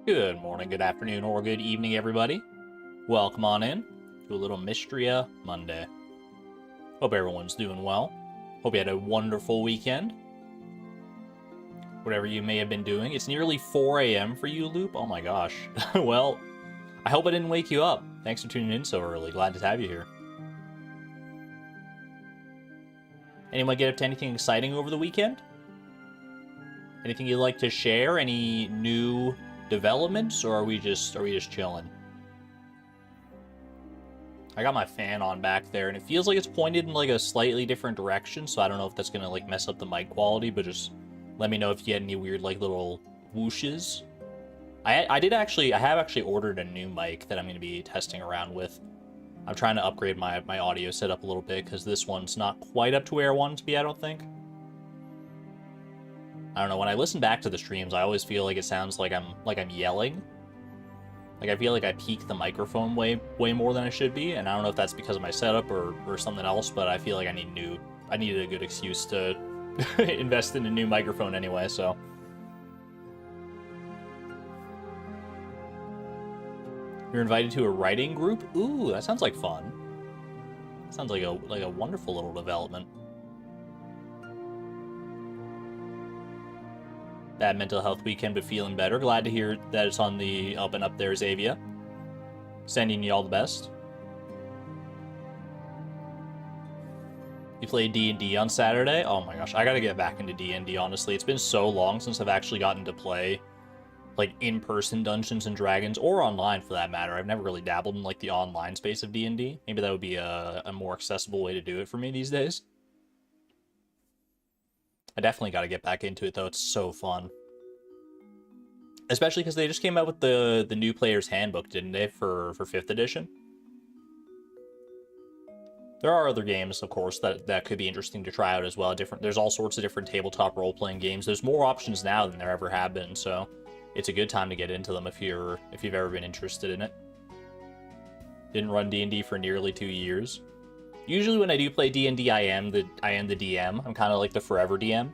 Good morning, good afternoon, or good evening, everybody. Welcome on in to a little Mistria Monday. Hope everyone's doing well. Hope you had a wonderful weekend. Whatever you may have been doing. It's nearly 4 a.m. for you, Loop. Oh my gosh. Well, I hope I didn't wake you up. Thanks for tuning in so early. Glad to have you here. Anyone get up to anything exciting over the weekend? Anything you'd like to share? Any new developments, or are we just chilling? I got my fan on back there, and it feels like it's pointed in like a slightly different direction, so I don't know if that's gonna like mess up the mic quality, but just let me know if you get any weird like little whooshes. I have actually ordered a new mic that I'm gonna be testing around with. I'm trying to upgrade my audio setup a little bit because this one's not quite up to where I want it to be, I don't think. I don't know, when I listen back to the streams, I always feel like it sounds like I'm yelling. Like, I feel like I peak the microphone way more than I should be, and I don't know if that's because of my setup or something else, but I feel like I needed a good excuse to invest in a new microphone anyway, so. You're invited to a writing group? Ooh, that sounds like fun. Sounds like a wonderful little development. Bad mental health weekend, but feeling better. Glad to hear that it's on the up and up there, Xavier. Sending you all the best. You played D&D on Saturday? Oh my gosh, I gotta get back into D&D, honestly. It's been so long since I've actually gotten to play, like, in-person Dungeons & Dragons, or online, for that matter. I've never really dabbled in, like, the online space of D&D. Maybe that would be a more accessible way to do it for me these days. I definitely got to get back into it, though. It's so fun. Especially because they just came out with the new player's handbook, didn't they, for 5th edition? There are other games, of course, that could be interesting to try out as well. There's all sorts of different tabletop role-playing games. There's more options now than there ever have been, so it's a good time to get into them if you've ever been interested in it. Didn't run D&D for nearly 2 years. Usually when I do play D&D, I am the DM. I'm kind of like the forever DM.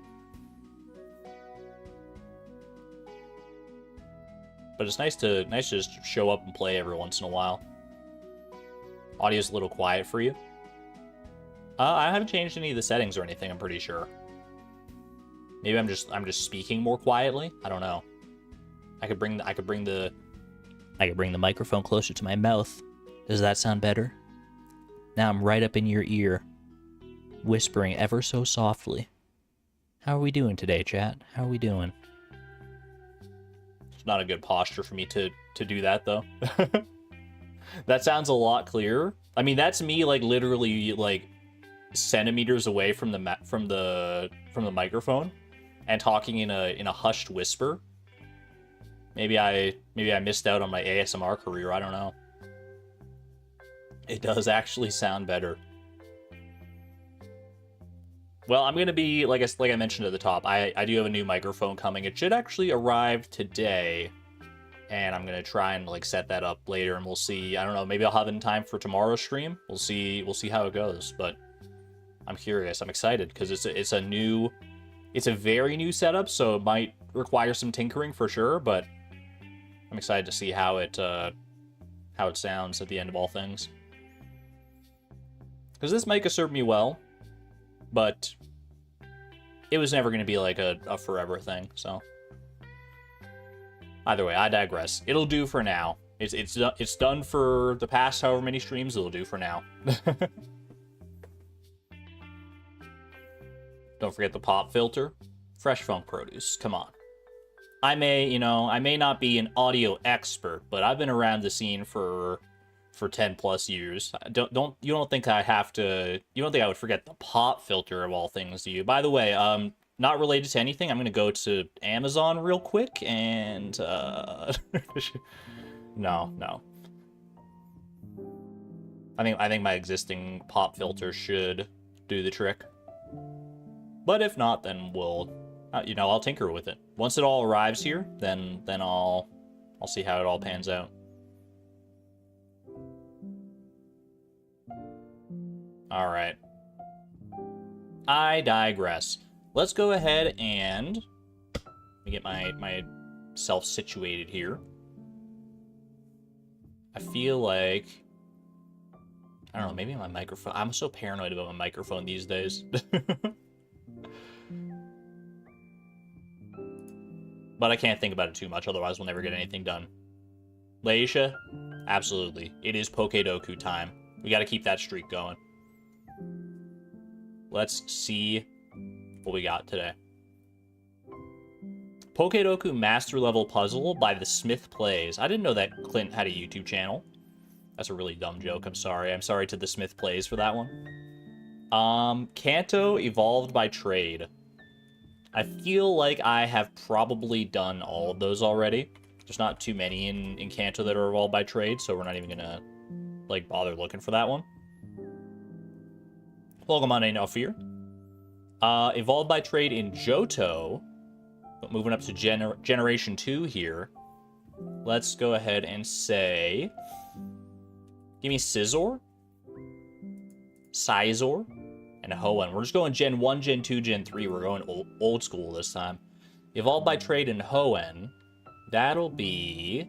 But it's nice to just show up and play every once in a while. Audio's a little quiet for you. I haven't changed any of the settings or anything, I'm pretty sure. Maybe I'm just speaking more quietly. I don't know. I could bring the microphone closer to my mouth. Does that sound better? Now I'm right up in your ear, whispering ever so softly. How are we doing today, chat? How are we doing? It's not a good posture for me to do that, though. That sounds a lot clearer. I mean, that's me, like, literally, like, centimeters away from the microphone and talking in a hushed whisper. Maybe I missed out on my ASMR career. I don't know. It does actually sound better. Well, I'm gonna be like I mentioned at the top. I do have a new microphone coming. It should actually arrive today, and I'm gonna try and like set that up later, and we'll see. I don't know. Maybe I'll have it in time for tomorrow's stream. We'll see how it goes. But I'm curious. I'm excited because it's a very new setup, so it might require some tinkering for sure. But I'm excited to see how it sounds at the end of all things. Because this mic has served me well, but it was never going to be like a forever thing, so. Either way, I digress. It'll do for now. It's done for the past however many streams, it'll do for now. Don't forget the pop filter. Fresh funk produce, come on. I may not be an audio expert, but I've been around the scene for 10 plus years. You don't think I would forget the pop filter of all things, do you? By the way, not related to anything, I'm gonna go to Amazon real quick and no. I think my existing pop filter should do the trick. But if not, then I'll tinker with it. Once it all arrives here, then I'll see how it all pans out. All right. I digress. Let's go ahead and let me get myself situated here. feel like... I don't know, maybe my microphone... I'm so paranoid about my microphone these days. But I can't think about it too much, otherwise we'll never get anything done. Laisha? Absolutely. It is PokeDoku time. We gotta keep that streak going. Let's see what we got today. PokeDoku Master Level Puzzle by the Smith Plays. I didn't know that Clint had a YouTube channel. That's a really dumb joke. I'm sorry. I'm sorry to the Smith Plays for that one. Kanto Evolved by Trade. I feel like I have probably done all of those already. There's not too many in Kanto that are evolved by trade, so we're not even gonna, like, bother looking for that one. Pokemon No Fear. Evolved by trade in Johto. But moving up to Generation 2 here. Let's go ahead and say... Give me Scizor. Sizor. And Hoenn. We're just going Gen 1, Gen 2, Gen 3. We're going old school this time. Evolved by trade in Hoenn. That'll be...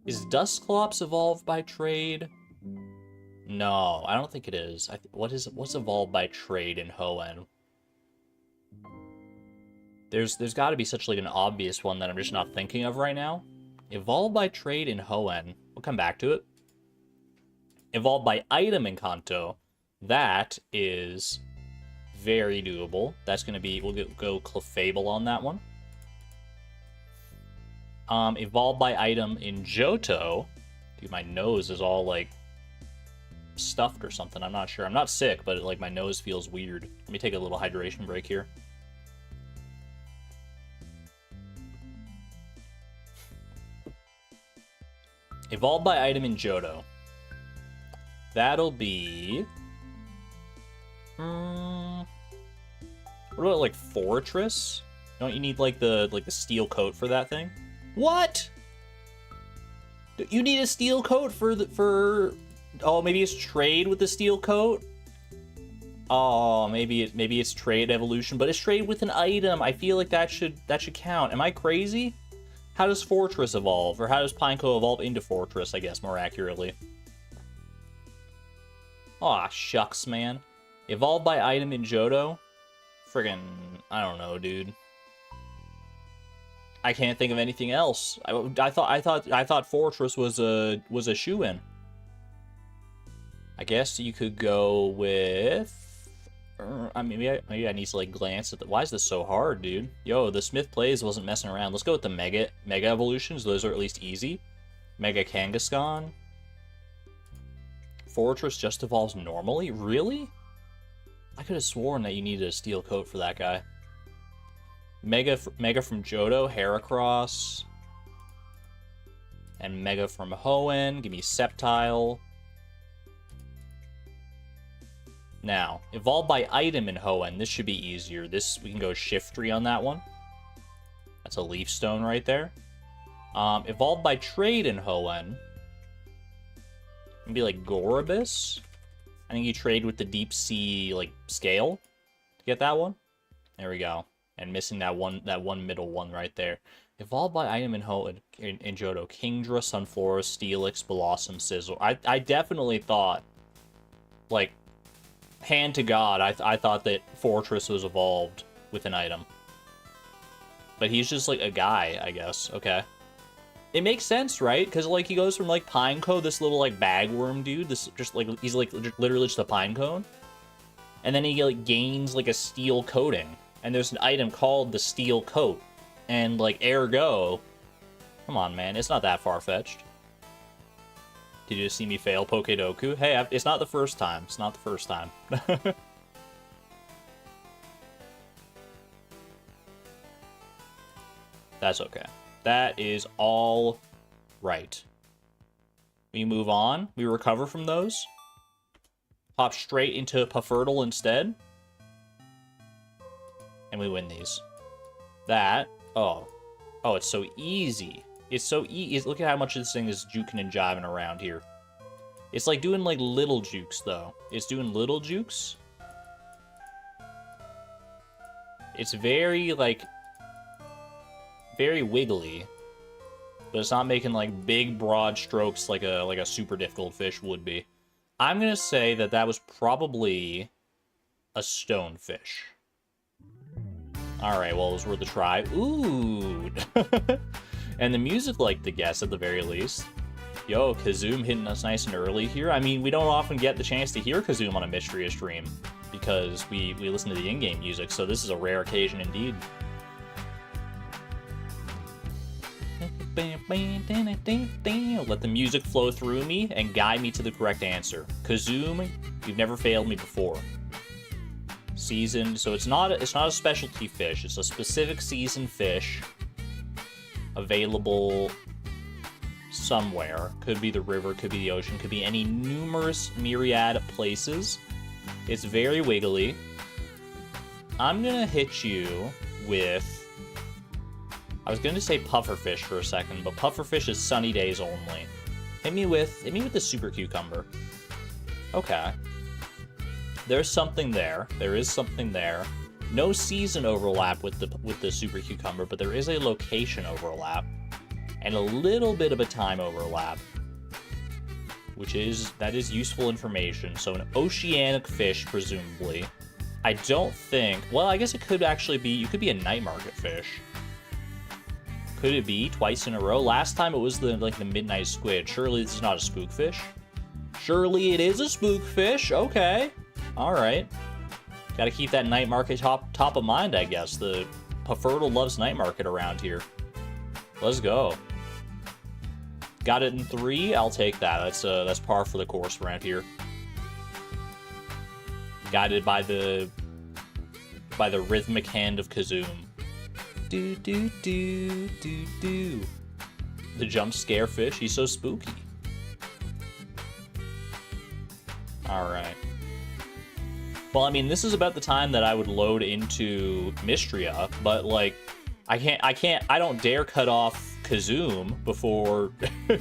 Is Dusclops evolved by trade? No, I don't think it is. What's evolved by trade in Hoenn? There's got to be such like an obvious one that I'm just not thinking of right now. Evolved by trade in Hoenn. We'll come back to it. Evolved by item in Kanto. That is very doable. That's going to be... We'll go Clefable on that one. Evolved by item in Johto. Dude, my nose is all, like, stuffed or something. I'm not sure. I'm not sick, but, like, my nose feels weird. Let me take a little hydration break here. Evolved by item in Johto. That'll be... What about, like, Fortress? Don't you need, like, the steel coat for that thing? What? You need a steel coat for... Oh, maybe it's trade with the steel coat? Oh, maybe it's trade evolution, but it's trade with an item. I feel like that should count. Am I crazy? How does Fortress evolve? Or how does Pineco evolve into Fortress, I guess, more accurately? Aw, shucks, man. Evolved by item in Johto? Friggin', I don't know, dude. I can't think of anything else. I thought Fortress was a shoo-in. I guess you could go with... I mean, maybe I need to, like, glance at the... Why is this so hard, dude? Yo, the Smith Plays wasn't messing around. Let's go with the Mega Evolutions. Those are at least easy. Mega Kangaskhan. Fortress just evolves normally? Really? I could have sworn that you needed a steel coat for that guy. Mega from Johto, Heracross. And Mega from Hoenn. Give me Sceptile. Now, evolved by item in Hoenn. This should be easier. We can go Shiftry on that one. That's a Leaf Stone right there. Evolved by trade in Hoenn. Maybe like Gorobus. I think you trade with the Deep Sea like scale to get that one. There we go. And missing that one middle one right there. Evolved by item in Hoenn in Johto. Kingdra, Sunflora, Steelix, Blossom, Scizor. I definitely thought, like, hand to God, I thought that Fortress was evolved with an item. But he's just like a guy, I guess. Okay. It makes sense, right? Because, like, he goes from, like, Pineco, this little, like, bagworm dude. This just, like, he's, like, literally just a Pinecone. And then he, like, gains, like, a steel coating. And there's an item called the Steel Coat. And, like, ergo... Come on, man. It's not that far-fetched. Did you just see me fail PokeDoku? Hey, it's not the first time. It's not the first time. That's okay. That is all right. We move on. We recover from those. Hop straight into Puffurtle instead. And we win these. That... Oh, it's so easy. It's so easy. Look at how much this thing is juking and jiving around here. It's like doing, like, little jukes, though. It's doing little jukes. It's very, like... Very wiggly. but it's not making like big broad strokes like a super difficult fish would be. I'm gonna say that that was probably a stonefish. All right, well, it was worth a try. Ooh, and the music liked the guess at the very least. Yo, Kazoom hitting us nice and early here. I mean, we don't often get the chance to hear Kazoom on a Mistria stream because we listen to the in-game music, so this is a rare occasion indeed. Let the music flow through me and guide me to the correct answer. Kazoom, you've never failed me before. Seasoned, so it's not a specialty fish. It's a specific seasoned fish available somewhere. Could be the river, could be the ocean, could be any numerous myriad places. It's very wiggly. I'm gonna hit you with, I was gonna say pufferfish for a second, but pufferfish is sunny days only. Hit me with the super cucumber. Okay. There's something there. There is something there. No season overlap with the super cucumber, but there is a location overlap and a little bit of a time overlap, that is useful information. So an oceanic fish, presumably. I don't think. Well, I guess it could actually be. You could be a night market fish. Could it be twice in a row? Last time it was the midnight squid. Surely this is not a spookfish. Surely it is a spookfish. Okay. All right. Got to keep that night market top of mind, I guess. The Pafertile loves night market around here. Let's go. Got it in 3. I'll take that. That's par for the course around here. Guided by the rhythmic hand of Kazoom. Do do do do do. The jump scare fish. He's so spooky. All right. Well, I mean, this is about the time that I would load into Mistria, but like, I don't dare cut off Kazoom before,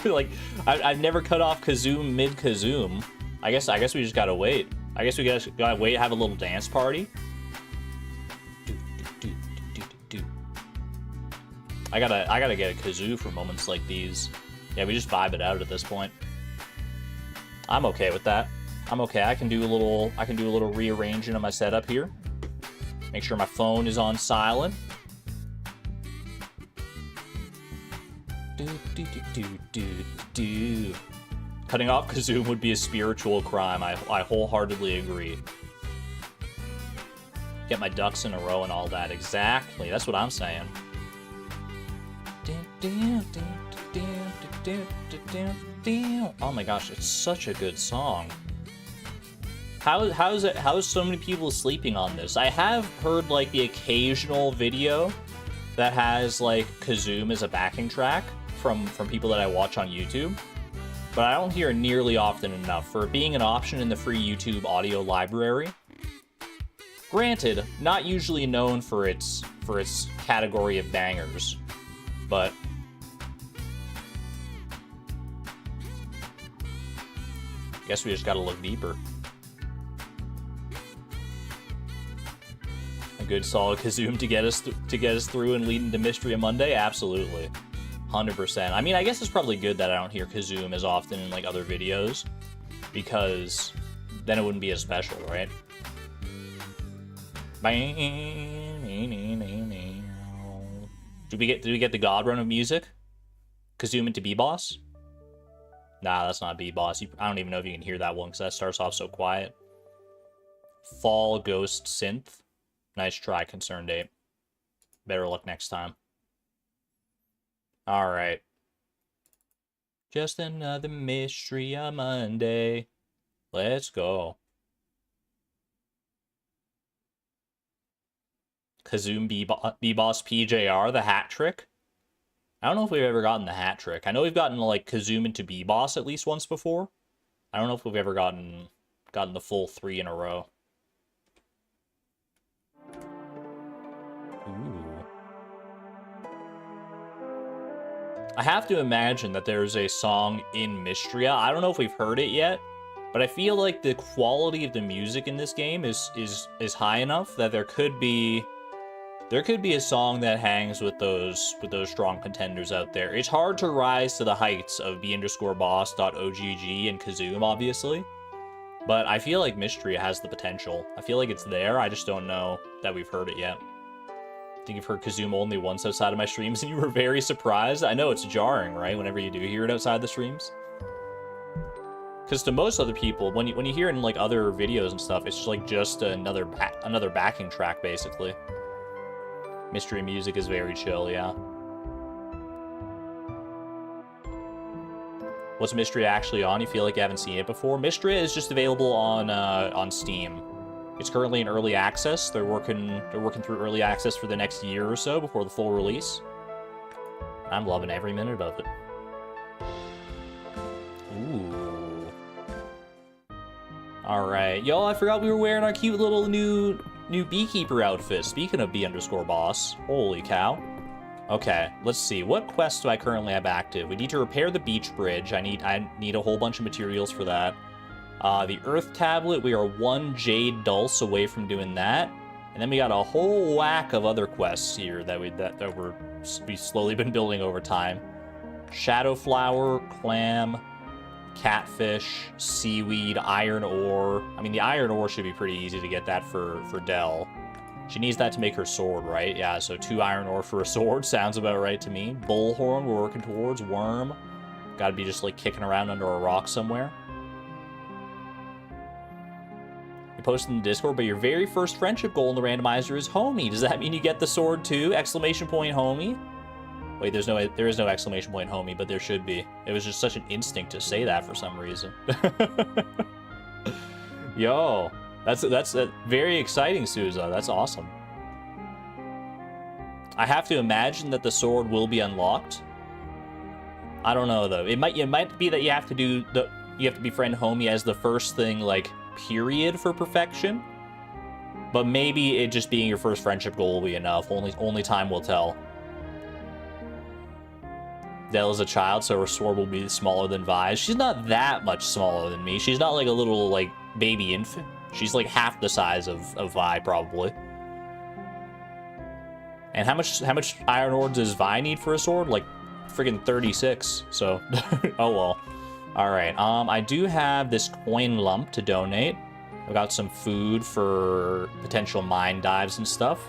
like, I've never cut off Kazoom mid-Kazoom. I guess we just gotta wait. I guess we gotta wait, have a little dance party. I gotta get a kazoo for moments like these. Yeah, we just vibe it out at this point. I'm okay with that. I'm okay. I can do a little rearranging of my setup here. Make sure my phone is on silent. Cutting off Kazoom would be a spiritual crime. I wholeheartedly agree. Get my ducks in a row and all that. Exactly. That's what I'm saying. Oh my gosh, it's such a good song. How is so many people sleeping on this? I have heard like the occasional video that has like Kazoom as a backing track from people that I watch on YouTube, but I don't hear it nearly often enough for it being an option in the free YouTube audio library. Granted, not usually known for its category of bangers, but I guess we just gotta look deeper. A good solid Kazoom to get us through and lead into Mistria Monday? Absolutely. 100%. I mean, I guess it's probably good that I don't hear Kazoom as often in like other videos, because then it wouldn't be as special, right? Did we get the God run of music? Kazoom into B-Boss? Nah, that's not B-Boss. I don't even know if you can hear that one because that starts off so quiet. Fall Ghost Synth. Nice try, Concerned Ape. Better luck next time. Alright. Just another Mistria Monday. Let's go. Kazoom B-Boss PJR, the hat trick. I don't know if we've ever gotten the hat trick. I know we've gotten like Kazoom into B-Boss at least once before. I don't know if we've ever gotten the full 3 in a row. Ooh. I have to imagine that there's a song in Mistria. I don't know if we've heard it yet, but I feel like the quality of the music in this game is high enough that there could be There could be a song that hangs with those strong contenders out there. It's hard to rise to the heights of b_boss.ogg and Kazoom, obviously. But I feel like Mistria has the potential. I feel like it's there, I just don't know that we've heard it yet. I think you've heard Kazoom only once outside of my streams, and you were very surprised. I know it's jarring, right, whenever you do hear it outside the streams. Because to most other people, when you hear it in, like, other videos and stuff, it's just, like, just another backing track, basically. Mistria music is very chill, yeah. What's Mistria actually on? You feel like you haven't seen it before? Mistria is just available on Steam. It's currently in early access. They're working through early access for the next year or so before the full release. I'm loving every minute of it. Ooh. All right, yo, I forgot we were wearing our cute little new beekeeper outfit. Speaking of b_boss, holy cow. Okay, let's see. What quest do I currently have active? We need to repair the beach bridge. I need a whole bunch of materials for that. The Earth Tablet, we are 1 Jade Dulse away from doing that. And then we got a whole whack of other quests here that we've slowly been building over time. Shadow Flower, Clam, Catfish, Seaweed, Iron Ore. I mean, the Iron Ore should be pretty easy to get that for Dell. She needs that to make her sword, right? Yeah, so 2 iron ore for a sword sounds about right to me. Bullhorn, we're working towards. Worm. Gotta be just, like, kicking around under a rock somewhere. You posted in the Discord, but your very first friendship goal in the randomizer is homie. Does that mean you get the sword too? Exclamation point homie? Wait, there is no exclamation point homie, but there should be. It was just such an instinct to say that for some reason. Yo. That's very exciting, Souza. That's awesome. I have to imagine that the sword will be unlocked. I don't know though. It might be that you have to befriend homie as the first thing, like, period for perfection. But maybe it just being your first friendship goal will be enough. Only time will tell. Dell is a child, so her sword will be smaller than Vi's. She's not that much smaller than me. She's not like a little, like, baby infant. She's like half the size of Vi, probably. And how much iron ore does Vi need for a sword? Like, friggin' 36. So, oh well. All right. I do have this coin lump to donate. I've got some food for potential mine dives and stuff.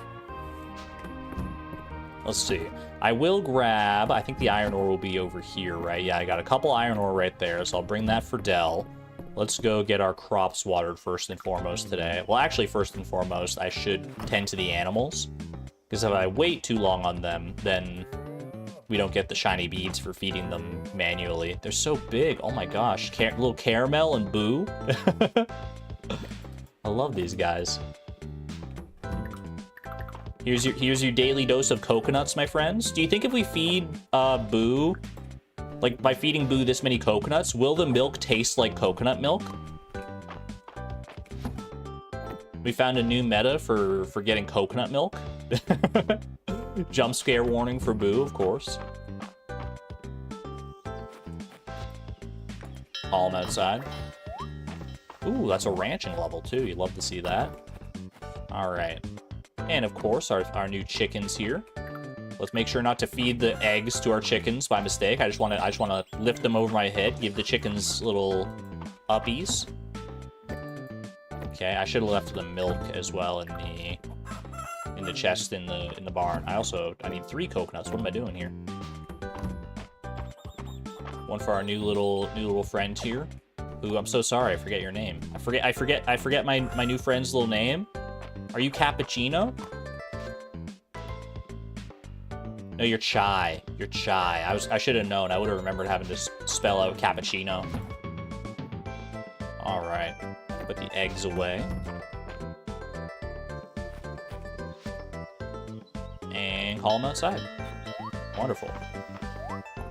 Let's see. I will grab. I think the iron ore will be over here, right? Yeah, I got a couple iron ore right there, so I'll bring that for Dell. Let's go get our crops watered first and foremost today. Well, actually, first and foremost, I should tend to the animals. Because if I wait too long on them, then we don't get the shiny beads for feeding them manually. They're so big. Oh my gosh. Little Caramel and Boo. I love these guys. Here's your daily dose of coconuts, my friends. Do you think if we feed Boo... Like, by feeding Boo this many coconuts, will the milk taste like coconut milk? We found a new meta for getting coconut milk. Jump scare warning for Boo, of course. Call him outside. Ooh, that's a ranching level, too. You'd love to see that. All right. And, of course, our new chickens here. Let's make sure not to feed the eggs to our chickens by mistake. I just want to lift them over my head, give the chickens little uppies. Okay, I should have left the milk as well in the chest in the barn. I need 3 coconuts. What am I doing here? One for our new little friend here. Who, I'm so sorry, I forget your name. I forget my new friend's little name. Are you Cappuccino? No, you're Chai. You're Chai. I should have known. I would have remembered having to spell out cappuccino. All right. Put the eggs away. And call them outside. Wonderful.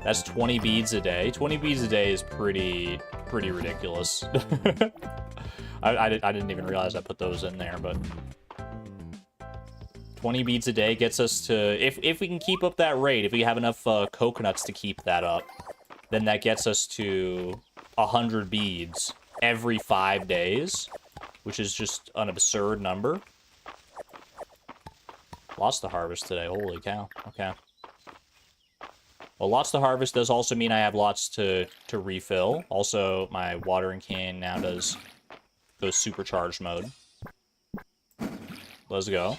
That's 20 beads a day. 20 beads a day is pretty ridiculous. I didn't even realize I put those in there, but 20 beads a day gets us to, if we can keep up that rate, if we have enough coconuts to keep that up, then that gets us to 100 beads every 5 days, which is just an absurd number. Lots to harvest today. Holy cow. Okay. Well, lots to harvest does also mean I have lots to refill. Also, my watering can now goes supercharged mode. Let's go.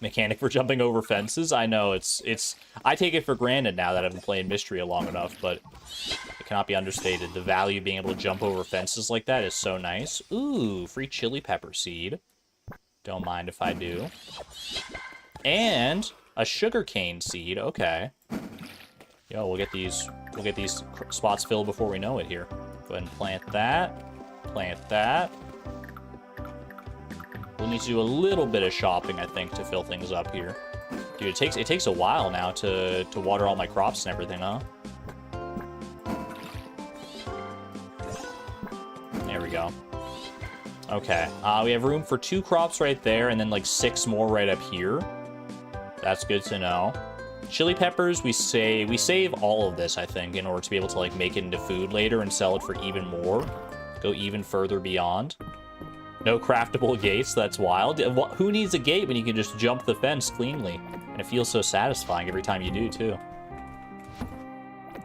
Mechanic for jumping over fences. I know, I take it for granted now that I've been playing Mistria long enough, but it cannot be understated. The value of being able to jump over fences like that is so nice. Ooh, free chili pepper seed. Don't mind if I do. And a sugarcane seed. Okay. Yo, we'll get these spots filled before we know it here. Go ahead and plant that. Plant that. We'll need to do a little bit of shopping, I think, to fill things up here. Dude, it takes a while now to water all my crops and everything, huh? There we go. Okay, we have room for 2 crops right there, and then like 6 more right up here. That's good to know. Chili peppers, we save all of this, I think, in order to be able to like make it into food later and sell it for even more. Go even further beyond. No craftable gates, that's wild. Who needs a gate when you can just jump the fence cleanly? And it feels so satisfying every time you do, too.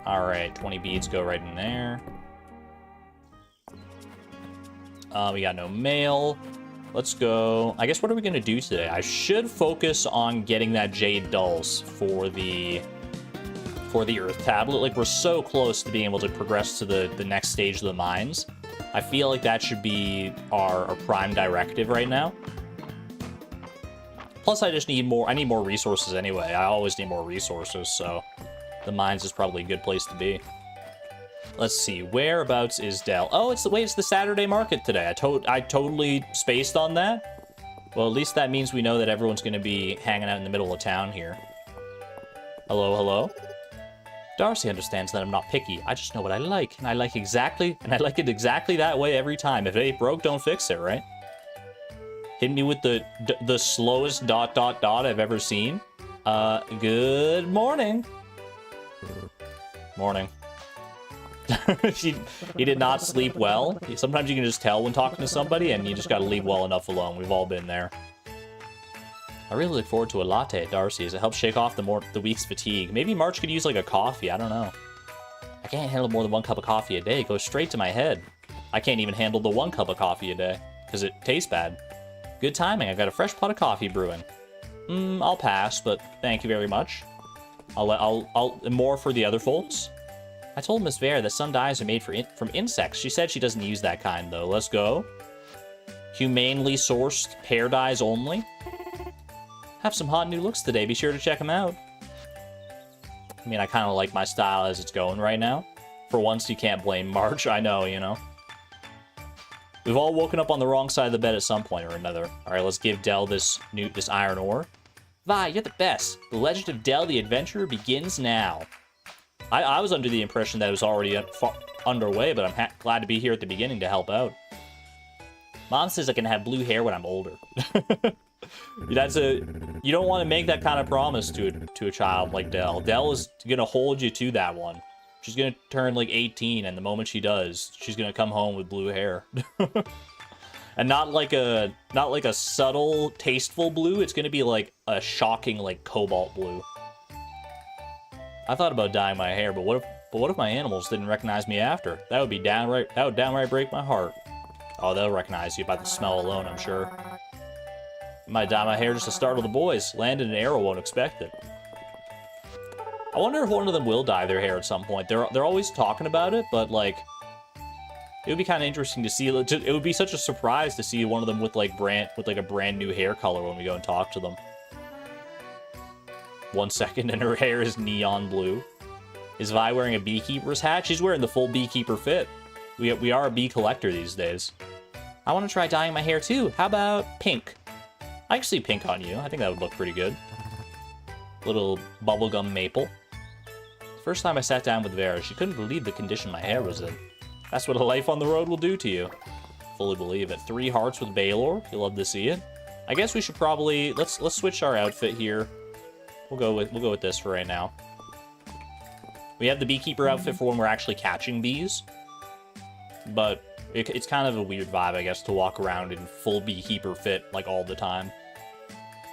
Alright, 20 beads go right in there. We got no mail. Let's go. I guess what are we going to do today? I should focus on getting that jade dulse for the earth tablet. Like, we're so close to being able to progress to the next stage of the mines. I feel like that should be our prime directive right now. Plus, I just need more. I need more resources anyway. I always need more resources, so the mines is probably a good place to be. Let's see, whereabouts is Dell? Oh, it's the Saturday market today. I totally spaced on that. Well, at least that means we know that everyone's going to be hanging out in the middle of town here. Hello, hello. Darcy understands that I'm not picky. I just know what I like, and I like it exactly that way every time. If it ain't broke, don't fix it, right? Hitting me with the slowest ... I've ever seen. Good morning. Morning. He did not sleep well. Sometimes you can just tell when talking to somebody, and you just gotta leave well enough alone. We've all been there. I really look forward to a latte at Darcy's. It helps shake off the week's fatigue. Maybe March could use like a coffee. I don't know. I can't handle more than 1 cup of coffee a day. It goes straight to my head. I can't even handle the 1 cup of coffee a day because it tastes bad. Good timing. I've got a fresh pot of coffee brewing. I'll pass, but thank you very much. I'll more for the other folks. I told Miss Vare that some dyes are made from insects. She said she doesn't use that kind, though. Let's go. Humanely sourced hair dyes only. Have some hot new looks today. Be sure to check them out. I mean, I kind of like my style as it's going right now. For once, you can't blame March. I know, you know. We've all woken up on the wrong side of the bed at some point or another. All right, let's give Dell this iron ore. Vi, you're the best. The Legend of Dell the Adventurer begins now. I was under the impression that it was already underway, but I'm glad to be here at the beginning to help out. Mom says I can have blue hair when I'm older. You don't want to make that kind of promise to a child like Dell. Dell is gonna hold you to that one. She's gonna turn like 18, and the moment she does, she's gonna come home with blue hair. And not like a subtle, tasteful blue. It's gonna be like a shocking, like cobalt blue. I thought about dyeing my hair, but what if my animals didn't recognize me after? That would downright break my heart. Oh, they'll recognize you by the smell alone, I'm sure. I might dye my hair just to startle the boys. Land and an arrow won't expect it. I wonder if one of them will dye their hair at some point. They're always talking about it, but like, it would be kind of interesting to see. It would be such a surprise to see one of them with like a brand new hair color when we go and talk to them. 1 second and her hair is neon blue. Is Vi wearing a beekeeper's hat? She's wearing the full beekeeper fit. We are a bee collector these days. I want to try dyeing my hair too. How about pink? I can see pink on you. I think that would look pretty good. Little bubblegum maple. The first time I sat down with Vera, she couldn't believe the condition my hair was in. That's what a life on the road will do to you. Fully believe it. 3 hearts with Baylor. You'll love to see it. I guess we should probably let's switch our outfit here. We'll go with this for right now. We have the beekeeper outfit for when we're actually catching bees, but it's kind of a weird vibe, I guess, to walk around in full beekeeper fit like all the time.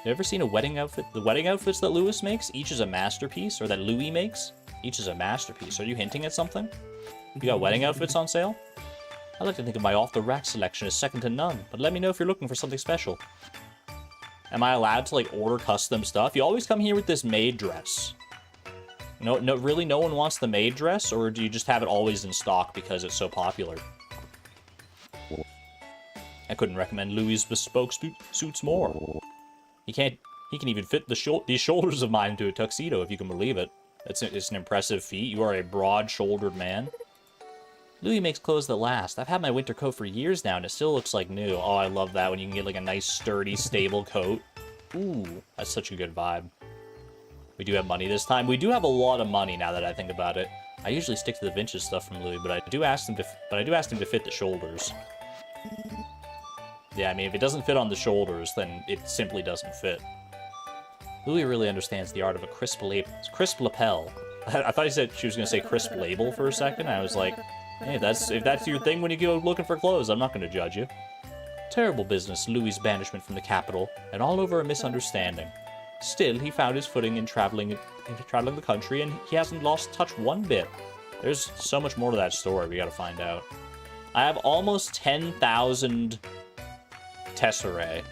You ever seen a wedding outfit? The wedding outfits that Lewis makes, each is a masterpiece, or that Louis makes, each is a masterpiece. Are you hinting at something? You got wedding outfits on sale? I like to think of my off-the-rack selection as second to none, but let me know if you're looking for something special. Am I allowed to, like, order custom stuff? You always come here with this maid dress. No, really no one wants the maid dress, or do you just have it always in stock because it's so popular? I couldn't recommend Louis' bespoke suits more. He can even fit these shoulders of mine into a tuxedo, if you can believe it. It's an impressive feat. You are a broad-shouldered man. Louis makes clothes that last. I've had my winter coat for years now, and it still looks like new. Oh, I love that when you can get, like, a nice, sturdy, stable coat. Ooh, that's such a good vibe. We do have money this time. We do have a lot of money now that I think about it. I usually stick to the vintage stuff from Louis, but I do ask him to fit the shoulders. Yeah, I mean, if it doesn't fit on the shoulders, then it simply doesn't fit. Louis really understands the art of a crisp lapel. I thought she was going to say crisp label for a second. I was like, hey, if that's your thing when you go looking for clothes, I'm not going to judge you. Terrible business, Louis' banishment from the capital, and all over a misunderstanding. Still, he found his footing in traveling the country, and he hasn't lost touch one bit. There's so much more to that story we gotta find out. I have almost 10,000 tesserae.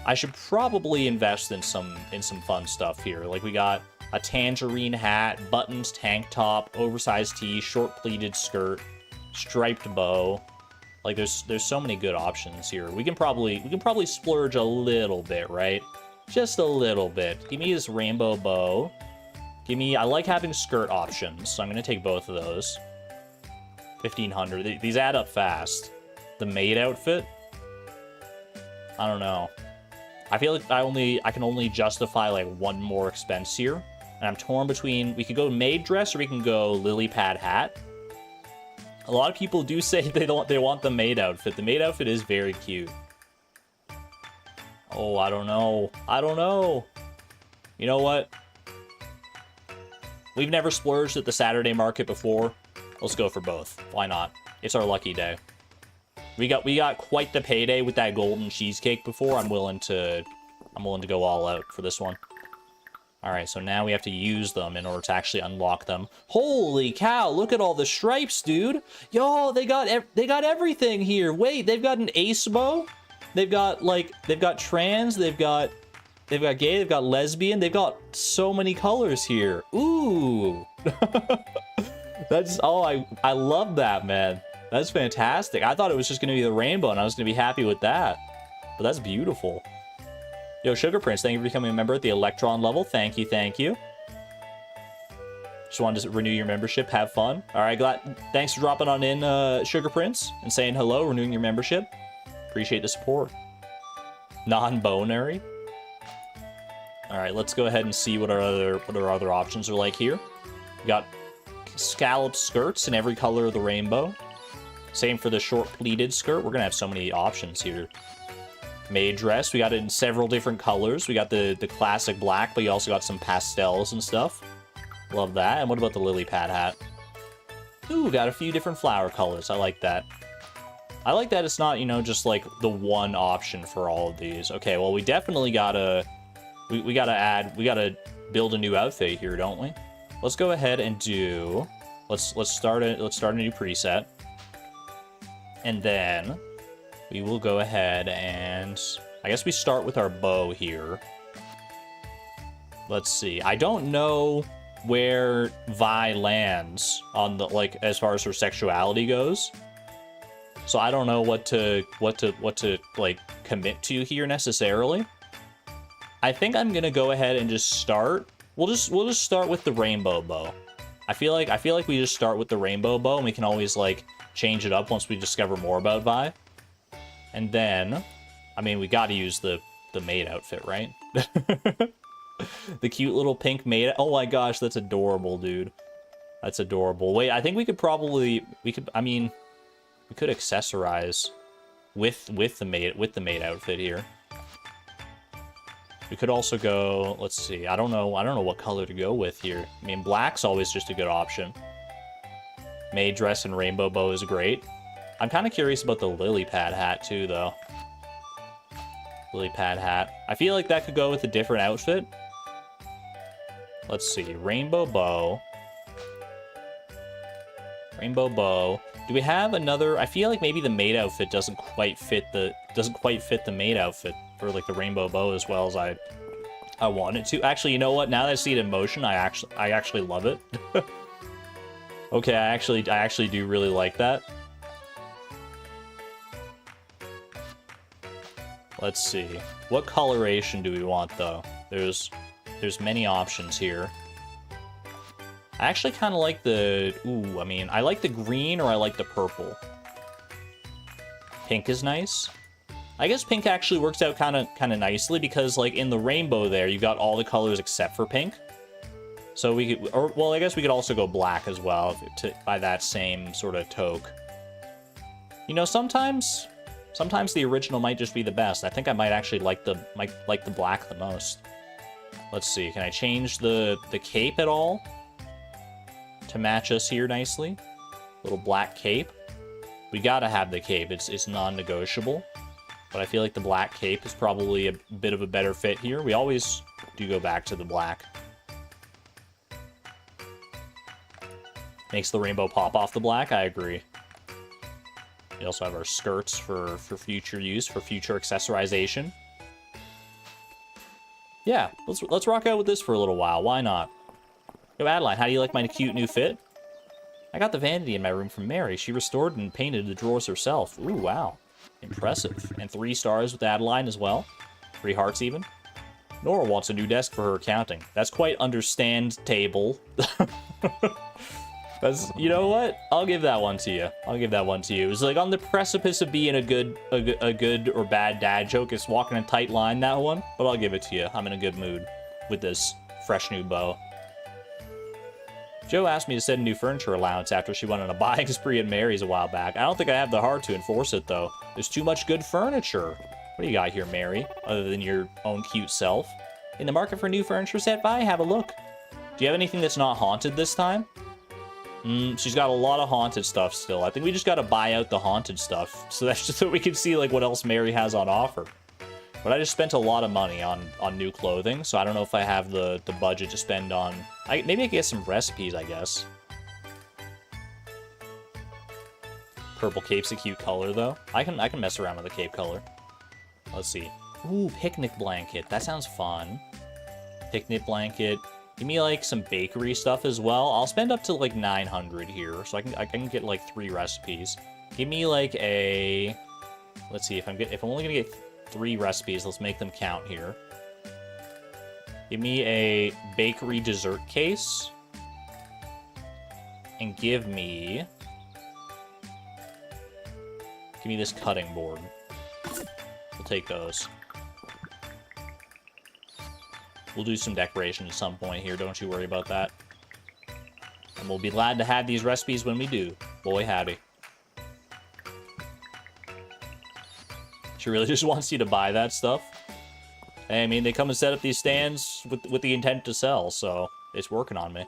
I should probably invest in some fun stuff here. Like, we got a tangerine hat, buttons, tank top, oversized tee, short pleated skirt, striped bow. Like, there's so many good options here. We can probably splurge a little bit, right? Just a little bit. Give me this rainbow bow. I like having skirt options, so I'm gonna take both of those. 1,500. These add up fast. The maid outfit? I don't know. I feel like I can only justify like one more expense here. And I'm torn between, we could go maid dress or we can go lily pad hat. A lot of people do say they want the maid outfit. The maid outfit is very cute. Oh, I don't know. I don't know. You know what? We've never splurged at the Saturday market before. Let's go for both. Why not? It's our lucky day. We got quite the payday with that golden cheesecake before. I'm willing to go all out for this one. All right, so now we have to use them in order to actually unlock them. Holy cow, look at all the stripes, dude. Yo, they got everything here. Wait, they've got an ace bow. They've got trans, they've got gay, they've got lesbian. They've got so many colors here. Ooh. I love that, man. That's fantastic. I thought it was just going to be the rainbow, and I was going to be happy with that. But that's beautiful. Yo, Sugar Prince, thank you for becoming a member at the Electron level. Thank you, thank you. Just wanted to renew your membership. Have fun. All right, thanks for dropping on in, Sugar Prince, and saying hello, renewing your membership. Appreciate the support. Non-binary. All right, let's go ahead and see what our other options are like here. We got scalloped skirts in every color of the rainbow. Same for the short pleated skirt. We're gonna have so many options here. Maid dress, we got it in several different colors. We got the classic black, but you also got some pastels and stuff. Love that. And what about the lily pad hat? Ooh, got a few different flower colors. I like that. I like that it's not, you know, just like the one option for all of these. Okay, well, we definitely gotta we gotta build a new outfit here, don't we? Let's go ahead and do let's start a new preset. And then we will go ahead and I guess we start with our bow here. Let's see. I don't know where Vi lands on the, like, as far as her sexuality goes. So I don't know what to like commit to here necessarily. I think I'm gonna go ahead and just start. We'll just start with the rainbow bow. I feel like we just start with the rainbow bow, and we can always like change it up once we discover more about Vi. And then, I mean, we got to use the maid outfit, right? The cute little pink maid. Oh my gosh, that's adorable, dude. That's adorable. Wait, I think we could accessorize with the maid outfit here. We could also go, let's see. I don't know what color to go with here. I mean, black's always just a good option. Maid dress and rainbow bow is great. I'm kind of curious about the lily pad hat too, though. Lily pad hat. I feel like that could go with a different outfit. Let's see. Rainbow bow. Rainbow bow. Do we have another? I feel like maybe the maid outfit doesn't quite fit the maid outfit for like the rainbow bow as well as I want it to. Actually, you know what? Now that I see it in motion, I actually love it. Okay, I actually do really like that. Let's see. What coloration do we want though? There's many options here. I actually kind of like the... Ooh, I mean, I like the green or I like the purple. Pink is nice. I guess pink actually works out kind of nicely because, like, in the rainbow there, you've got all the colors except for pink. So we could... Or, well, I guess we could also go black as well by that same sort of toke. You know, sometimes the original might just be the best. I think I might actually like the black the most. Let's see. Can I change the cape at all? To match us here nicely. Little black cape. We gotta have the cape. It's non-negotiable. But I feel like the black cape is probably a bit of a better fit here. We always do go back to the black. Makes the rainbow pop off the black, I agree. We also have our skirts for future use, for future accessorization. Yeah, let's rock out with this for a little while. Why not? Yo, Adeline, how do you like my cute new fit? I got the vanity in my room from Mary. She restored and painted the drawers herself. Ooh, wow. Impressive. And 3 stars with Adeline as well. 3 hearts even. Nora wants a new desk for her accounting. That's quite understand-table. That's, you know what? I'll give that one to you. I'll give that one to you. It was like on the precipice of being a good or bad dad joke. It's walking a tight line, that one. But I'll give it to you. I'm in a good mood with this fresh new bow. Joe asked me to set a new furniture allowance after she went on a buying spree at Mary's a while back. I don't think I have the heart to enforce it, though. There's too much good furniture. What do you got here, Mary? Other than your own cute self? In the market for a new furniture set? Bye, have a look. Do you have anything that's not haunted this time? She's got a lot of haunted stuff still. I think we just gotta buy out the haunted stuff. So that's just so we can see, like, what else Mary has on offer. But I just spent a lot of money on new clothing, so I don't know if I have the budget to spend on... maybe I could get some recipes, I guess. Purple cape's a cute color, though. I can mess around with the cape color. Let's see. Ooh, picnic blanket. That sounds fun. Picnic blanket. Give me, like, some bakery stuff as well. I'll spend up to, like, 900 here, so I can get, like, 3 recipes. Give me, like, a... Let's see, if I'm only gonna get 3 recipes, let's make them count here. Give me a bakery dessert case. And give me this cutting board. We'll take those. We'll do some decoration at some point here, don't you worry about that. And we'll be glad to have these recipes when we do. Boy, howdy. She really just wants you to buy that stuff. I mean, they come and set up these stands with the intent to sell, so it's working on me.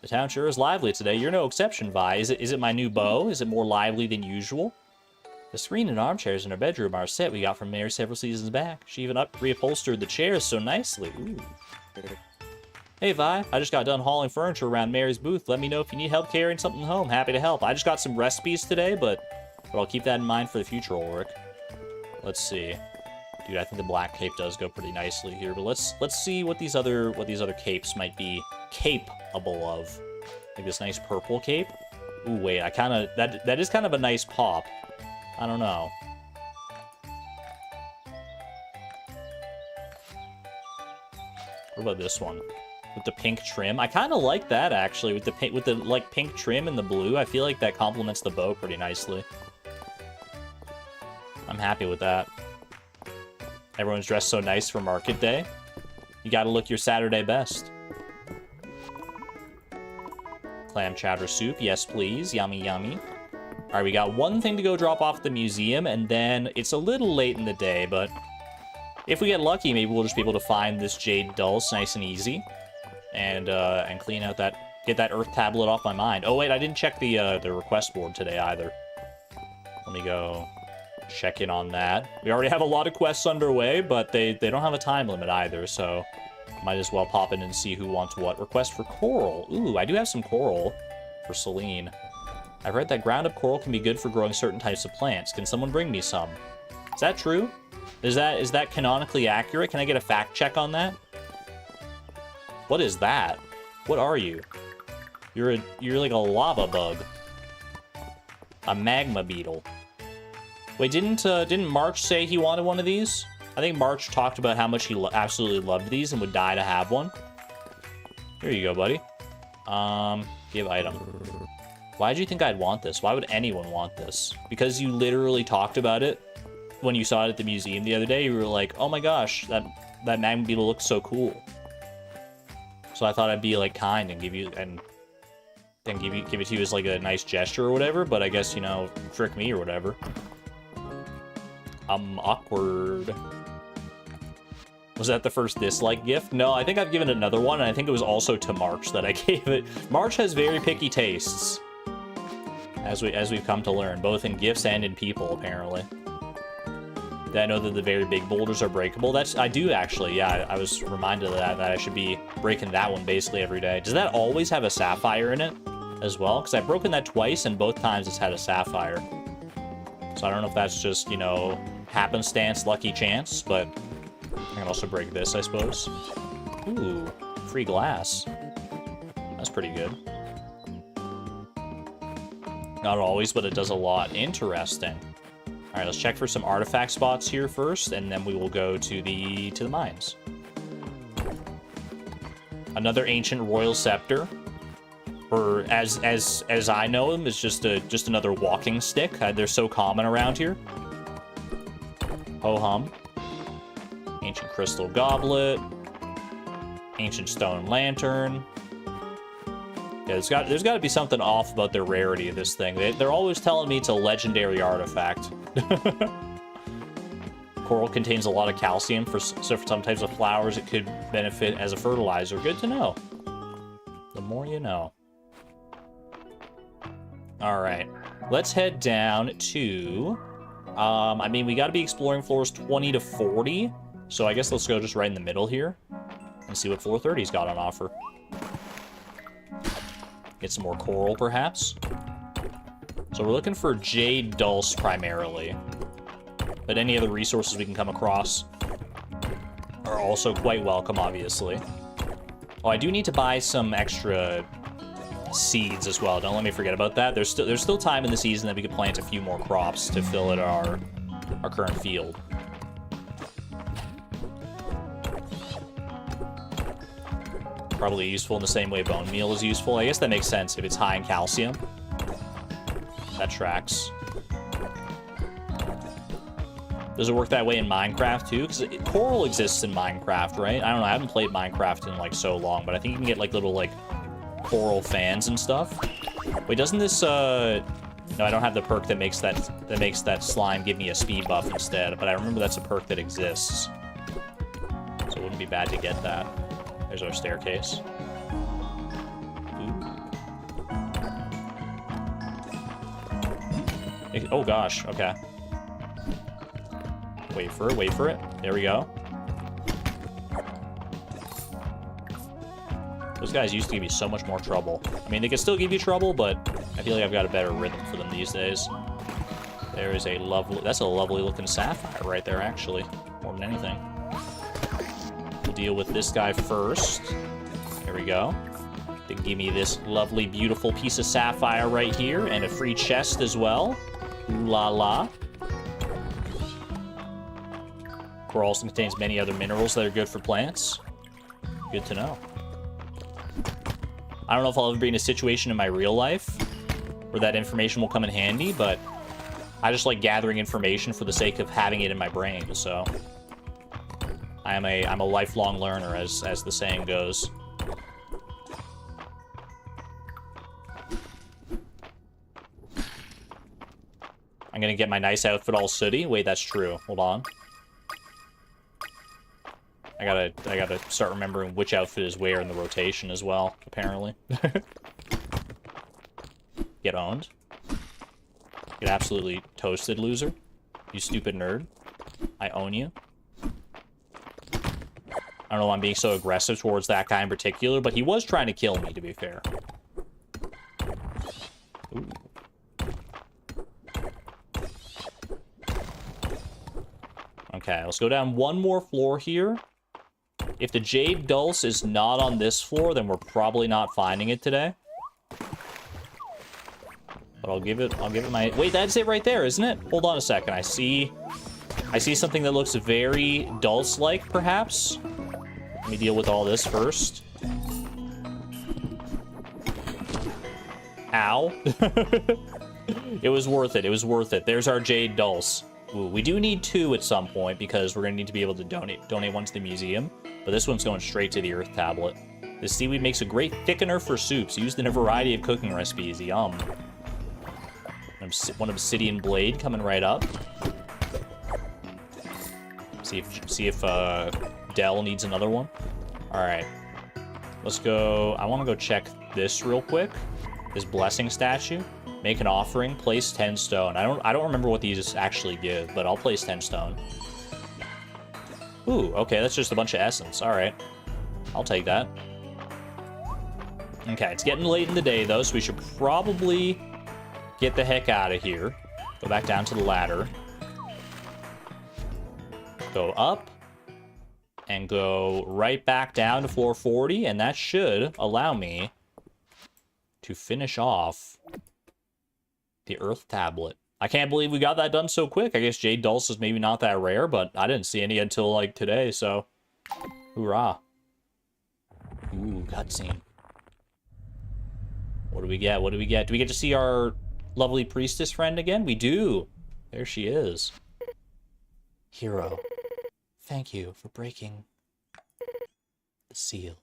The town sure is lively today. You're no exception, Vi. Is it my new bow? Is it more lively than usual? The screen and armchairs in our bedroom are a set we got from Mary several seasons back. She even reupholstered the chairs so nicely. Ooh. Hey, Vi. I just got done hauling furniture around Mary's booth. Let me know if you need help carrying something home. Happy to help. I just got some recipes today, but I'll keep that in mind for the future, Ulrich. Let's see. Dude, I think the black cape does go pretty nicely here, but let's see what these other capes might be capable of. Like this nice purple cape. Ooh, wait, that is kind of a nice pop. I don't know. What about this one? With the pink trim? I kind of like that, actually, with the like pink trim and the blue. I feel like that complements the bow pretty nicely. I'm happy with that. Everyone's dressed so nice for market day. You gotta look your Saturday best. Clam chowder soup, yes please. Yummy, yummy. Alright, we got one thing to go drop off at the museum, and then it's a little late in the day, but if we get lucky, maybe we'll just be able to find this jade dulse nice and easy. And clean out get that earth tablet off my mind. Oh wait, I didn't check the request board today either. Let me go check in on that. We already have a lot of quests underway, but they don't have a time limit either, so might as well pop in and see who wants what. Request for coral. Ooh, I do have some coral for Celine. I've read that ground up coral can be good for growing certain types of plants. Can someone bring me some? Is that true? Is that canonically accurate? Can I get a fact check on that? What is that? What are you? You're like a lava bug. A magma beetle. Wait, didn't March say he wanted one of these? I think March talked about how much he absolutely loved these and would die to have one. Here you go, buddy. Give item. Why did you think I'd want this? Why would anyone want this? Because you literally talked about it when you saw it at the museum the other day. You were like, oh my gosh, that magma beetle looks so cool. So I thought I'd be like kind and give you and then give it to you as like a nice gesture or whatever. But I guess, you know, trick me or whatever. Awkward. Was that the first dislike gift? No, I think I've given another one, and I think it was also to March that I gave it. March has very picky tastes, as we've come to learn, both in gifts and in people, apparently. Did I know that the very big boulders are breakable? I do actually, yeah. I was reminded of that I should be breaking that one basically every day. Does that always have a sapphire in it as well? Because I've broken that twice, and both times it's had a sapphire. So I don't know if that's just, you know, happenstance, lucky chance, but I can also break this, I suppose. Ooh, free glass. That's pretty good. Not always, but it does a lot. Interesting. All right, let's check for some artifact spots here first, and then we will go to the mines. Another ancient royal scepter, or as I know them, is just another walking stick. They're so common around here. Ho hum. Ancient crystal goblet. Ancient stone lantern. Yeah, there's got to be something off about the rarity of this thing. They're always telling me it's a legendary artifact. Coral contains a lot of calcium, so for some types of flowers it could benefit as a fertilizer. Good to know. The more you know. All right, let's head down to. I mean, we got to be exploring floors 20 to 40, so I guess let's go just right in the middle here and see what floor 30's got on offer. Get some more coral, perhaps. So we're looking for jade dulse primarily, but any other resources we can come across are also quite welcome, obviously. Oh, I do need to buy some extra seeds as well. Don't let me forget about that. There's still time in the season that we could plant a few more crops to fill in our current field. Probably useful in the same way bone meal is useful. I guess that makes sense if it's high in calcium. That tracks. Does it work that way in Minecraft too? Because coral exists in Minecraft, right? I don't know. I haven't played Minecraft in like so long, but I think you can get like little like coral fans and stuff. Wait, doesn't this no, I don't have the perk that makes that slime give me a speed buff instead, but I remember that's a perk that exists. So it wouldn't be bad to get that. There's our staircase. Ooh. Oh gosh, okay. Wait for it, wait for it. There we go. Those guys used to give you so much more trouble. I mean, they can still give you trouble, but I feel like I've got a better rhythm for them these days. There is a lovely, that's a lovely looking sapphire right there, actually, more than anything. We'll deal with this guy first. There we go. Then give me this lovely, beautiful piece of sapphire right here, and a free chest as well. Ooh la la. Coral also contains many other minerals that are good for plants. Good to know. I don't know if I'll ever be in a situation in my real life where that information will come in handy, but I just like gathering information for the sake of having it in my brain, so I'm a lifelong learner, as the saying goes. I'm gonna get my nice outfit all sooty. Wait, that's true. Hold on. I gotta start remembering which outfit is where in the rotation as well, apparently. Get owned. Get absolutely toasted, loser. You stupid nerd. I own you. I don't know why I'm being so aggressive towards that guy in particular, but he was trying to kill me, to be fair. Ooh. Okay, let's go down one more floor here. If the Jade Dulce is not on this floor, then we're probably not finding it today. But I'll give it my... Wait, that's it right there, isn't it? Hold on a second. I see something that looks very Dulce-like, perhaps. Let me deal with all this first. Ow. It was worth it. It was worth it. There's our Jade Dulce. Ooh, we do need 2 at some point because we're going to need to be able to donate one to the museum. But this one's going straight to the Earth Tablet. This seaweed makes a great thickener for soups, used in a variety of cooking recipes. Yum. One Obsidian Blade coming right up. See if Dell needs another one. All right. Let's go. I want to go check this real quick. This blessing statue. Make an offering. Place 10 stone. I don't remember what these actually give, but I'll place 10 stone. Ooh, okay, that's just a bunch of essence. All right. I'll take that. Okay, it's getting late in the day, though, so we should probably get the heck out of here. Go back down to the ladder. Go up. And go right back down to floor 40, and that should allow me to finish off the Earth Tablet. I can't believe we got that done so quick. I guess Jade Dulce is maybe not that rare, but I didn't see any until, like, today, so... Hoorah. Ooh, cutscene. What do we get? What do we get? Do we get to see our lovely priestess friend again? We do. There she is. Hero. Thank you for breaking the seal.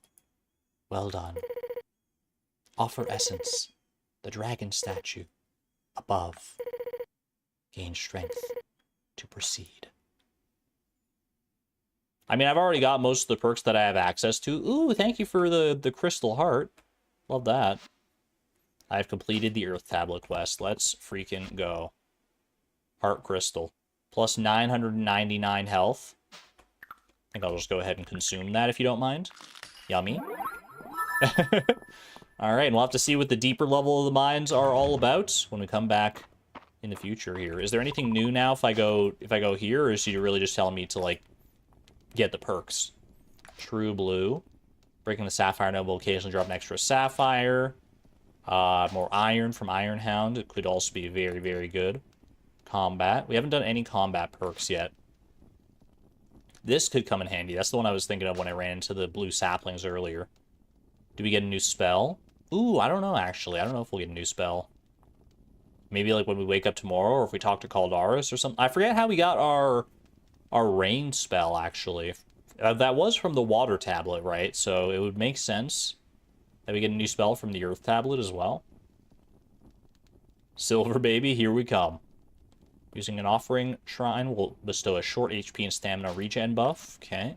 Well done. Offer essence. The dragon statue. Above. Gain strength to proceed. I mean, I've already got most of the perks that I have access to. Ooh, thank you for the crystal heart. Love that. I've completed the Earth Tablet quest. Let's freaking go. Heart crystal. Plus 999 health. I think I'll just go ahead and consume that if you don't mind. Yummy. Alright, and we'll have to see what the deeper level of the mines are all about when we come back in the future here. Is there anything new now if I go here, or is she really just telling me to, like, get the perks? True blue. Breaking the sapphire node will occasionally drop an extra sapphire. More iron from Iron Hound. It could also be very, very good. Combat. We haven't done any combat perks yet. This could come in handy. That's the one I was thinking of when I ran into the blue saplings earlier. Do we get a new spell? Ooh, I don't know, actually. I don't know if we'll get a new spell. Maybe, like, when we wake up tomorrow, or if we talk to Caldaris or something. I forget how we got our rain spell, actually. That was from the water tablet, right? So it would make sense that we get a new spell from the Earth tablet as well. Silver baby, here we come. Using an offering shrine will bestow a short HP and stamina regen buff. Okay.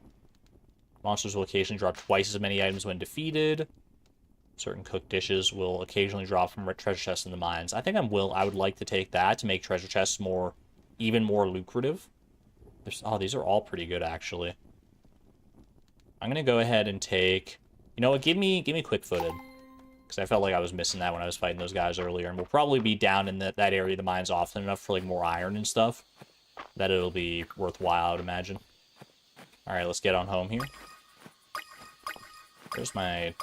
Monsters will occasionally drop twice as many items when defeated. Certain cooked dishes will occasionally drop from treasure chests in the mines. I think I would like to take that to make treasure chests even more lucrative. Oh, these are all pretty good, actually. I'm gonna go ahead and take... You know what? Give me quick-footed. Because I felt like I was missing that when I was fighting those guys earlier. And we'll probably be down in that area of the mines often enough for, like, more iron and stuff. That it'll be worthwhile, I would imagine. Alright, let's get on home here. There's my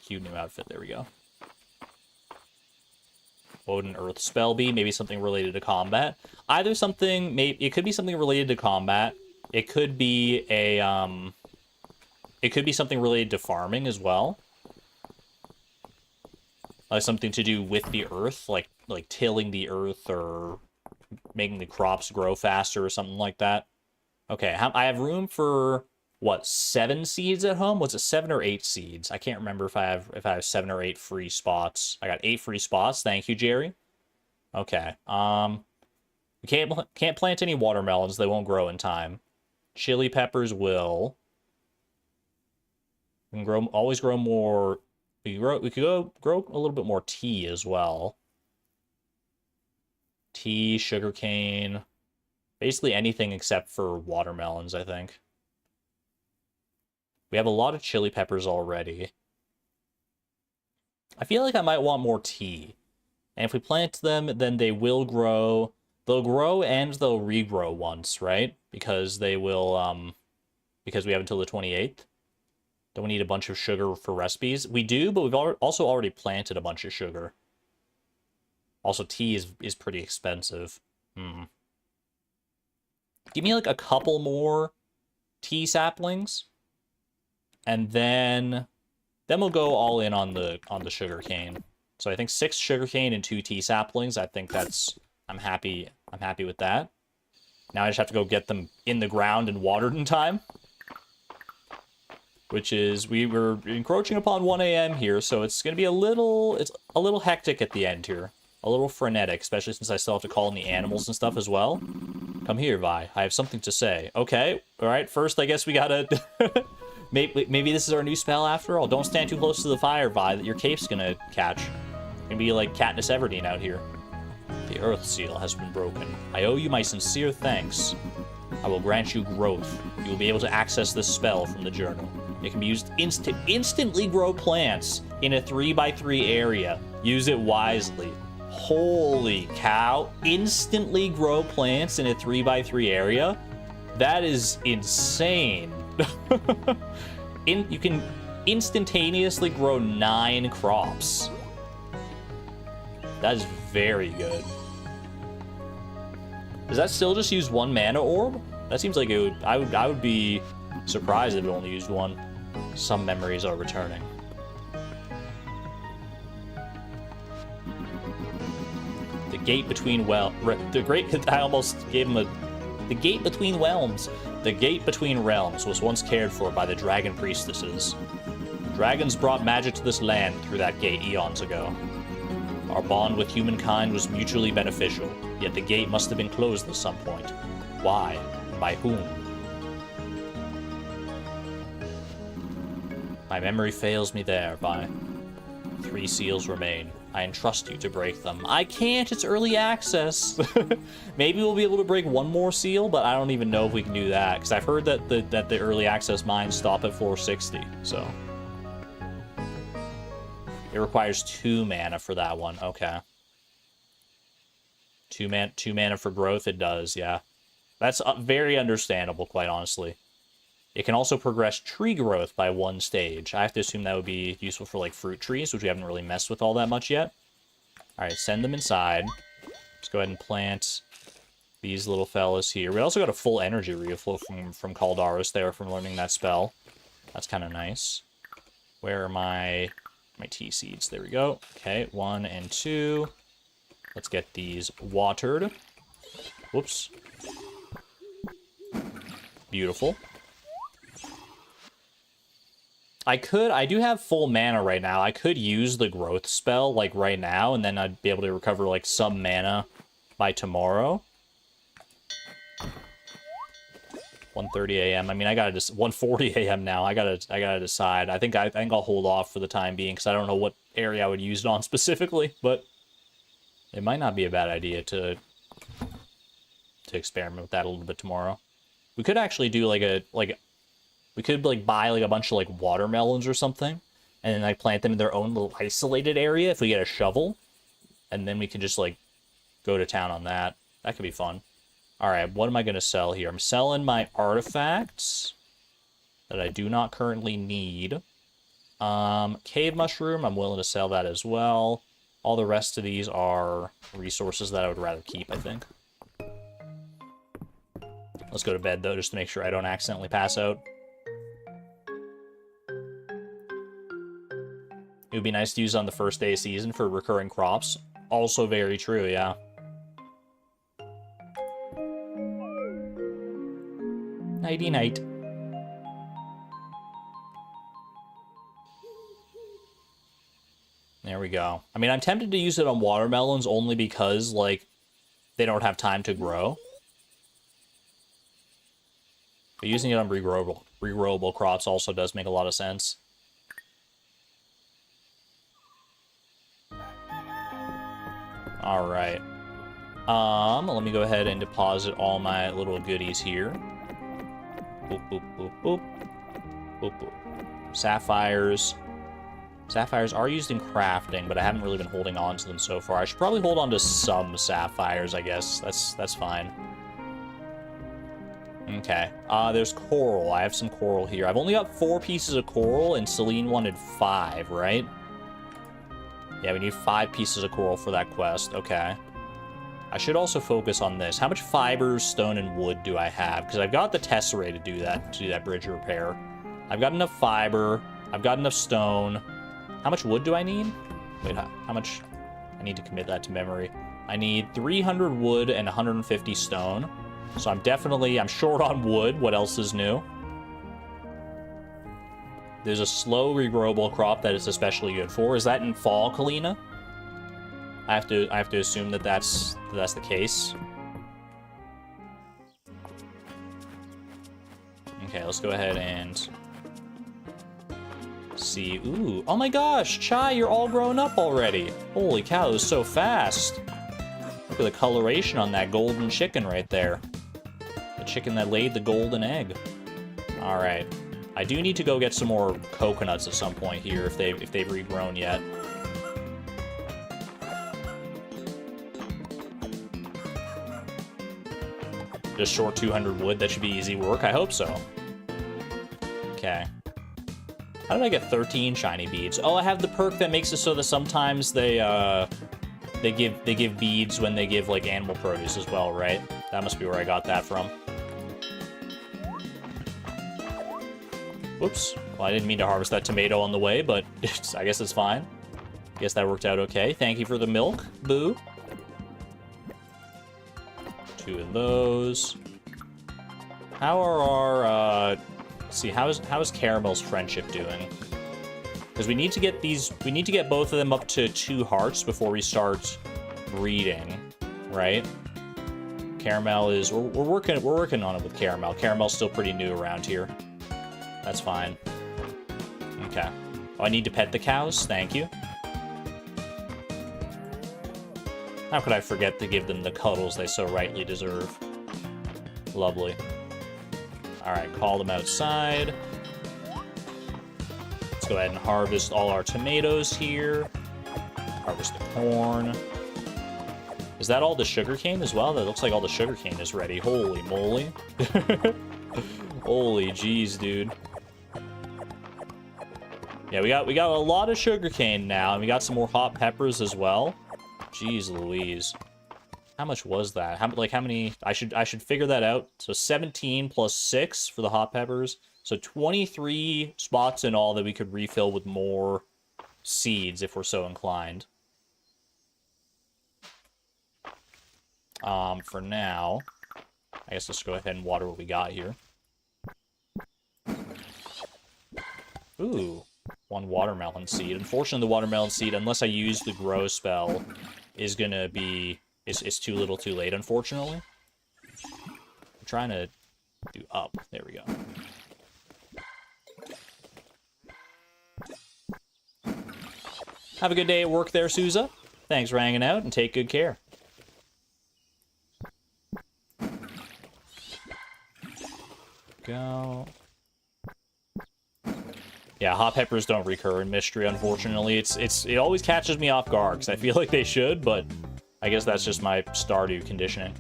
cute new outfit. There we go. What would an earth spell be? Maybe something related to combat. Either something... It could be something related to combat. It could be a... It could be something related to farming as well. Like something to do with the earth, like tilling the earth or making the crops grow faster or something like that. Okay, I have room for, what, 7 seeds at home? Was it 7 or 8 seeds? I can't remember if I have 7 or 8 free spots. I got 8 free spots. Thank you, Jerry. Okay. We can't plant any watermelons. They won't grow in time. Chili peppers will. We can always grow more. We could grow a little bit more tea as well. Tea, sugarcane. Basically anything except for watermelons, I think. We have a lot of chili peppers already. I feel like I might want more tea. And if we plant them, then they will grow. They'll grow and they'll regrow once, right? Because they will, because we have until the 28th. Don't we need a bunch of sugar for recipes? We do, but we've also already planted a bunch of sugar. Also, tea is pretty expensive. Give me like a couple more tea saplings. And then we'll go all in on the sugar cane. So I think 6 sugar cane and 2 tea saplings. I think that's I'm happy with that. Now I just have to go get them in the ground and watered in time. Which is we were encroaching upon 1 a.m. here, so it's gonna be a little hectic at the end here. A little frenetic, especially since I still have to call in the animals and stuff as well. Come here, Vi. I have something to say. Okay, alright, first I guess we gotta maybe this is our new spell after all. Don't stand too close to the fire, Vi, that your cape's gonna catch. It's gonna be like Katniss Everdeen out here. The Earth Seal has been broken. I owe you my sincere thanks. I will grant you growth. You will be able to access this spell from the journal. It can be used to instantly grow plants in a 3x3 area. Use it wisely. Holy cow. Instantly grow plants in a 3x3 area? That is insane. You can instantaneously grow 9 crops. That is very good. Does that still just use 1 mana orb? That seems like it would. I would be surprised if it only used 1. Some memories are returning. The gate between I almost gave him the gate between realms. The gate between realms was once cared for by the dragon priestesses. Dragons brought magic to this land through that gate eons ago. Our bond with humankind was mutually beneficial, yet the gate must have been closed at some point. Why? And by whom? My memory fails me there, Vi. 3 seals remain. I entrust you to break them. I can't, it's early access. Maybe we'll be able to break 1 more seal, but I don't even know if we can do that, because I've heard that the early access mines stop at 460, so. It requires 2 mana for that one, okay. 2 mana for growth, it does, yeah. That's very understandable, quite honestly. It can also progress tree growth by 1 stage. I have to assume that would be useful for, like, fruit trees, which we haven't really messed with all that much yet. Alright, send them inside. Let's go ahead and plant these little fellas here. We also got a full energy refill from Caldaris there from learning that spell. That's kind of nice. Where are my tea seeds? There we go. Okay, 1 and 2. Let's get these watered. Whoops. Beautiful. I do have full mana right now. I could use the growth spell, like, right now, and then I'd be able to recover, like, some mana by tomorrow. 1:30 a.m. I mean, I gotta just 1:40 a.m. now. I gotta decide. I think I'll hold off for the time being because I don't know what area I would use it on specifically, but it might not be a bad idea to experiment with that a little bit tomorrow. We could actually do we could buy like a bunch of like watermelons or something, and then like plant them in their own little isolated area if we get a shovel, and then we can just like go to town on that. That could be fun. All right, what am I going to sell here? I'm selling my artifacts that I do not currently need. Cave mushroom, I'm willing to sell that as well. All the rest of these are resources that I would rather keep, I think. Let's go to bed, though, just to make sure I don't accidentally pass out. It would be nice to use on the first day of season for recurring crops. Also very true, yeah. Nighty-night. There we go. I mean, I'm tempted to use it on watermelons only because, like, they don't have time to grow. But using it on regrowable crops also does make a lot of sense. Alright. Let me go ahead and deposit all my little goodies here. Boop, boop, boop, boop. Boop, boop. Sapphires. Sapphires are used in crafting, but I haven't really been holding on to them so far. I should probably hold on to some sapphires, I guess. That's fine. Okay. There's coral. I have some coral here. I've only got 4 pieces of coral, and Celine wanted 5, right? Yeah, we need 5 pieces of coral for that quest. Okay. I should also focus on this. How much fibers, stone, and wood do I have? Because I've got the tesserae to do that bridge repair. I've got enough fiber. I've got enough stone. How much wood do I need? Wait, how much? I need to commit that to memory. I need 300 wood and 150 stone. So I'm short on wood. What else is new? There's a slow regrowable crop that it's especially good for. Is that in fall, Kalina? I have to assume that that's the case. Okay, let's go ahead and see. Ooh, oh my gosh, Chai, you're all grown up already. Holy cow, it was so fast. Look at the coloration on that golden chicken right there. The chicken that laid the golden egg. All right, I do need to go get some more coconuts at some point here if they've regrown yet. Just short 200 wood. That should be easy work. I hope so. Okay. How did I get 13 shiny beads? Oh, I have the perk that makes it so that sometimes they give beads when they give like animal produce as well, right? That must be where I got that from. Whoops. Well, I didn't mean to harvest that tomato on the way, but I guess it's fine. Guess that worked out okay. Thank you for the milk, Boo. 2 of those. How are our, let's see, how is Caramel's friendship doing? Because we need to get both of them up to 2 hearts before we start breeding, right? Caramel is, we're working on it with Caramel. Caramel's still pretty new around here. That's fine. Okay. Oh, I need to pet the cows? Thank you. How could I forget to give them the cuddles they so rightly deserve? Lovely. Alright, call them outside. Let's go ahead and harvest all our tomatoes here. Harvest the corn. Is that all the sugarcane as well? That looks like all the sugarcane is ready. Holy moly. Holy jeez, dude. Yeah, we got a lot of sugarcane now, and we got some more hot peppers as well. Jeez Louise. How much was that? How many? I should figure that out. So 17 plus 6 for the hot peppers. So 23 spots in all that we could refill with more seeds if we're so inclined. For now, I guess let's go ahead and water what we got here. Ooh, 1 watermelon seed. Unfortunately, the watermelon seed, unless I use the grow spell, is gonna be... It's too little too late, unfortunately. I'm trying to do up. There we go. Have a good day at work there, Souza. Thanks for hanging out, and take good care. Go. Yeah, hot peppers don't recur in Mistria, unfortunately. It always catches me off guard, because I feel like they should, but I guess that's just my Stardew conditioning.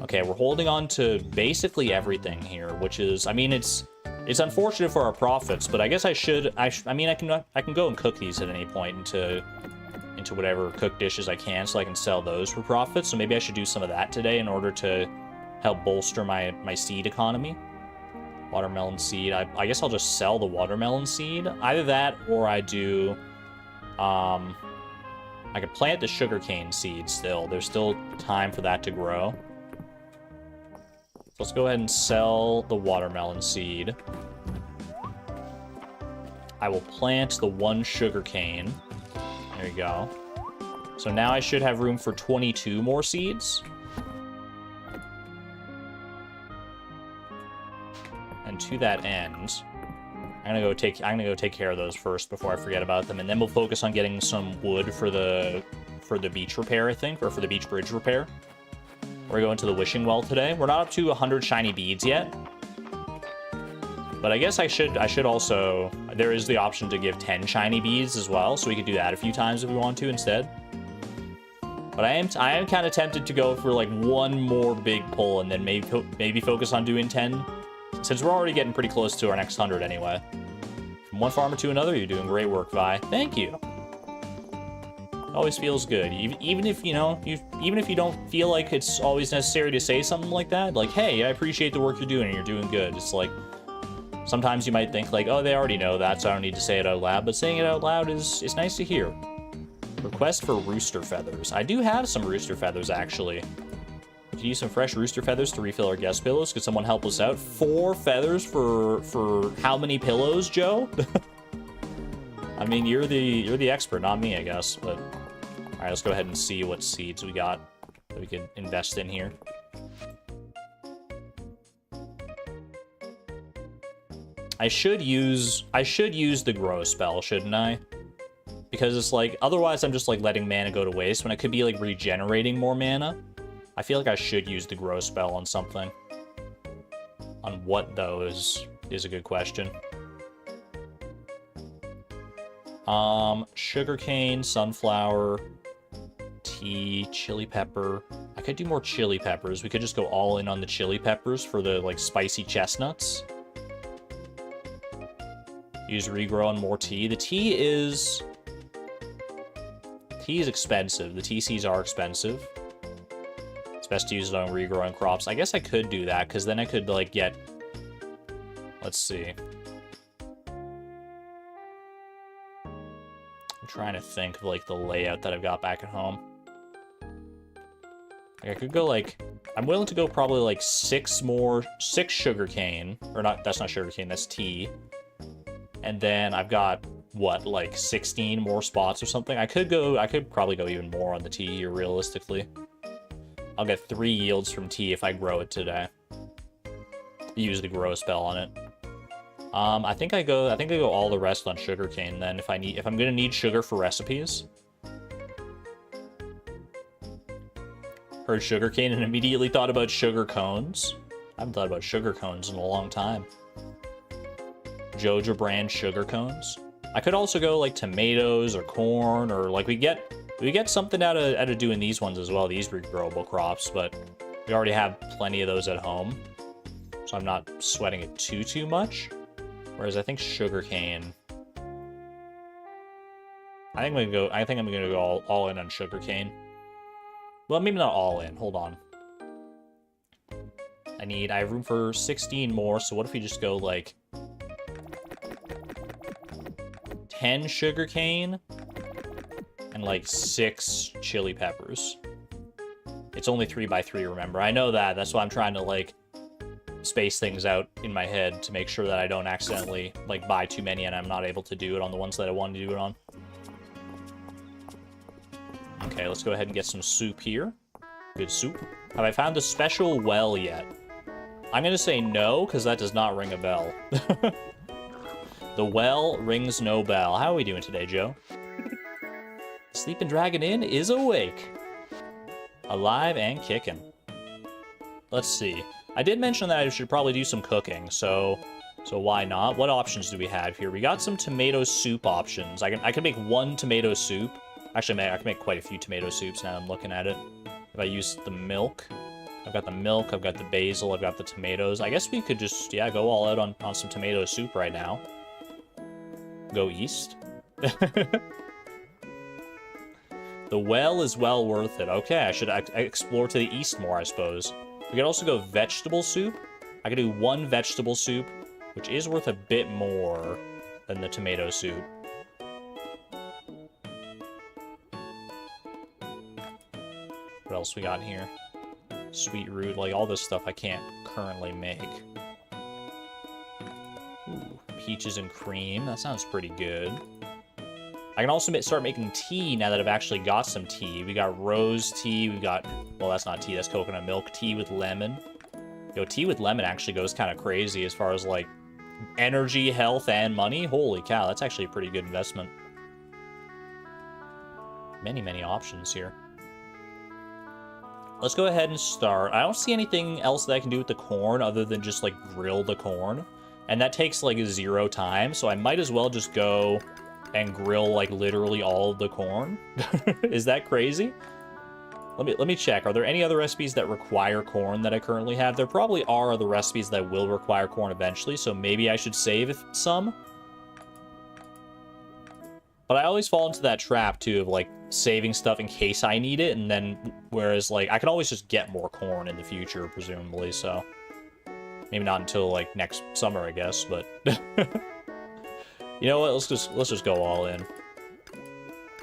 Okay, we're holding on to basically everything here, which is, I mean, it's unfortunate for our profits, but I guess I can go and cook these at any point into whatever cooked dishes I can, so I can sell those for profits. So maybe I should do some of that today in order to help bolster my seed economy. Watermelon seed. I guess I'll just sell the watermelon seed. Either that, or I do, I could plant the sugarcane seed still. There's still time for that to grow. Let's go ahead and sell the watermelon seed. I will plant the 1 sugarcane. There you go. So now I should have room for 22 more seeds. And to that end, I'm gonna go take care of those first before I forget about them, and then we'll focus on getting some wood for the beach repair, I think, or for the beach bridge repair. We're going to the wishing well today. We're not up to 100 shiny beads yet. But I guess I should also... There is the option to give 10 shiny beads as well, so we could do that a few times if we want to instead. But I am kind of tempted to go for like one more big pull and then maybe focus on doing 10. Since we're already getting pretty close to our next 100 anyway. From one farmer to another, you're doing great work, Vi. Thank you. Always feels good. Even if, you know, even if you don't feel like it's always necessary to say something like that, like, hey, I appreciate the work you're doing and you're doing good. It's like, sometimes you might think like, oh, they already know that, so I don't need to say it out loud. But saying it out loud is nice to hear. Request for rooster feathers. I do have some rooster feathers, actually. Could use some fresh rooster feathers to refill our guest pillows. Could someone help us out? 4 feathers for how many pillows, Joe? I mean, you're the expert, not me, I guess. But all right, let's go ahead and see what seeds we got that we can invest in here. I should use the grow spell, shouldn't I? Because it's like, otherwise I'm just like letting mana go to waste when I could be like regenerating more mana. I feel like I should use the grow spell on something. On what though is a good question. Sugarcane, sunflower, tea, chili pepper. I could do more chili peppers. We could just go all in on the chili peppers for the like spicy chestnuts. Use regrow on more tea. The tea is expensive. The tea seeds are expensive. It's best to use it on regrowing crops. I guess I could do that, because then I could, like, get... Let's see. I'm trying to think of, like, the layout that I've got back at home. Like, I could go, like... I'm willing to go probably, like, 6 sugarcane. Or not, that's not sugarcane, that's tea. And then I've got... what, like 16 more spots or something? I could probably go even more on the tea here, realistically. I'll get 3 yields from tea if I grow it today. Use the grow spell on it. I think I go all the rest on sugarcane then if I'm gonna need sugar for recipes. Heard sugarcane and immediately thought about sugar cones. I haven't thought about sugar cones in a long time. Joja brand sugar cones. I could also go like tomatoes or corn, or like we get something out of doing these ones as well, these regrowable crops, but we already have plenty of those at home, so I'm not sweating it too much. Whereas I think sugarcane, I think I'm gonna go all in on sugarcane. Well, maybe not all in. Hold on. I have room for 16 more. So what if we just go like 10 sugarcane and like 6 chili peppers. It's only 3x3, remember? I know that. That's why I'm trying to like space things out in my head to make sure that I don't accidentally like buy too many and I'm not able to do it on the ones that I wanted to do it on. Okay, let's go ahead and get some soup here. Good soup. Have I found a special well yet? I'm gonna say no, because that does not ring a bell. The well rings no bell. How are we doing today, Joe? Sleeping Dragon Inn is awake. Alive and kicking. Let's see. I did mention that I should probably do some cooking, so why not? What options do we have here? We got some tomato soup options. I can make 1 tomato soup. Actually, I can make quite a few tomato soups now I'm looking at it. If I use the milk. I've got the milk, I've got the basil, I've got the tomatoes. I guess we could just, yeah, go all out on some tomato soup right now. Go east. The well is well worth it. Okay, I should explore to the east more, I suppose. We could also go vegetable soup. I could do 1 vegetable soup, which is worth a bit more than the tomato soup. What else we got here? Sweet root, like all this stuff I can't currently make. Ooh, peaches and cream. That sounds pretty good. I can also start making tea now that I've actually got some tea. We got rose tea, we got... Well, that's not tea, that's coconut milk. Tea with lemon. Yo, tea with lemon actually goes kind of crazy as far as, like, energy, health, and money. Holy cow, that's actually a pretty good investment. Many, many options here. let's go ahead and start. I don't see anything else that I can do with the corn other than just, like, grill the corn. And that takes, like, 0 time, so I might as well just go and grill, like, literally all of the corn. Is that crazy? Let me check. Are there any other recipes that require corn that I currently have? There probably are other recipes that will require corn eventually, so maybe I should save some. But I always fall into that trap, too, of, like, saving stuff in case I need it, and then, whereas, like, I can always just get more corn in the future, presumably, so... Maybe not until, like, next summer, I guess, but... You know what, let's just go all in.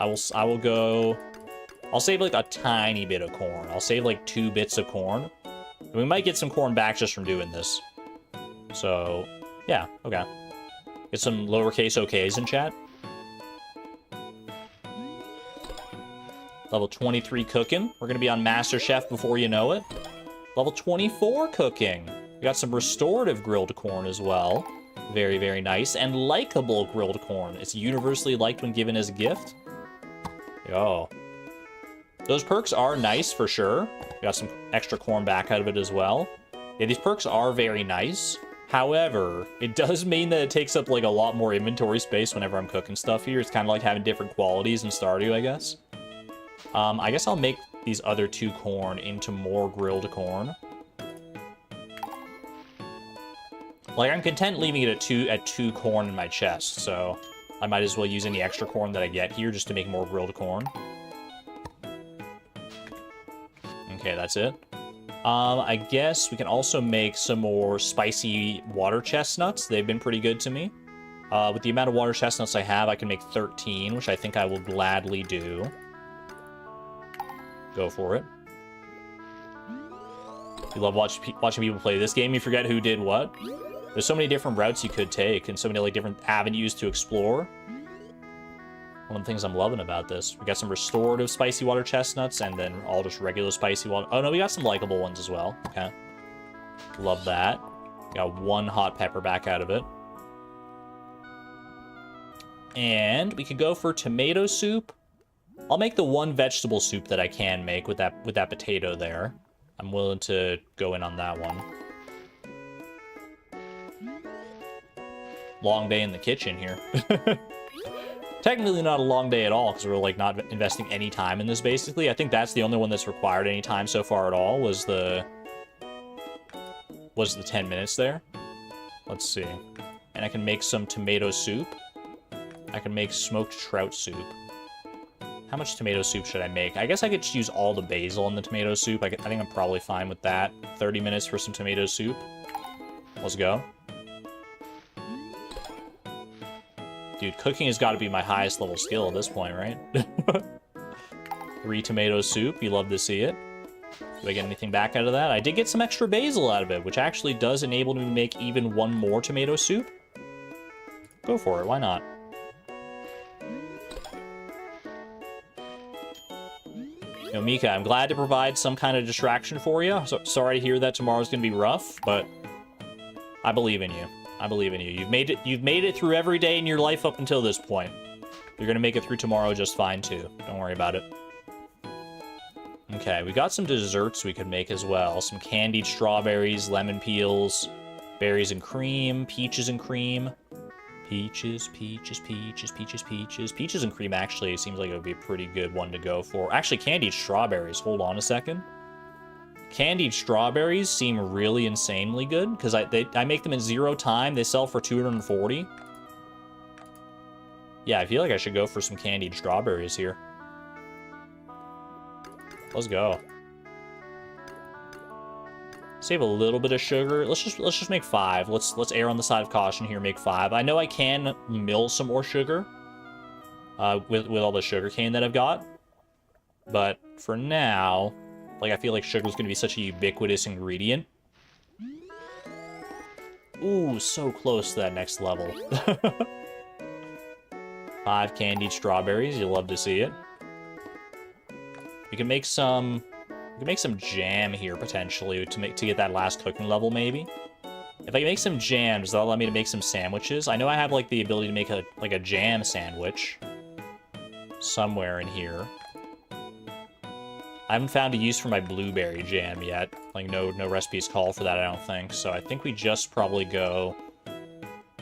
I will go... I'll save, like, a tiny bit of corn. I'll save, like, 2 bits of corn. And we might get some corn back just from doing this. So, yeah, okay. Get some lowercase okays in chat. Level 23 cooking. We're going to be on Master Chef before you know it. Level 24 cooking. We got some restorative grilled corn as well. Very, very nice. And likable grilled corn. It's universally liked when given as a gift. Yo. Those perks are nice for sure. We got some extra corn back out of it as well. Yeah, these perks are very nice. However, it does mean that it takes up, like, a lot more inventory space whenever I'm cooking stuff here. It's kind of like having different qualities in Stardew, I guess. I guess I'll make these other 2 corn into more grilled corn. Like, I'm content leaving it at 2 corn in my chest, so I might as well use any extra corn that I get here just to make more grilled corn. Okay, that's it. I guess we can also make some more spicy water chestnuts. They've been pretty good to me. With the amount of water chestnuts I have, I can make 13, which I think I will gladly do. Go for it. You love watching people play this game. You forget who did what. There's so many different routes you could take and so many, like, different avenues to explore. One of the things I'm loving about this. We got some restorative spicy water chestnuts and then all just regular spicy water. Oh, no, we got some likable ones as well. Okay. Love that. Got 1 hot pepper back out of it. And we could go for tomato soup. I'll make the 1 vegetable soup that I can make with that potato there. I'm willing to go in on that one. Long day in the kitchen here. Technically not a long day at all, because we're, like, not investing any time in this, basically. I think that's the only one that's required any time so far at all, was the 10 minutes there. Let's see. And I can make some tomato soup. I can make smoked trout soup. How much tomato soup should I make? I guess I could just use all the basil in the tomato soup. I think I'm probably fine with that. 30 minutes for some tomato soup. Let's go. Dude, cooking has got to be my highest level skill at this point, right? 3 tomato soup. You love to see it. Do I get anything back out of that? I did get some extra basil out of it, which actually does enable me to make even 1 more tomato soup. Go for it. Why not? You know, Mika, I'm glad to provide some kind of distraction for you. So, sorry to hear that tomorrow's going to be rough, but I believe in you. I believe in you. You've made it through every day in your life up until this point. You're gonna make it through tomorrow just fine too. Don't worry about it. Okay, we got some desserts we could make as well. Some candied strawberries, lemon peels, berries and cream, peaches and cream. Peaches, peaches, peaches, peaches, peaches. Peaches and cream actually seems like it would be a pretty good one to go for. Actually, candied strawberries. Hold on a second. Candied strawberries seem really insanely good because I make them in 0 time. They sell for 240. Yeah, I feel like I should go for some candied strawberries here. Let's go. Save a little bit of sugar. Let's just make 5. Let's err on the side of caution here. Make 5. I know I can mill some more sugar with all the sugar cane that I've got, but for now, like, I feel like sugar is going to be such a ubiquitous ingredient. Ooh, so close to that next level. 5 candied strawberries. You'll love to see it. We can make some jam here potentially to get that last cooking level maybe. If I make some jams, that'll allow me to make some sandwiches. I know I have, like, the ability to make a jam sandwich somewhere in here. haven't found a use for my blueberry jam yet. Like, no recipes call for that, I don't think. So I think we just probably go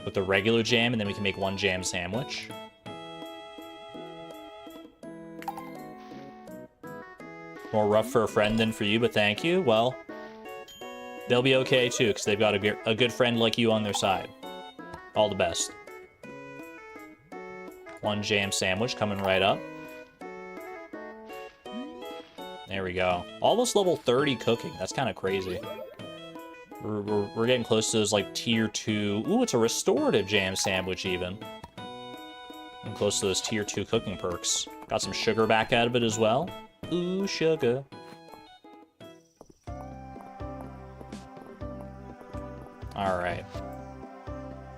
with the regular jam, and then we can make one jam sandwich. More rough for a friend than for you, but thank you. Well, they'll be okay too, because they've got a good friend like you on their side. All the best. One jam sandwich coming right up. There we go. Almost level 30 cooking. That's kind of crazy. We're getting close to those, like, tier 2. Ooh, it's a restorative jam sandwich, even. I'm close to those tier 2 cooking perks. Got some sugar back out of it as well. Ooh, sugar. Alright.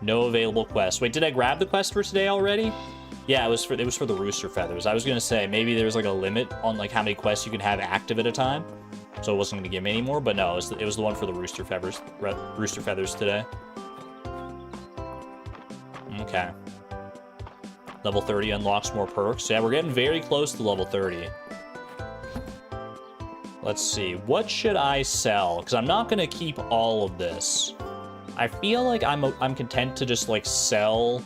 No available quest. Wait, did I grab the quest for today already? Yeah, it was for the rooster feathers. I was gonna say maybe there's like a limit on like how many quests you can have active at a time, so it wasn't gonna give me any more. But no, it was the one for the rooster feathers. Rooster feathers today. Okay. Level 30 unlocks more perks. Yeah, we're getting very close to level 30. Let's see. What should I sell? Because I'm not gonna keep all of this. I feel like I'm content to just like sell.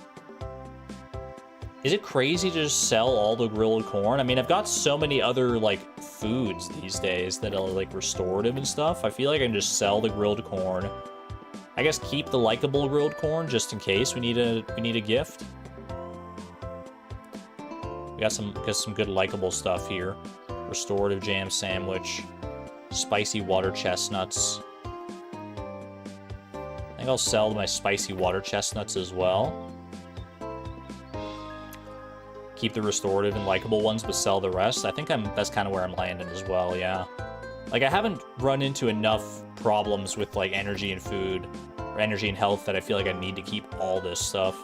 Is it crazy to just sell all the grilled corn? I mean, I've got so many other, like, foods these days that are, like, restorative and stuff. I feel like I can just sell the grilled corn. I guess keep the likable grilled corn just in case we need a gift. We got some good likable stuff here. Restorative jam sandwich. Spicy water chestnuts. I think I'll sell my spicy water chestnuts as well. Keep the restorative and likable ones, but sell the rest. I think that's kind of where I'm landing as well, yeah. Like, I haven't run into enough problems with, like, energy and food, or energy and health, that I feel like I need to keep all this stuff.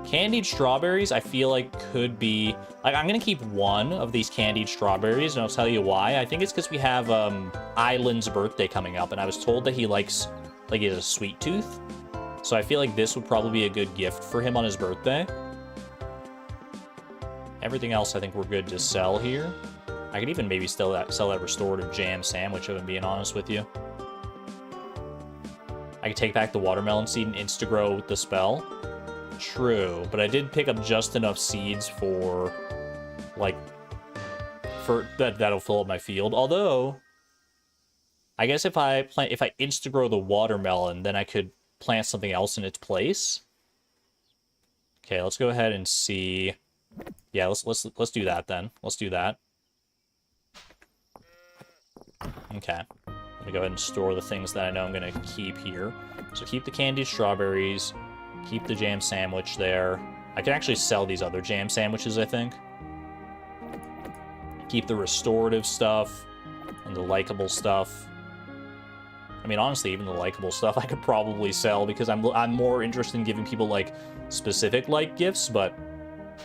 Candied strawberries, I feel like could be... Like, I'm gonna keep one of these candied strawberries, and I'll tell you why. I think it's because we have, Island's birthday coming up, and I was told that he likes... Like, he has a sweet tooth. So I feel like this would probably be a good gift for him on his birthday. Everything else, I think we're good to sell here. I could even maybe sell that restorative jam sandwich, if I'm being honest with you. I could take back the watermelon seed and insta-grow with the spell. True, but I did pick up just enough seeds for, like, that'll fill up my field. Although, I guess if I insta-grow the watermelon, then I could plant something else in its place. Okay, let's go ahead and see. Yeah, let's do that then. Let's do that. Okay. Let me go ahead and store the things that I know I'm gonna keep here. So keep the candied strawberries, keep the jam sandwich there. I can actually sell these other jam sandwiches, I think. Keep the restorative stuff and the likable stuff. I mean, honestly, even the likable stuff I could probably sell because I'm more interested in giving people like specific like gifts, but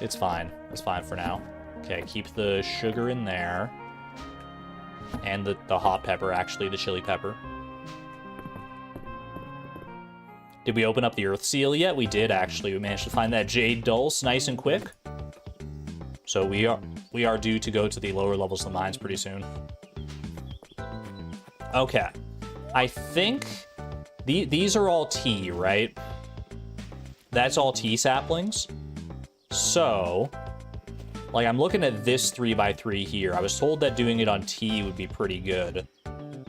it's fine. It's fine for now. Okay, keep the sugar in there. And the hot pepper, actually, the chili pepper. Did we open up the Earth Seal yet? We did, actually. We managed to find that Jade Dulse nice and quick. So we are due to go to the lower levels of the mines pretty soon. Okay. I think these are all tea, right? That's all tea saplings. So, like, I'm looking at this 3x3 here. I was told that doing it on tea would be pretty good.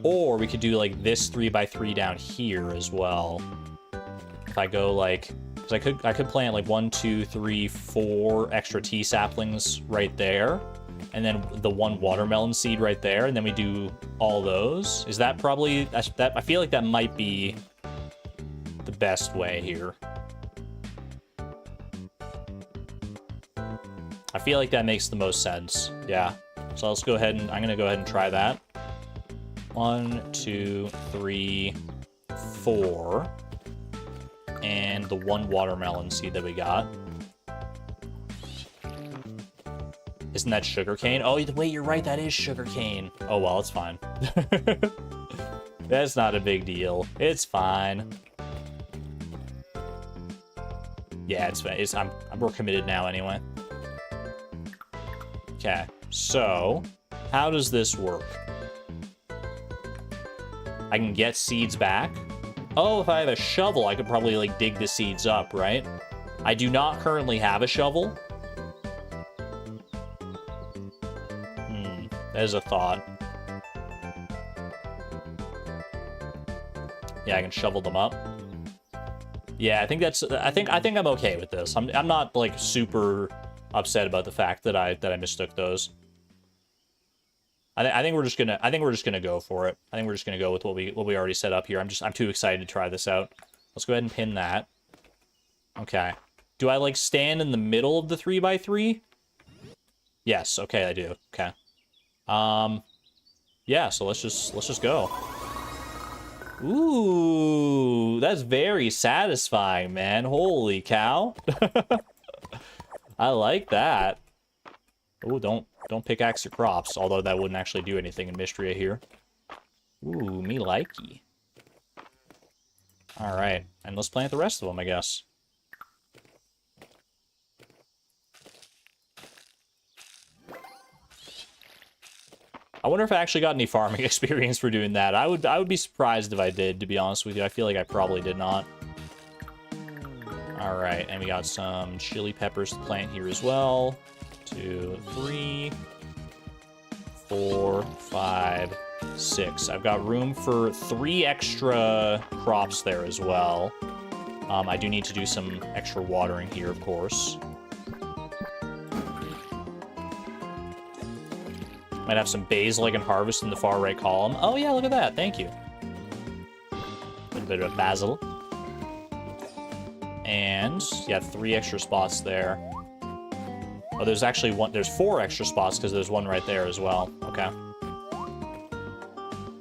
Or we could do, like, this 3x3 down here as well. If I go, like... Because I could plant, like, 1, 2, 3, 4 extra tea saplings right there. And then the one watermelon seed right there. And then we do all those. Is that probably... I feel like that might be the best way here. I feel like that makes the most sense. Yeah. So let's go ahead and I'm gonna go ahead and try that. 1, 2, 3, 4. And the one watermelon seed that we got. Isn't that sugarcane? Oh, wait, you're right. That is sugarcane. Oh, well, it's fine. That's not a big deal. It's fine. Yeah, it's fine. I'm more committed now anyway. Okay, so How does this work? I can get seeds back. Oh, if I have a shovel, I could probably, like, dig the seeds up, right? I do not currently have a shovel. That is a thought. Yeah, I can shovel them up. Yeah, I think that's. I think I'm okay with this. I'm not like super upset about the fact that I mistook those. I think we're just gonna go for it. I think we're just gonna go with what we already set up here. I'm too excited to try this out. Let's go ahead and pin that. Okay. Do I like stand in the middle of the 3x3? Yes. Okay, I do. Okay. Yeah. So let's just go. Ooh, that's very satisfying, man. Holy cow. I like that. Ooh, don't pickaxe your crops, although that wouldn't actually do anything in Mistria here. Ooh, me likey. All right, and let's plant the rest of them, I guess. I wonder if I actually got any farming experience for doing that. I would be surprised if I did, to be honest with you. I feel like I probably did not. All right, and we got some chili peppers to plant here as well. 2, 3, 4, 5, 6. I've got room for 3 extra crops there as well. I do need to do some extra watering here, of course. Might have some basil I can harvest in the far right column. Oh yeah, look at that. Thank you. A little bit of basil. And yeah, 3 extra spots there. Oh, there's actually there's 4 extra spots because there's one right there as well. Okay.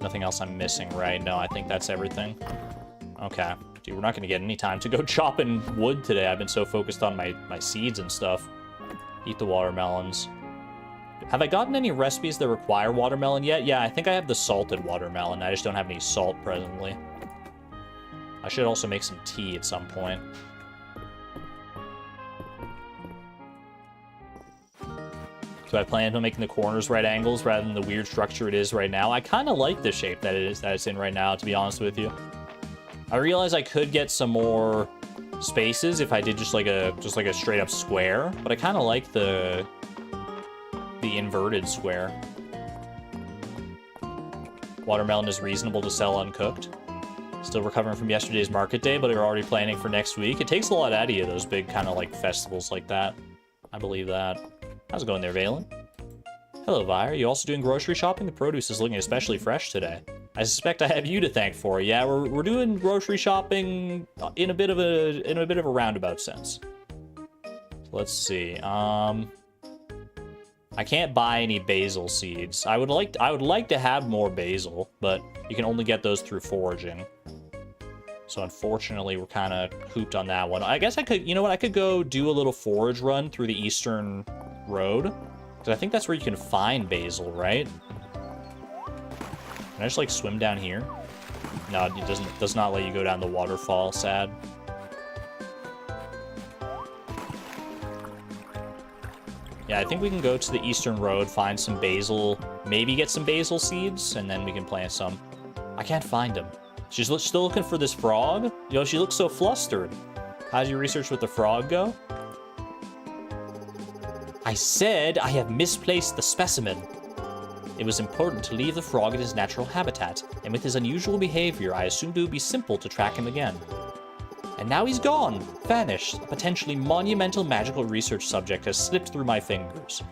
Nothing else I'm missing, right? No, I think that's everything. Okay. Dude, we're not going to get any time to go chopping wood today. I've been so focused on my seeds and stuff. Eat the watermelons. Have I gotten any recipes that require watermelon yet? Yeah, I think I have the salted watermelon. I just don't have any salt presently. I should also make some tea at some point. So I plan on making the corners right angles rather than the weird structure it is right now. I kind of like the shape that it's in right now, to be honest with you. I realize I could get some more spaces if I did just like a straight up square, but I kind of like the inverted square. Watermelon is reasonable to sell uncooked. Still recovering from yesterday's market day, but we're already planning for next week. It takes a lot out of you, those big kind of like festivals like that. I believe that. How's it going there, Valen? Hello, Vi. Are you also doing grocery shopping? The produce is looking especially fresh today. I suspect I have you to thank for it. Yeah, we're doing grocery shopping in a bit of a roundabout sense. Let's see. I can't buy any basil seeds. I would like to have more basil, but you can only get those through foraging. So unfortunately, we're kind of hooped on that one. I guess I could, you know what? I could go do a little forage run through the eastern road, because I think that's where you can find basil, right? Can I just like swim down here? No, it does not let you go down the waterfall. Sad. Yeah, I think we can go to the eastern road, find some basil, maybe get some basil seeds, and then we can plant some. I can't find them. She's still looking for this frog? You know, she looks so flustered. How's your research with the frog go? I said I have misplaced the specimen. It was important to leave the frog in his natural habitat, and with his unusual behavior, I assumed it would be simple to track him again. And now he's gone, vanished. A potentially monumental magical research subject has slipped through my fingers.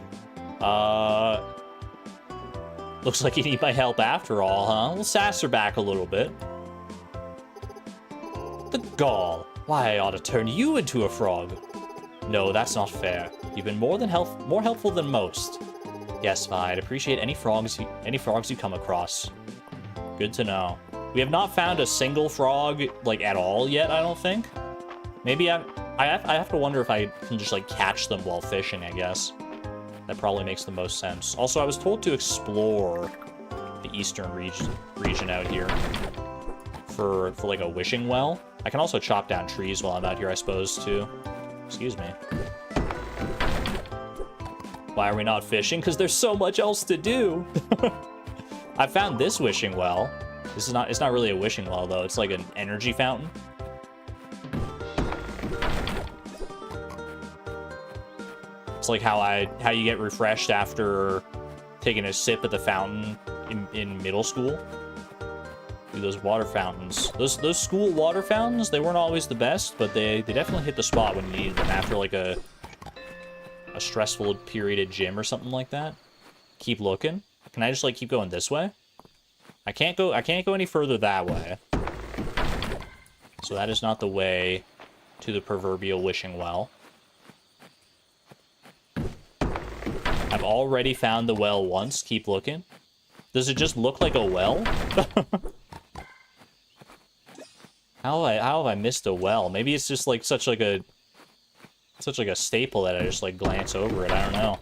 Looks like you need my help after all, huh? We'll sass her back a little bit. The gall. Why, I ought to turn you into a frog. No, that's not fair. You've been more helpful than most. Yes, Vi, I'd appreciate any frogs you come across. Good to know. We have not found a single frog, like, at all yet, I don't think. Maybe I have to wonder if I can just, like, catch them while fishing, I guess. That probably makes the most sense. Also, I was told to explore the eastern region out here for like, a wishing well. I can also chop down trees while I'm out here, I suppose, too. Excuse me. Why are we not fishing? Because there's so much else to do. I found this wishing well. This is not, it's not really a wishing well though. It's like an energy fountain. It's like how you get refreshed after taking a sip at the fountain in middle school. Dude, those water fountains. Those school water fountains, they weren't always the best, but they definitely hit the spot when you needed them after like a stressful period at gym or something like that. Keep looking. Can I just like keep going this way? I can't go any further that way. So that is not the way to the proverbial wishing well. I've already found the well once. Keep looking. Does it just look like a well? How have I missed a well? Maybe it's just like such like a staple that I just like glance over it. I don't know.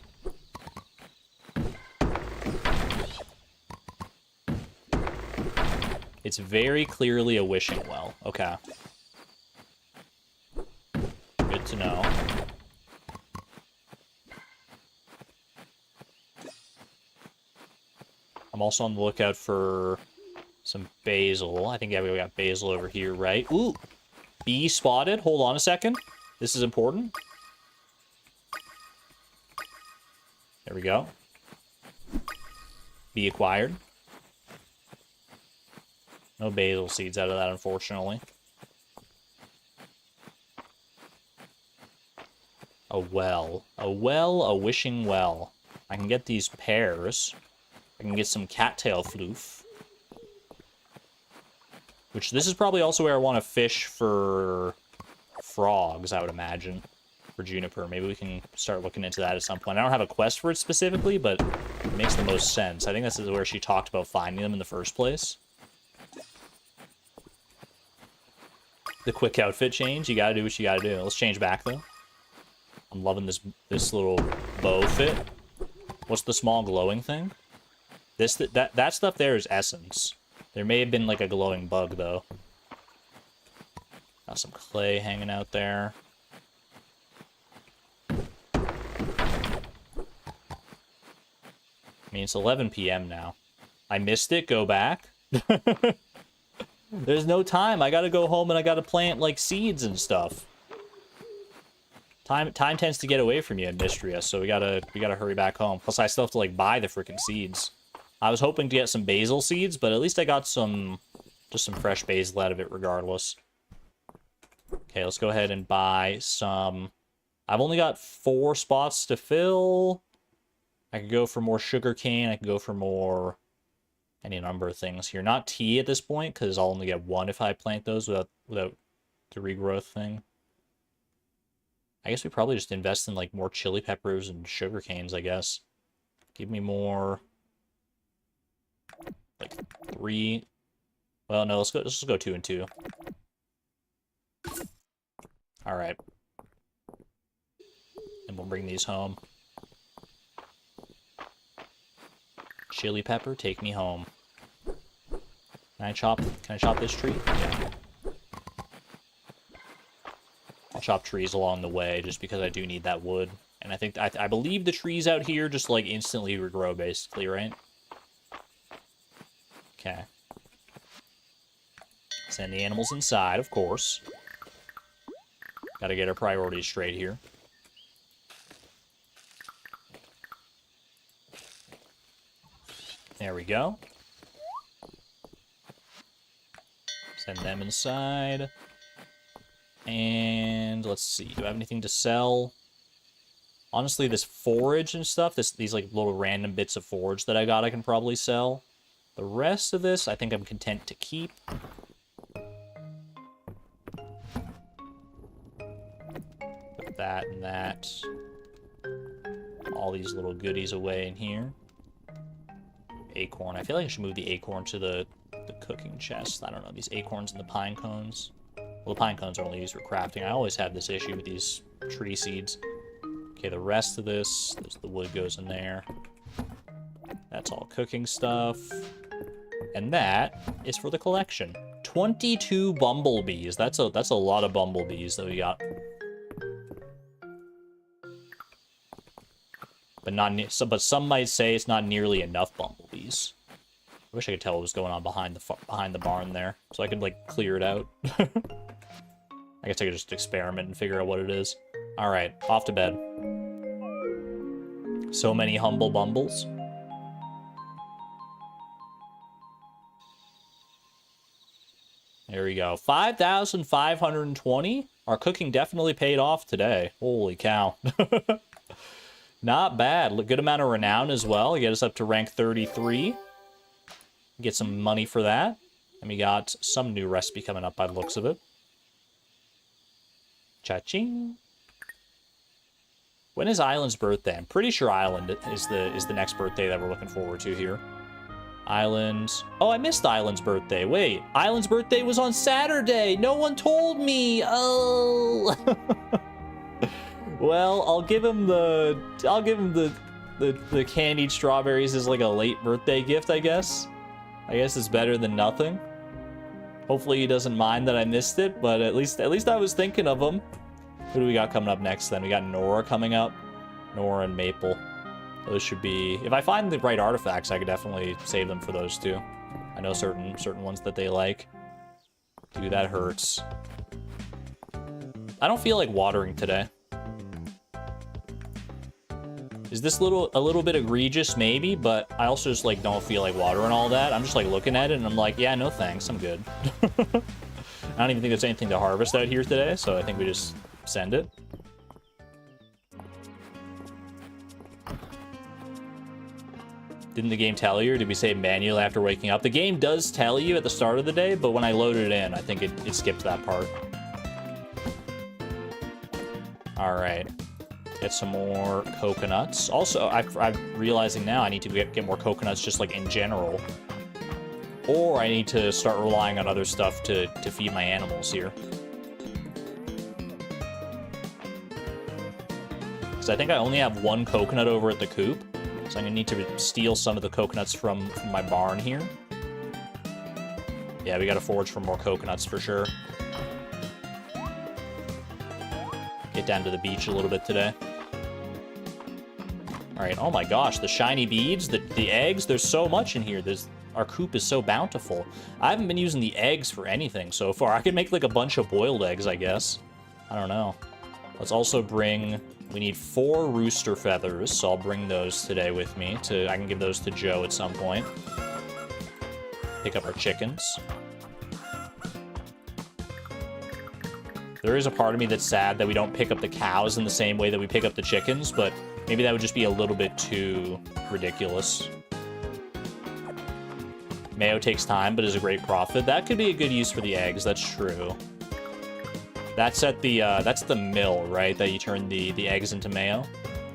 It's very clearly a wishing well. Okay. Good to know. I'm also on the lookout for some basil. I think, yeah, we got basil over here, right? Ooh! Bee spotted. Hold on a second. This is important. There we go. Bee acquired. No basil seeds out of that, unfortunately. A well. A well, a wishing well. I can get these pears. I can get some cattail floof. Which, this is probably also where I want to fish for frogs, I would imagine. For juniper. Maybe we can start looking into that at some point. I don't have a quest for it specifically, but it makes the most sense. I think this is where she talked about finding them in the first place. The quick outfit change. You gotta do what you gotta do. Let's change back, though. I'm loving this little bow fit. What's the small glowing thing? That stuff there is essence. There may have been like a glowing bug though. Got some clay hanging out there. I mean, it's 11 p.m. now. I missed it. Go back. There's no time. I gotta go home and I gotta plant like seeds and stuff. Time tends to get away from you in Mistria, so we gotta hurry back home. Plus, I still have to like buy the freaking seeds. I was hoping to get some basil seeds, but at least I got just some fresh basil out of it regardless. Okay, let's go ahead and buy some. I've only got 4 spots to fill. I could go for more sugar cane. I could go for more any number of things here. Not tea at this point, because I'll only get 1 if I plant those without the regrowth thing. I guess we probably just invest in like more chili peppers and sugar canes, I guess. Give me more. Like 3. Well, no, let's just go 2 and 2. All right. And we'll bring these home. Chili pepper, take me home. Can I chop this tree? Yeah. I'll chop trees along the way just because I do need that wood. And I think I believe the trees out here just like instantly regrow basically, right? Okay. Send the animals inside, of course. Gotta get our priorities straight here. There we go. Send them inside. And let's see, do I have anything to sell? Honestly, this forage and stuff, these like little random bits of forage that I got, I can probably sell. The rest of this, I think I'm content to keep. Put that and that. All these little goodies away in here. Acorn. I feel like I should move the acorn to the cooking chest. I don't know, these acorns and the pine cones. Well, the pine cones are only used for crafting. I always have this issue with these tree seeds. Okay, the rest of this, the wood goes in there. That's all cooking stuff. And that is for the collection. 22 bumblebees. That's a lot of bumblebees that we got. but some might say it's not nearly enough bumblebees. I wish I could tell what was going on behind the barn there, so I could like clear it out. I guess I could just experiment and figure out what it is. All right, off to bed. So many humble bumbles. There we go. 5,520. Our cooking definitely paid off today. Holy cow. Not bad. Good amount of renown as well. Get us up to rank 33. Get some money for that. And we got some new recipe coming up by the looks of it. Cha-ching. When is Island's birthday? I'm pretty sure Island is the next birthday that we're looking forward to here. Island. Oh, I missed Island's birthday. Wait, Island's birthday was on Saturday. No one told me. Oh. Well, I'll give him the candied strawberries as like a late birthday gift, I guess. I guess it's better than nothing. Hopefully he doesn't mind that I missed it, but at least I was thinking of him. Who do we got coming up next then? We got Nora coming up. Nora and Maple. Those should be... If I find the right artifacts, I could definitely save them for those two. I know certain ones that they like. Dude, that hurts. I don't feel like watering today. Is this a little bit egregious? Maybe, but I also just like don't feel like watering all that. I'm just like looking at it and I'm like, yeah, no thanks, I'm good. I don't even think there's anything to harvest out here today, so I think we just send it. Didn't the game tell you, or did we save manually after waking up? The game does tell you at the start of the day, but when I loaded it in, I think it skipped that part. All right. Get some more coconuts. Also, I'm realizing now I need to get more coconuts just like in general. Or I need to start relying on other stuff to feed my animals here. Because I think I only have one coconut over at the coop. So I'm going to need to steal some of the coconuts from my barn here. Yeah, we got to forage for more coconuts for sure. Get down to the beach a little bit today. All right, oh my gosh, the shiny beads, the eggs, there's so much in here. Our coop is so bountiful. I haven't been using the eggs for anything so far. I could make like a bunch of boiled eggs, I guess. I don't know. Let's also bring... We need 4 rooster feathers, so I'll bring those today with me. I can give those to Joe at some point. Pick up our chickens. There is a part of me that's sad that we don't pick up the cows in the same way that we pick up the chickens, but maybe that would just be a little bit too ridiculous. Mayo takes time, but is a great profit. That could be a good use for the eggs, that's true. That's at the, that's the mill, right? That you turn the eggs into mayo.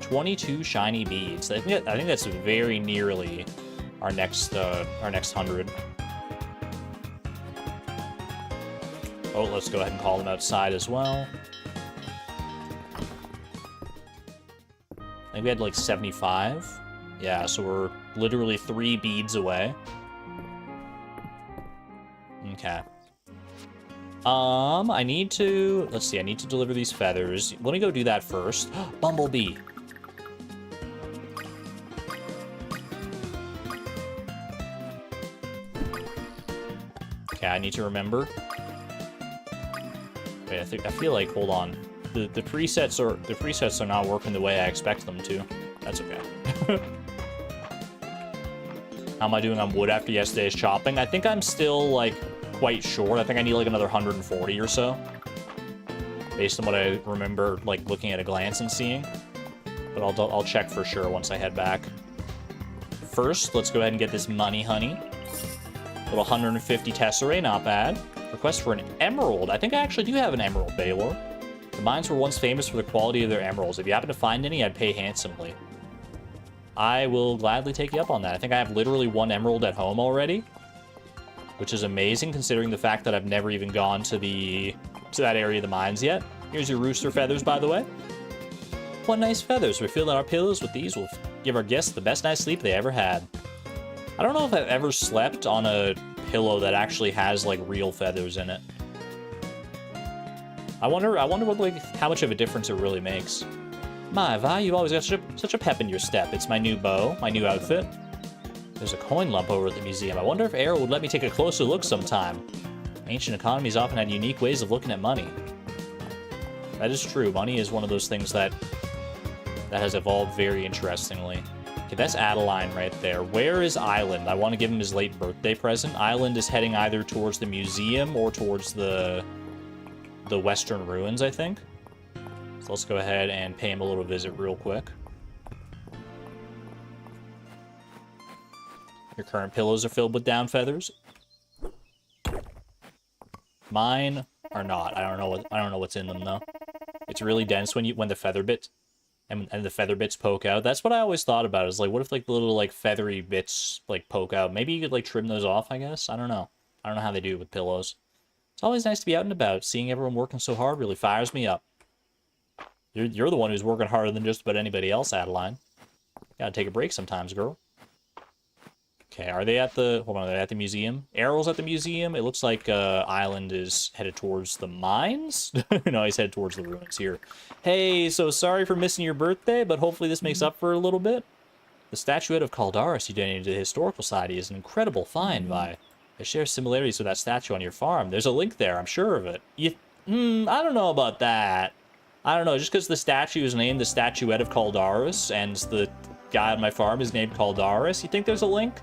22 shiny beads. I think that's very nearly our next 100. Oh, let's go ahead and call them outside as well. I think we had like 75. Yeah, so we're literally 3 beads away. Okay. I need to... Let's see, I need to deliver these feathers. Let me go do that first. Bumblebee. Okay, I need to remember. Wait, I feel like... Hold on. The presets are not working the way I expect them to. That's okay. How am I doing on wood after yesterday's chopping? I think I'm still, like... quite short. I think I need like another 140 or so, based on what I remember like looking at a glance and seeing. But I'll check for sure once I head back. First, let's go ahead and get this money, honey. Little 150 tesserae, not bad. Request for an emerald. I think I actually do have an emerald, Baylor. The mines were once famous for the quality of their emeralds. If you happen to find any, I'd pay handsomely. I will gladly take you up on that. I think I have literally 1 emerald at home already, which is amazing considering the fact that I've never even gone to that area of the mines yet. Here's your rooster feathers, by the way. What nice feathers. We're filling our pillows with these. We'll give our guests the best night's sleep they ever had. I don't know if I've ever slept on a pillow that actually has like real feathers in it. I wonder what, like, how much of a difference it really makes. My, Vi, you've always got such a pep in your step. It's my new bow, my new outfit. There's a coin lump over at the museum. I wonder if Errol would let me take a closer look sometime. Ancient economies often had unique ways of looking at money. That is true. Money is one of those things that has evolved very interestingly. Okay, that's Adeline right there. Where is Island? I want to give him his late birthday present. Island is heading either towards the museum or towards the Western Ruins, I think. So let's go ahead and pay him a little visit real quick. Your current pillows are filled with down feathers. Mine are not. I don't know what's in them though. It's really dense when the feather bits and the feather bits poke out. That's what I always thought about. Is like, what if like the little like feathery bits like poke out? Maybe you could like trim those off. I guess I don't know. I don't know how they do it with pillows. It's always nice to be out and about. Seeing everyone working so hard really fires me up. You're the one who's working harder than just about anybody else, Adeline. Gotta take a break sometimes, girl. Okay, are they at the... Hold on, are they at the museum? Errol's at the museum. It looks like Island is headed towards the mines. No, he's headed towards the ruins here. Hey, so sorry for missing your birthday, but hopefully this makes up for a little bit. The statuette of Caldaris you donated to the Historical Society is an incredible find, Vi. It shares similarities with that statue on your farm. There's a link there, I'm sure of it. I don't know about that. I don't know, just because the statue is named the Statuette of Caldaris, and the guy on my farm is named Caldaris, you think there's a link?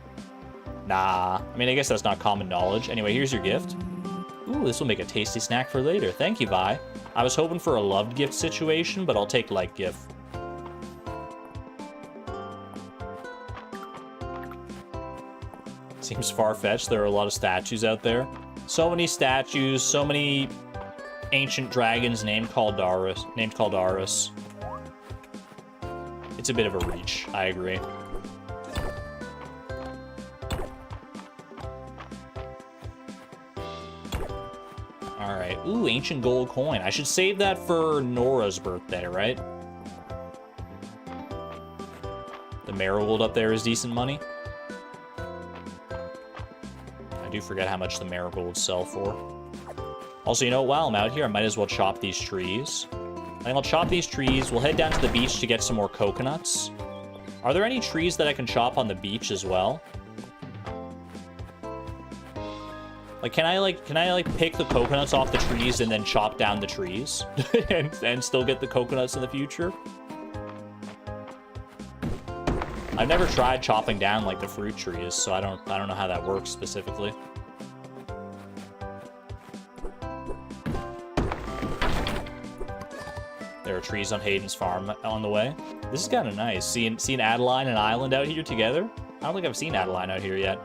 Nah, I mean, I guess that's not common knowledge. Anyway, here's your gift. Ooh, this will make a tasty snack for later. Thank you, Vi. I was hoping for a loved gift situation, but I'll take like gift. Seems far-fetched. There are a lot of statues out there. So many statues, so many ancient dragons named Caldaris. It's a bit of a reach, I agree. Alright, ooh, ancient gold coin. I should save that for Nora's birthday, right? The marigold up there is decent money. I do forget how much the marigolds sell for. Also, you know, while I'm out here, I might as well chop these trees. I think I'll chop these trees. We'll head down to the beach to get some more coconuts. Are there any trees that I can chop on the beach as well? Like, can I pick the coconuts off the trees and then chop down the trees and still get the coconuts in the future? I've never tried chopping down like the fruit trees, so I don't know how that works specifically. There are trees on Hayden's farm on the way. This is kind of nice. Seeing Adeline and Island out here together. I don't think I've seen Adeline out here yet.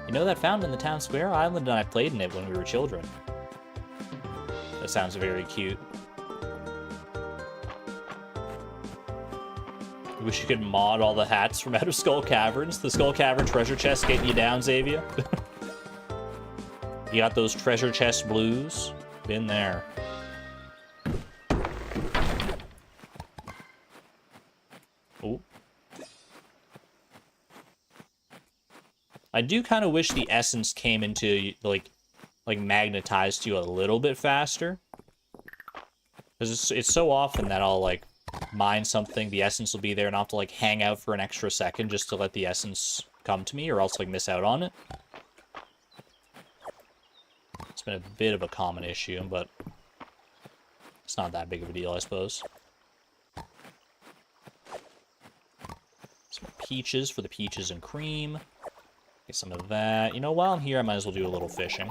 You know that fountain in the town square? Island and I played in it when we were children. That sounds very cute. I wish you could mod all the hats from out of Skull Caverns. The Skull Cavern treasure chest getting you down, Xavier. You got those treasure chest blues? Been there. Oh. I do kind of wish the essence came into, like magnetized you a little bit faster. Because it's so often that I'll, like, mine something, the essence will be there, and I'll have to, like, hang out for an extra second just to let the essence come to me, or else, like, miss out on it. It's been a bit of a common issue, but it's not that big of a deal, I suppose. Some peaches for the peaches and cream. Get some of that. You know, while I'm here, I might as well do a little fishing.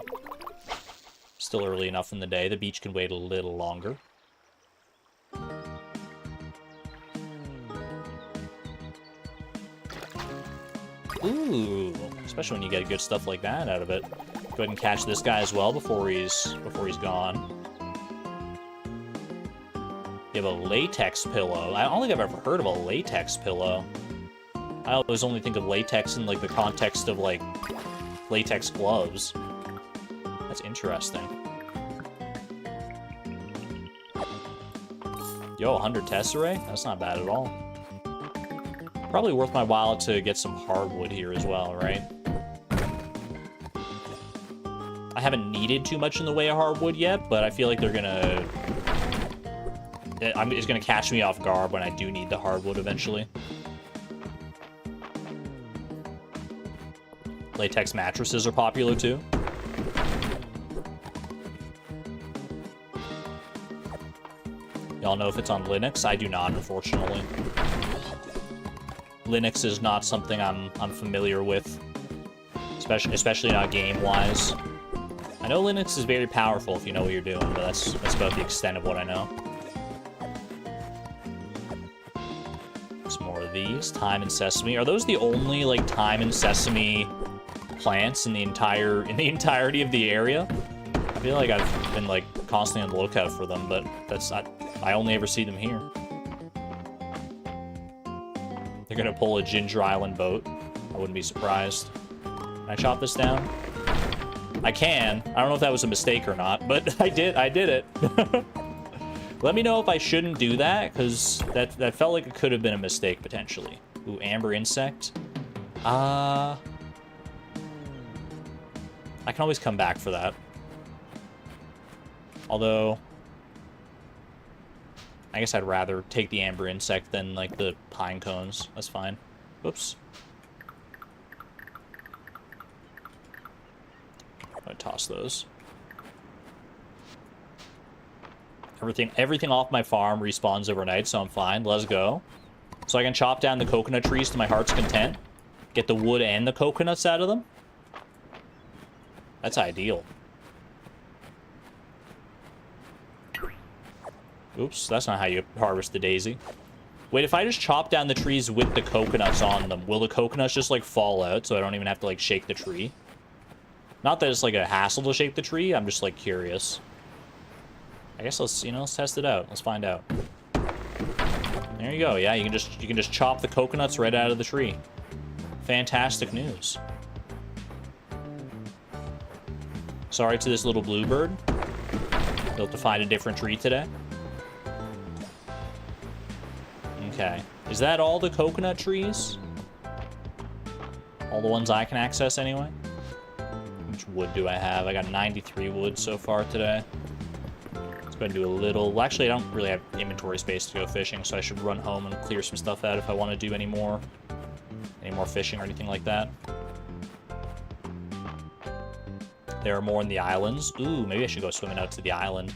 Still early enough in the day. The beach can wait a little longer. Ooh, especially when you get good stuff like that out of it. Go ahead and catch this guy as well before he's gone. You have a latex pillow. I don't think I've ever heard of a latex pillow. I always only think of latex in, like, the context of, like, latex gloves. That's interesting. Yo, 100 tesserae? That's not bad at all. Probably worth my while to get some hardwood here as well, right? I haven't needed too much in the way of hardwood yet, but I feel like they're gonna it's gonna catch me off guard when I do need the hardwood eventually. Latex mattresses are popular too. Y'all know if it's on Linux? I do not, unfortunately. Linux is not something I'm familiar with, especially not game-wise. I know Linux is very powerful if you know what you're doing, but that's about the extent of what I know. Some more of these. Thyme and sesame. Are those the only like thyme and sesame plants in the entirety of the area? I feel like I've been like constantly on the lookout for them, but that's not. I only ever see them here. They're gonna pull a Ginger Island boat. I wouldn't be surprised. Can I chop this down? I can. I don't know if that was a mistake or not, but I did it. Let me know if I shouldn't do that, because that felt like it could have been a mistake, potentially. Ooh, amber insect. I can always come back for that. Although, I guess I'd rather take the amber insect than, like, the pine cones. That's fine. Whoops. I'm gonna toss those. Everything off my farm respawns overnight, so I'm fine. Let's go. So I can chop down the coconut trees to my heart's content. Get the wood and the coconuts out of them. That's ideal. Oops, that's not how you harvest the daisy. Wait, if I just chop down the trees with the coconuts on them, will the coconuts just, like, fall out so I don't even have to, like, shake the tree? Not that it's, like, a hassle to shake the tree, I'm just, like, curious. I guess let's test it out. Let's find out. There you go. Yeah, you can just chop the coconuts right out of the tree. Fantastic news. Sorry to this little bluebird. You'll have to find a different tree today. Okay. Is that all the coconut trees? All the ones I can access anyway? How much wood do I have? I got 93 wood so far today. Let's go and do a little... Well, actually, I don't really have inventory space to go fishing, so I should run home and clear some stuff out if I want to do any more fishing or anything like that. There are more in the islands. Ooh, maybe I should go swimming out to the island.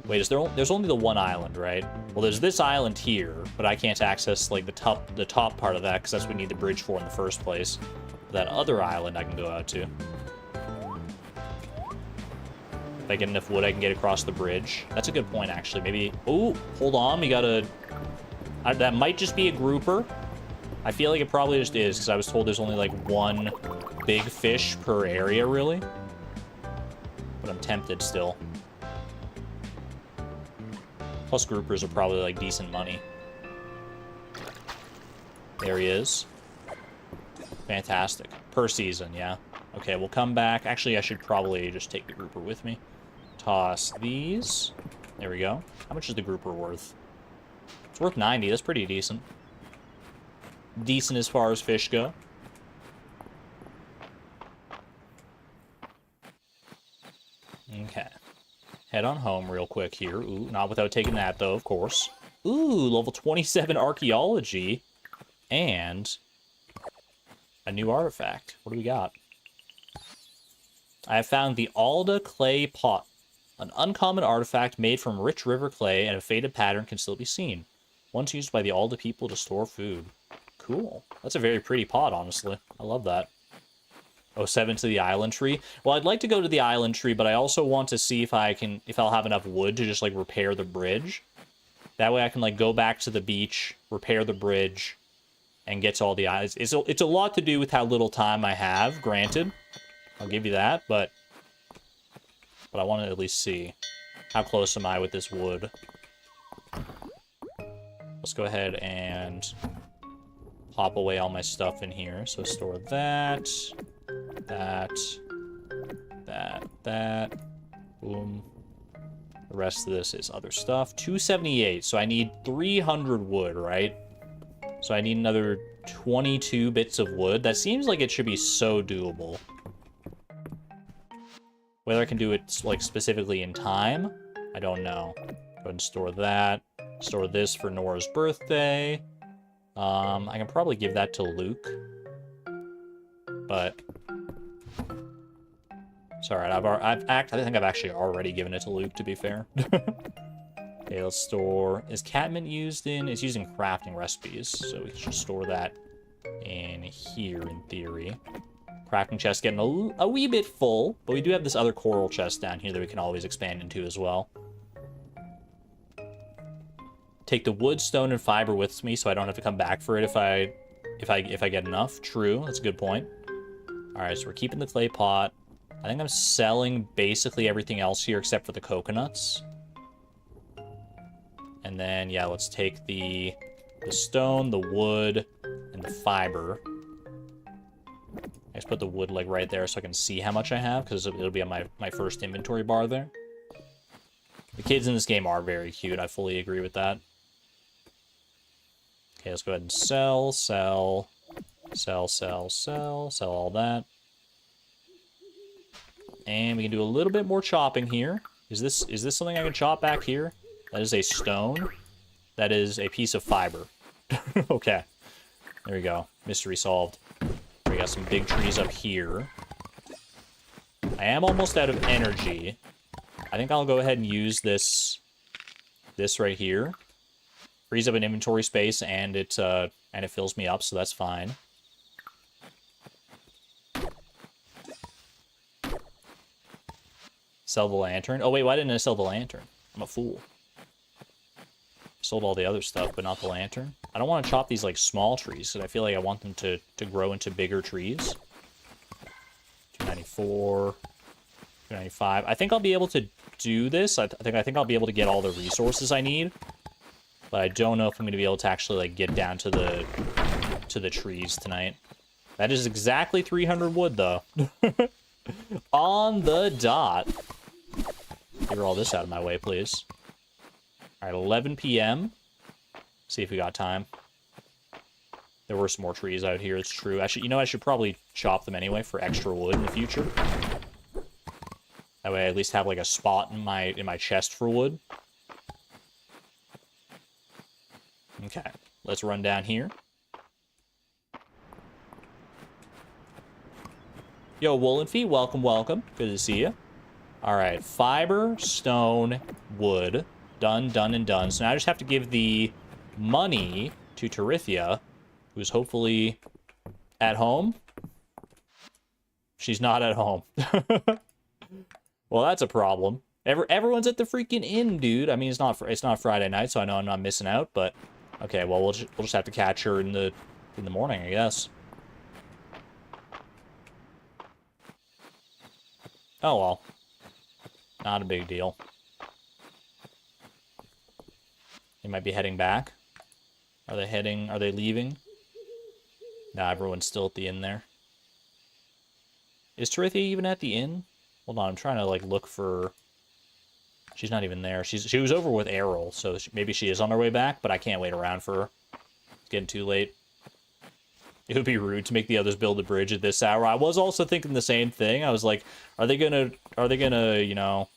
Wait, there's only the one island, right? Well, there's this island here, but I can't access, like, the top part of that, because that's what we need the bridge for in the first place. But that other island I can go out to. If I get enough wood, I can get across the bridge. That's a good point, actually. Maybe... Oh, hold on. We gotta... that might just be a grouper. I feel like it probably just is, because I was told there's only, like, one big fish per area, really. But I'm tempted still. Plus, groupers are probably, like, decent money. There he is. Fantastic. Per season, yeah. Okay, we'll come back. Actually, I should probably just take the grouper with me. Toss these. There we go. How much is the grouper worth? It's worth 90. That's pretty decent. Decent as far as fish go. Okay. Head on home real quick here. Ooh, not without taking that, though, of course. Ooh, level 27 archaeology. And a new artifact. What do we got? I have found the Alda clay pot. An uncommon artifact made from rich river clay, and a faded pattern can still be seen. Once used by the Alda people to store food. Cool. That's a very pretty pot, honestly. I love that. Oh, 7 to the island tree. Well, I'd like to go to the island tree, but I also want to see if I'll have enough wood to just, like, repair the bridge. That way I can, like, go back to the beach, repair the bridge, and get to all the islands. It's a lot to do with how little time I have, granted. I'll give you that, but I want to at least see how close am I with this wood. Let's go ahead and pop away all my stuff in here. So store that. That. Boom. The rest of this is other stuff. 278. So I need 300 wood, right? So I need another 22 bits of wood. That seems like it should be so doable. Whether I can do it, like, specifically in time, I don't know. Go ahead and store that. Store this for Nora's birthday. I can probably give that to Luke. But it's alright. I think I've actually already given it to Luke, to be fair. Okay, let's store. Is catmint used in? It's used in crafting recipes, so we should store that in here in theory. Crafting chest getting a wee bit full, but we do have this other coral chest down here that we can always expand into as well. Take the wood, stone, and fiber with me, so I don't have to come back for it if I get enough. True, that's a good point. All right, so we're keeping the clay pot. I think I'm selling basically everything else here except for the coconuts. And then, yeah, let's take the stone, the wood, and the fiber. I just put the wood, like, right there so I can see how much I have, because it'll be on my first inventory bar there. The kids in this game are very cute. I fully agree with that. Okay, let's go ahead and sell all that. And we can do a little bit more chopping here. Is this something I can chop back here? That is a stone. That is a piece of fiber. Okay. There we go. Mystery solved. We got some big trees up here. I am almost out of energy. I think I'll go ahead and use this right here. Frees up an inventory space, and it fills me up, so that's fine. Sell the lantern. Oh wait, why didn't I sell the lantern? I'm a fool. Sold all the other stuff, but not the lantern. I don't want to chop these like small trees, because I feel like I want them to grow into bigger trees. 294, 295. I think I'll be able to do this. I think I'll be able to get all the resources I need, but I don't know if I'm going to be able to actually like get down to the trees tonight. That is exactly 300 wood though. On the dot. Get all this out of my way, please. All right, 11 p.m. See if we got time. There were some more trees out here. It's true. I should probably chop them anyway for extra wood in the future. That way, I at least have like a spot in my chest for wood. Okay, let's run down here. Yo, Woolen Feet, welcome, welcome. Good to see you. All right, fiber, stone, wood. Done, done, and done. So now I just have to give the money to Tarithia, who's hopefully at home. She's not at home. Well, that's a problem. Everyone's at the freaking inn, dude. I mean, it's not Friday night, so I know I'm not missing out. But okay, well, we'll just have to catch her in the morning, I guess. Oh well, not a big deal. They might be heading back. Are they leaving? Nah, everyone's still at the inn there. Is Tarithia even at the inn? Hold on, I'm trying to, like, look for... She's not even there. She was over with Errol, so maybe she is on her way back, but I can't wait around for her. It's getting too late. It would be rude to make the others build the bridge at this hour. I was also thinking the same thing. I was like, are they gonna, you know,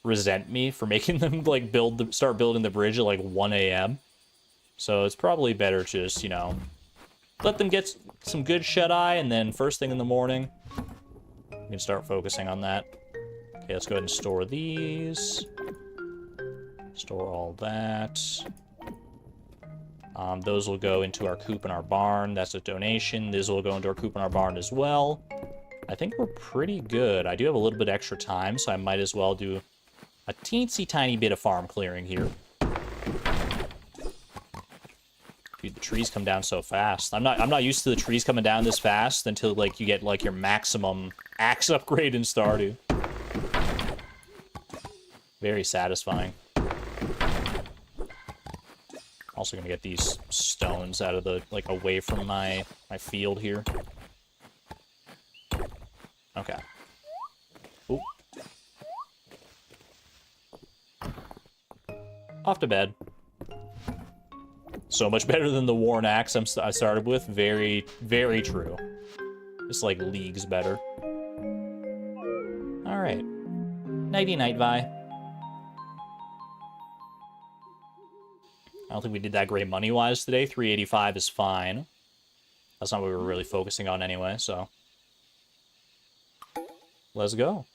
resent me for making them, like, start building the bridge at, like, 1 a.m.? So it's probably better to just, you know, let them get some good shut-eye, and then first thing in the morning, we can start focusing on that. Okay, let's go ahead and store these. Store all that. Those will go into our coop and our barn. That's a donation. These will go into our coop and our barn as well. I think we're pretty good. I do have a little bit extra time, so I might as well do a teensy tiny bit of farm clearing here. Dude, the trees come down so fast. I'm not used to the trees coming down this fast until like you get like your maximum axe upgrade in Stardew. Very satisfying. Also gonna get these stones out of the, like, away from my field here. Okay. Oop. Off to bed. So much better than the worn axe I started with. Very, very true. Just like leagues better. Alright. Nighty night, Vi. don't think we did that great money-wise today. 385 is fine. That's not what we were really focusing on anyway, so. Let's go.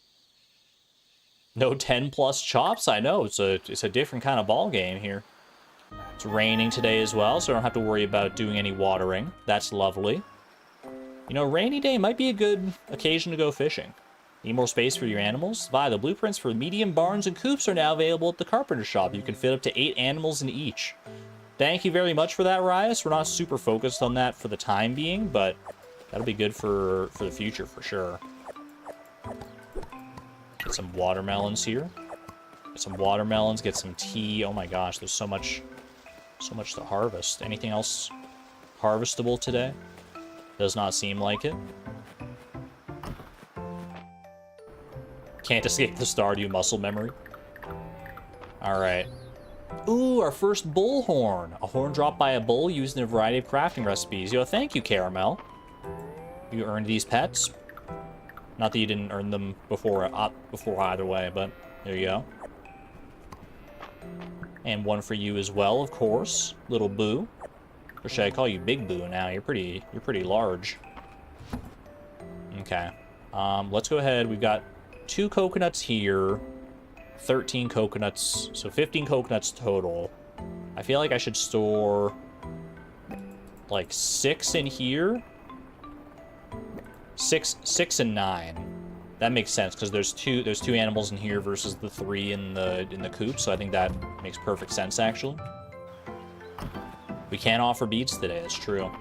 No 10+ chops? I know, it's a different kind of ball game here. It's raining today as well, so I don't have to worry about doing any watering. That's lovely. You know, rainy day might be a good occasion to go fishing. Need more space for your animals? The blueprints for medium barns and coops are now available at the carpenter shop. You can fit up to 8 animals in each. Thank you very much for that, Rias. We're not super focused on that for the time being, but that'll be good for the future for sure. Get some watermelons here. Get some watermelons, get some tea. Oh my gosh, there's so much to harvest. Anything else harvestable today? Does not seem like it. Can't escape the Stardew muscle memory. Alright. Ooh, our first bull horn. A horn dropped by a bull used in a variety of crafting recipes. Yo, thank you, Caramel. You earned these pets. Not that you didn't earn them before either way, but there you go. And one for you as well, of course. Little Boo. Or should I call you Big Boo now? You're pretty large. Okay. Let's go ahead. We've got 2 coconuts here. 13 coconuts. So 15 coconuts total. I feel like I should store like 6 in here. 6 and 9. That makes sense because there's two animals in here versus the 3 in the coop, so I think that makes perfect sense actually. We can't offer beets today, it's true.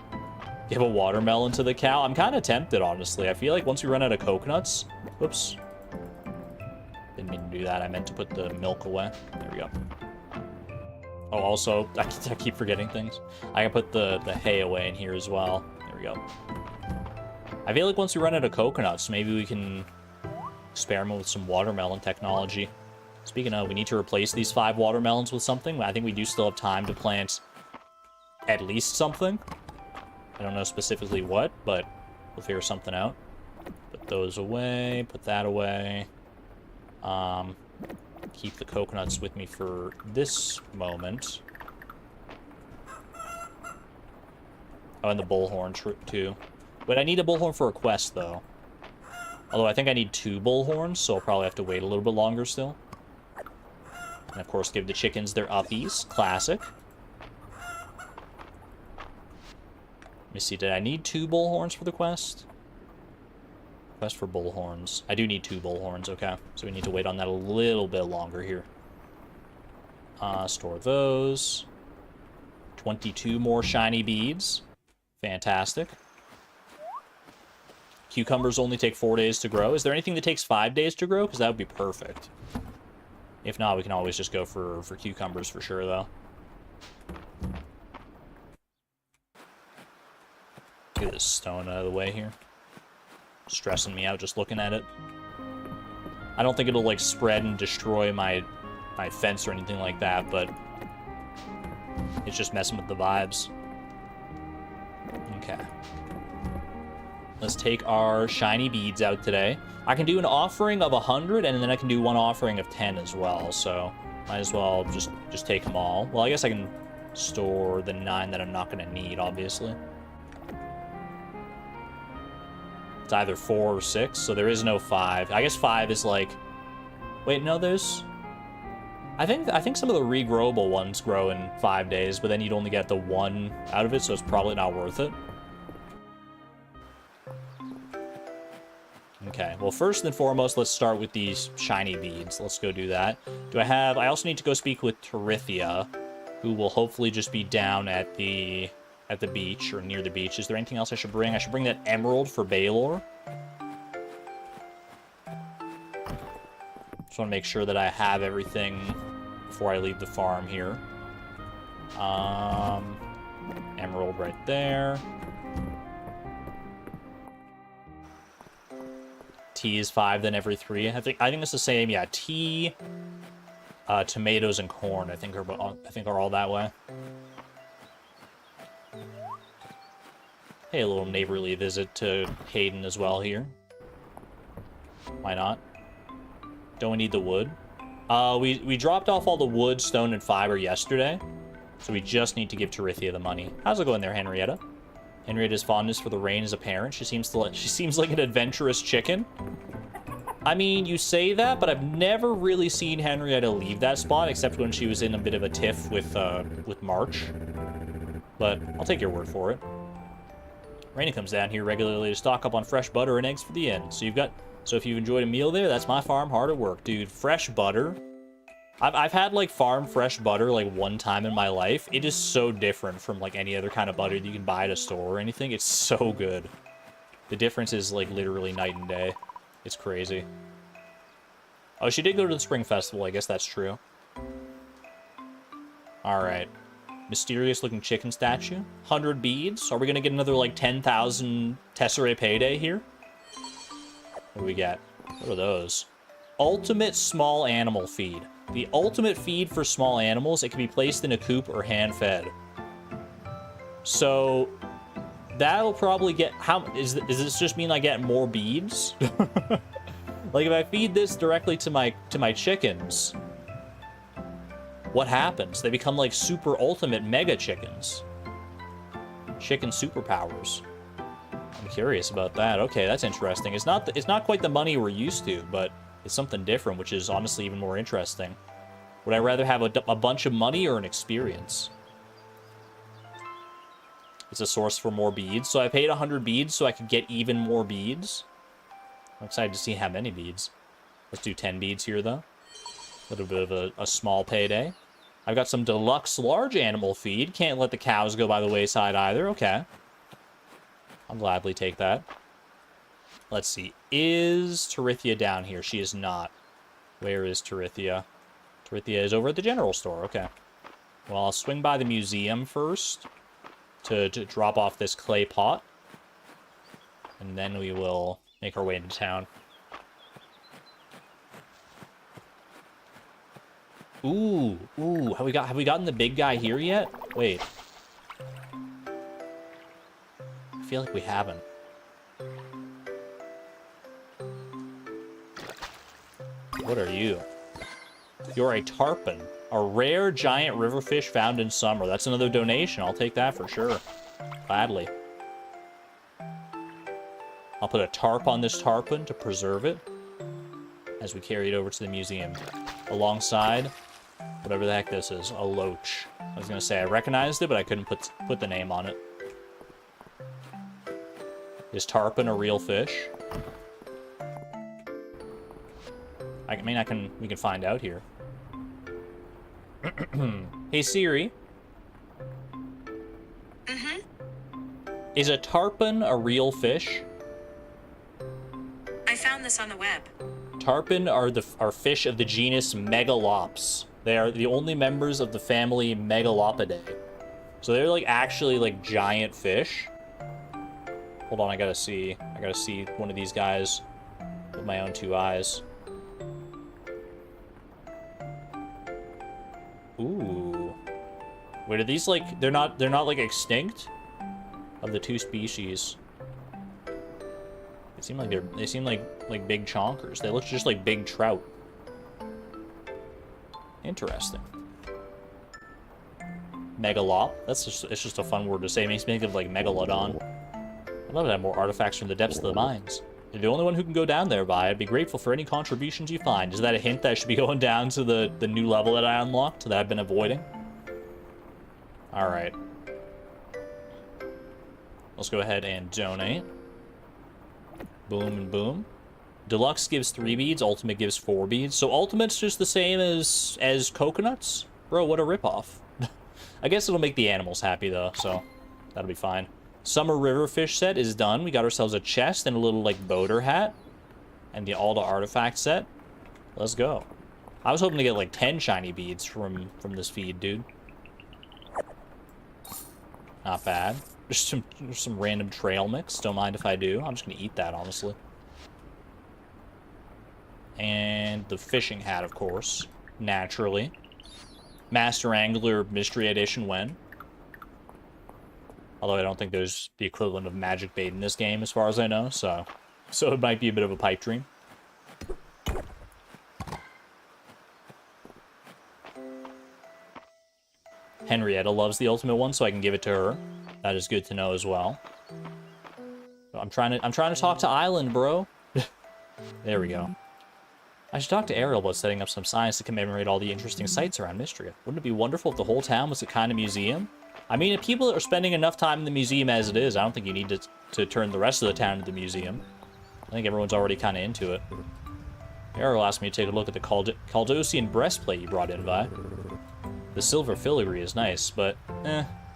Give a watermelon to the cow. I'm kind of tempted, honestly. I feel like once we run out of coconuts... Whoops. Didn't mean to do that. I meant to put the milk away. There we go. Oh, also, I keep forgetting things. I can put the hay away in here as well. There we go. I feel like once we run out of coconuts, maybe we can experiment with some watermelon technology. Speaking of, we need to replace these 5 watermelons with something. I think we do still have time to plant at least something. I don't know specifically what, but we'll figure something out. Put those away, put that away. Keep the coconuts with me for this moment. Oh, and the bullhorn too. But I need a bullhorn for a quest, though. Although I think I need 2 bullhorns, so I'll probably have to wait a little bit longer still. And of course, give the chickens their uppies. Classic. Let me see, did I need 2 bullhorns for the quest? Quest for bullhorns. I do need 2 bullhorns, okay. So we need to wait on that a little bit longer here. Store those. 22 more shiny beads. Fantastic. Cucumbers only take 4 days to grow. Is there anything that takes 5 days to grow? Because that would be perfect. If not, we can always just go for cucumbers for sure, though. Get this stone out of the way here. Stressing me out just looking at it. I don't think it'll, like, spread and destroy my fence or anything like that, but it's just messing with the vibes. Okay. Let's take our shiny beads out today. I can do an offering of 100, and then I can do one offering of 10 as well, so might as well just take them all. Well, I guess I can store the 9 that I'm not going to need, obviously. It's either 4 or 6, so there is no 5. I guess 5 is like... Wait, no, there's... I think some of the regrowable ones grow in 5 days, but then you'd only get the 1 out of it, so it's probably not worth it. Okay, well, first and foremost, let's start with these shiny beads. Let's go do that. I also need to go speak with Terithia, who will hopefully just be down at the beach, or near the beach. Is there anything else I should bring? I should bring that emerald for Baylor. Just want to make sure that I have everything before I leave the farm here. Emerald right there. Tea is 5, then every 3. I think it's the same. Yeah, tea, tomatoes, and corn. I think are all that way. Hey, a little neighborly visit to Hayden as well here. Why not? Don't we need the wood? We dropped off all the wood, stone, and fiber yesterday. So we just need to give Tarithia the money. How's it going there, Henrietta? Henrietta's fondness for the rain is apparent. She seems like an adventurous chicken. I mean, you say that, but I've never really seen Henrietta leave that spot, except when she was in a bit of a tiff with March. But I'll take your word for it. Raina comes down here regularly to stock up on fresh butter and eggs for the inn. So if you've enjoyed a meal there, that's my farm hard at work, dude. Fresh butter. I've had like farm fresh butter like one time in my life. It is so different from like any other kind of butter that you can buy at a store or anything. It's so good. The difference is like literally night and day. It's crazy. Oh, she did go to the spring festival. I guess that's true. All right. Mysterious looking chicken statue. 100 beads. Are we gonna get another like 10,000 tesserae payday here? What do we get? What are those? Ultimate small animal feed. The ultimate feed for small animals. It can be placed in a coop or hand-fed. So that'll probably get... Does this just mean I get more beads? Like if I feed this directly to my chickens, what happens? They become like super ultimate mega chickens. Chicken superpowers. I'm curious about that. Okay, that's interesting. It's not quite the money we're used to, but it's something different, which is honestly even more interesting. Would I rather have a bunch of money or an experience? It's a source for more beads. So I paid 100 beads so I could get even more beads. I'm excited to see how many beads. Let's do 10 beads here, though. A little bit of a small payday. I've got some deluxe large animal feed. Can't let the cows go by the wayside either. Okay. I'll gladly take that. Let's see. Is Tarithia down here? She is not. Where is Tarithia? Tarithia is over at the general store. Okay. Well, I'll swing by the museum first to drop off this clay pot. And then we will make our way into town. Ooh. Have we gotten the big guy here yet? Wait. I feel like we haven't. What are you? You're a tarpon. A rare giant riverfish found in summer. That's another donation. I'll take that for sure. Gladly. I'll put a tarp on this tarpon to preserve it as we carry it over to the museum. Alongside whatever the heck this is. A loach. I was going to say I recognized it, but I couldn't put the name on it. Is tarpon a real fish? I mean, we can find out here. Hey, Siri. Mm-hmm. Is a tarpon a real fish? I found this on the web. Tarpon are fish of the genus Megalops. They are the only members of the family Megalopidae. So they're like actually like giant fish. Hold on, I gotta see one of these guys with my own two eyes. Ooh. Wait, are these like they're not like extinct? Of the two species. They seem like big chonkers. They look just like big trout. Interesting. Megalop. It's just a fun word to say. It makes me think of like megalodon. I'd love to have more artifacts from the depths of the mines. You're the only one who can go down there, Vi. I'd be grateful for any contributions you find. Is that a hint that I should be going down to the new level that I unlocked that I've been avoiding? Alright. Let's go ahead and donate. Boom and boom. Deluxe gives 3 beads, Ultimate gives 4 beads. So Ultimate's just the same as coconuts? Bro, what a ripoff. I guess it'll make the animals happy though, so that'll be fine. Summer Riverfish set is done. We got ourselves a chest and a little like boater hat. And the Alda artifact set. Let's go. I was hoping to get like 10 shiny beads from this feed, dude. Not bad. Just some random trail mix. Don't mind if I do. I'm just gonna eat that, honestly. And the fishing hat, of course. Naturally. Master Angler Mystery Edition when? Although I don't think there's the equivalent of magic bait in this game, as far as I know, so it might be a bit of a pipe dream. Henrietta loves the ultimate one, so I can give it to her. That is good to know as well. I'm trying to talk to Island, bro. There we go. I should talk to Ariel about setting up some signs to commemorate all the interesting sights around Mistria. Wouldn't it be wonderful if the whole town was a kind of museum? I mean, if people are spending enough time in the museum as it is, I don't think you need to turn the rest of the town into the museum. I think everyone's already kind of into it. Ariel asked me to take a look at the Caldosian breastplate you brought in, Vi. The silver filigree is nice, but,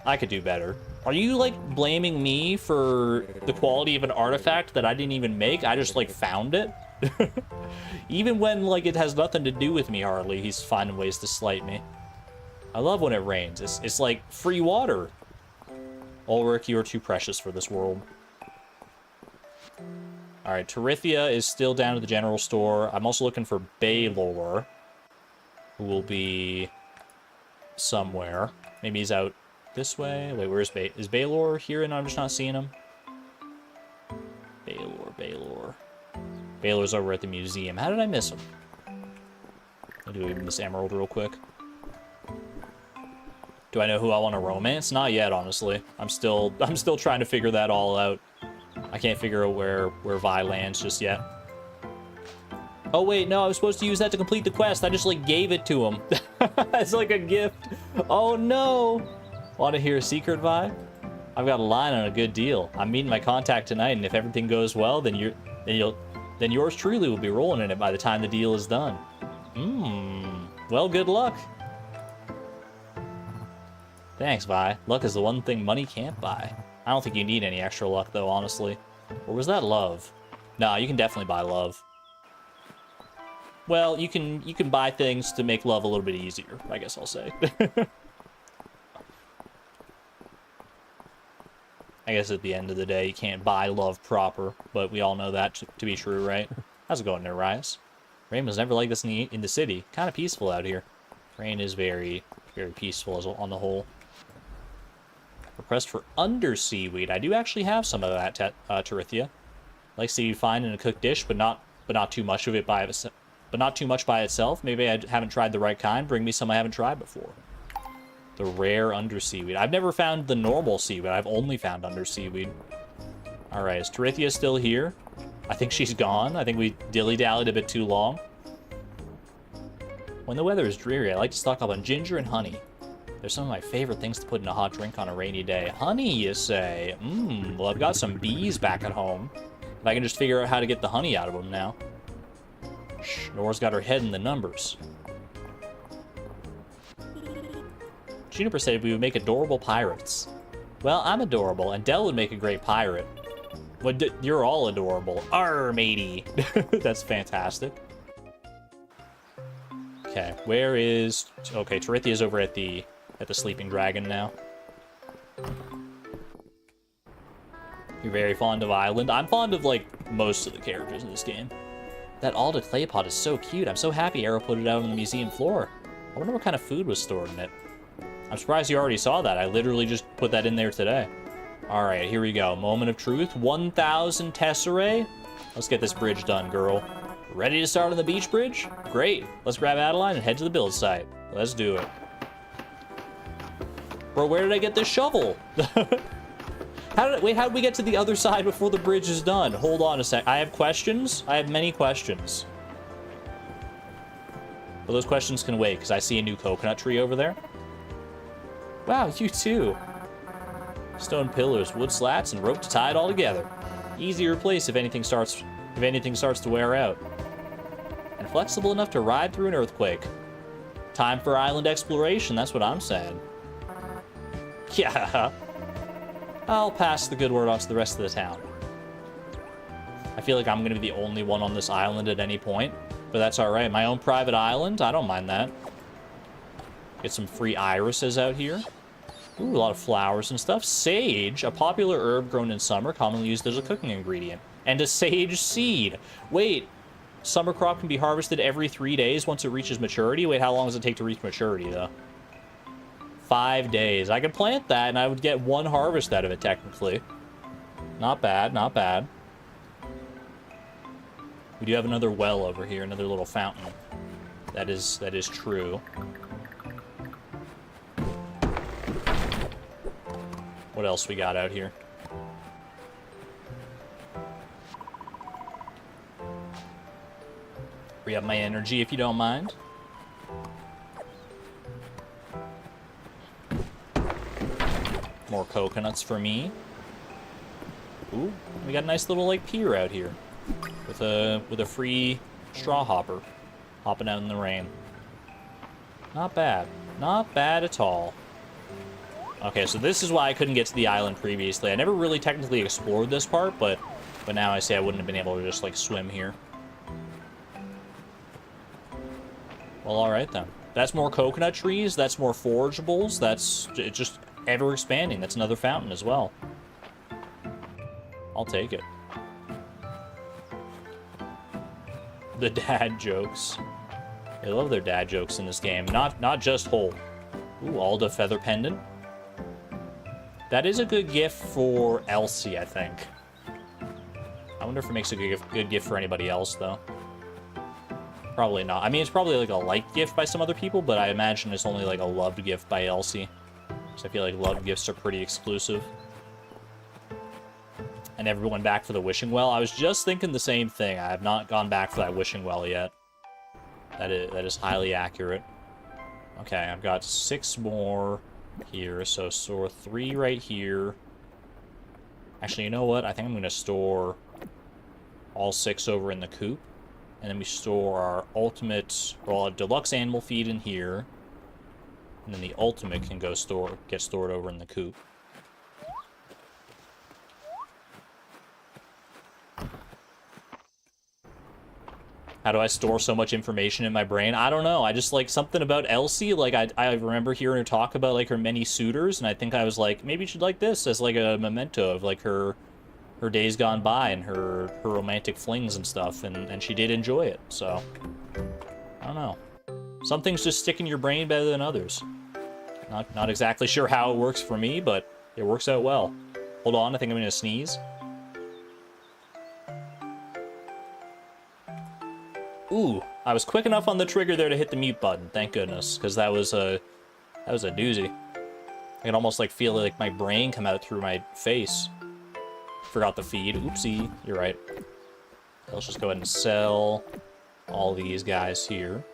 I could do better. Are you, like, blaming me for the quality of an artifact that I didn't even make? I just, like, found it? Even when, like, it has nothing to do with me, hardly, he's finding ways to slight me. I love when it rains. It's like free water. Ulrich, you are too precious for this world. Alright, Tarithia is still down at the general store. I'm also looking for Baylor, who will be somewhere. Maybe he's out this way. Wait, where's is Baylor here and I'm just not seeing him? Baylor. Baylor's over at the museum. How did I miss him? I'll do this emerald real quick. Do I know who I want to romance? Not yet, honestly. I'm still trying to figure that all out. I can't figure out where Vi lands just yet. Oh wait, no, I was supposed to use that to complete the quest. I just like gave it to him. It's like a gift. Oh no! Want to hear a secret, Vi? I've got a line on a good deal. I'm meeting my contact tonight, and if everything goes well, then yours truly will be rolling in it by the time the deal is done. Well, good luck. Thanks, Vi. Luck is the one thing money can't buy. I don't think you need any extra luck, though, honestly. Or was that love? Nah, you can definitely buy love. Well, you can buy things to make love a little bit easier, I guess I'll say. I guess at the end of the day, you can't buy love proper, but we all know that to be true, right? How's it going there, Rise? Rain was never like this in the city. Kind of peaceful out here. Rain is very, very peaceful on the whole. Request for under seaweed. I do actually have some of that, Tarithia. Like seaweed fine in a cooked dish, but not too much of it by itself. Maybe I haven't tried the right kind. Bring me some I haven't tried before. The rare under seaweed. I've never found the normal seaweed. I've only found under seaweed. All right, is Tarithia still here? I think she's gone. I think we dilly-dallied a bit too long. When the weather is dreary, I like to stock up on ginger and honey. They're some of my favorite things to put in a hot drink on a rainy day. Honey, you say? Well, I've got some bees back at home. If I can just figure out how to get the honey out of them now. Shh, Nora's got her head in the numbers. Juniper said we would make adorable pirates. Well, I'm adorable, and Dell would make a great pirate. Well, you're all adorable. Arr, matey. That's fantastic. Okay, where is... Okay, Tarithia's over at the Sleeping Dragon now. You're very fond of Island. I'm fond of, like, most of the characters in this game. That Alda clay pot is so cute. I'm so happy Arrow put it out on the museum floor. I wonder what kind of food was stored in it. I'm surprised you already saw that. I literally just put that in there today. Alright, here we go. Moment of truth. 1,000 tesserae. Let's get this bridge done, girl. Ready to start on the beach bridge? Great. Let's grab Adeline and head to the build site. Let's do it. Bro, where did I get this shovel? How did we get to the other side before the bridge is done? Hold on a sec. I have questions. I have many questions. But those questions can wait, because I see a new coconut tree over there. Wow, you too. Stone pillars, wood slats, and rope to tie it all together. Easy to replace if anything starts to wear out. And flexible enough to ride through an earthquake. Time for island exploration, that's what I'm saying. Yeah. I'll pass the good word on to the rest of the town. I feel like I'm going to be the only one on this island at any point, but that's alright. My own private island, I don't mind that. Get some free irises out here. Ooh, a lot of flowers and stuff. Sage, a popular herb grown in summer, commonly used as a cooking ingredient. And a sage seed. Wait, summer crop can be harvested every 3 days once it reaches maturity? Wait, how long does it take to reach maturity, though? 5 days. I could plant that, and I would get 1 harvest out of it, technically. Not bad, not bad. We do have another well over here, another little fountain. That is true. What else we got out here? Free up my energy if you don't mind. More coconuts for me. Ooh, we got a nice little like pier out here with a free straw hopper hopping out in the rain. Not bad. Not bad at all. Okay, so this is why I couldn't get to the island previously. I never really technically explored this part, but now I say I wouldn't have been able to just like swim here. Well, alright then. That's more coconut trees, that's more forageables, that's just ever expanding. That's another fountain as well. I'll take it. The dad jokes. They love their dad jokes in this game. Not just Hole. Ooh, Alda feather pendant. That is a good gift for Elsie, I think. I wonder if it makes a good gift for anybody else, though. Probably not. I mean, it's probably like a liked gift by some other people, but I imagine it's only like a loved gift by Elsie. So I feel like loved gifts are pretty exclusive. And everyone back for the wishing well. I was just thinking the same thing. I have not gone back for that wishing well yet. That is highly accurate. Okay, I've got 6 more here. So store 3 right here. Actually, you know what? I think I'm going to store all 6 over in the coop. And then we store our ultimate, well, deluxe animal feed in here. And then the ultimate can go get stored over in the coop. How do I store so much information in my brain? I don't know. I just like something about Elsie. Like I remember hearing her talk about like her many suitors, and I think I was like, maybe she'd like this as like a memento of like her days gone by and her romantic flings and stuff, and she did enjoy it. So I don't know. Some things just stick in your brain better than others. Not exactly sure how it works for me, but it works out well. Hold on, I think I'm gonna sneeze. Ooh, I was quick enough on the trigger there to hit the mute button. Thank goodness, because that was a doozy. I can almost like feel like my brain come out through my face. Forgot the feed. Oopsie. You're right. Let's just go ahead and sell all these guys here.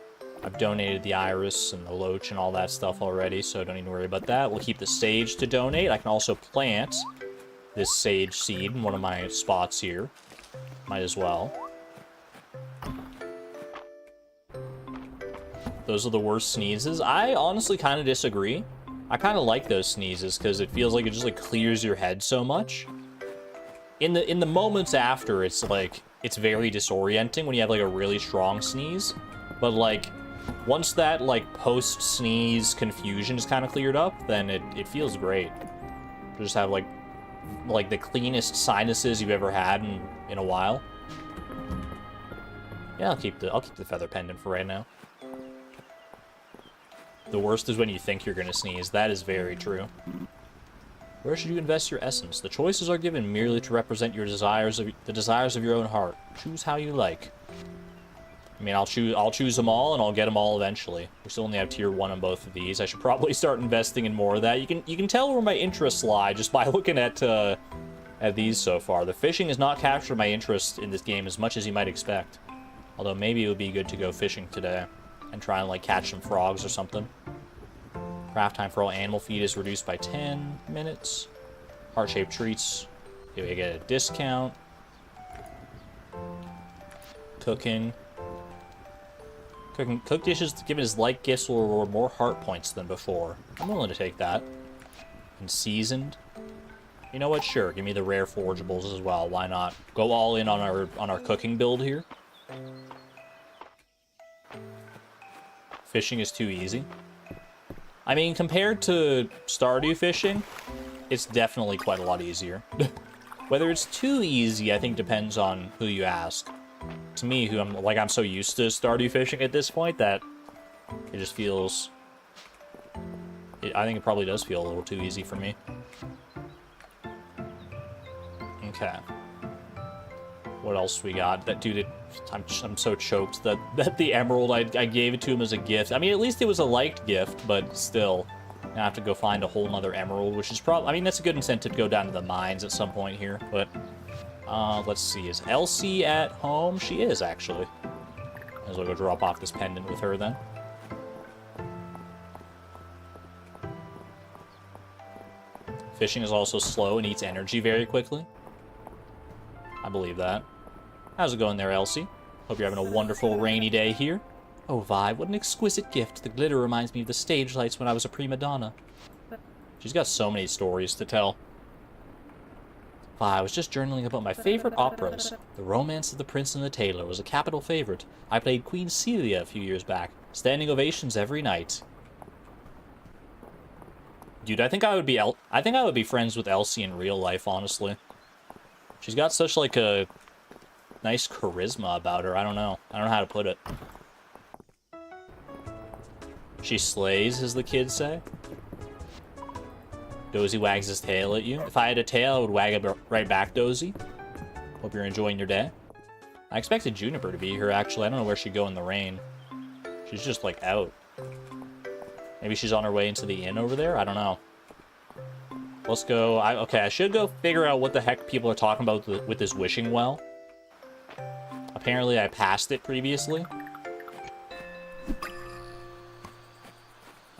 I've donated the iris and the loach and all that stuff already, so don't need to worry about that. We'll keep the sage to donate. I can also plant this sage seed in one of my spots here. Might as well. Those are the worst sneezes. I honestly kind of disagree. I kind of like those sneezes because it feels like it just like clears your head so much. In the moments after, it's like, it's very disorienting when you have like a really strong sneeze. But like, once that like post-sneeze confusion is kind of cleared up, then it feels great. To just have like the cleanest sinuses you've ever had in a while. Yeah, I'll keep the feather pendant for right now. The worst is when you think you're gonna sneeze. That is very true. Where should you invest your essence? The choices are given merely to represent your the desires of your own heart. Choose how you like. I mean, I'll choose them all, and I'll get them all eventually. We still only have tier 1 on both of these. I should probably start investing in more of that. You can tell where my interests lie just by looking at these so far. The fishing has not captured my interest in this game as much as you might expect. Although maybe it would be good to go fishing today and try and like catch some frogs or something. Craft time for all animal feed is reduced by 10 minutes. Heart-shaped treats. Okay, we get a discount. Cooking. Cooked dishes given as light gifts will reward more heart points than before. I'm willing to take that. And seasoned. You know what? Sure, give me the rare forageables as well. Why not? Go all in on our cooking build here. Fishing is too easy. I mean, compared to Stardew fishing, it's definitely quite a lot easier. Whether it's too easy, I think depends on who you ask. To me, I'm so used to Stardew fishing at this point that it just feels... I think it probably does feel a little too easy for me. Okay. What else we got? That dude, I'm so choked that the emerald, I gave it to him as a gift. I mean, at least it was a liked gift, but still. I have to go find a whole nother emerald, which is probably... I mean, that's a good incentive to go down to the mines at some point here, but... let's see. Is Elsie at home? She is, actually. As well go drop off this pendant with her, then. Fishing is also slow and eats energy very quickly. I believe that. How's it going there, Elsie? Hope you're having a wonderful rainy day here. Oh, Vi, what an exquisite gift. The glitter reminds me of the stage lights when I was a prima donna. She's got so many stories to tell. Vi, I was just journaling about my favorite operas. The Romance of the Prince and the Tailor was a capital favorite. I played Queen Celia a few years back. Standing ovations every night. Dude, I think I would be friends with Elsie in real life, honestly. She's got such, like, a nice charisma about her. I don't know. I don't know how to put it. She slays, as the kids say. Dozy wags his tail at you. If I had a tail, I would wag it right back, Dozy. Hope you're enjoying your day. I expected Juniper to be here, actually. I don't know where she'd go in the rain. She's just, like, out. Maybe she's on her way into the inn over there? I don't know. Let's go. Okay, I should go figure out what the heck people are talking about with this wishing well. Apparently, I passed it previously.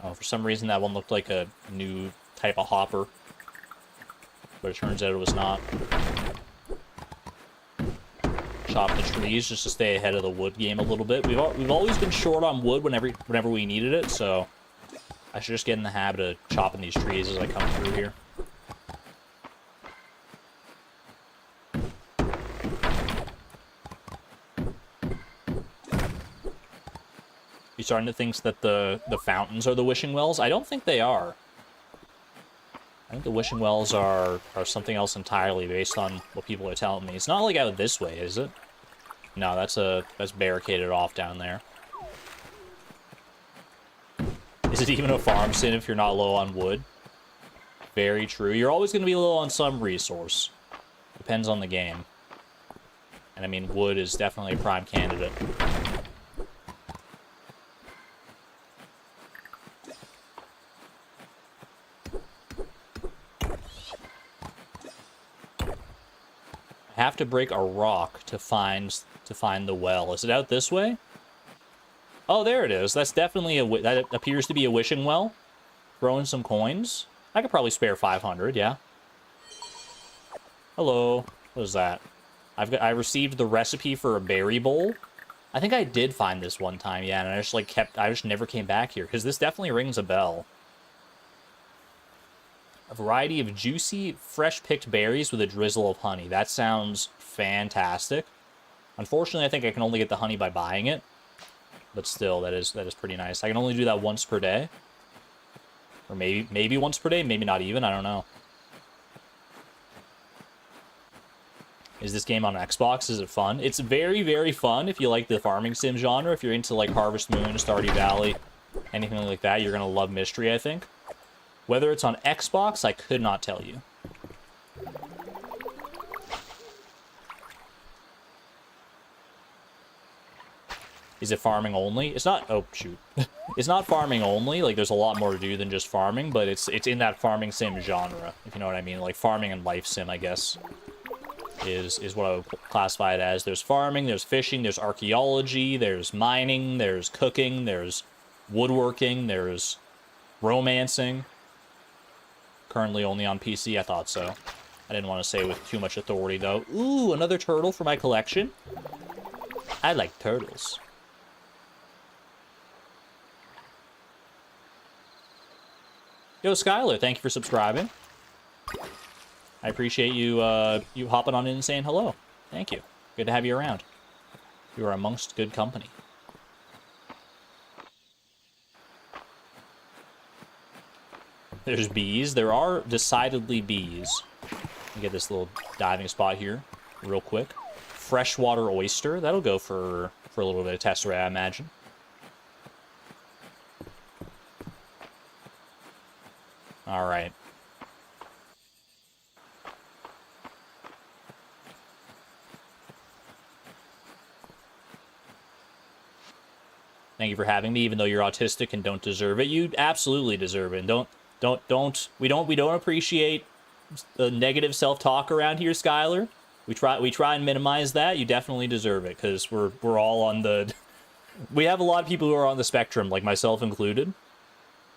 Oh, for some reason, that one looked like a new type of hopper. But it turns out it was not. Chop the trees just to stay ahead of the wood game a little bit. We've always been short on wood whenever we needed it, so I should just get in the habit of chopping these trees as I come through here. You starting to think that the fountains are the wishing wells? I don't think they are. I think the wishing wells are something else entirely based on what people are telling me. It's not like out this way, is it? No, that's barricaded off down there. Is it even a farm sim if you're not low on wood? Very true. You're always going to be low on some resource. Depends on the game. And I mean, wood is definitely a prime candidate. I have to break a rock to find the well. Is it out this way? Oh, there it is. That's definitely that appears to be a wishing well. Throw in some coins. I could probably spare 500, yeah. Hello. What is that? I received the recipe for a berry bowl. I think I did find this one time, yeah, and I just never came back here because this definitely rings a bell. A variety of juicy, fresh-picked berries with a drizzle of honey. That sounds fantastic. Unfortunately, I think I can only get the honey by buying it. But still, that is pretty nice. I can only do that once per day. Or maybe once per day, maybe not even, I don't know. Is this game on Xbox? Is it fun? It's very, very fun if you like the farming sim genre. If you're into, like, Harvest Moon, Stardew Valley, anything like that, you're going to love Mystery, I think. Whether it's on Xbox, I could not tell you. Is it farming only? It's not... Oh, shoot. It's not farming only. Like, there's a lot more to do than just farming, but it's in that farming sim genre, if you know what I mean. Like, farming and life sim, I guess, is what I would classify it as. There's farming, there's fishing, there's archaeology, there's mining, there's cooking, there's woodworking, there's romancing. Currently only on PC, I thought so. I didn't want to say with too much authority, though. Ooh, another turtle for my collection. I like turtles. Yo, Skylar, thank you for subscribing. I appreciate you you hopping on in and saying hello. Thank you. Good to have you around. You are amongst good company. There's bees. There are decidedly bees. Let me get this little diving spot here real quick. Freshwater oyster. That'll go for a little bit of tesserae, I imagine. All right. Thank you for having me, even though you're autistic and don't deserve it. You absolutely deserve it. And We don't appreciate the negative self-talk around here, Skylar. We try and minimize that. You definitely deserve it, because we're all on the... We have a lot of people who are on the spectrum, like myself included.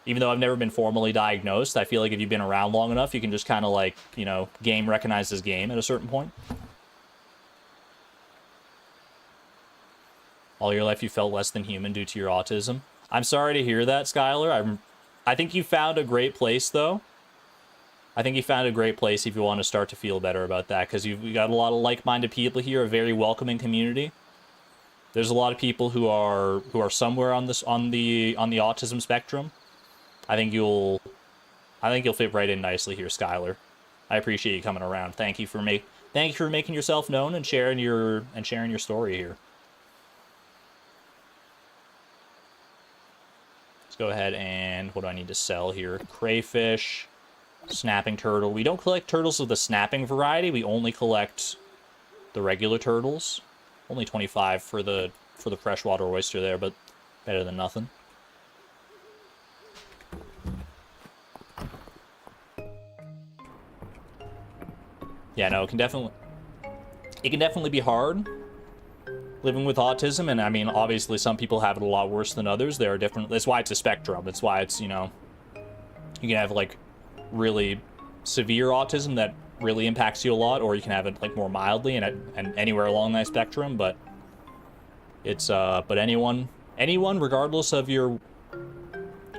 Even though I've never been formally diagnosed, I feel like if you've been around long enough, you can just kind of like, you know, game recognizes game at a certain point. All your life you felt less than human due to your autism. I'm sorry to hear that, Skylar. I think you found a great place, though. I think you found a great place if you want to start to feel better about that, because you've got a lot of like-minded people here, a very welcoming community. There's a lot of people who are somewhere on the autism spectrum. I think you'll fit right in nicely here, Skylar. I appreciate you coming around. Thank you for making yourself known and sharing your story here. Let's go ahead and what do I need to sell here? Crayfish, snapping turtle. We don't collect turtles of the snapping variety. We only collect the regular turtles. Only 25 for the freshwater oyster there, but better than nothing. Yeah, no, it can definitely be hard living with autism, and I mean, obviously some people have it a lot worse than others. There are different, that's why it's a spectrum. That's why it's, you know, you can have like really severe autism that really impacts you a lot, or you can have it like more mildly and anywhere along that spectrum. But it's but anyone regardless of your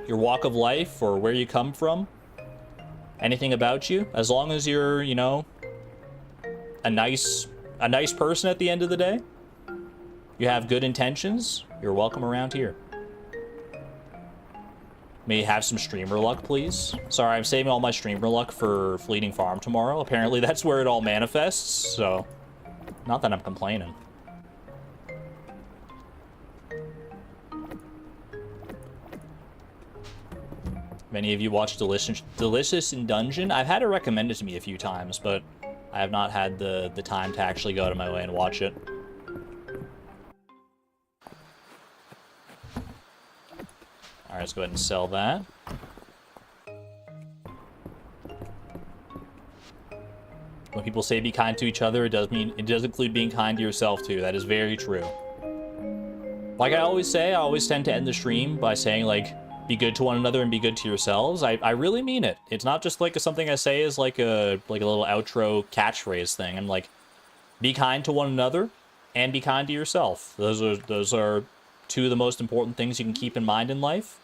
walk of life or where you come from, anything about you, as long as you're, you know, a nice person at the end of the day, you have good intentions, you're welcome around here. May you have some streamer luck, please. Sorry, I'm saving all my streamer luck for Fleeting Farm tomorrow. Apparently that's where it all manifests, so not that I'm complaining. Many of you watch Delicious in Dungeon. I've had it recommended to me a few times, but I have not had the time to actually go out of my way and watch it. Alright, let's go ahead and sell that. When people say be kind to each other, it does include being kind to yourself too. That is very true. Like I always say, I always tend to end the stream by saying, like, be good to one another and be good to yourselves. I really mean it. It's not just like something I say as like a little outro catchphrase thing. I'm like, be kind to one another and be kind to yourself. Those are two of the most important things you can keep in mind in life.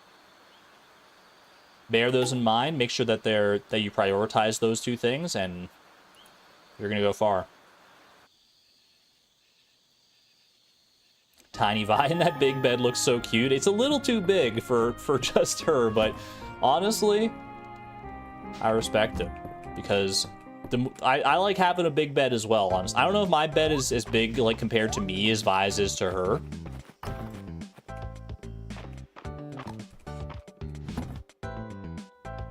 Bear those in mind. Make sure that you prioritize those two things, and you're gonna go far. Tiny Vi in that big bed looks so cute. It's a little too big for just her, but honestly, I respect it, because I like having a big bed as well, honestly. I don't know if my bed is as big, like, compared to me as Vi's is to her.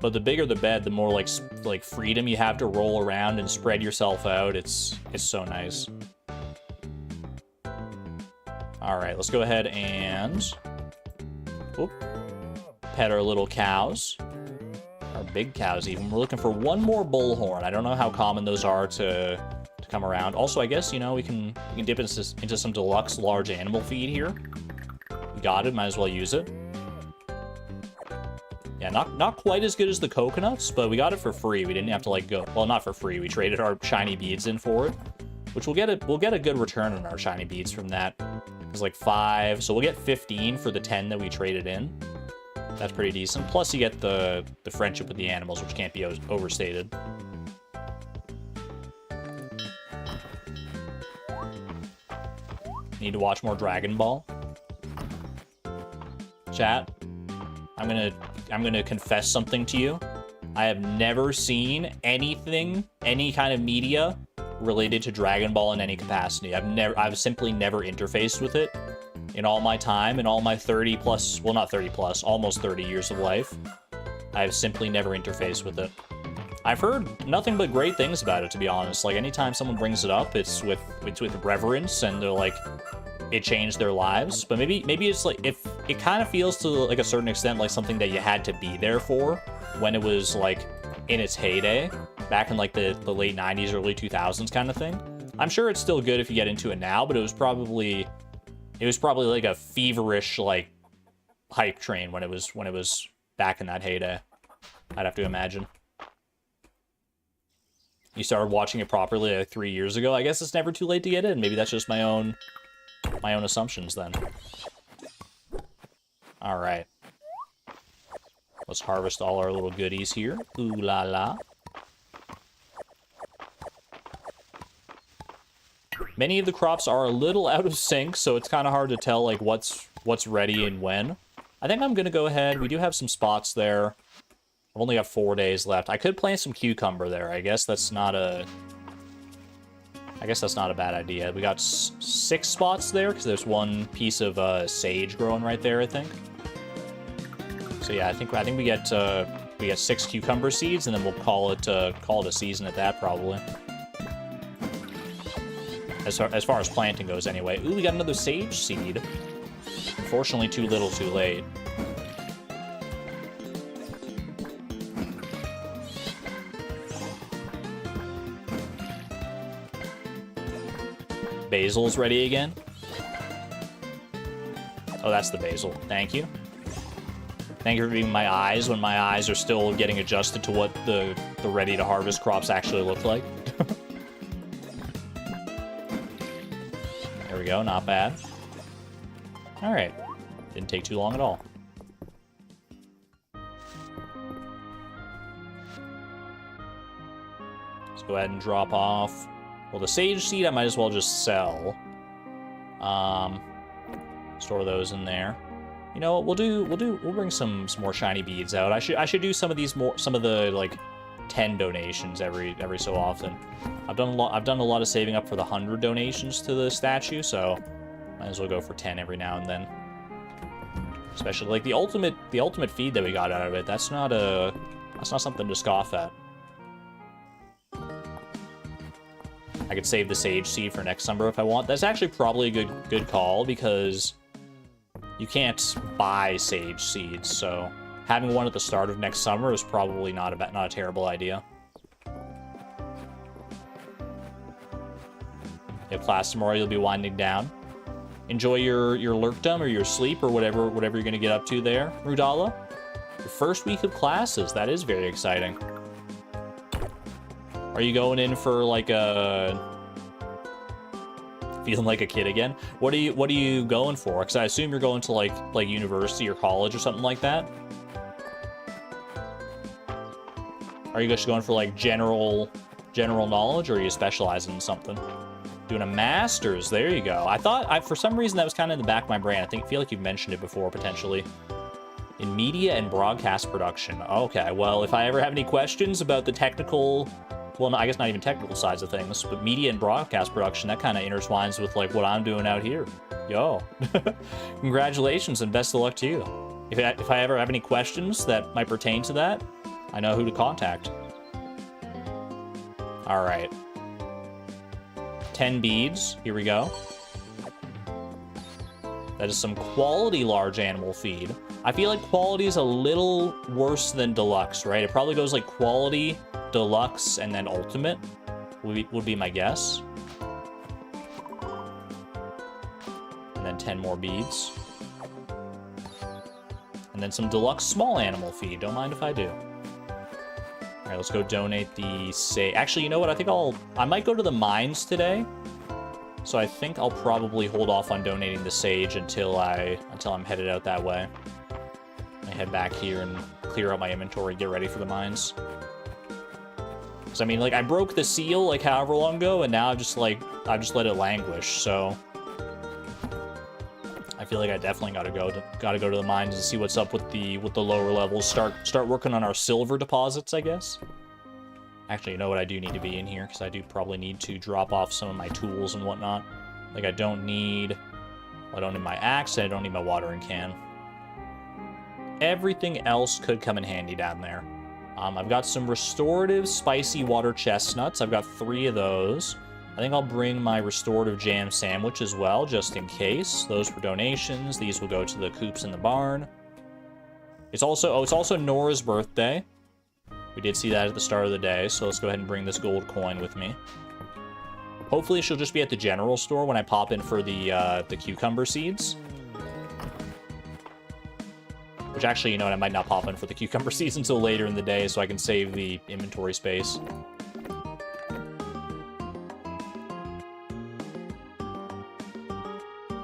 But the bigger the bed, the more like freedom you have to roll around and spread yourself out. It's so nice. All right, let's go ahead and pet our little cows, our big cows even. We're looking for one more bullhorn. I don't know how common those are to come around. Also, I guess, you know, we can dip into some deluxe large animal feed here. We got it. Might as well use it. Yeah, not quite as good as the coconuts, but we got it for free. We didn't have to, like, go... Well, not for free. We traded our shiny beads in for it, which we'll get a good return on our shiny beads from that. It's like 5, so we'll get 15 for the 10 that we traded in. That's pretty decent. Plus, you get the friendship with the animals, which can't be overstated. Need to watch more Dragon Ball. Chat, I'm gonna confess something to you. I have never seen anything, any kind of media related to Dragon Ball in any capacity. I've simply never interfaced with it in all my time, in all my 30 plus, well, not 30 plus, almost 30 years of life. I've simply never interfaced with it. I've heard nothing but great things about it, to be honest. Like, anytime someone brings it up, it's with reverence, and they're like, it changed their lives. But maybe it's like, if it kind of feels to like a certain extent like something that you had to be there for when it was like in its heyday, back in like the late 90s, early 2000s kind of thing. I'm sure it's still good if you get into it now, but it was probably like a feverish like hype train when it was back in that heyday. I'd have to imagine. You started watching it properly like 3 years ago. I guess it's never too late to get in. Maybe that's just my own assumptions then. All right. Let's harvest all our little goodies here. Ooh la la. Many of the crops are a little out of sync, so it's kind of hard to tell like what's ready and when. I think I'm gonna go ahead. We do have some spots there. I've only got 4 days left. I could plant some cucumber there. I guess that's not a bad idea. We got 6 spots there because there's one piece of sage growing right there, I think. So yeah, I think we get 6 cucumber seeds, and then we'll call it a season at that probably. As far as planting goes, anyway. Ooh, we got another sage seed. Unfortunately, too little, too late. Basil's ready again. Oh, that's the basil. Thank you. Thank you for being my eyes when my eyes are still getting adjusted to what the ready-to-harvest crops actually look like. There we go, not bad. Alright. Didn't take too long at all. Let's go ahead and drop off. Well, the sage seed I might as well just sell. Store those in there. You know what, we'll bring some more shiny beads out. I should do some of the like 10 donations every so often. I've done a lot of saving up for the 100 donations to the statue, so might as well go for 10 every now and then. Especially like the ultimate feed that we got out of it. That's not something to scoff at. I could save the sage seed for next summer if I want. That's actually probably a good call because you can't buy sage seeds, so having one at the start of next summer is probably not a terrible idea. You have class tomorrow, you'll be winding down. Enjoy your lurkdom or your sleep or whatever you're gonna get up to there, Rudala. Your first week of classes, that is very exciting. Are you going in for like feeling like a kid again? What are you going for? Because I assume you're going to like university or college or something like that. Are you just going for like general knowledge, or are you specializing in something? Doing a master's, there you go. For some reason that was kind of in the back of my brain. I feel like you've mentioned it before potentially. In media and broadcast production. Okay, well, if I ever have any questions about the technical, well, I guess not even technical sides of things, but media and broadcast production, that kind of intertwines with like what I'm doing out here. Yo, congratulations and best of luck to you. If I ever have any questions that might pertain to that, I know who to contact. All right. 10 beads, here we go. That is some quality large animal feed. I feel like quality is a little worse than deluxe, right? It probably goes like quality, deluxe, and then ultimate would be my guess. And then 10 more beads. And then some deluxe small animal feed. Don't mind if I do. All right, let's go donate the sage. Actually, you know what? I might go to the mines today. So I think I'll probably hold off on donating the sage until I'm headed out that way. I head back here and clear out my inventory, get ready for the mines. So I mean, like, I broke the seal like however long ago, and now I've just let it languish. So I feel like I definitely gotta go to the mines and see what's up with the lower levels. Start working on our silver deposits, I guess. Actually, you know what? I do need to be in here because I do probably need to drop off some of my tools and whatnot. Like I don't need my axe, and I don't need my watering can. Everything else could come in handy down there. I've got some restorative spicy water chestnuts. I've got 3 of those. I think I'll bring my restorative jam sandwich as well, just in case. Those were donations. These will go to the coops in the barn. It's also Nora's birthday. We did see that at the start of the day, so let's go ahead and bring this gold coin with me. Hopefully she'll just be at the general store when I pop in for the cucumber seeds. Which actually, you know what, I might not pop in for the cucumber seeds until later in the day so I can save the inventory space.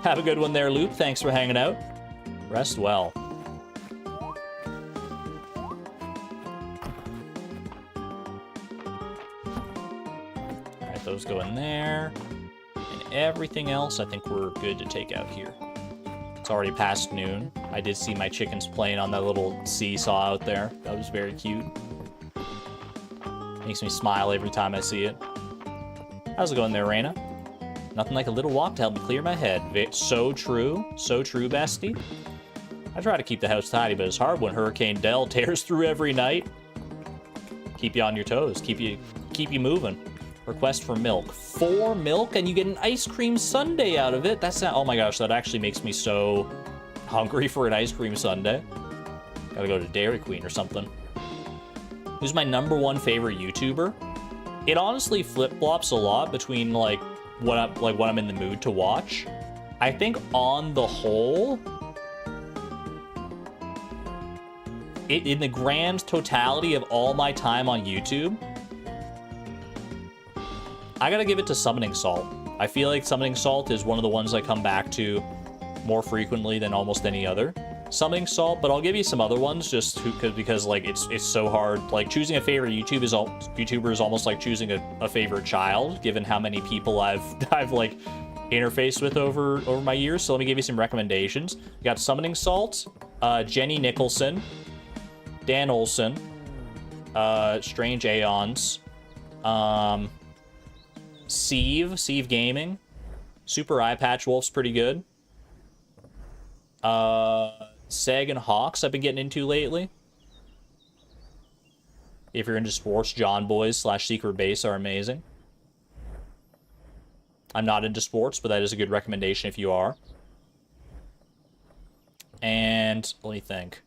Have a good one there, Loop. Thanks for hanging out. Rest well. Alright, those go in there. And everything else, I think we're good to take out here. It's already past noon. I did see my chickens playing on that little seesaw out there. That was very cute. Makes me smile every time I see it. How's it going there, Raina? Nothing like a little walk to help me clear my head. So true. So true, bestie. I try to keep the house tidy, but it's hard when Hurricane Dell tears through every night. Keep you on your toes. Keep you moving. Request for milk. 4 milk, and you get an ice cream sundae out of it. That's not... Oh my gosh, that actually makes me so hungry for an ice cream sundae. Gotta go to Dairy Queen or something. Who's my #1 favorite YouTuber? It honestly flip-flops a lot between, like, what I'm in the mood to watch. I think on the whole, in the grand totality of all my time on YouTube, I gotta give it to Summoning Salt. I feel like Summoning Salt is one of the ones I come back to more frequently than almost any other. Summoning Salt, but I'll give you some other ones just because like it's so hard. Like choosing a favorite YouTuber is almost like choosing a favorite child, given how many people I've like interfaced with over my years. So let me give you some recommendations. You got Summoning Salt, Jenny Nicholson, Dan Olson, Strange Aeons, Sieve Gaming, Super Eye Patch Wolf's pretty good. Seg and Hawks I've been getting into lately. If you're into sports, John Boys / Secret Base are amazing. I'm not into sports, but that is a good recommendation if you are. And let me think.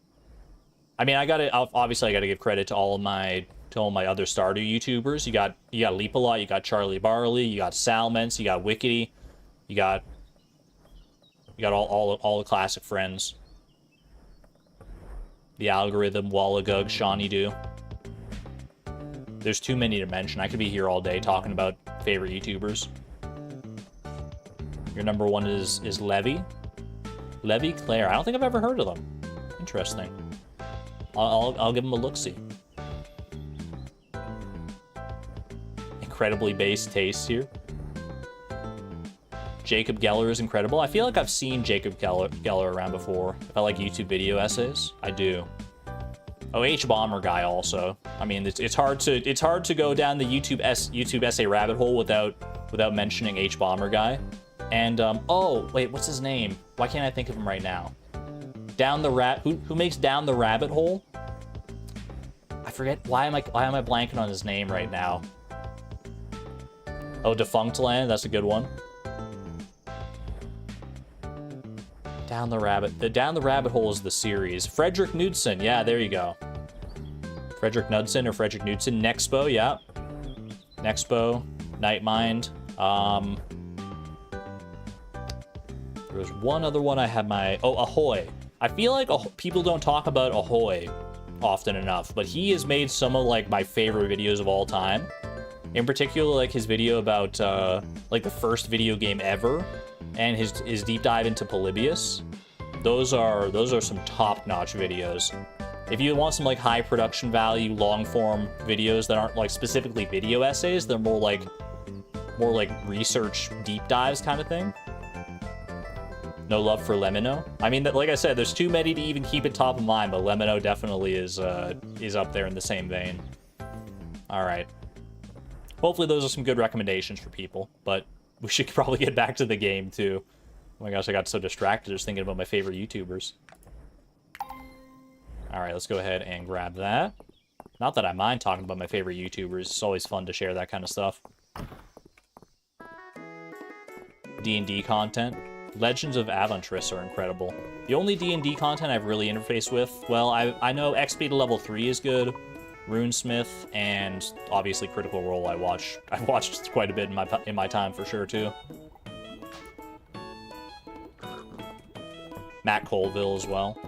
I mean, obviously I gotta give credit to all my other Stardew YouTubers. You got Leapalot, you got Charlie Barley, you got Salments, you got Wickety, you got all the classic friends. The Algorithm, Wallagug, Shawnee Do. There's too many to mention. I could be here all day talking about favorite YouTubers. Your #1 is Levy. Levy Claire. I don't think I've ever heard of them. Interesting. I'll give them a look-see. Incredibly base taste here. Jacob Geller is incredible. I feel like I've seen Jacob Geller around before. If I like YouTube video essays, I do. Oh, H-Bomber guy also. I mean, it's hard to go down the YouTube essay rabbit hole without mentioning H-Bomber guy. And oh wait, what's his name? Why can't I think of him right now? Who makes Down the Rabbit Hole? I forget. Why am I blanking on his name right now? Oh, Defunct Land. That's a good one. Down the Rabbit Hole is the series. Frederick Knudsen, yeah, there you go. Frederick Knudsen or Frederick Knudsen. Nexpo, yeah. Nexpo, Nightmind. There was one other one I had my... Oh, Ahoy. I feel like people don't talk about Ahoy often enough, but he has made some of like my favorite videos of all time. In particular, like his video about like the first video game ever, and his deep dive into Polybius. Those are some top-notch videos. If you want some like high production value, long-form videos that aren't like specifically video essays, they're more like research deep dives kind of thing. No love for Lemino. I mean, like I said, there's too many to even keep it top of mind, but Lemino definitely is up there in the same vein. All right. Hopefully those are some good recommendations for people, but we should probably get back to the game too. Oh my gosh, I got so distracted just thinking about my favorite YouTubers. All right, let's go ahead and grab that. Not that I mind talking about my favorite YouTubers. It's always fun to share that kind of stuff. D&D content. Legends of Avantris are incredible. The only D&D content I've really interfaced with, well, I know XP to level 3 is good, Runesmith, and obviously Critical Role I've watched quite a bit in my time for sure too. Matt Colville as well.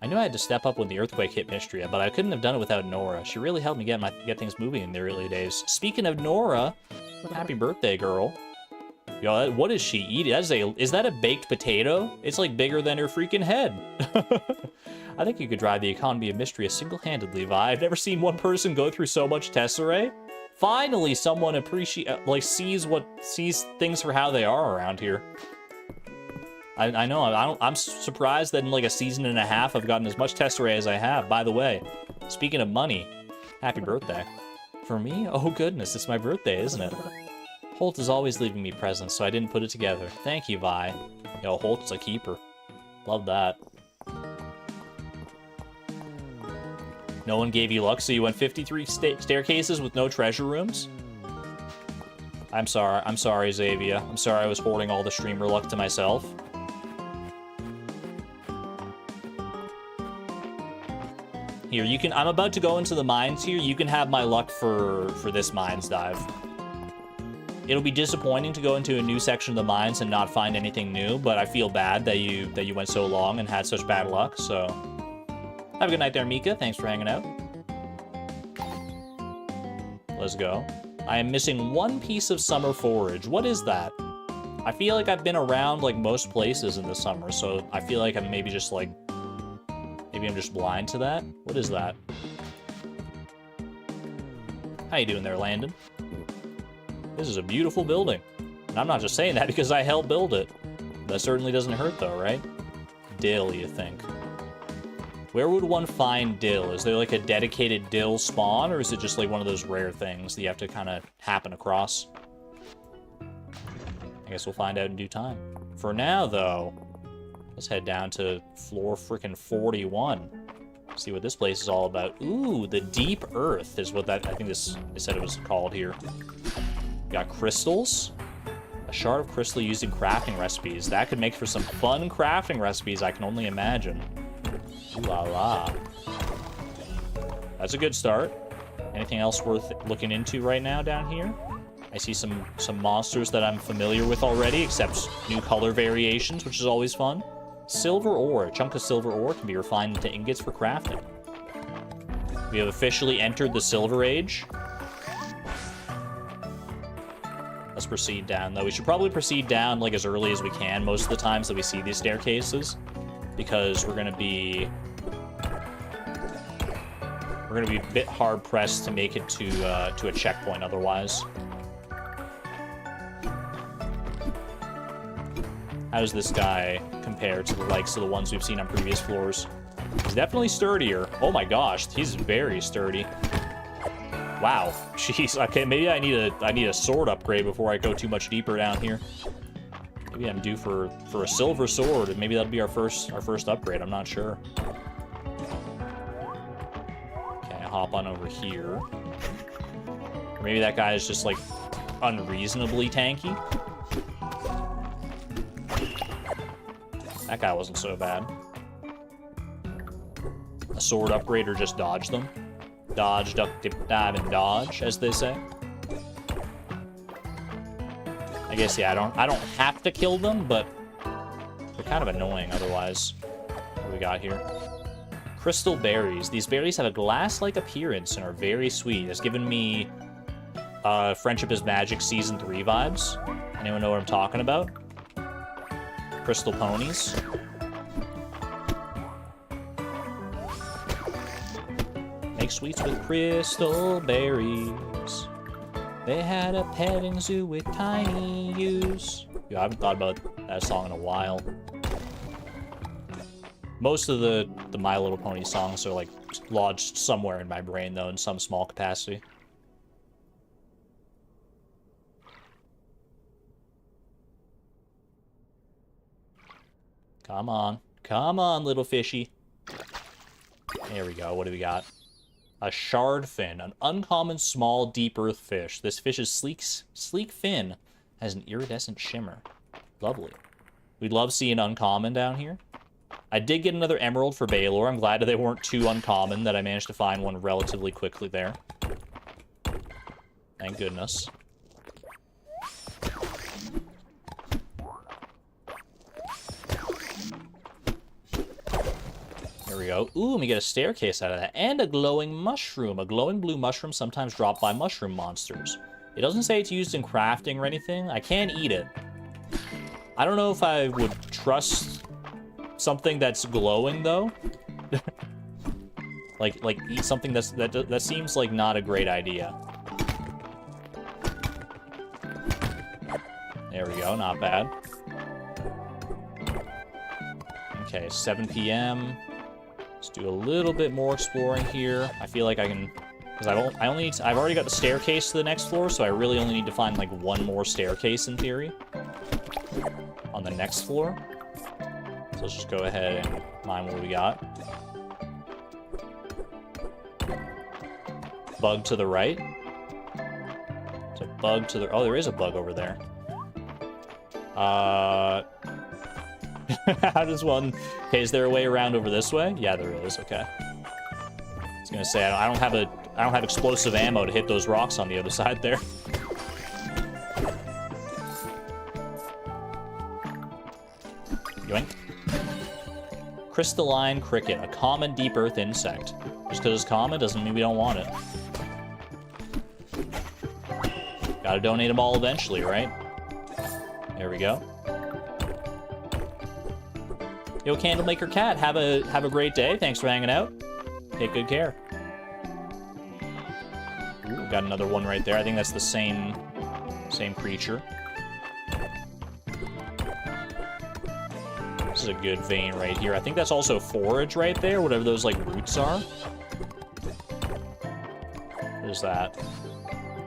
I knew I had to step up when the earthquake hit Mistria, but I couldn't have done it without Nora. She really helped me get things moving in the early days. Speaking of Nora, happy birthday, girl. Yo, what is she eating? Is that a baked potato? It's like bigger than her freaking head. I think you could drive the economy of Mistria single-handedly, Vi. I've never seen one person go through so much tesserae. Finally, someone sees things for how they are around here. I know, I'm surprised that in like a season and a half I've gotten as much tesserae as I have. By the way, speaking of money, happy birthday. For me? Oh goodness, it's my birthday, isn't it? Holt is always leaving me presents, so I didn't put it together. Thank you, Vi. Yo, Holt's a keeper. Love that. No one gave you luck, so you went 53 staircases with no treasure rooms? I'm sorry, Xavier. I'm sorry I was hoarding all the streamer luck to myself. Here, I'm about to go into the mines here. You can have my luck for this mines dive. It'll be disappointing to go into a new section of the mines and not find anything new, but I feel bad that you went so long and had such bad luck, so... Have a good night there, Mika. Thanks for hanging out. Let's go. I am missing one piece of summer forage. What is that? I feel like I've been around, like, most places in the summer, so I feel like I'm maybe just, like... Maybe I'm just blind to that? What is that? How you doing there, Landon? This is a beautiful building. And I'm not just saying that because I helped build it. That certainly doesn't hurt, though, right? Dill, you think? Where would one find dill? Is there, like, a dedicated dill spawn, or is it just, like, one of those rare things that you have to kind of happen across? I guess we'll find out in due time. For now, though... Let's head down to floor frickin' 41. See what this place is all about. Ooh, the deep earth is what I think they said it was called here. Got crystals. A shard of crystal used in crafting recipes. That could make for some fun crafting recipes, I can only imagine. Ooh la la. That's a good start. Anything else worth looking into right now down here? I see some monsters that I'm familiar with already, except new color variations, which is always fun. Silver ore. A chunk of silver ore can be refined into ingots for crafting. We have officially entered the Silver Age. Let's proceed down, though. We should probably proceed down, like, as early as we can most of the times that we see these staircases. Because we're gonna be a bit hard-pressed to make it to a checkpoint otherwise. How does this guy compare to the likes of the ones we've seen on previous floors? He's definitely sturdier. Oh my gosh, he's very sturdy. Wow. Jeez. Okay, maybe I need a sword upgrade before I go too much deeper down here. Maybe I'm due for a silver sword, and maybe that'll be our first upgrade. I'm not sure. Okay, hop on over here. Or maybe that guy is just like unreasonably tanky. That guy wasn't so bad. A sword upgrade or just dodge them. Dodge, duck, dip, dive, and dodge, as they say. I guess, yeah, I don't have to kill them, but they're kind of annoying otherwise. What do we got here? Crystal berries. These berries have a glass-like appearance and are very sweet. It's given me Friendship is Magic Season 3 vibes. Anyone know what I'm talking about? Crystal ponies. Make sweets with crystal berries. They had a petting zoo with tiny ewes. Yeah, I haven't thought about that song in a while. Most of the My Little Pony songs are like lodged somewhere in my brain, though, in some small capacity. Come on, little fishy. There we go. What do we got? A shard fin, an uncommon small deep earth fish. This fish's sleek fin Has an iridescent shimmer. Lovely. We'd love seeing uncommon down here. I did get another emerald for Baylor. I'm glad that they weren't too uncommon, that I managed to find one relatively quickly there. Thank goodness. There we go. Ooh, and we get a staircase out of that. And a glowing mushroom. A glowing blue mushroom sometimes dropped by mushroom monsters. It doesn't say it's used in crafting or anything. I can eat it. I don't know if I would trust something that's glowing, though. like eat something that seems like not a great idea. There we go, not bad. Okay, 7 p.m. Let's do a little bit more exploring here. I feel like I can, because I've already got the staircase to the next floor, so I really only need to find like one more staircase in theory on the next floor. So let's just go ahead and mine what we got. Bug to the right. It's a bug to the... Oh, there is a bug over there. How does one... Okay, is there a way around over this way? Yeah, there is. Okay. I was gonna say, I don't have explosive ammo to hit those rocks on the other side there. Yoink. Crystalline cricket, a common deep earth insect. Just because it's common doesn't mean we don't want it. Gotta donate them all eventually, right? There we go. Yo, Candlemaker Cat, have a great day. Thanks for hanging out. Take good care. Ooh, got another one right there. I think that's the same creature. This is a good vein right here. I think that's also forage right there, whatever those, like, roots are. What is that?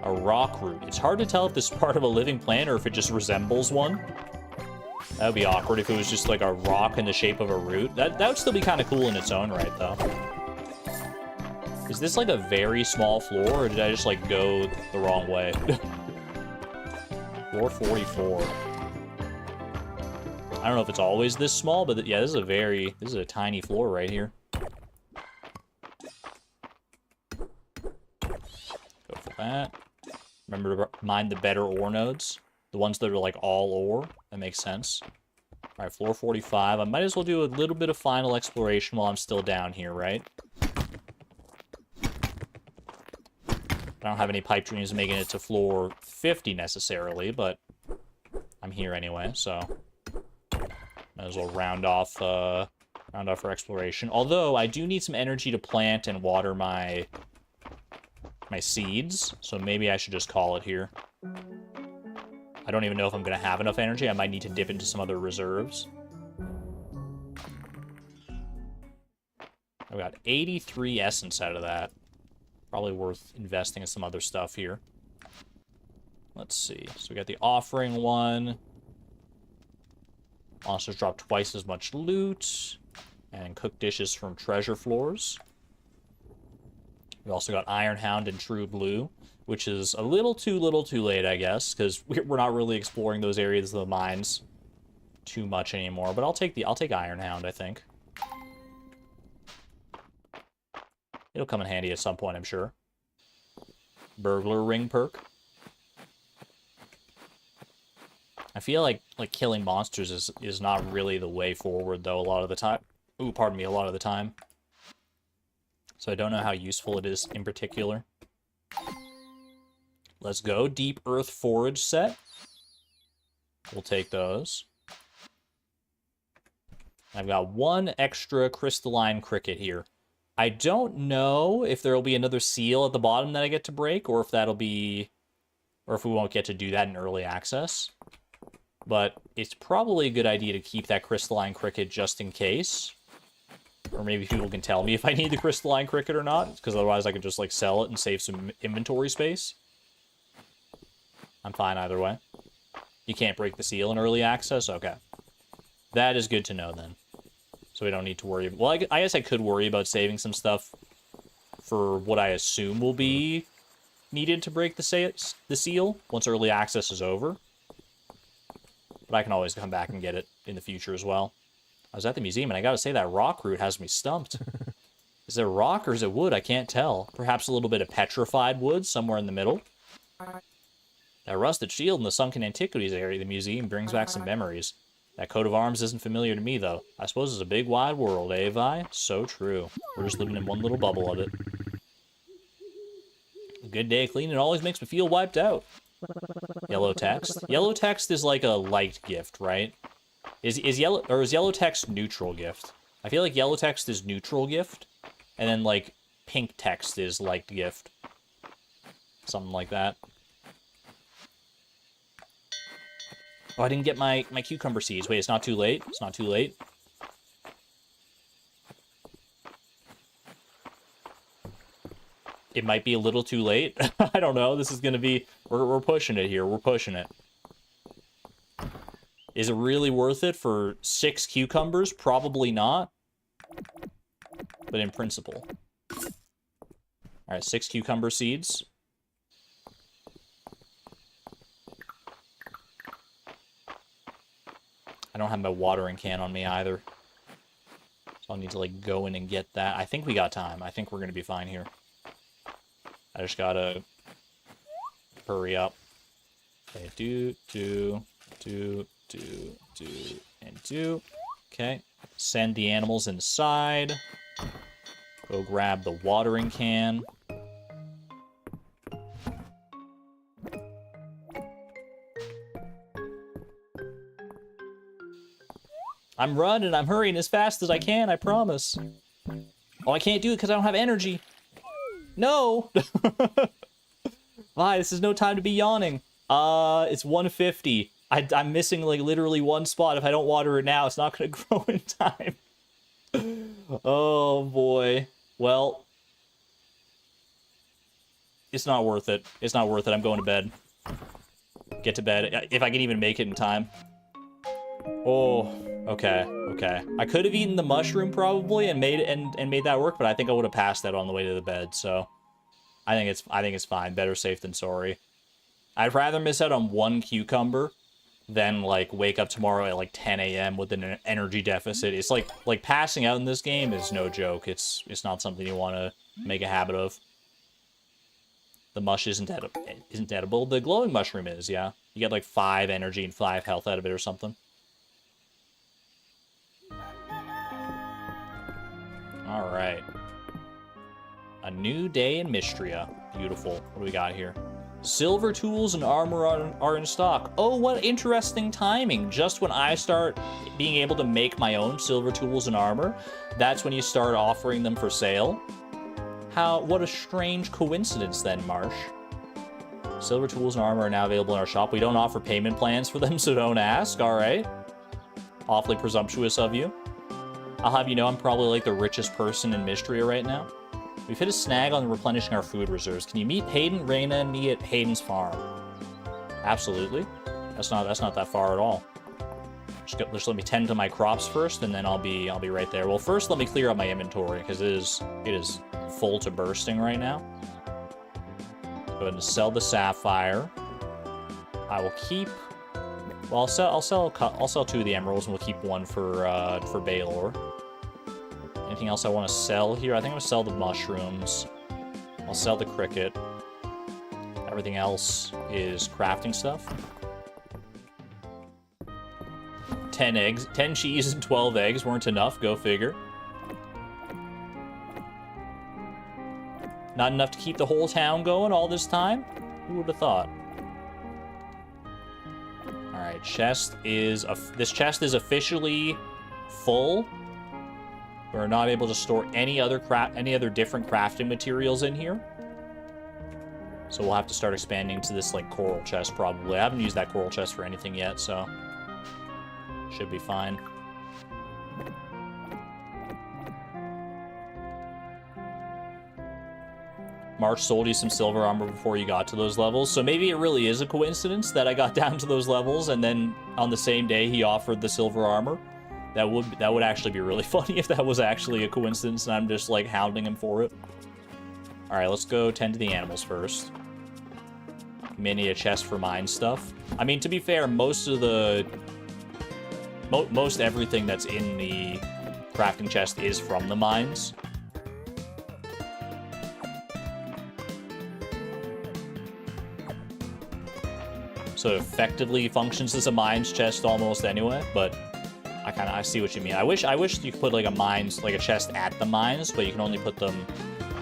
A rock root. It's hard to tell if this is part of a living plant or if it just resembles one. That would be awkward if it was just, like, a rock in the shape of a root. That would still be kind of cool in its own right, though. Is this, like, a very small floor, or did I just, like, go the wrong way? Floor 44. I don't know if it's always this small, but yeah, this is a tiny floor right here. Go for that. Remember to mine the better ore nodes. The ones that are like all ore. That makes sense. All right, floor 45. I might as well do a little bit of final exploration while I'm still down here, right? I don't have any pipe dreams making it to floor 50 necessarily, but I'm here anyway, so... Might as well round off for exploration. Although, I do need some energy to plant and water my seeds, so maybe I should just call it here. I don't even know if I'm going to have enough energy. I might need to dip into some other reserves. I got 83 essence out of that. Probably worth investing in some other stuff here. Let's see. So we got the offering one. Monsters drop twice as much loot. And cooked dishes from treasure floors. We also got Iron Hound and True Blue, which is a little too late, I guess, because we're not really exploring those areas of the mines too much anymore. But I'll take Iron Hound, I think. It'll come in handy at some point, I'm sure. Burglar Ring perk. I feel like killing monsters is not really the way forward, though, a lot of the time. Ooh, pardon me, a lot of the time. So I don't know how useful it is in particular. Let's go. Deep Earth Forage set. We'll take those. I've got one extra crystalline cricket here. I don't know if there will be another seal at the bottom that I get to break, or if that'll be... or if we won't get to do that in early access. But it's probably a good idea to keep that crystalline cricket just in case. Or maybe people can tell me if I need the crystalline cricket or not, because otherwise I could just, like, sell it and save some inventory space. I'm fine either way. You can't break the seal in early access? Okay. That is good to know, then. So we don't need to worry... Well, I guess I could worry about saving some stuff for what I assume will be needed to break the seal once early access is over. But I can always come back and get it in the future as well. I was at the museum, and I gotta say that rock root has me stumped. Is it rock or is it wood? I can't tell. Perhaps a little bit of petrified wood somewhere in the middle. That rusted shield in the sunken antiquities area of the museum brings back some memories. That coat of arms isn't familiar to me, though. I suppose it's a big, wide world, eh, Vi? So true. We're just living in one little bubble of it. A good day of cleaning always makes me feel wiped out. Yellow text. Yellow text is like a light gift, right? Is yellow text neutral gift? I feel like yellow text is neutral gift, and then like pink text is light gift. Something like that. Oh, I didn't get my cucumber seeds. Wait, it's not too late? It's not too late? It might be a little too late. I don't know. This is going to be... We're pushing it here. We're pushing it. Is it really worth it for 6 cucumbers? Probably not. But in principle. Alright, 6 cucumber seeds. I don't have my watering can on me either. So I'll need to, like, go in and get that. I think we got time. I think we're going to be fine here. I just gotta hurry up. Okay, do, and do. Okay, send the animals inside. Go grab the watering can. I'm running, I'm hurrying as fast as I can, I promise. Oh, I can't do it because I don't have energy. No! Why? This is no time to be yawning. It's 150. I'm missing, like, literally one spot. If I don't water it now, it's not gonna grow in time. Oh, boy. Well. It's not worth it. It's not worth it. I'm going to bed. Get to bed. If I can even make it in time. Oh, okay, okay. I could have eaten the mushroom probably and made that work, but I think I would have passed that on the way to the bed. So, I think it's fine. Better safe than sorry. I'd rather miss out on 1 cucumber than like wake up tomorrow at like 10 a.m. with an energy deficit. It's like passing out in this game is no joke. It's not something you want to make a habit of. The mush isn't edible. The glowing mushroom is, yeah. You get like 5 energy and 5 health out of it or something. Alright. A new day in Mistria. Beautiful. What do we got here? Silver tools and armor are in stock. Oh, what interesting timing. Just when I start being able to make my own silver tools and armor, that's when you start offering them for sale. What a strange coincidence then, Marsh. Silver tools and armor are now available in our shop. We don't offer payment plans for them, so don't ask. Alright. Awfully presumptuous of you. I'll have you know I'm probably like the richest person in Mistria right now. We've hit a snag on replenishing our food reserves. Can you meet Hayden, Reyna, and me at Hayden's farm? Absolutely. That's not that far at all. Just let me tend to my crops first, and then I'll be right there. Well, first let me clear up my inventory because it is full to bursting right now. Go ahead and sell the sapphire. I will keep. Well, I'll sell 2 of the emeralds, and we'll keep 1 for Baylor. Anything else I want to sell here? I think I'm going to sell the mushrooms. I'll sell the cricket. Everything else is crafting stuff. 10 eggs. 10 cheese and 12 eggs weren't enough. Go figure. Not enough to keep the whole town going all this time? Who would have thought? Alright, this chest is officially full. We're not able to store any other different crafting materials in here. So we'll have to start expanding to this like coral chest probably. I haven't used that coral chest for anything yet, so should be fine. March sold you some silver armor before you got to those levels, so maybe it really is a coincidence that I got down to those levels and then on the same day he offered the silver armor. That would actually be really funny if that was actually a coincidence and I'm just like hounding him for it. Alright, let's go tend to the animals first. Mini a chest for mine stuff. I mean, to be fair, most of the most everything that's in the crafting chest is from the mines. So it effectively functions as a mines chest almost anyway, but I see what you mean. I wish you could put like a chest at the mines, but you can only put them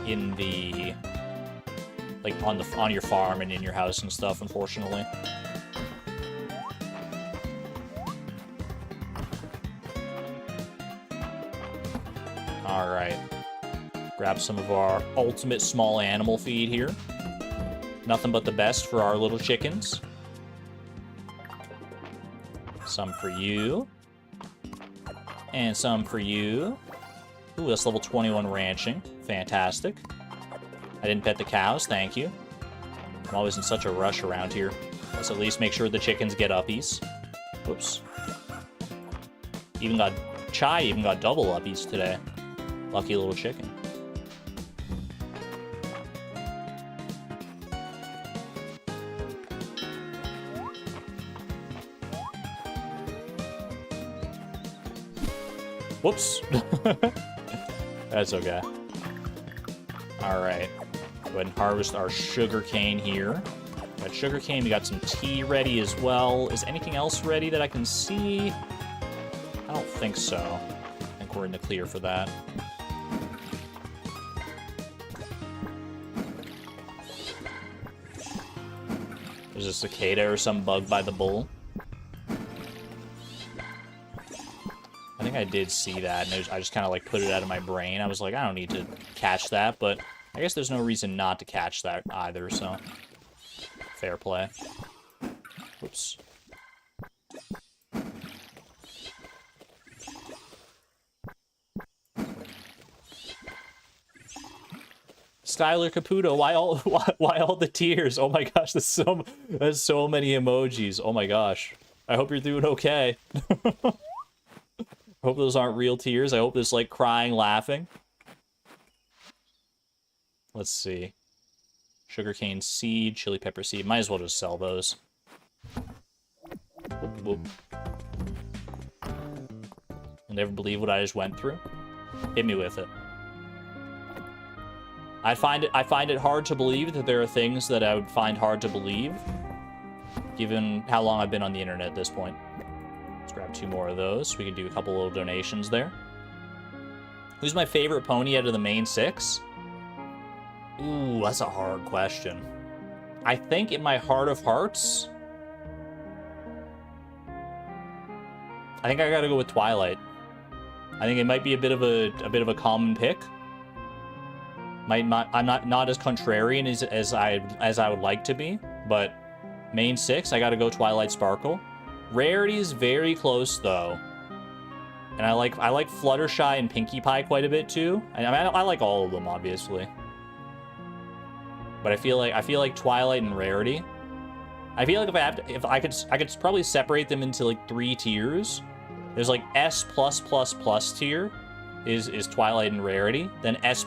in the like on your farm and in your house and stuff, unfortunately. All right. Grab some of our ultimate small animal feed here. Nothing but the best for our little chickens. Some for you. And some for you. Ooh, that's level 21 ranching. Fantastic. I didn't pet the cows, thank you. I'm always in such a rush around here. Let's at least make sure the chickens get uppies. Whoops. Chai even got double uppies today. Lucky little chicken. Whoops. That's okay. Alright. Go ahead and harvest our sugar cane here. Got sugar cane, we got some tea ready as well. Is anything else ready that I can see? I don't think so. I think we're in the clear for that. There's a cicada or some bug by the bull. I think I did see that, and I just kind of like put it out of my brain. I was like, I don't need to catch that, but I guess there's no reason not to catch that either, so fair play. Whoops. Skylar Caputo, why all the tears? Oh my gosh, there's so many emojis. Oh my gosh. I hope you're doing okay. I hope those aren't real tears. I hope it's like crying, laughing. Let's see. Sugarcane seed, chili pepper seed. Might as well just sell those. Whoop, whoop. You'll never believe what I just went through. Hit me with it. I find it hard to believe that there are things that I would find hard to believe, given how long I've been on the internet at this point. Let's grab 2 more of those. We can do a couple little donations there. Who's my favorite pony out of the main 6? Ooh, that's a hard question. I think in my heart of hearts, I think I gotta go with Twilight. I think it might be a bit of a common pick. I'm not as contrarian as I would like to be, but main 6, I gotta go Twilight Sparkle. Rarity is very close though, and I like Fluttershy and Pinkie Pie quite a bit too. I mean, I like all of them obviously, but I feel like Twilight and Rarity. I feel like if I could probably separate them into like 3 tiers. There's like S+++ tier is Twilight and Rarity, then S++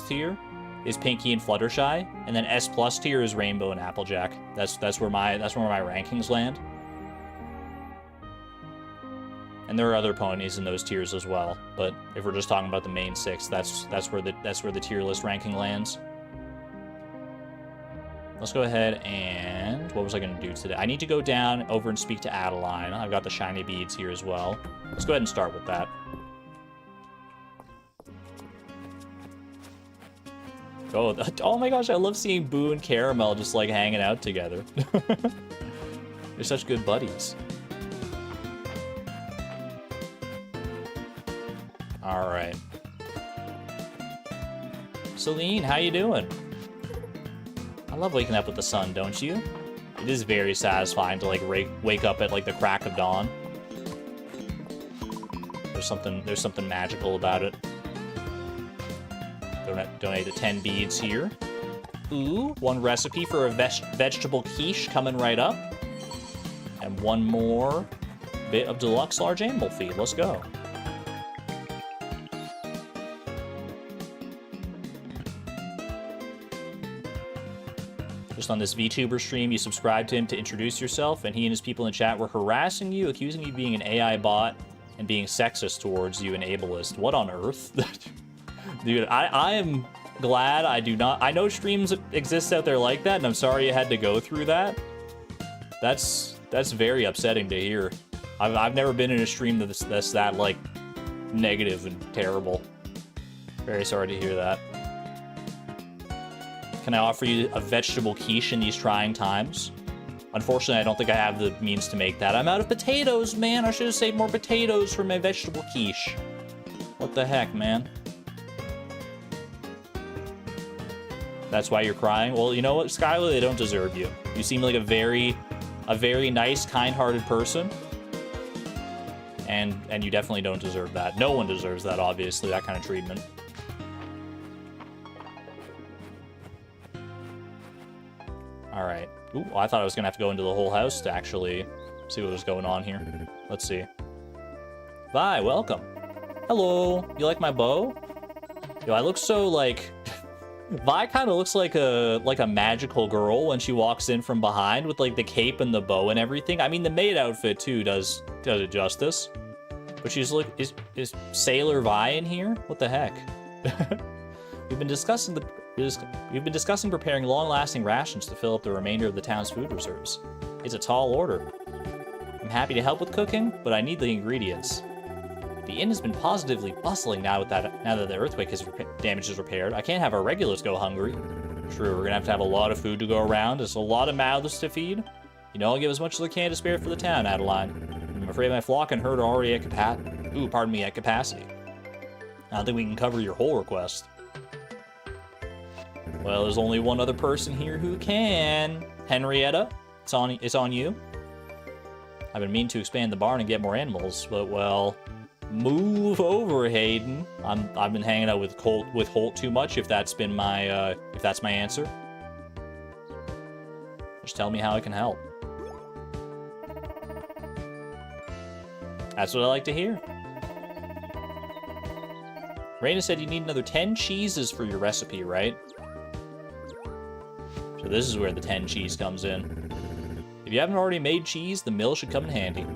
tier is Pinkie and Fluttershy, and then S+ tier is Rainbow and Applejack. That's where my rankings land. And there are other ponies in those tiers as well, but if we're just talking about the main 6, that's where the tier list ranking lands. Let's go ahead and what was I gonna do today? I need to go down over and speak to Adeline. I've got the shiny beads here as well. Let's go ahead and start with that. Oh my gosh, I love seeing Boo and Caramel just like hanging out together. They're such good buddies. All right. Celine, how you doing? I love waking up with the sun, don't you? It is very satisfying to like wake up at like the crack of dawn. There's something magical about it. Donate the 10 beads here. Ooh, 1 recipe for a vegetable quiche coming right up. And 1 more bit of deluxe large animal feed. Let's go. Just on this VTuber stream, you subscribed to him to introduce yourself, and he and his people in the chat were harassing you, accusing you of being an AI bot, and being sexist towards you and ableist. What on earth? Dude, I am glad I do not... I know streams exist out there like that, and I'm sorry you had to go through that. That's very upsetting to hear. I've never been in a stream that's that, like, negative and terrible. Very sorry to hear that. Can I offer you a vegetable quiche in these trying times? Unfortunately, I don't think I have the means to make that. I'm out of potatoes, man. I should have saved more potatoes for my vegetable quiche. What the heck, man? That's why you're crying? Well, you know what, Skylar? They don't deserve you. You seem like a very nice, kind-hearted person. And you definitely don't deserve that. No one deserves that, obviously, that kind of treatment. Alright. Ooh, I thought I was gonna have to go into the whole house to actually see what was going on here. Let's see. Vi, welcome. Hello. You like my bow? Yo, I look so, like... Vi kind of looks like a magical girl when she walks in from behind with, like, the cape and the bow and everything. I mean, the maid outfit, too, does it justice. But she's, like, is Sailor Vi in here? What the heck? We've been discussing preparing long-lasting rations to fill up the remainder of the town's food reserves. It's a tall order. I'm happy to help with cooking, but I need the ingredients. The inn has been positively bustling now that the earthquake damage is repaired. I can't have our regulars go hungry. True, we're gonna have a lot of food to go around. There's a lot of mouths to feed. You know, I'll give as much as I can to spare for the town, Adeline. I'm afraid my flock and herd are already at capacity. I don't think we can cover your whole request. Well, there's only one other person here who can. Henrietta, it's on you. I've been meaning to expand the barn and get more animals, but well, move over, Hayden. I've been hanging out with Holt too much. If that's been my if that's my answer, just tell me how I can help. That's what I like to hear. Raina said you need another 10 cheeses for your recipe, right? So this is where the 10 cheese comes in. If you haven't already made cheese, the mill should come in handy.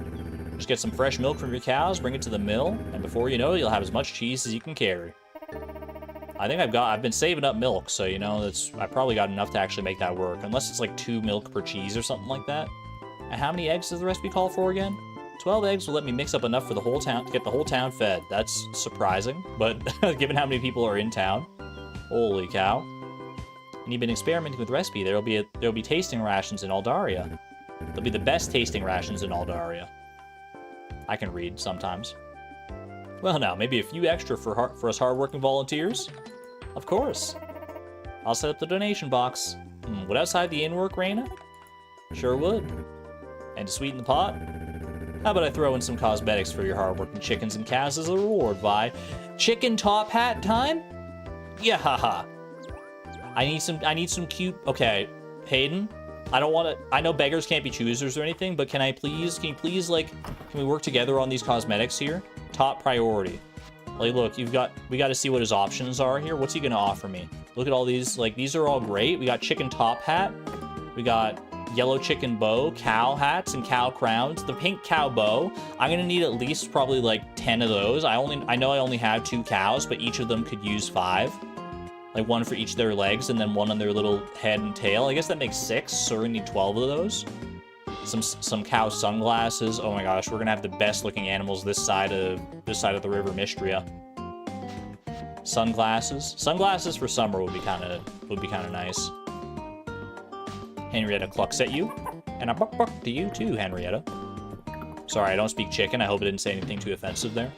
Just get some fresh milk from your cows, bring it to the mill, and before you know it, you'll have as much cheese as you can carry. I think I've been saving up milk, so you know, I probably got enough to actually make that work, unless it's like 2 milk per cheese or something like that. And how many eggs does the recipe call for again? 12 eggs will let me mix up enough for the whole town to get the whole town fed. That's surprising, but given how many people are in town, holy cow. And you've been experimenting with the recipe. There'll be tasting rations in Aldaria. They'll be the best tasting rations in Aldaria. I can read sometimes. Well, now maybe a few extra for us hardworking volunteers. Of course. I'll set up the donation box. Would outside the inn work, Raina? Sure would. And to sweeten the pot, how about I throw in some cosmetics for your hardworking chickens and cows as a reward, Vi? Chicken top hat time? Yeah, haha. I need some cute... Okay, Hayden, I know beggars can't be choosers or anything, but can you please, like, can we work together on these cosmetics here? Top priority. Like, look, we got to see what his options are here. What's he gonna offer me? Look at all these, like, these are all great. We got chicken top hat. We got yellow chicken bow, cow hats, and cow crowns. The pink cow bow, I'm gonna need at least probably like 10 of those. I know I only have 2 cows, but each of them could use 5. Like 1 for each of their legs, and then 1 on their little head and tail. I guess that makes 6, so we're gonna need 12 of those. Some cow sunglasses. Oh my gosh, we're gonna have the best looking animals this side of the river Mistria. Sunglasses for summer would be kind of nice. Henrietta clucks at you, and I buck to you too, Henrietta. Sorry, I don't speak chicken. I hope I didn't say anything too offensive there.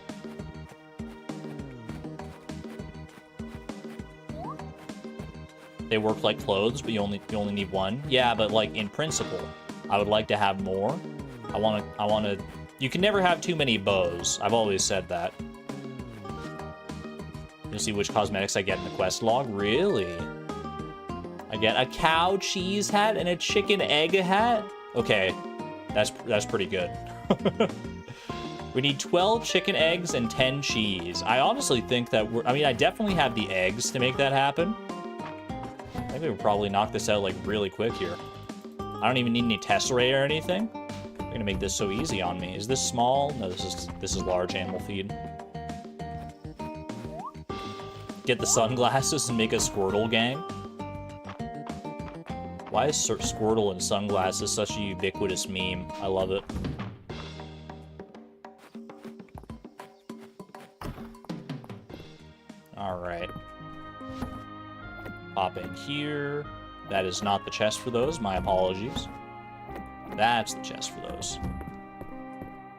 They work like clothes, but you only need 1. Yeah, but like in principle, I would like to have more. I wanna. You can never have too many bows. I've always said that. You'll see which cosmetics I get in the quest log. Really? I get a cow cheese hat and a chicken egg hat? Okay, that's pretty good. We need 12 chicken eggs and 10 cheese. I honestly think that I definitely have the eggs to make that happen. think we would probably knock this out, like, really quick here. I don't even need any tesserae or anything. They're gonna make this so easy on me. Is this small? No, this is large animal feed. Get the sunglasses and make a Squirtle gang. Why is Squirtle and sunglasses such a ubiquitous meme? I love it. Alright. Pop in here. That is not the chest for those. My apologies. That's the chest for those.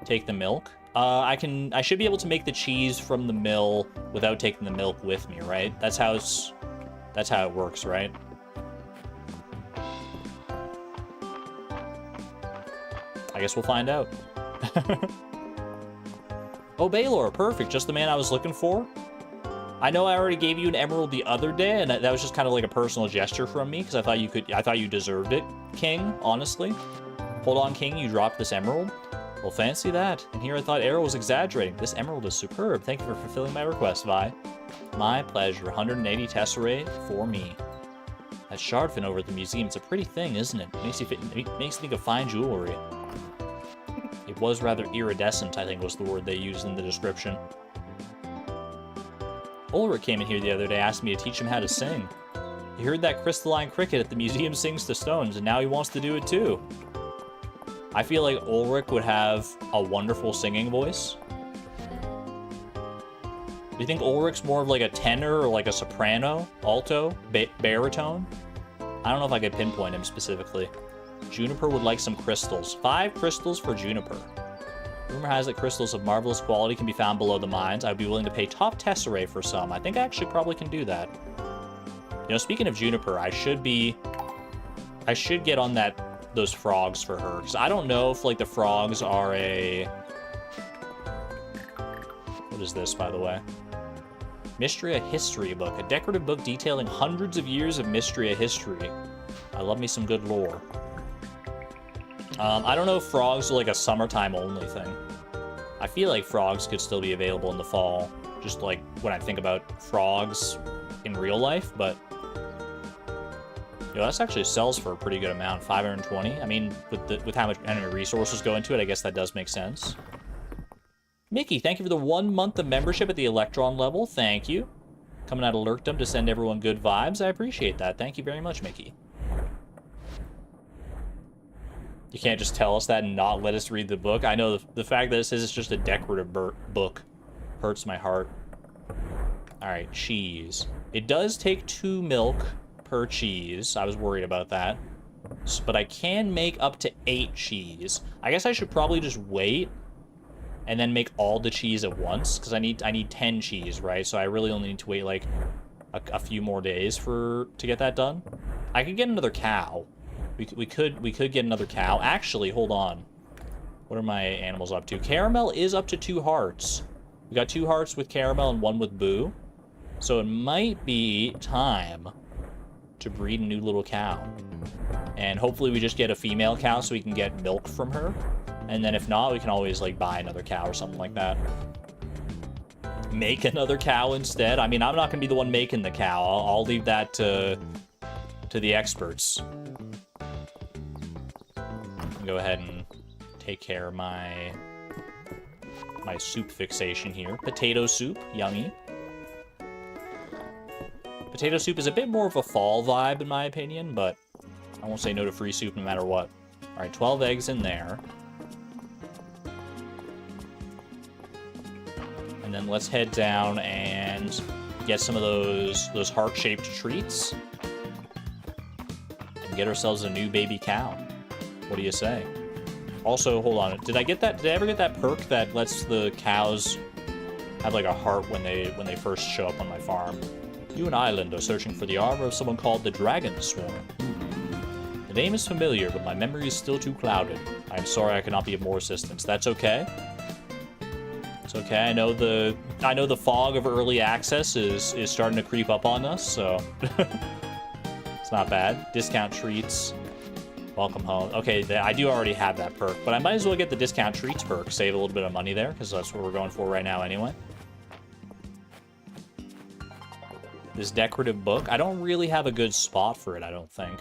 Take the milk. I should be able to make the cheese from the mill without taking the milk with me, right? That's how it works, right? I guess we'll find out. Oh, Baylor, perfect. Just the man I was looking for. I know I already gave you an emerald the other day, and that was just kind of like a personal gesture from me, because I thought you deserved it, King, honestly. Hold on, King, you dropped this emerald? Well, fancy that. And here I thought Arrow was exaggerating. This emerald is superb. Thank you for fulfilling my request, Vi. My pleasure. 180 tesserae for me. That shardfin over at the museum, it's a pretty thing, isn't it? Makes you think of fine jewelry. It was rather iridescent, I think was the word they used in the description. Ulrich came in here the other day, asked me to teach him how to sing. He heard that crystalline cricket at the museum sings to stones, and now he wants to do it too. I feel like Ulrich would have a wonderful singing voice. Do you think Ulrich's more of like a tenor or like a soprano, alto, baritone? I don't know if I could pinpoint him specifically. Juniper would like some crystals. 5 crystals for Juniper. Rumor has it crystals of marvelous quality can be found below the mines. I'd be willing to pay top tesserae for some. I think I actually probably can do that. You know, speaking of Juniper, I should get on those frogs for her. Because I don't know if, like, the frogs are a... What is this, by the way? Mistria History Book. A decorative book detailing hundreds of years of Mistria history. I love me some good lore. I don't know if frogs are like a summertime only thing. I feel like frogs could still be available in the fall, just like when I think about frogs in real life, but yo, that's actually sells for a pretty good amount, 520. I mean, with how much enemy resources go into it, I guess that does make sense. Mickey, thank you for the 1 month of membership at the Electron level. Thank you. Coming out of Lurkdom to send everyone good vibes. I appreciate that. Thank you very much, Mickey. You can't just tell us that and not let us read the book. I know the fact that it says it's just a decorative book hurts my heart. Alright, cheese. It does take 2 milk per cheese. I was worried about that. But I can make up to 8 cheese. I guess I should probably just wait and then make all the cheese at once, because I need 10 cheese, right? So I really only need to wait like a few more days to get that done. I could get another cow. We could get another cow. Actually, hold on. What are my animals up to? Caramel is up to 2 hearts. We got 2 hearts with Caramel and 1 with Boo. So it might be time to breed a new little cow. And hopefully we just get a female cow so we can get milk from her. And then if not, we can always like buy another cow or something like that. Make another cow instead. I mean, I'm not gonna be the one making the cow. I'll leave that to the experts. Go ahead and take care of my soup fixation here. Potato soup, yummy. Potato soup is a bit more of a fall vibe in my opinion, but I won't say no to free soup no matter what. All right, 12 eggs in there. And then let's head down and get some of those heart-shaped treats and get ourselves a new baby cow. What do you say? Also, hold on. Did I ever get that perk that lets the cows have like a heart when they first show up on my farm? You and Island are searching for the armor of someone called the Dragon Swarm. The name is familiar, but my memory is still too clouded. I am sorry I cannot be of more assistance. That's okay. It's okay. I know the fog of early access is starting to creep up on us, so it's not bad. Discount treats. Welcome home. Okay, I do already have that perk, but I might as well get the discount treats perk, save a little bit of money there, because that's what we're going for right now anyway. This decorative book. I don't really have a good spot for it, I don't think.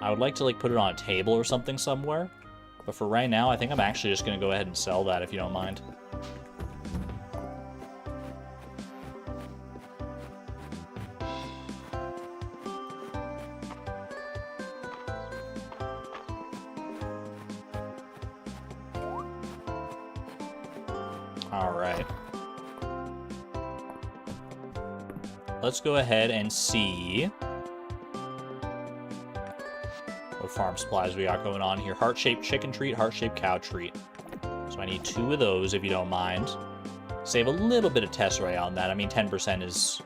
I would like to, like, put it on a table or something somewhere. But for right now, I think I'm actually just going to go ahead and sell that, if you don't mind. All right. Let's go ahead and see what farm supplies we got going on here. Heart-shaped chicken treat, heart-shaped cow treat. So I need 2 of those, if you don't mind. Save a little bit of tesserae on that. I mean, 10% is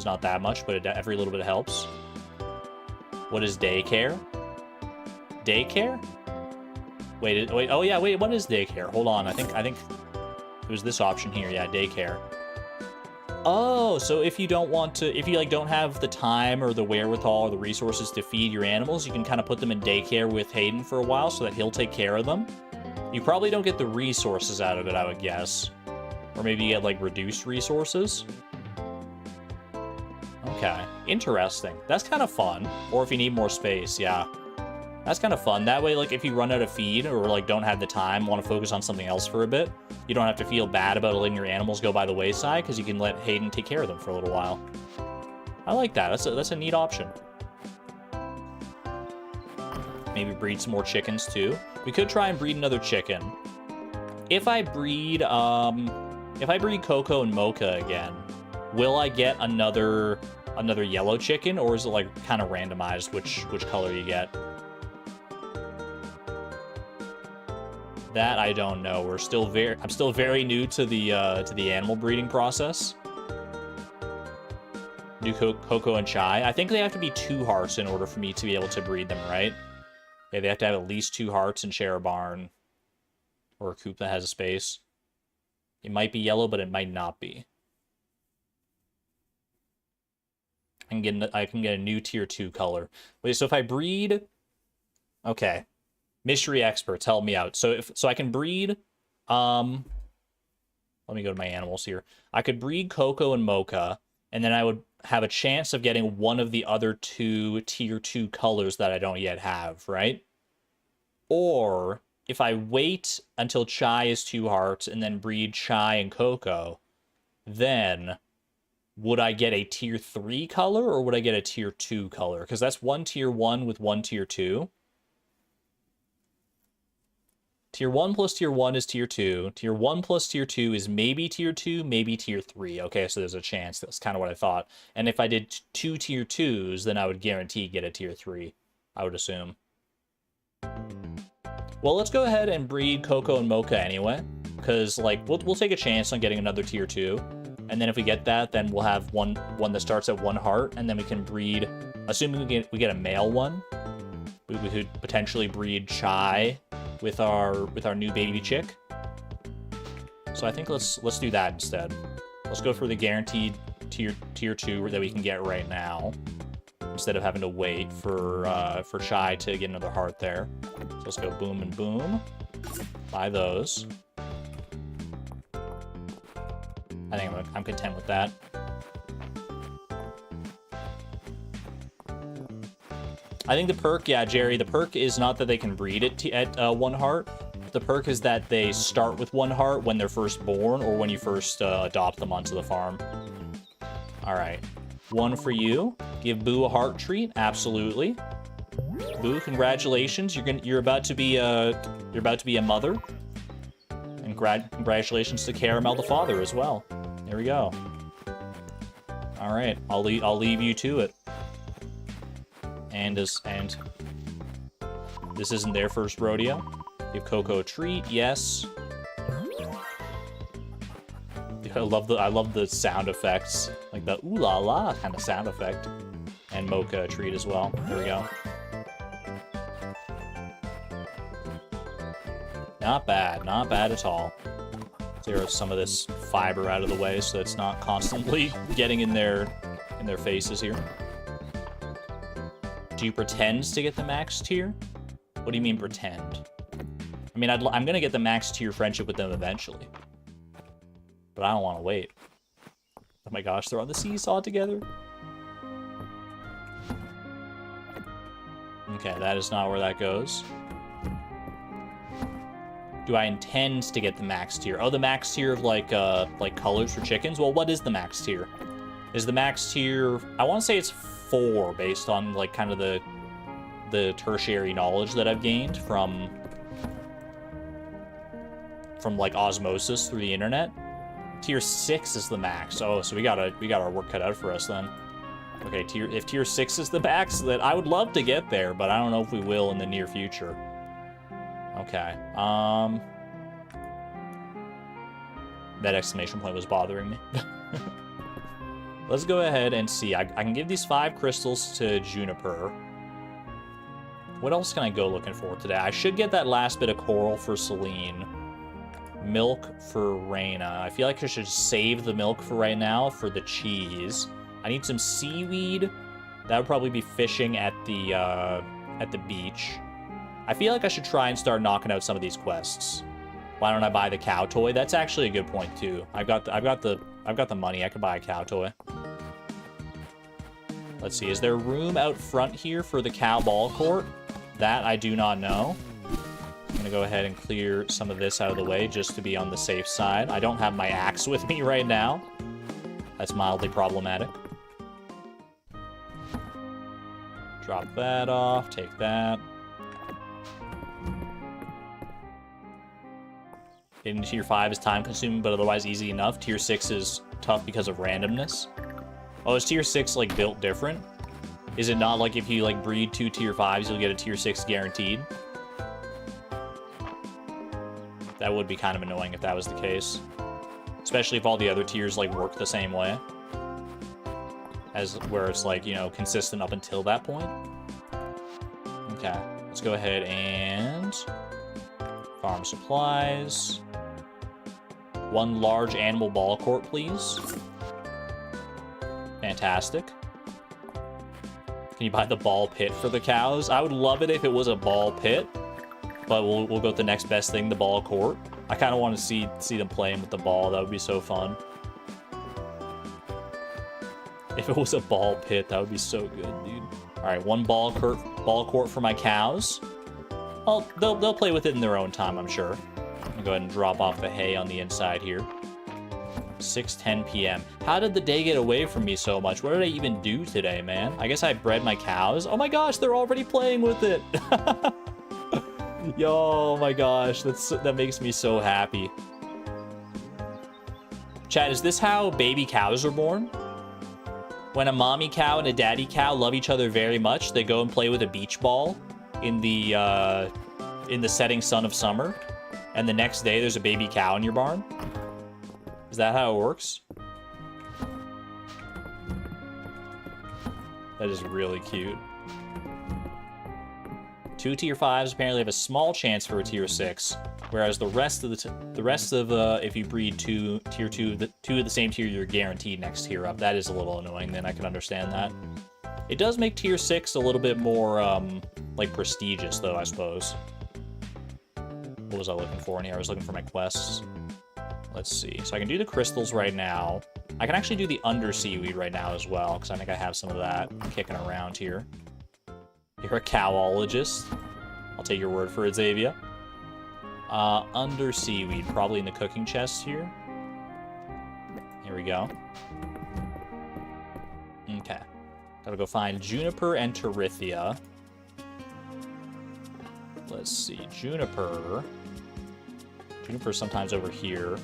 not that much, but every little bit helps. What is daycare? Daycare? Wait, oh yeah, wait, what is daycare? Hold on, I think it was this option here, yeah, daycare. Oh, so if you don't want to, if you like don't have the time or the wherewithal or the resources to feed your animals, you can kind of put them in daycare with Hayden for a while so that he'll take care of them. You probably don't get the resources out of it, I would guess. Or maybe you get like reduced resources. Okay, interesting. That's kind of fun. Or if you need more space, yeah. That's kind of fun. That way, like, if you run out of feed or, like, don't have the time, want to focus on something else for a bit, you don't have to feel bad about letting your animals go by the wayside, because you can let Hayden take care of them for a little while. I like that. That's a neat option. Maybe breed some more chickens, too. We could try and breed another chicken. If I breed Coco and Mocha again, will I get another yellow chicken, or is it, like, kind of randomized which color you get? That I don't know. I'm still very new to the animal breeding process. Do Coco and Chai. I think they have to be 2 hearts in order for me to be able to breed them, right? Yeah, they have to have at least 2 hearts and share a barn. Or a coop that has a space. It might be yellow, but it might not be. I can get a new tier 2 color. Wait, so if I breed... Okay. Mystery experts, help me out. So I can breed, let me go to my animals here. I could breed Coco and Mocha, and then I would have a chance of getting one of the other 2 tier 2 colors that I don't yet have, right? Or if I wait until Chai is 2 hearts and then breed Chai and Coco, then would I get a tier 3 color or would I get a tier 2 color? Because that's 1 tier 1 with 1 tier 2. Tier 1 plus tier 1 is tier 2. Tier 1 plus tier 2 is maybe tier 2, maybe tier 3. Okay, so there's a chance. That's kind of what I thought. And if I did 2 tier 2s, then I would guarantee get a tier 3, I would assume. Well, let's go ahead and breed Coco and Mocha anyway. Because, like, we'll take a chance on getting another tier 2. And then if we get that, then we'll have one that starts at 1 heart. And then we can breed, assuming we get a male one, we could potentially breed Chai with our new baby chick. So I think let's do that instead. Let's go for the guaranteed tier 2 that we can get right now, instead of having to wait for Chai to get another heart there. So let's go boom and boom. Buy those. I think I'm content with that. I think the perk, yeah, Jerry, the perk is not that they can breed it at 1 heart. The perk is that they start with 1 heart when they're first born or when you first adopt them onto the farm. All right, 1 for you. Give Boo a heart treat, absolutely. Boo, congratulations! You're about to be a mother, and congratulations to Caramel the father as well. There we go. All right, I'll leave you to it. And this isn't their first rodeo. Give Coco a treat, yes. I love the sound effects, like the ooh la la kind of sound effect. And Mocha a treat as well. There we go. Not bad at all. Zero some of this fiber out of the way so it's not constantly getting in their faces here. Do you pretend to get the max tier? What do you mean pretend? I mean, I'm gonna get the max tier friendship with them eventually, but I don't want to wait. Oh my gosh, they're on the seesaw together. Okay, that is not where that goes. Do I intend to get the max tier? Oh, the max tier of like colors for chickens? Well, what is the max tier? Is the max tier... I want to say it's 4 based on like kind of the tertiary knowledge that I've gained from like osmosis through the internet. Tier 6 is the max. Oh, so we got our work cut out for us then. Okay, if tier 6 is the max, then I would love to get there, but I don't know if we will in the near future. Okay. That exclamation point was bothering me. Let's go ahead and see. I can give these 5 crystals to Juniper. What else can I go looking for today? I should get that last bit of coral for Celine. Milk for Reina. I feel like I should save the milk for right now for the cheese. I need some seaweed. That would probably be fishing at the beach. I feel like I should try and start knocking out some of these quests. Why don't I buy the cow toy? That's actually a good point too. I've got the money. I could buy a cow toy. Let's see. Is there room out front here for the cow ball court? That I do not know. I'm gonna go ahead and clear some of this out of the way just to be on the safe side. I don't have my axe with me right now. That's mildly problematic. Drop that off. Take that. Getting to tier 5 is time consuming, but otherwise easy enough. Tier 6 is tough because of randomness. Oh, is tier 6 like built different? Is it not like if you like breed 2 tier 5s, you'll get a tier 6 guaranteed? That would be kind of annoying if that was the case. Especially if all the other tiers like work the same way. As where it's like, you know, consistent up until that point. Okay, let's go ahead and farm supplies. 1 large animal ball court, please. Fantastic. Can you buy the ball pit for the cows? I would love it if it was a ball pit, but we'll go with the next best thing, the ball court. I kind of want to see them playing with the ball. That would be so fun. If it was a ball pit, that would be so good, dude. All right, 1 ball court for my cows. Well, they'll play with it in their own time, I'm sure. I'm gonna go ahead and drop off the hay on the inside here. 6:10 p.m. How did the day get away from me so much? What did I even do today, man? I guess I bred my cows. Oh my gosh, they're already playing with it. Yo, oh my gosh, that makes me so happy. Chat, is this how baby cows are born? When a mommy cow and a daddy cow love each other very much, they go and play with a beach ball in the setting sun of summer, and the next day there's a baby cow in your barn? Is that how it works? That is really cute. 2 tier 5s apparently have a small chance for a tier 6, whereas the rest of if you breed tier 2 of the same tier, you're guaranteed next tier up. That is a little annoying. Then I can understand that. It does make tier 6 a little bit more like prestigious, though, I suppose. What was I looking for in here? I was looking for my quests. Let's see. So I can do the crystals right now. I can actually do the under seaweed right now as well, because I think I have some of that kicking around here. You're a cowologist. I'll take your word for it, Xavier. Under seaweed, probably in the cooking chest here. Here we go. Okay. Gotta go find Juniper and Terithia. Let's see. Juniper's sometimes over here.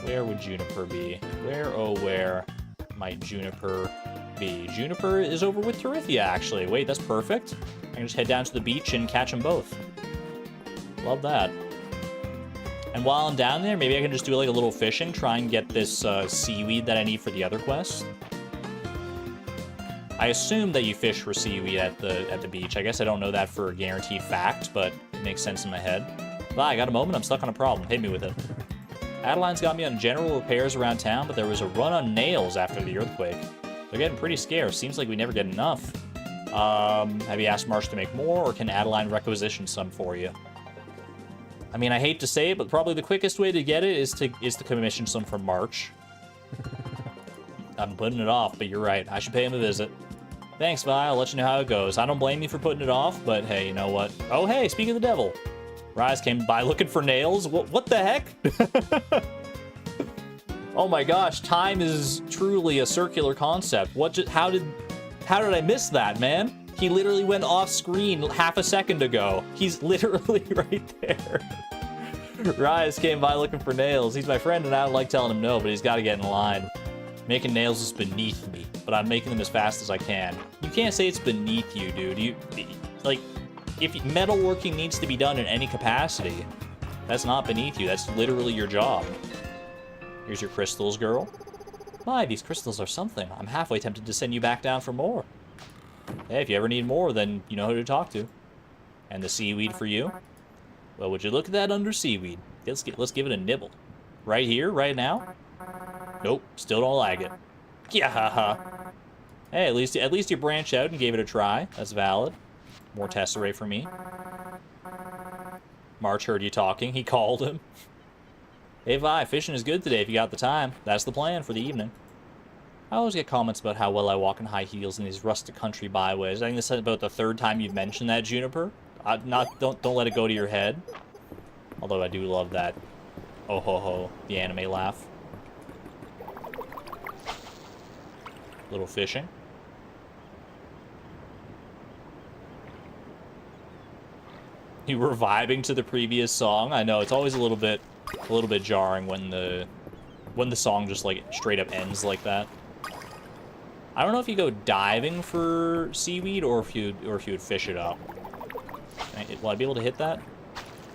Where would Juniper be? Where, oh where might Juniper be? Juniper is over with Terithia, actually. Wait, that's perfect. I can just head down to the beach and catch them both. Love that. And while I'm down there, maybe I can just do like a little fishing, try and get this seaweed that I need for the other quest. I assume that you fish for seaweed at the beach. I guess I don't know that for a guaranteed fact, but it makes sense in my head. Well, I got a moment. I'm stuck on a problem. Hit me with it. Adeline's got me on general repairs around town, but there was a run on nails after the earthquake. They're getting pretty scarce. Seems like we never get enough. Have you asked Marsh to make more, or can Adeline requisition some for you? I mean, I hate to say it, but probably the quickest way to get it is to commission some from March. I'm putting it off, but you're right. I should pay him a visit. Thanks, Vi. I'll let you know how it goes. I don't blame you for putting it off, but hey, you know what? Oh, hey, speaking of the devil. Rise came by looking for nails. What the heck? Oh my gosh, time is truly a circular concept. How did I miss that, man? He literally went off screen half a second ago. He's literally right there. Rise came by looking for nails. He's my friend and I don't like telling him no, but he's got to get in line. Making nails is beneath me, but I'm making them as fast as I can. You can't say it's beneath you, dude. Like, if metalworking needs to be done in any capacity, that's not beneath you. That's literally your job. Here's your crystals, girl. My, these crystals are something. I'm halfway tempted to send you back down for more. Hey, if you ever need more, then you know who to talk to. And the seaweed for you? Well, would you look at that under seaweed? Let's give it a nibble. Right here, right now? Nope, still don't like it. Yeah. Hey, at least you branched out and gave it a try. That's valid. More tesserae for me. March heard you talking. He called him. Hey, Vi, fishing is good today if you got the time. That's the plan for the evening. I always get comments about how well I walk in high heels in these rustic country byways. I think this is about the third time you've mentioned that, Juniper. Don't let it go to your head. Although I do love that. Oh ho ho, the anime laugh. Little fishing. You were vibing to the previous song. I know it's always a little bit jarring when the song just like straight up ends like that. I don't know if you go diving for seaweed or if you'd fish it up. Will I be able to hit that?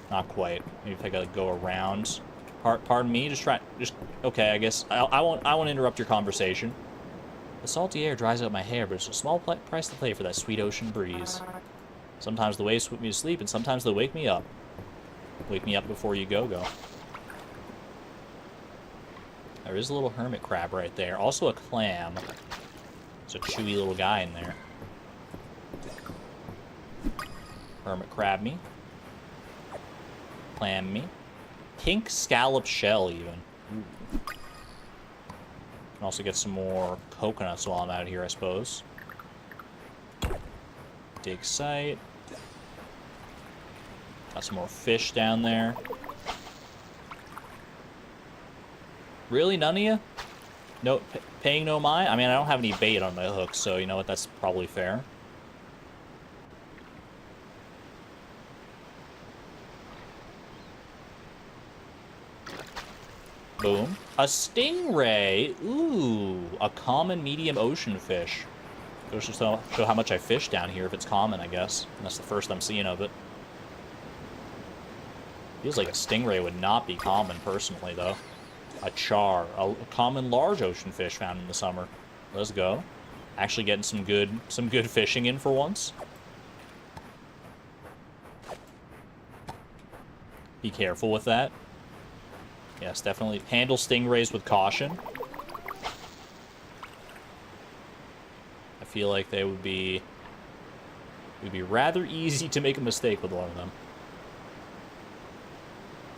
Not quite. Maybe if I gotta go around. Pardon me. Okay. I guess I won't interrupt your conversation. The salty air dries out my hair, but it's a small price to pay for that sweet ocean breeze. Sometimes the waves put me to sleep, and sometimes they wake me up. Wake me up before you go. There is a little hermit crab right there. Also a clam. There's a chewy little guy in there. Hermit crab me. Clam me. Pink scallop shell, even. Ooh. Can also get some more coconuts while I'm out here, I suppose. Dig site. Got some more fish down there. Really, none of you? No, paying no mind? I mean, I don't have any bait on my hook, so you know what? That's probably fair. Boom. A stingray. Ooh, a common medium ocean fish. Goes to show how much I fish down here if it's common, I guess. And that's the first I'm seeing of it. Feels like a stingray would not be common, personally, though. A char. A common large ocean fish found in the summer. Let's go. Actually getting some good fishing in for once. Be careful with that. Yes, definitely handle stingrays with caution. I feel like it would be rather easy to make a mistake with one of them.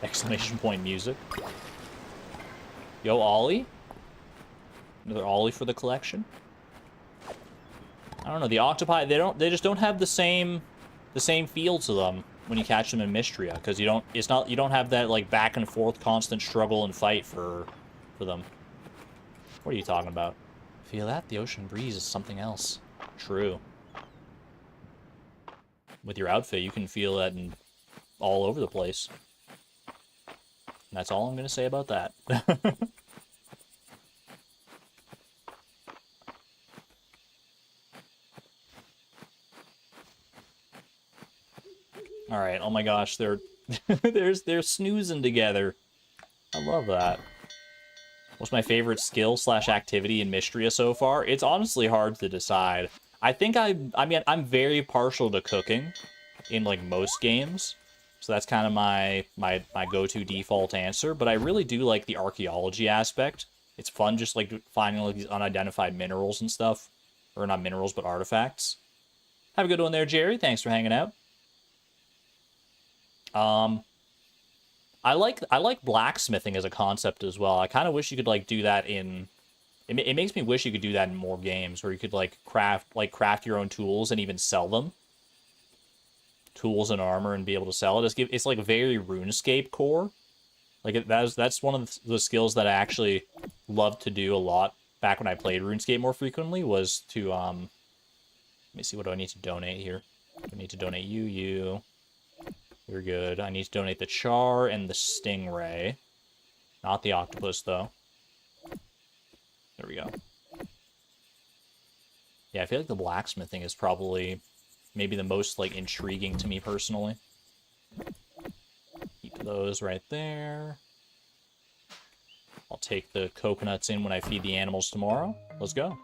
Exclamation point music. Yo, Ollie. Another Ollie for the collection. I don't know, the octopi, they just don't have the same feel to them when you catch them in Mistria, because you don't have that like back and forth constant struggle and fight for them. What are you talking about? Feel that? The ocean breeze is something else. True. With your outfit, you can feel that all over the place. And that's all I'm going to say about that. Alright, oh my gosh, they're snoozing together. I love that. What's my favorite skill / activity in Mistria so far? It's honestly hard to decide. I think I'm very partial to cooking in like most games. So that's kind of my go-to default answer, but I really do like the archaeology aspect. It's fun just like finding like these unidentified minerals and stuff. Or not minerals, but artifacts. Have a good one there, Jerry. Thanks for hanging out. I like blacksmithing as a concept as well. I kind of wish you could like do that in It makes me wish you could do that in more games, where you could like craft your own tools and even sell them. Tools and armor, and be able to sell it. It's like very RuneScape core. Like that's one of the skills that I actually loved to do a lot back when I played RuneScape more frequently, was to let me see, what do I need to donate here? I need to donate you. You're good. I need to donate the char and the stingray. Not the octopus, though. There we go. Yeah, I feel like the blacksmithing is probably maybe the most, like, intriguing to me personally. Keep those right there. I'll take the coconuts in when I feed the animals tomorrow. Let's go.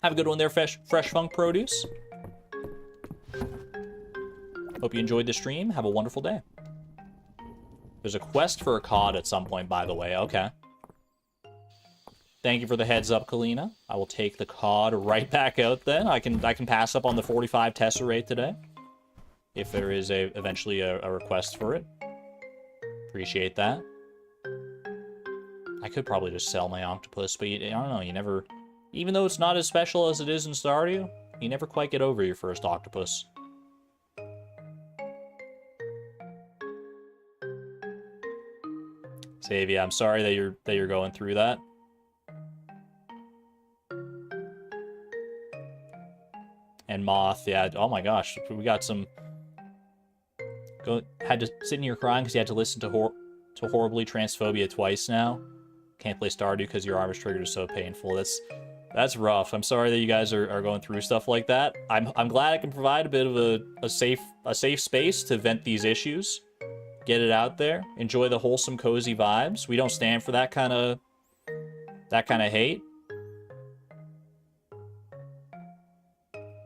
Have a good one there, Fresh Funk Produce. Hope you enjoyed the stream. Have a wonderful day. There's a quest for a cod at some point, by the way. Okay. Thank you for the heads up, Kalina. I will take the cod right back out then. I can pass up on the 45 Tesserate today, if there is eventually a request for it. Appreciate that. I could probably just sell my octopus, but I don't know, you never... Even though it's not as special as it is in Stardew, you never quite get over your first octopus. Xavier, I'm sorry that you're going through that. And Moth, yeah. Oh my gosh, we got some. Had to sit in here crying because you had to listen to Horribly Transphobia twice now. Can't play Stardew because your arm is triggered is so painful. That's rough. I'm sorry that you guys are going through stuff like that. I'm glad I can provide a bit of a safe space to vent these issues. Get it out there. Enjoy the wholesome, cozy vibes. We don't stand for that kind of hate.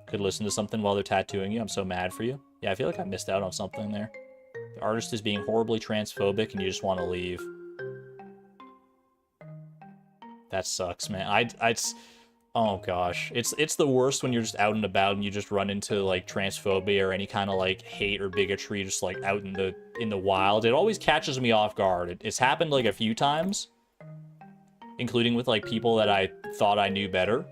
Could listen to something while they're tattooing you. I'm so mad for you. Yeah, I feel like I missed out on something there. The artist is being horribly transphobic and you just want to leave. That sucks, man. Oh gosh. It's the worst when you're just out and about and you just run into like transphobia or any kind of like hate or bigotry just like out in the wild. It always catches me off guard. It's happened like a few times, including with like people that I thought I knew better.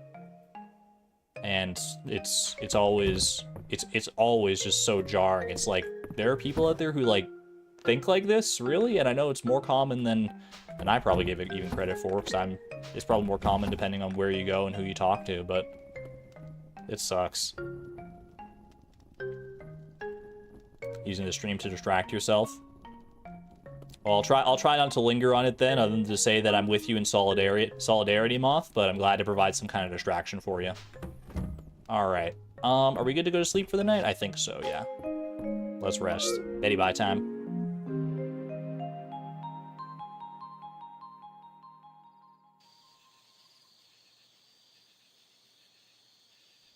And it's always just so jarring. It's like, there are people out there who like think like this, really? And I know it's more common than I probably give it even credit for, because it's probably more common depending on where you go and who you talk to, but it sucks. Using the stream to distract yourself. Well, I'll try not to linger on it then, other than to say that I'm with you in solidarity, Moth, but I'm glad to provide some kind of distraction for you. Alright. Are we good to go to sleep for the night? I think so, yeah. Let's rest. Betty bye time.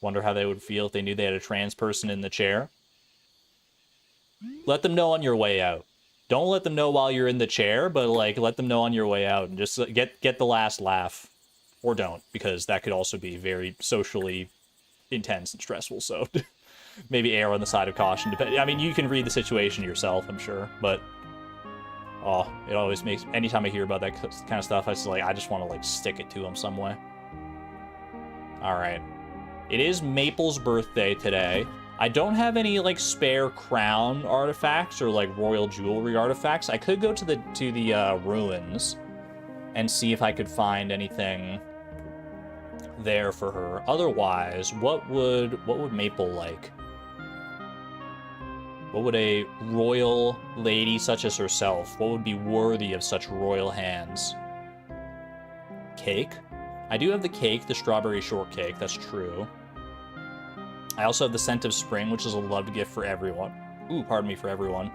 Wonder how they would feel if they knew they had a trans person in the chair. Let them know on your way out. Don't let them know while you're in the chair, but like let them know on your way out and just get the last laugh. Or don't, because that could also be very socially intense and stressful, so maybe err on the side of caution. I mean, you can read the situation yourself, I'm sure, but oh, it always makes, anytime I hear about that kind of stuff, I just want to like stick it to them some way. Alright. It is Maple's birthday today. I don't have any like spare crown artifacts or like royal jewelry artifacts. I could go to the ruins and see if I could find anything there for her. Otherwise, what would Maple like? What would a royal lady such as herself, what would be worthy of such royal hands? Cake? I do have the cake, the strawberry shortcake, that's true. I also have the scent of spring, which is a loved gift for everyone. Ooh, pardon me, for everyone.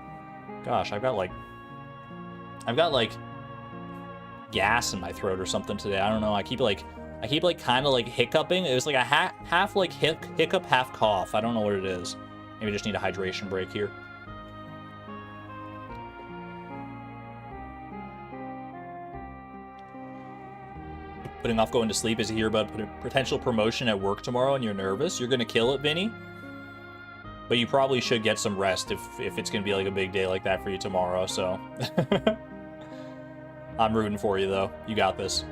Gosh, I've got like gas in my throat or something today. I don't know. I keep kind of like hiccuping. It was like a half like hiccup, half cough. I don't know what it is. Maybe I just need a hydration break here. Putting off going to sleep as you hear about a potential promotion at work tomorrow and you're nervous. You're gonna kill it, Vinny. But you probably should get some rest if it's gonna be like a big day like that for you tomorrow, so. I'm rooting for you, though. You got this.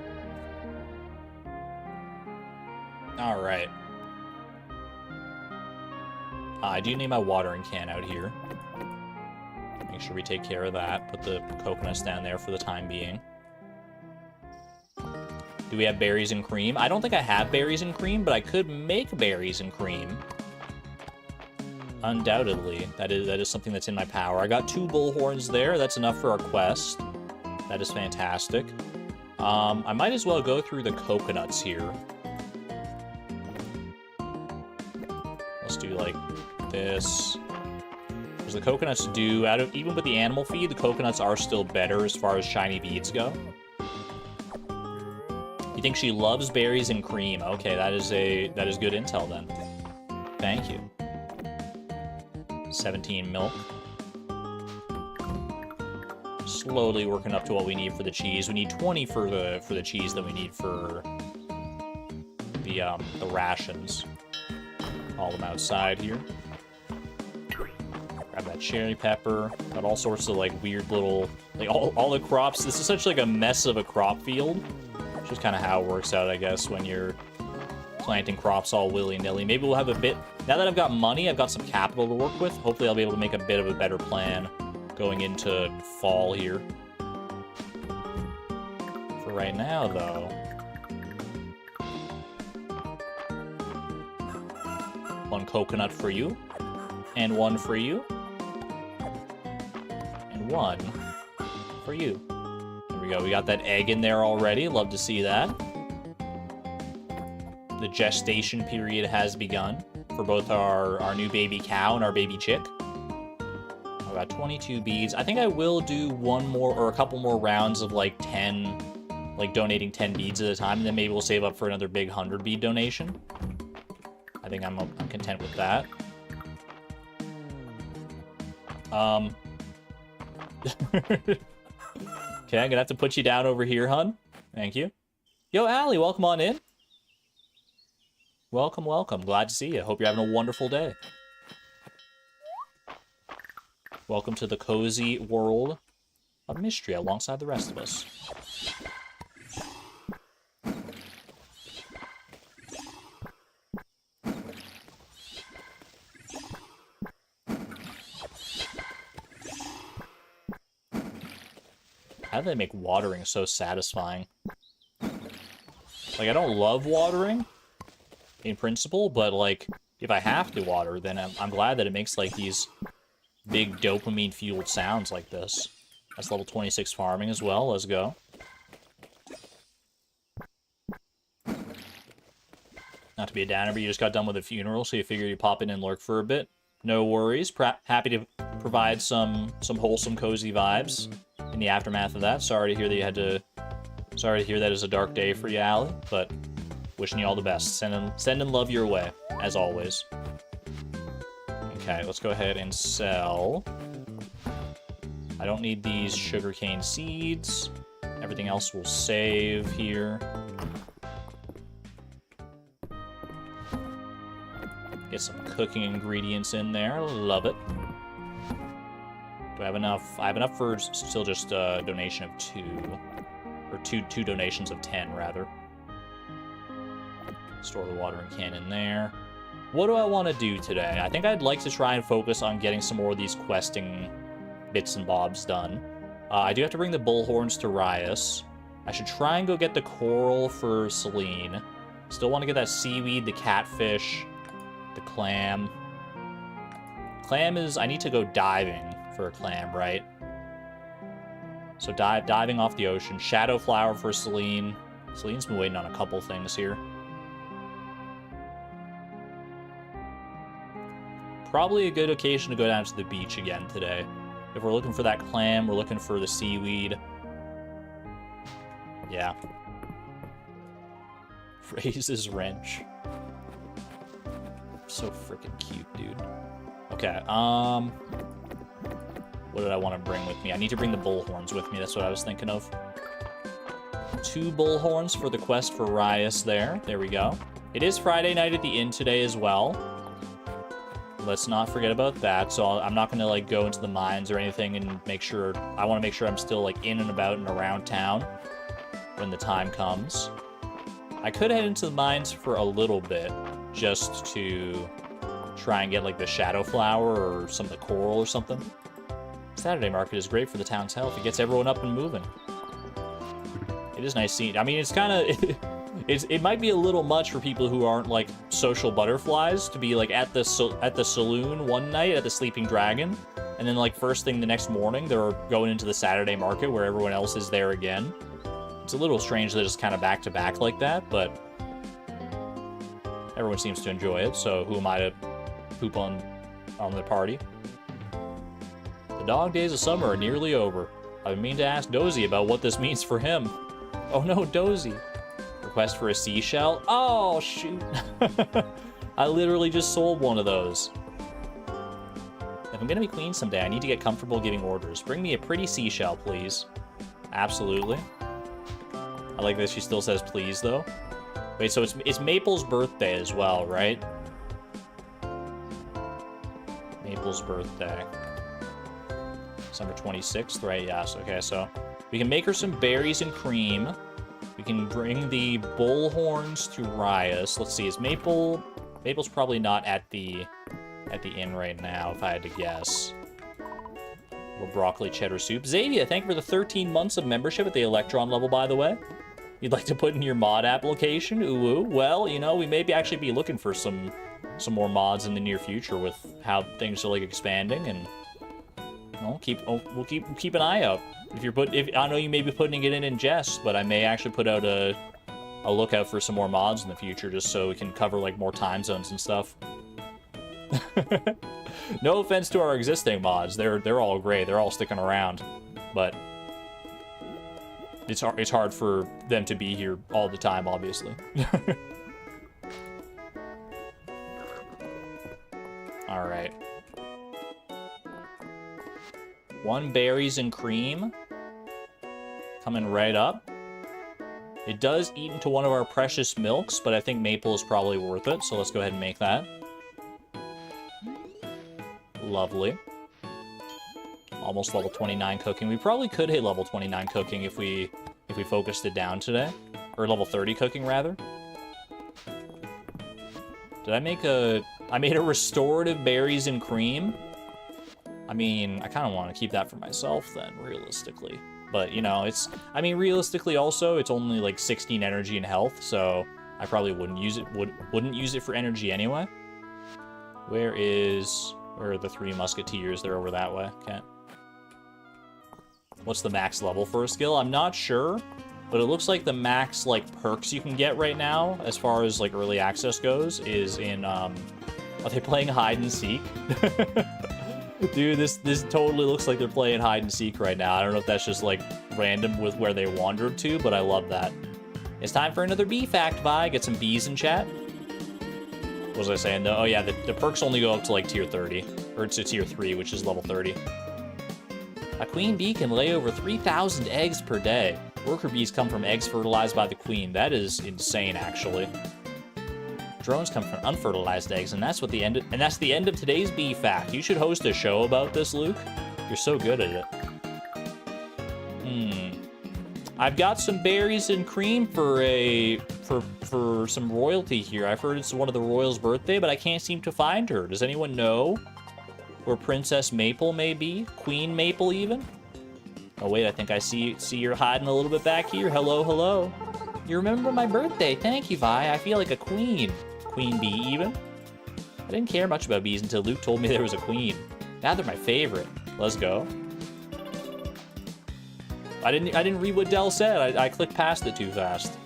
All right. I do need my watering can out here. Make sure we take care of that. Put the coconuts down there for the time being. Do we have berries and cream? I don't think I have berries and cream, but I could make berries and cream. Undoubtedly. That is something that's in my power. I got 2 bullhorns there. That's enough for our quest. That is fantastic. I might as well go through the coconuts here. Let's do like this. Because the coconuts do, even with the animal feed, the coconuts are still better as far as shiny beads go. You think she loves berries and cream? Okay, that is good intel then. Thank you. 17 milk. Slowly working up to what we need for the cheese. We need 20 for the cheese that we need for the rations. All them outside here. Grab that cherry pepper. Got all sorts of like weird little, like all the crops. This is such like a mess of a crop field. Which is kind of how it works out, I guess, when you're planting crops all willy-nilly. Maybe we'll have a bit, now that I've got money, I've got some capital to work with. Hopefully I'll be able to make a bit of a better plan going into fall here. For right now, though, one coconut for you, and one for you, and one for you. There we go, we got that egg in there already, love to see that. The gestation period has begun for both our new baby cow and our baby chick. I've got 22 beads. I think I will do one more or a couple more rounds of like 10, like donating 10 beads at a time, and then maybe we'll save up for another big 100 bead donation. I think I'm content with that. Okay, I'm gonna have to put you down over here, hun. Thank you. Yo, Allie, welcome on in. Welcome, welcome. Glad to see you. Hope you're having a wonderful day. Welcome to the cozy world of Mistria alongside the rest of us. How do they make watering so satisfying? Like, I don't love watering in principle, but like, if I have to water, then I'm glad that it makes like these big dopamine fueled sounds like this. That's level 26 farming as well. Let's go. Not to be a downer, but you just got done with a funeral, so you figured you'd pop in and lurk for a bit. No worries. Happy to provide some wholesome, cozy vibes in the aftermath of that. Sorry to hear that you had to. Sorry to hear that is a dark day for you, Allie, but wishing you all the best. Sending love your way, as always. Okay, let's go ahead and sell. I don't need these sugarcane seeds. Everything else will save here. Get some cooking ingredients in there. Love it. Do I have enough? I have enough for still just a donation of 2. Or two donations of 10, rather. Store the watering can in there. What do I want to do today? I think I'd like to try and focus on getting some more of these questing bits and bobs done. I do have to bring the bullhorns to Rias. I should try and go get the coral for Celine. Still want to get that seaweed, the catfish, the clam. Clam is... I need to go diving for a clam, right? So diving off the ocean. Shadow flower for Celine. Celine's been waiting on a couple things here. Probably a good occasion to go down to the beach again today. If we're looking for that clam, we're looking for the seaweed. Yeah. Phrases wrench. So freaking cute, dude. Okay, what did I want to bring with me? I need to bring the bullhorns with me. That's what I was thinking of. 2 bullhorns for the quest for Rias there. There we go. It is Friday night at the inn today as well. Let's not forget about that. So I'm not going to, like, go into the mines or anything and make sure... I want to make sure I'm still, like, in and about and around town when the time comes. I could head into the mines for a little bit just to try and get, like, the shadow flower or some of the coral or something. Saturday market is great for the town's health. It gets everyone up and moving. It is nice seeing... I mean, it's kind of... It might be a little much for people who aren't, like, social butterflies to be, like, at the saloon one night at the Sleeping Dragon, and then, like, first thing the next morning, they're going into the Saturday market where everyone else is there again. It's a little strange that it's kind of back-to-back like that, but everyone seems to enjoy it, so who am I to poop on the party? The dog days of summer are nearly over. I've been meaning to ask Dozy about what this means for him. Oh no, Dozy. Request for a seashell? Oh, shoot. I literally just sold one of those. If I'm gonna be queen someday, I need to get comfortable giving orders. Bring me a pretty seashell, please. Absolutely. I like that she still says please, though. Wait, so it's Maple's birthday as well, right? Maple's birthday. December 26th, right? Yes, okay, so we can make her some berries and cream. We can bring the bullhorns to Rias. Let's see, is Maple... Maple's probably not at the inn right now, if I had to guess. Little broccoli cheddar soup. Xavier, thank you for the 13 months of membership at the Electron level, by the way. You'd like to put in your mod application? Ooh, well, you know, we may actually be looking for some more mods in the near future with how things are, like, expanding, and... We'll keep an eye out. I know you may be putting it in jest, but I may actually put out a lookout for some more mods in the future, just so we can cover, like, more time zones and stuff. No offense to our existing mods, they're all great, they're all sticking around, but it's hard for them to be here all the time, obviously. All right. 1 berries and cream. Coming right up. It does eat into one of our precious milks, but I think maple is probably worth it, so let's go ahead and make that. Lovely. Almost level 29 cooking. We probably could hit level 29 cooking if we focused it down today. Or level 30 cooking, rather. Did I make I made a restorative berries and cream. I mean, I kind of want to keep that for myself then, realistically. But, you know, I mean, realistically also, it's only like 16 energy and health, so I probably wouldn't use it for energy anyway. Where are the 3 musketeers? They're over that way. Okay. What's the max level for a skill? I'm not sure, but it looks like the max, like, perks you can get right now, as far as, like, early access goes, is in, are they playing hide and seek? Dude, this totally looks like they're playing hide and seek right now. I don't know if that's just, like, random with where they wandered to, but I love that. It's time for another bee fact, Vi. Get some bees in chat. What was I saying, though? Oh, yeah, the perks only go up to, like, tier 30. Or to tier 3, which is level 30. A queen bee can lay over 3,000 eggs per day. Worker bees come from eggs fertilized by the queen. That is insane, actually. Drones come from unfertilized eggs, and that's the end of today's bee fact. You should host a show about this, Luke. You're so good at it. I've got some berries and cream for some royalty here. I've heard it's one of the royals' birthday, but I can't seem to find her. Does anyone know where Princess Maple may be? Queen Maple, even? Oh wait, I think I see you're hiding a little bit back here. Hello, hello. You remember my birthday? Thank you, Vi. I feel like a queen. Queen bee, even. I didn't care much about bees until Luke told me there was a queen. Now they're my favorite. Let's go. I didn't read what Dell said. I clicked past it too fast.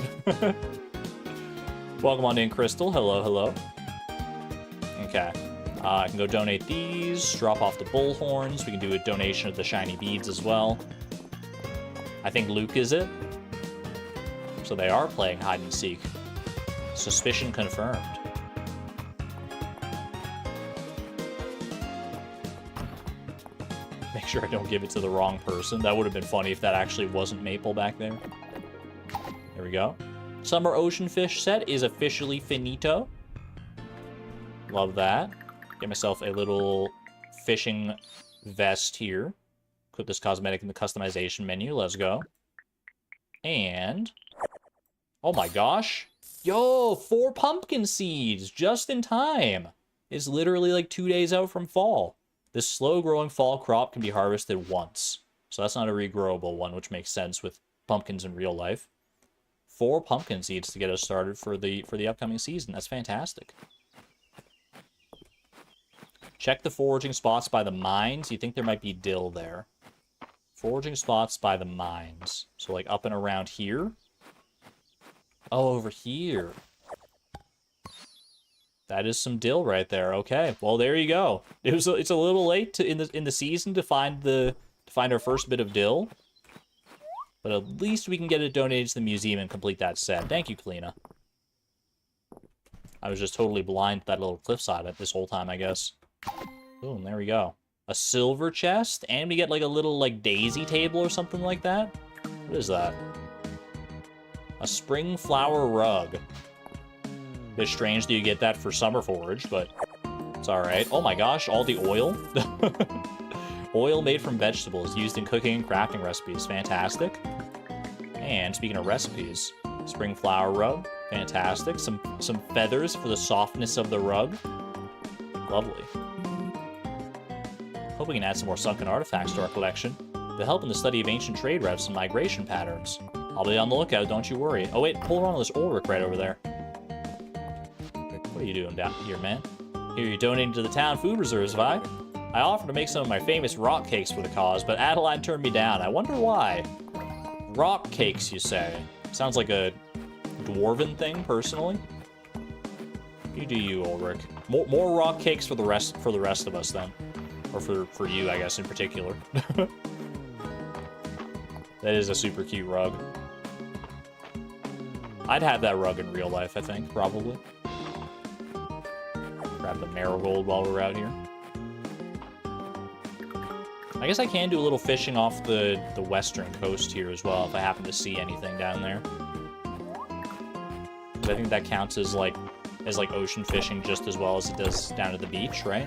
Welcome on in, Crystal. Hello, hello. Okay. I can go donate these, drop off the bullhorns. We can do a donation of the shiny beads as well. I think Luke is it. So they are playing hide and seek. Suspicion confirmed. Make sure I don't give it to the wrong person. That would have been funny if that actually wasn't Maple back there. There we go. Summer Ocean Fish set is officially finito. Love that. Get myself a little fishing vest here. Put this cosmetic in the customization menu. Let's go. And... oh my gosh. Yo, 4 pumpkin seeds just in time. It's literally like 2 days out from fall. This slow-growing fall crop can be harvested once. So that's not a regrowable one, which makes sense with pumpkins in real life. 4 pumpkin seeds to get us started for the upcoming season. That's fantastic. Check the foraging spots by the mines. You think there might be dill there. Foraging spots by the mines. So like up and around here. Oh, over here. That is some dill right there. Okay, well there you go. It's a little late in the season to find our first bit of dill, but at least we can get it donated to the museum and complete that set. Thank you, Kalina. I was just totally blind to that little cliffside at this whole time, I guess. Boom, there we go. A silver chest, and we get like a little like daisy table or something like that. What is that? A spring flower rug. Bit strange that you get that for summer forage, but it's alright. Oh my gosh, all the oil. Oil made from vegetables used in cooking and crafting recipes. Fantastic. And speaking of recipes, spring flower rug. Fantastic. Some feathers for the softness of the rug. Lovely. Hope we can add some more sunken artifacts to our collection. They'll help in the study of ancient trade routes and migration patterns. I'll be on the lookout, don't you worry. Oh wait, pull around this Ulrich right over there. What are you doing down here, man? Here, you're donating to the town food reserves, Vi. I offered to make some of my famous rock cakes for the cause, but Adeline turned me down. I wonder why. Rock cakes, you say? Sounds like a dwarven thing, personally. You do you, Ulrich. More rock cakes for the rest of us, then. Or for you, I guess, in particular. That is a super cute rug. I'd have that rug in real life, I think, probably. Grab the marigold while we're out here. I guess I can do a little fishing off the western coast here as well, if I happen to see anything down there. But I think that counts as like ocean fishing just as well as it does down at the beach, right?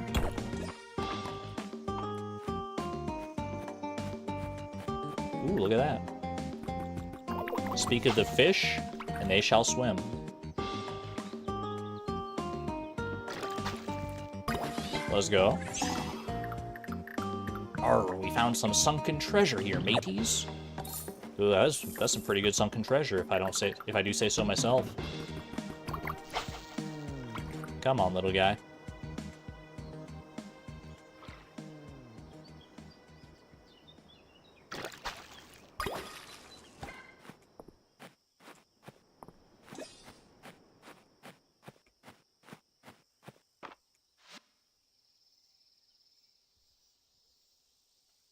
Ooh, look at that. Speak of the fish, and they shall swim. Let's go. Arr, we found some sunken treasure here, mateys. Ooh, that's some pretty good sunken treasure, if I do say so myself. Come on, little guy.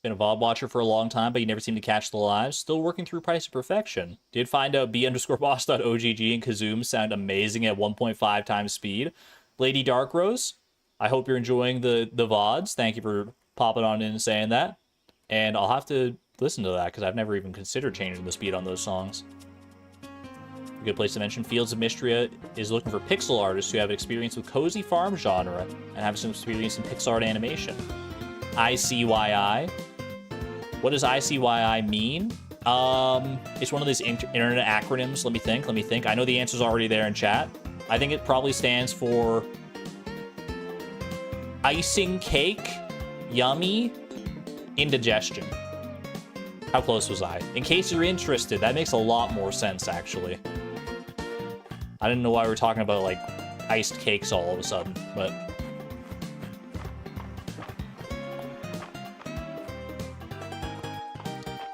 Been a VOD watcher for a long time, but you never seem to catch the lives. Still working through Price of Perfection. Did find out b_boss.ogg and Kazoom sound amazing at 1.5 times speed. Lady Darkrose, I hope you're enjoying the VODs. Thank you for popping on in and saying that. And I'll have to listen to that, because I've never even considered changing the speed on those songs. A good place to mention, Fields of Mistria is looking for pixel artists who have experience with cozy farm genre and have some experience in pixel art animation. ICYI. What does ICYI mean? It's one of these internet acronyms. Let me think. I know the answer's already there in chat. I think it probably stands for icing cake, yummy, indigestion. How close was I? In case you're interested, that makes a lot more sense, actually. I didn't know why we were talking about, like, iced cakes all of a sudden, but...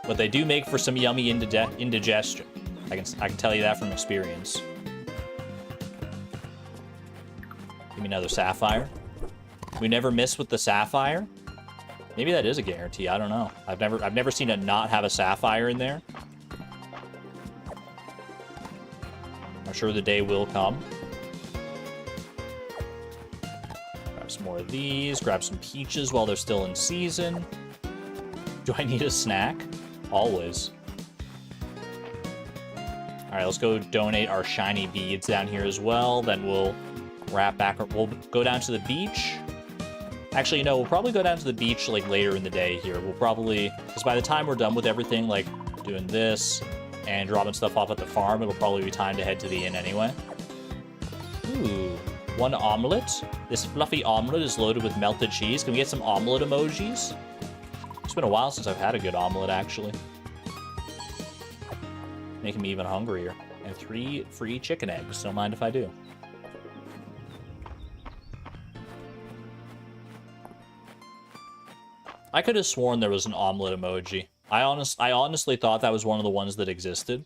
But they do make for some yummy indigestion. I can tell you that from experience. Give me another sapphire. We never miss with the sapphire. Maybe that is a guarantee. I don't know. I've never seen it not have a sapphire in there. I'm sure the day will come. Grab some more of these. Grab some peaches while they're still in season. Do I need a snack? Always. Alright, let's go donate our shiny beads down here as well. Then we'll wrap back. We'll go down to the beach. Actually, no, we'll probably go down to the beach, like, later in the day here. We'll probably... Because by the time we're done with everything, like, doing this and dropping stuff off at the farm, it'll probably be time to head to the inn anyway. Ooh, one omelet. This fluffy omelet is loaded with melted cheese. Can we get some omelet emojis? It's been a while since I've had a good omelet, actually. Making me even hungrier. And 3 free chicken eggs. Don't mind if I do. I could have sworn there was an omelet emoji. I honestly thought that was one of the ones that existed.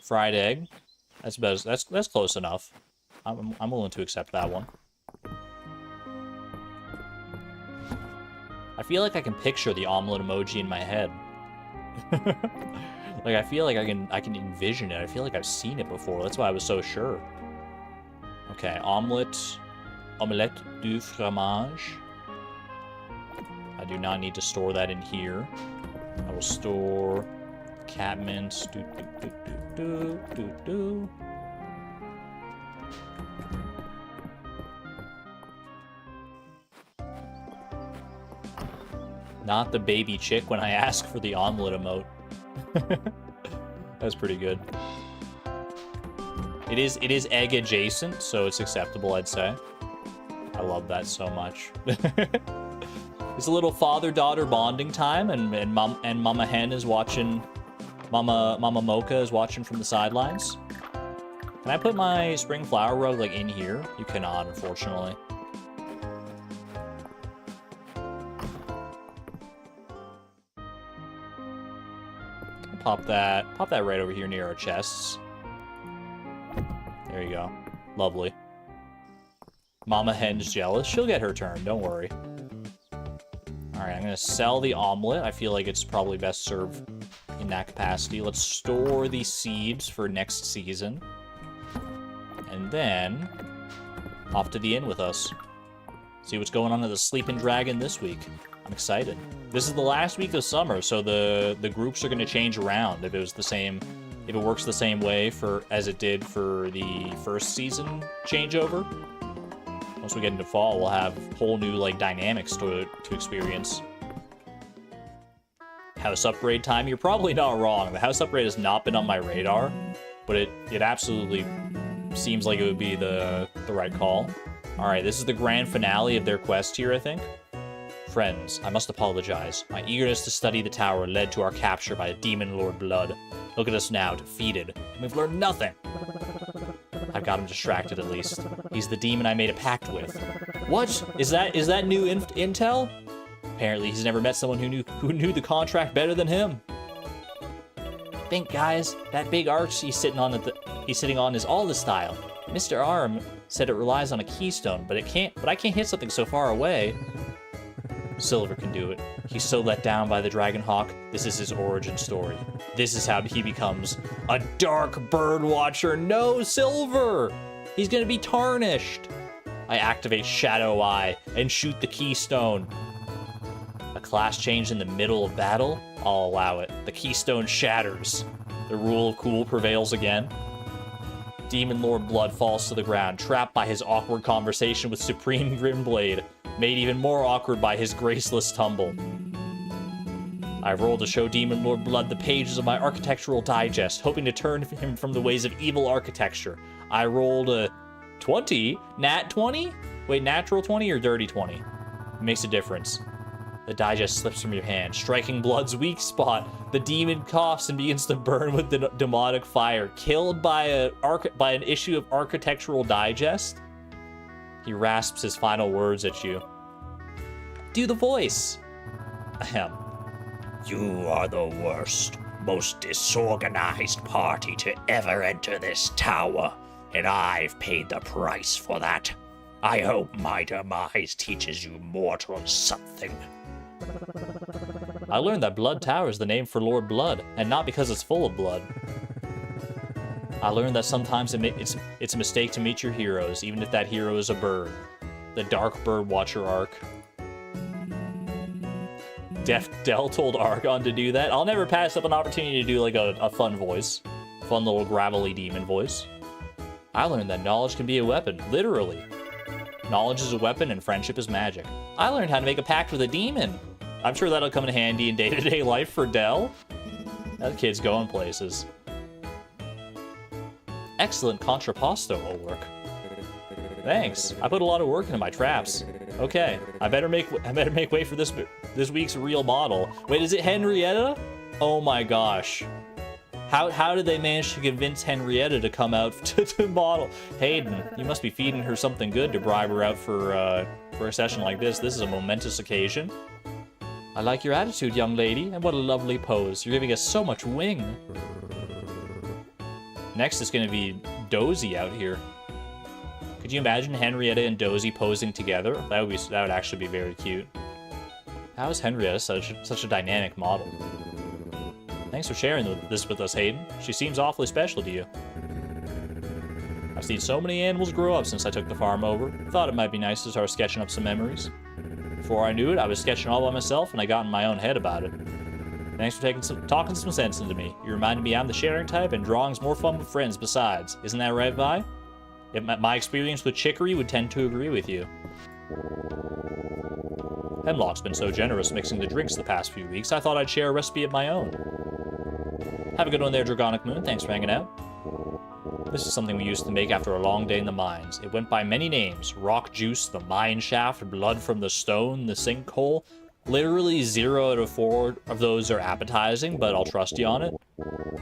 Fried egg. That's best. That's close enough. I'm willing to accept that one. I feel like I can picture the omelet emoji in my head. Like I feel like I can envision it. I feel like I've seen it before. That's why I was so sure. Okay, omelette du fromage. I do not need to store that in here. I will store cat mints. Not the baby chick when I ask for the omelet emote. That's pretty good. It is egg adjacent, so it's acceptable, I'd say. I love that so much. It's a little father-daughter bonding time, and Mama Hen is watching. Mama Mocha is watching from the sidelines. Can I put my spring flower rug like in here? You cannot, unfortunately. Pop that right over here near our chests. There you go. Lovely. Mama Hen's jealous. She'll get her turn, don't worry. Alright, I'm gonna sell the omelet. I feel like it's probably best served in that capacity. Let's store the seeds for next season. And then off to the inn with us. See what's going on at the Sleeping Dragon this week. I'm excited. This is the last week of summer, so the groups are gonna change around if it works the same way as it did for the first season changeover. Once we get into fall, we'll have whole new like dynamics to experience. House upgrade time. You're probably not wrong. The house upgrade has not been on my radar, but it absolutely seems like it would be the right call. All right, this is the grand finale of their quest here, I think. Friends, I must apologize. My eagerness to study the tower led to our capture by a demon Lord Blood. Look at us now, defeated, and we've learned nothing. I've got him distracted at least. He's the demon I made a pact with. What? Is that new intel? Apparently he's never met someone who knew the contract better than him. Think, guys, that big arch he's sitting on is all the style. Mr. Arm said it relies on a keystone, but I can't hit something so far away. Silver can do it. He's so let down by the Dragonhawk. This is his origin story. This is how he becomes a dark bird watcher. No, Silver! He's gonna be tarnished. I activate Shadow Eye and shoot the keystone. A class change in the middle of battle? I'll allow it. The keystone shatters. The rule of cool prevails again. Demon Lord Blood falls to the ground, trapped by his awkward conversation with Supreme Grimblade, made even more awkward by his graceless tumble. I roll to show Demon Lord Blood the pages of my architectural digest, hoping to turn him from the ways of evil architecture. I rolled a 20? Nat 20? Wait, natural 20 or dirty 20? It makes a difference. The digest slips from your hand, striking Blood's weak spot. The demon coughs and begins to burn with the demonic fire. Killed by an issue of Architectural Digest? He rasps his final words at you. Do the voice. Ahem. You are the worst, most disorganized party to ever enter this tower, and I've paid the price for that. I hope my demise teaches you mortals something. I learned that Blood Tower is the name for Lord Blood, and not because it's full of blood. I learned that sometimes it's a mistake to meet your heroes, even if that hero is a bird. The Dark Bird Watcher arc. Del told Argon to do that. I'll never pass up an opportunity to do like a fun voice. Fun little gravelly demon voice. I learned that knowledge can be a weapon, literally. Knowledge is a weapon and friendship is magic. I learned how to make a pact with a demon. I'm sure that'll come in handy in day-to-day life for Dell. That kid's going places. Excellent contrapposto will work. Thanks. I put a lot of work into my traps. Okay, I better make way for this week's real model. Wait, is it Henrietta? Oh my gosh. How did they manage to convince Henrietta to come out to model? Hayden, you must be feeding her something good to bribe her out for a session like this. This is a momentous occasion. I like your attitude, young lady, and what a lovely pose. You're giving us so much wing. Next is going to be Dozy out here. Could you imagine Henrietta and Dozy posing together? That would actually be very cute. How is Henrietta such a dynamic model? Thanks for sharing this with us, Hayden. She seems awfully special to you. I've seen so many animals grow up since I took the farm over. Thought it might be nice to start sketching up some memories. Before I knew it, I was sketching all by myself, and I got in my own head about it. Thanks for talking some sense into me. You reminded me I'm the sharing type, and drawing's more fun with friends besides. Isn't that right, Vi? My experience with chicory would tend to agree with you. Hemlock's been so generous mixing the drinks the past few weeks, I thought I'd share a recipe of my own. Have a good one there, Dragonic Moon. Thanks for hanging out. This is something we used to make after a long day in the mines. It went by many names. Rock juice, the mine shaft, blood from the stone, the sinkhole. Literally 0 out of 4 of those are appetizing, but I'll trust you on it.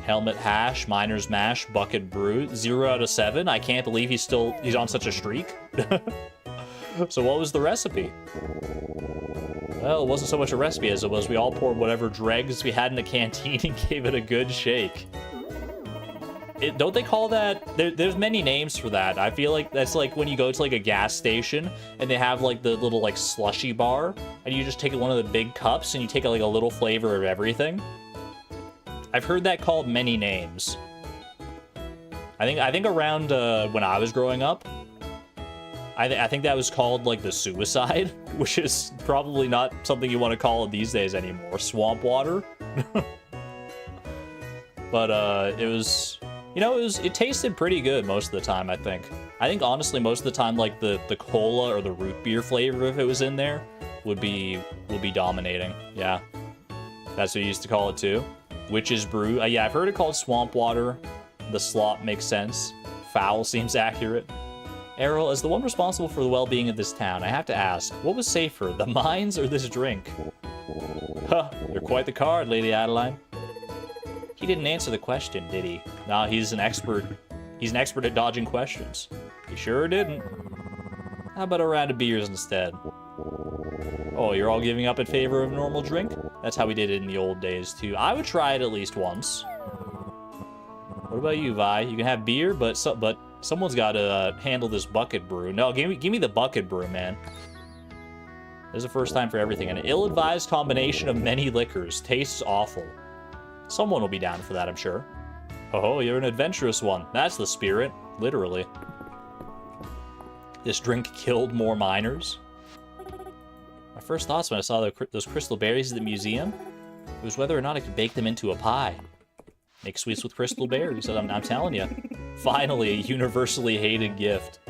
Helmet hash, miner's mash, bucket brew. 0 out of 7. I can't believe he's on such a streak. So what was the recipe? Well, it wasn't so much a recipe as it was we all poured whatever dregs we had in the canteen and gave it a good shake. Don't they call that... There's many names for that. I feel like that's like when you go to like a gas station and they have like the little like slushy bar and you just take one of the big cups and you take like a little flavor of everything. I've heard that called many names. I think around when I was growing up, I think that was called like the suicide, which is probably not something you want to call it these days anymore. Swamp water. But it was, you know, it tasted pretty good most of the time, I think. I think honestly most of the time like the cola or the root beer flavor, if it was in there, would be dominating. Yeah. That's what you used to call it too. Witch's brew. Yeah, I've heard it called swamp water. The slop makes sense. Foul seems accurate. Errol, as the one responsible for the well-being of this town, I have to ask, what was safer, the mines or this drink? Huh, you're quite the card, Lady Adeline. He didn't answer the question, did he? Nah, he's an expert. He's an expert at dodging questions. He sure didn't. How about a round of beers instead? Oh, you're all giving up in favor of a normal drink? That's how we did it in the old days, too. I would try it at least once. What about you, Vi? You can have beer, but someone's got to handle this bucket brew. No, give me the bucket brew, man. This is the first time for everything. An ill-advised combination of many liquors. Tastes awful. Someone will be down for that, I'm sure. Oh, you're an adventurous one. That's the spirit. Literally. This drink killed more miners. My first thoughts when I saw those crystal berries at the museum, it was whether or not I could bake them into a pie. Make sweets with crystal berries, I'm telling you. Finally, a universally hated gift.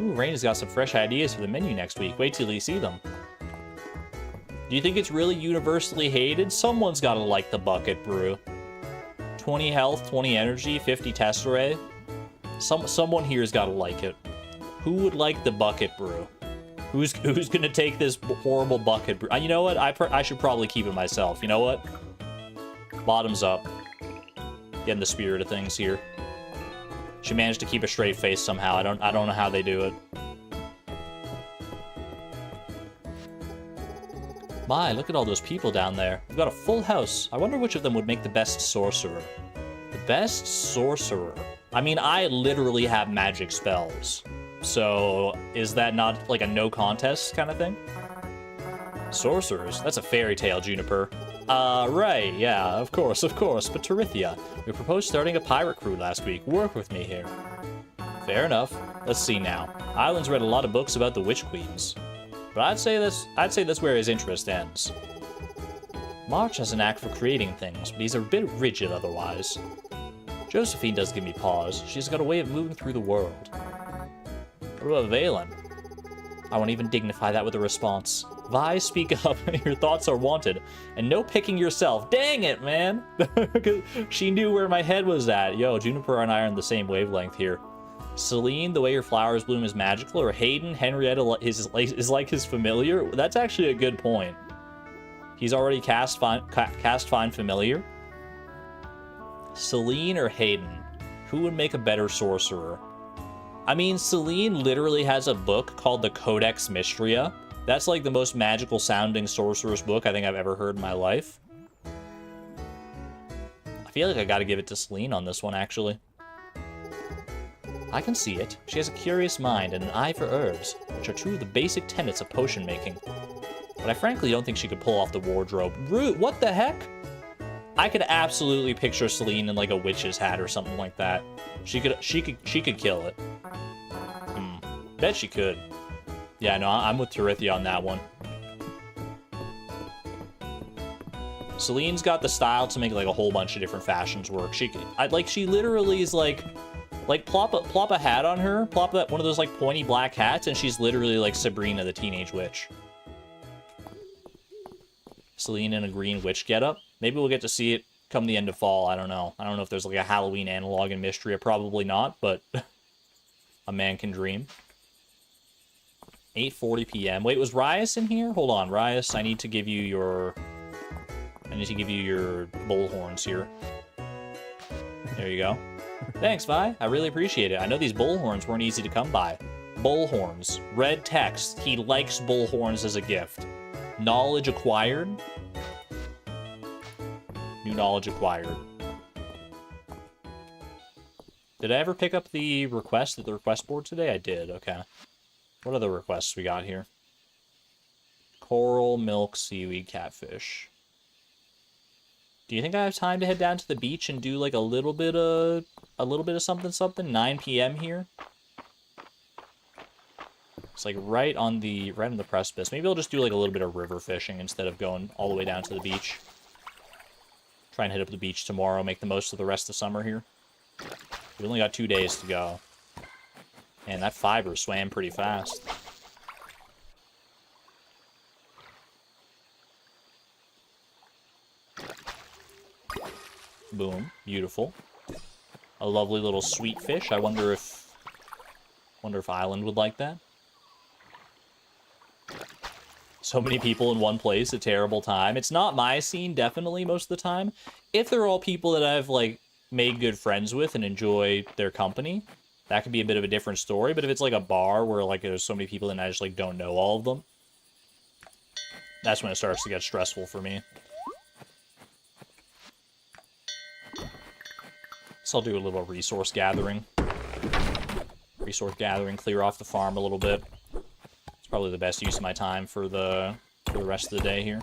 Ooh, Raina's got some fresh ideas for the menu next week. Wait till you see them. Do you think it's really universally hated? Someone's got to like the bucket brew. 20 health, 20 energy, 50 tesserae. Someone here's got to like it. Who would like the bucket brew? Who's gonna take this horrible bucket brew? You know what? I should probably keep it myself. You know what? Bottoms up. Getting the spirit of things here. She managed to keep a straight face somehow. I don't know how they do it. My, look at all those people down there. We've got a full house. I wonder which of them would make the best sorcerer. The best sorcerer. I mean, I literally have magic spells. So, is that not like a no contest kind of thing? Sorcerers? That's a fairy tale, Juniper. Right, yeah, of course, but Terithia, we proposed starting a pirate crew last week. Work with me here. Fair enough. Let's see now. Island's read a lot of books about the witch queens. But I'd say that's where his interest ends. March has an knack for creating things, but he's a bit rigid otherwise. Josephine does give me pause. She's got a way of moving through the world. What about Valen? I won't even dignify that with a response. Vi, speak up. Your thoughts are wanted. And no picking yourself. Dang it, man. She knew where my head was at. Yo, Juniper and I are on the same wavelength here. Celine, the way your flowers bloom is magical. Or Hayden, Henrietta is like his familiar. That's actually a good point. He's already cast Find Familiar. Celine or Hayden? Who would make a better sorcerer? I mean, Celine literally has a book called the Codex Mistria. That's like the most magical sounding sorcerer's book I think I've ever heard in my life. I feel like I gotta give it to Celine on this one, actually. I can see it. She has a curious mind and an eye for herbs, which are two of the basic tenets of potion making. But I frankly don't think she could pull off the wardrobe. Rude, what the heck? I could absolutely picture Celine in like a witch's hat or something like that. She could kill it. Bet she could. Yeah, no, I'm with Terithia on that one. Celine's got the style to make like a whole bunch of different fashions work. She literally is like plop a hat on her, plop that one of those like pointy black hats, and she's literally like Sabrina the Teenage Witch. Celine in a green witch getup. Maybe we'll get to see it come the end of fall. I don't know. I don't know if there's like a Halloween analog in Mistria. Probably not, but a man can dream. 8:40 p.m. Wait, was Rias in here? Hold on, Rias. I need to give you your bullhorns here. There you go. Thanks, Vi. I really appreciate it. I know these bullhorns weren't easy to come by. Bullhorns. Red text. He likes bullhorns as a gift. Knowledge acquired. New knowledge acquired. Did I ever pick up the request at the request board today? I did. Okay. What other requests we got here? Coral, milk, seaweed, catfish. Do you think I have time to head down to the beach and do like a little bit of something? 9 p.m. here. It's like right on the precipice. Maybe I'll just do like a little bit of river fishing instead of going all the way down to the beach. Try and hit up the beach tomorrow. Make the most of the rest of summer here. We only got 2 days to go. And that fiber swam pretty fast. Boom. Beautiful. A lovely little sweet fish. I wonder if Island would like that. So many people in one place, a terrible time. It's not my scene, definitely, most of the time. If they're all people that I've, like, made good friends with and enjoy their company, that could be a bit of a different story. But if it's, like, a bar where, like, there's so many people and I just, like, don't know all of them, that's when it starts to get stressful for me. So I'll do a little resource gathering. Clear off the farm a little bit. It's probably the best use of my time for the rest of the day here.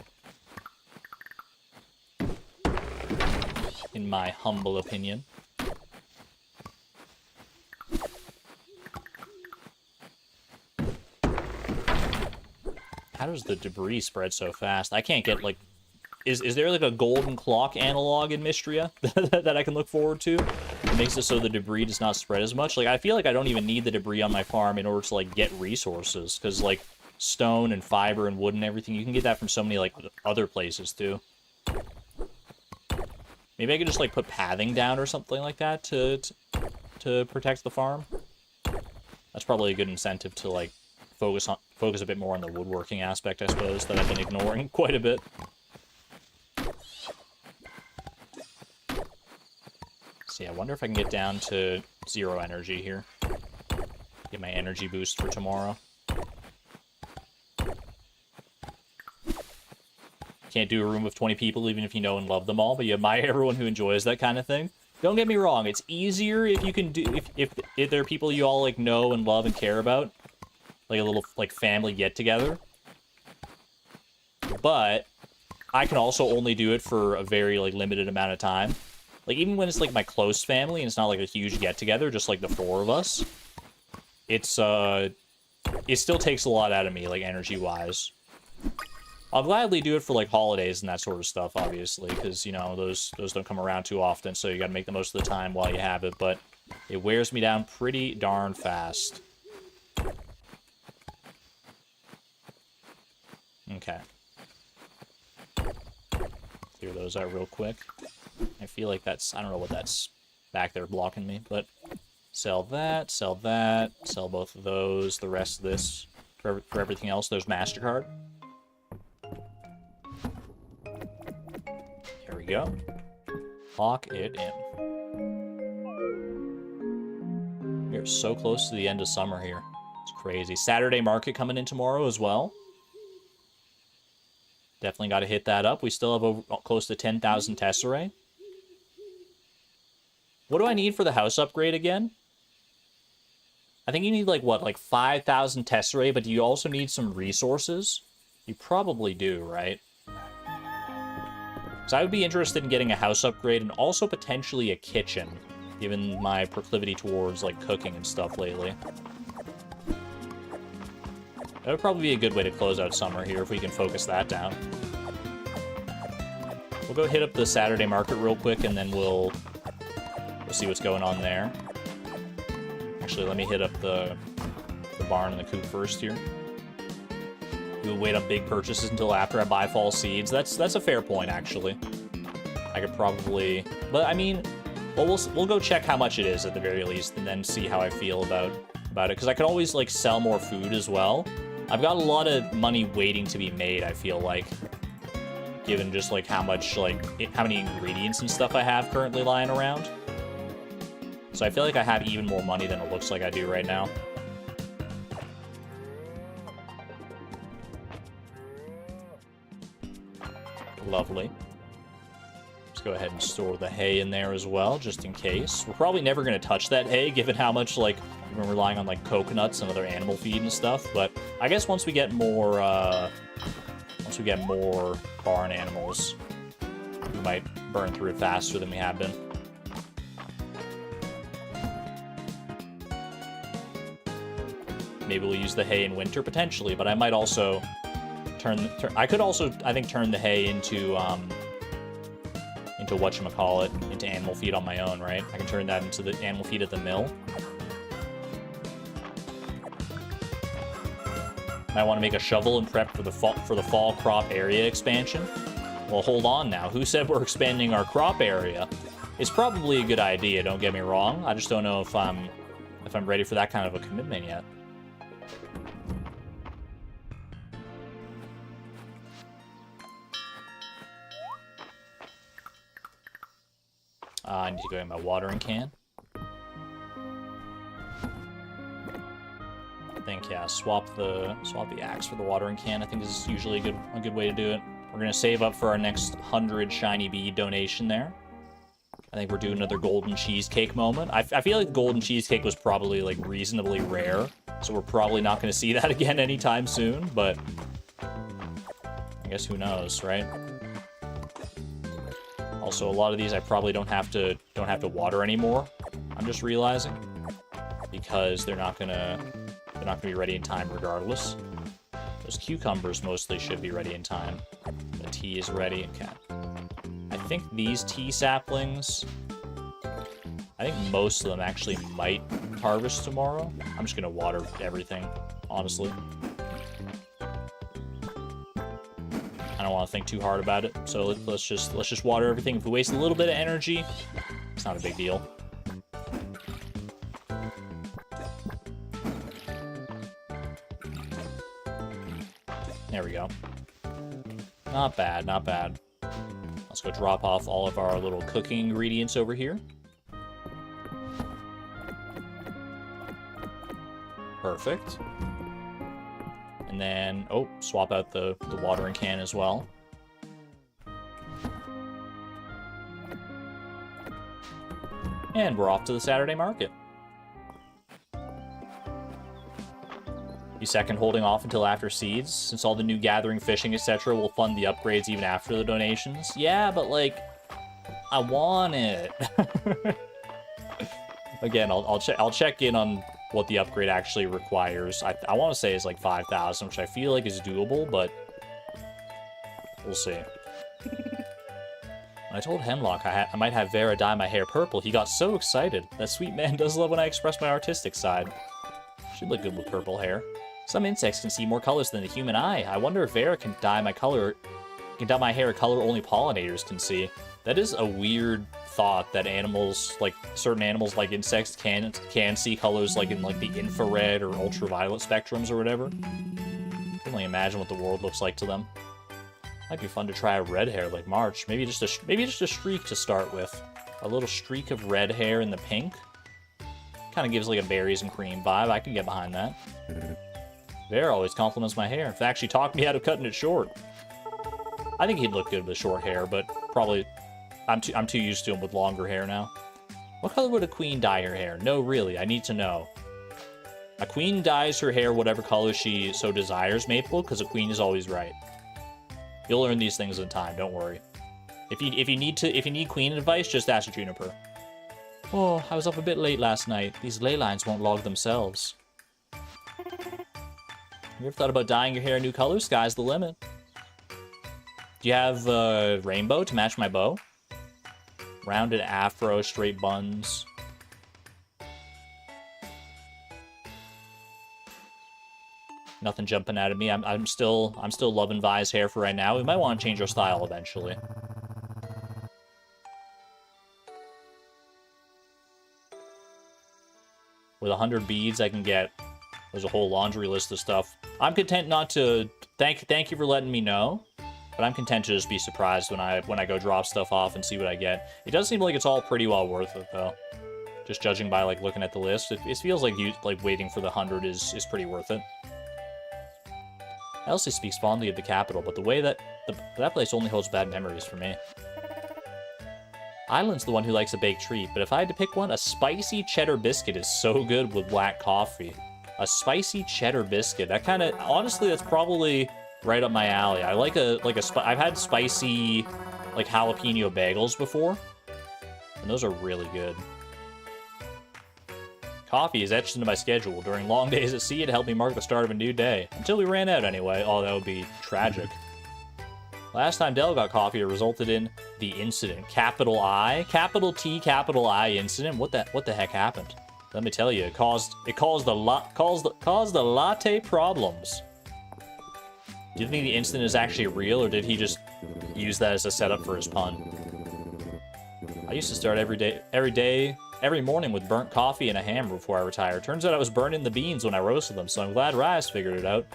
In my humble opinion. How does the debris spread so fast? I can't get, like... Is there, like, a golden clock analog in Mistria that I can look forward to? It makes it so the debris does not spread as much. Like, I feel like I don't even need the debris on my farm in order to, like, get resources. Because, like, stone and fiber and wood and everything, you can get that from so many, like, other places, too. Maybe I could just, like, put pathing down or something like that to protect the farm. That's probably a good incentive to, like, focus a bit more on the woodworking aspect, I suppose, that I've been ignoring quite a bit. So yeah, I wonder if I can get down to 0 energy here. Get my energy boost for tomorrow. Can't do a room of 20 people even if you know and love them all, but you admire everyone who enjoys that kind of thing. Don't get me wrong, it's easier if you can do if there are people you all like know and love and care about. Like a little like family get together. But I can also only do it for a very like limited amount of time. Like, even when it's, like, my close family, and it's not, like, a huge get-together, just, like, the 4 of us, it still takes a lot out of me, like, energy-wise. I'll gladly do it for, like, holidays and that sort of stuff, obviously, because, you know, those don't come around too often, so you gotta make the most of the time while you have it, but it wears me down pretty darn fast. Okay. Clear those out real quick. I feel like that's... I don't know what that's back there blocking me, but... Sell that, sell both of those, the rest of this. For everything else, there's MasterCard. Here we go. Lock it in. We're so close to the end of summer here. It's crazy. Saturday market coming in tomorrow as well. Definitely got to hit that up. We still have over, close to 10,000 tesserae. What do I need for the house upgrade again? I think you need, like, what, like 5,000 tesserae, but do you also need some resources? You probably do, right? So I would be interested in getting a house upgrade and also potentially a kitchen, given my proclivity towards, like, cooking and stuff lately. That would probably be a good way to close out summer here if we can focus that down. We'll go hit up the Saturday market real quick, and then we'll see what's going on there. Actually, let me hit up the barn and the coop first here. We'll wait on big purchases until after I buy fall seeds. That's a fair point, actually. I could probably... But, I mean, well, we'll go check how much it is at the very least, and then see how I feel about it. Because I could always, like, sell more food as well. I've got a lot of money waiting to be made, I feel like. Given just, like, how much, like, how many ingredients and stuff I have currently lying around. So I feel like I have even more money than it looks like I do right now. Lovely. Let's go ahead and store the hay in there as well, just in case. We're probably never going to touch that hay, given how much, like, we've been relying on, like, coconuts and other animal feed and stuff. But I guess once we get more, barn animals, we might burn through it faster than we have been. Maybe we'll use the hay in winter, potentially, but I might also I could also, I think, turn the hay into whatchamacallit, into animal feed on my own, right? I can turn that into the animal feed at the mill. Might want to make a shovel and prep for the fall crop area expansion. Well, hold on now. Who said we're expanding our crop area? It's probably a good idea, don't get me wrong. I just don't know if I'm ready for that kind of a commitment yet. I need to go get my watering can. I think, yeah, swap the axe for the watering can. I think this is usually a good way to do it. We're gonna save up for our next 100 shiny bead donation there. I think we're doing another golden cheesecake moment. I feel like golden cheesecake was probably, like, reasonably rare, so we're probably not gonna see that again anytime soon, but I guess who knows, right? Also, a lot of these I probably don't have to water anymore. I'm just realizing, because they're not gonna be ready in time regardless. Those cucumbers mostly should be ready in time. The tea is ready. Okay. I think these tea saplings, I think most of them actually might harvest tomorrow. I'm just gonna water everything, honestly. I don't want to think too hard about it, so let's just water everything. If we waste a little bit of energy, it's not a big deal. There we go. Not bad, not bad. Let's go drop off all of our little cooking ingredients over here. Perfect. And then, oh, swap out the watering can as well. And we're off to the Saturday market. You second holding off until after seeds, since all the new gathering, fishing, etc. will fund the upgrades even after the donations? Yeah, but, like, I want it. Again, I'll check in on what the upgrade actually requires. I want to say it's like 5,000, which I feel like is doable, but we'll see. When I told Hemlock I might have Vera dye my hair purple, he got so excited. That sweet man does love when I express my artistic side. She'd look good with purple hair. Some insects can see more colors than the human eye. I wonder if Vera can dye my hair a color only pollinators can see. That is a weird thought that animals, like certain animals like insects can see colors like in like the infrared or ultraviolet spectrums or whatever. I can only imagine what the world looks like to them. Might be fun to try a red hair like March. Maybe just a streak to start with. A little streak of red hair in the pink. Kind of gives like a berries and cream vibe. I can get behind that. Vera always compliments my hair. In fact, she talked me out of cutting it short. I think he'd look good with short hair, but probably I'm too used to him with longer hair now. What color would a queen dye her hair? No, really, I need to know. A queen dyes her hair whatever color she so desires, Maple, because a queen is always right. You'll learn these things in time, don't worry. If you need queen advice, just ask Juniper. Oh, I was up a bit late last night. These ley lines won't log themselves. You ever thought about dyeing your hair a new color? Sky's the limit. Do you have rainbow to match my bow? Rounded afro, straight buns. Nothing jumping out of me. I'm still loving Vi's hair for right now. We might want to change our style eventually. With 100 beads, I can get... There's a whole laundry list of stuff. I'm content not to... Thank you for letting me know. But I'm content to just be surprised when I go drop stuff off and see what I get. It does seem like it's all pretty well worth it, though. Just judging by, like, looking at the list. It feels like waiting for the 100 is pretty worth it. Elsie speaks fondly of the capital, but the way that... that place only holds bad memories for me. Island's the one who likes a baked treat, but if I had to pick one, a spicy cheddar biscuit is so good with black coffee. A spicy cheddar biscuit. That kind of... Honestly, that's probably right up my alley. I like I've had spicy, like, jalapeno bagels before, and those are really good. Coffee is etched into my schedule. During long days at sea, it helped me mark the start of a new day. Until we ran out, anyway. Oh, that would be tragic. Last time Dell got coffee, it resulted in the incident. Capital I, capital T, capital I incident. What the heck happened? Let me tell you, it caused the latte problems. Do you think the incident is actually real, or did he just use that as a setup for his pun? I used to start every morning with burnt coffee and a hammer before I retired. Turns out I was burning the beans when I roasted them, so I'm glad Rise figured it out.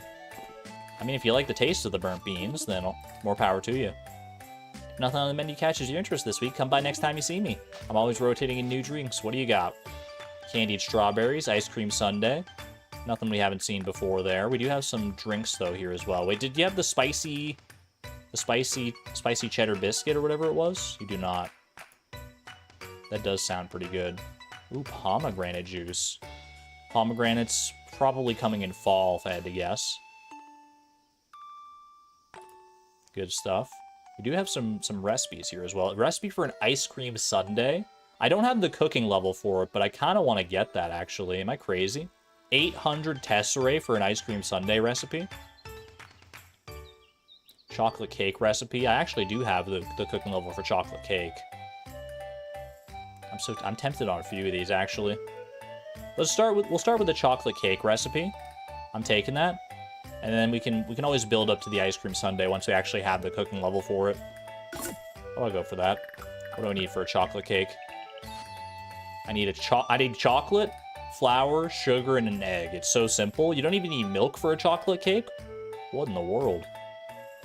I mean, if you like the taste of the burnt beans, then more power to you. If nothing on the menu catches your interest this week, come by next time you see me. I'm always rotating in new drinks. What do you got? Candied strawberries, ice cream sundae. Nothing we haven't seen before there. We do have some drinks, though, here as well. Wait, did you have the spicy cheddar biscuit or whatever it was? You do not. That does sound pretty good. Ooh, pomegranate juice. Pomegranates probably coming in fall, if I had to guess. Good stuff. We do have some recipes here as well. A recipe for an ice cream sundae. I don't have the cooking level for it, but I kind of want to get that, actually. Am I crazy? 800 tesserae for an ice cream sundae recipe. Chocolate cake recipe. I actually do have the cooking level for chocolate cake. I'm tempted on a few of these, actually. We'll start with the chocolate cake recipe. I'm taking that. And then we can always build up to the ice cream sundae once we actually have the cooking level for it. I'll go for that. What do I need for a chocolate cake? I need chocolate, flour, sugar, and an egg. It's so simple. You don't even need milk for a chocolate cake? What in the world?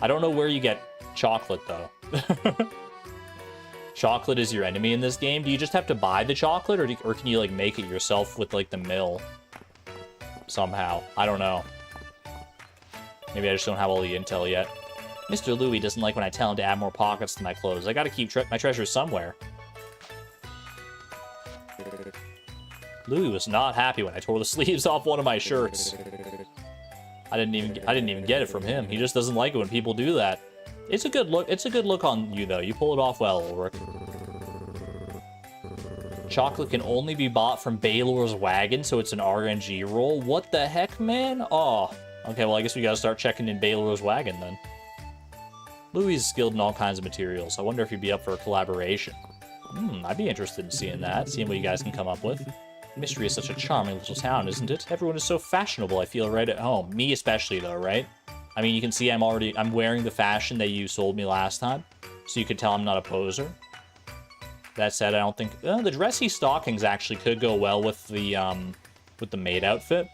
I don't know where you get chocolate, though. Chocolate is your enemy in this game. Do you just have to buy the chocolate, or can you, like, make it yourself with, like, the mill? Somehow. I don't know. Maybe I just don't have all the intel yet. Mr. Louie doesn't like when I tell him to add more pockets to my clothes. I gotta keep my treasures somewhere. Louie was not happy when I tore the sleeves off one of my shirts. I didn't even get it from him. He just doesn't like it when people do that. It's a good look. It's a good look on you, though. You pull it off well, Ulrich. Chocolate can only be bought from Baylor's wagon, so it's an RNG roll. What the heck, man? Oh. Okay, well, I guess we gotta start checking in Baylor's wagon, then. Louis is skilled in all kinds of materials. I wonder if he'd be up for a collaboration. I'd be interested in seeing that, seeing what you guys can come up with. Mistria is such a charming little town, isn't it? Everyone is so fashionable, I feel right at home. Me especially, though, right? I mean, you can see I'm wearing the fashion that you sold me last time, so you could tell I'm not a poser. That said, I don't think... the dressy stockings actually could go well with the maid outfit.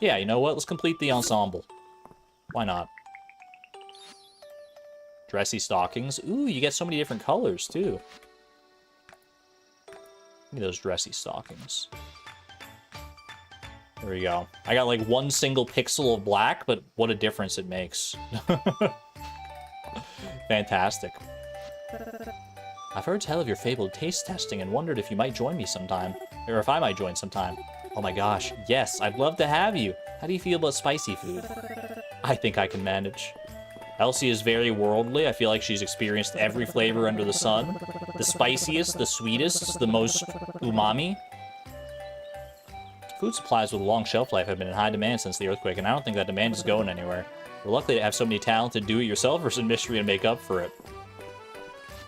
Yeah, you know what? Let's complete the ensemble. Why not? Dressy stockings. Ooh, you get so many different colors, too. Give me those dressy stockings. There we go. I got like one single pixel of black, but what a difference it makes. Fantastic. I've heard tell of your fabled taste testing and wondered if you might join me sometime. Or if I might join sometime. Oh my gosh, yes, I'd love to have you. How do you feel about spicy food? I think I can manage. Elsie is very worldly. I feel like she's experienced every flavor under the sun. The spiciest, the sweetest, the most umami. Food supplies with a long shelf life have been in high demand since the earthquake, and I don't think that demand is going anywhere. We're lucky to have so many talented do-it-yourselfers in Mistria and make up for it.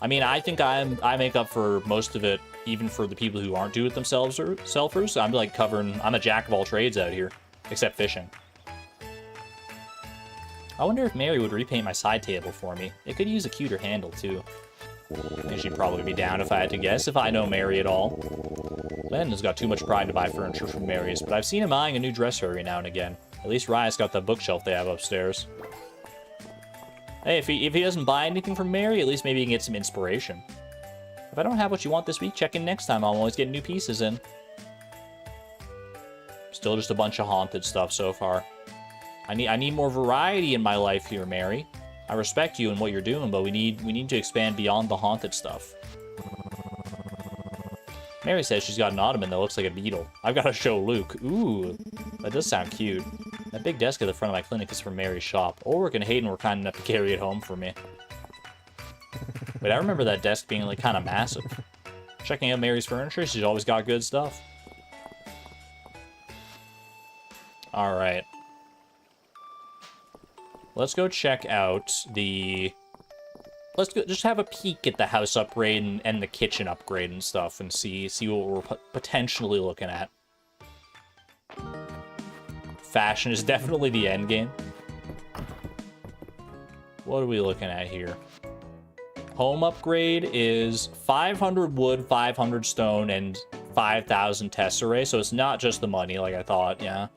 I mean, I think I make up for most of it, even for the people who aren't do-it-themselves-selfers. I'm like I'm a jack of all trades out here, except fishing. I wonder if Mary would repaint my side table for me. It could use a cuter handle, too. And she'd probably be down if I had to guess, if I know Mary at all. Landon's got too much pride to buy furniture from Mary's, but I've seen him eyeing a new dresser every now and again. At least Riot's got that bookshelf they have upstairs. Hey, if he doesn't buy anything from Mary, at least maybe he can get some inspiration. If I don't have what you want this week, check in next time. I'm always getting new pieces in. Still just a bunch of haunted stuff so far. I need more variety in my life here, Mary. I respect you and what you're doing, but we need to expand beyond the haunted stuff. Mary says she's got an ottoman that looks like a beetle. I've got to show Luke. Ooh, that does sound cute. That big desk at the front of my clinic is from Mary's shop. Ulrich and Hayden were kind enough to carry it home for me. Wait, I remember that desk being like kind of massive. Checking out Mary's furniture, she's always got good stuff. All right. Let's go check out the... Let's go, just have a peek at the house upgrade and the kitchen upgrade and stuff and see what we're potentially looking at. Fashion is definitely the end game. What are we looking at here? Home upgrade is 500 wood, 500 stone, and 5,000 tesserae. So it's not just the money like I thought, yeah.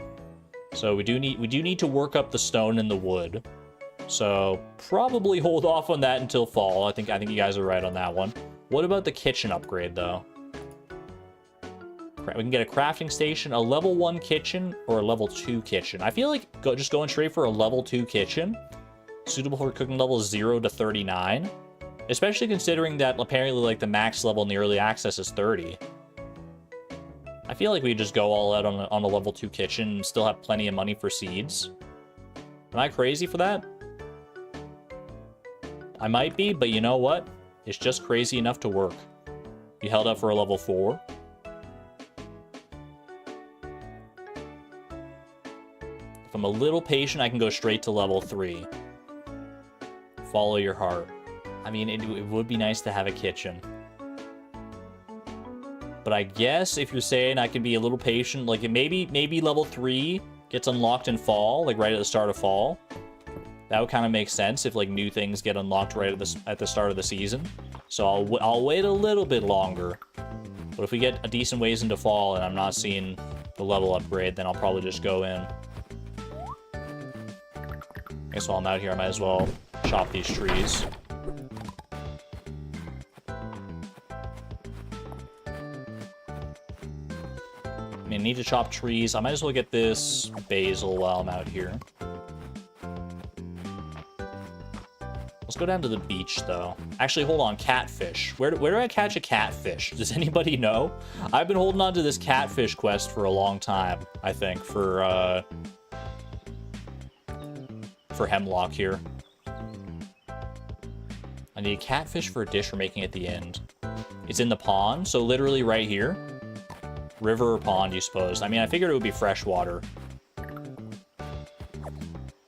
So we do need to work up the stone and the wood. So probably hold off on that until fall. I think you guys are right on that one. What about the kitchen upgrade though? We can get a crafting station, a level 1 kitchen, or a level 2 kitchen. I feel like just going straight for a level 2 kitchen, suitable for cooking levels 0 to 39. Especially considering that apparently like the max level in the early access is 30. I feel like we just go all out on a level 2 kitchen and still have plenty of money for seeds. Am I crazy for that? I might be, but you know what? It's just crazy enough to work. You held up for a level 4. If I'm a little patient, I can go straight to level 3. Follow your heart. I mean, it would be nice to have a kitchen. But I guess if you're saying I can be a little patient, like maybe level 3 gets unlocked in fall, like right at the start of fall. That would kind of make sense if like new things get unlocked right at the start of the season. So I'll wait a little bit longer. But if we get a decent ways into fall and I'm not seeing the level upgrade, then I'll probably just go in. I guess while I'm out here, I might as well chop these trees. I mean, I need to chop trees. I might as well get this basil while I'm out here. Let's go down to the beach, though. Actually, hold on. Catfish. Where do I catch a catfish? Does anybody know? I've been holding on to this catfish quest for a long time, I think, for Hemlock here. I need a catfish for a dish we're making at the end. It's in the pond, so literally right here. River or pond, you suppose. I mean, I figured it would be freshwater.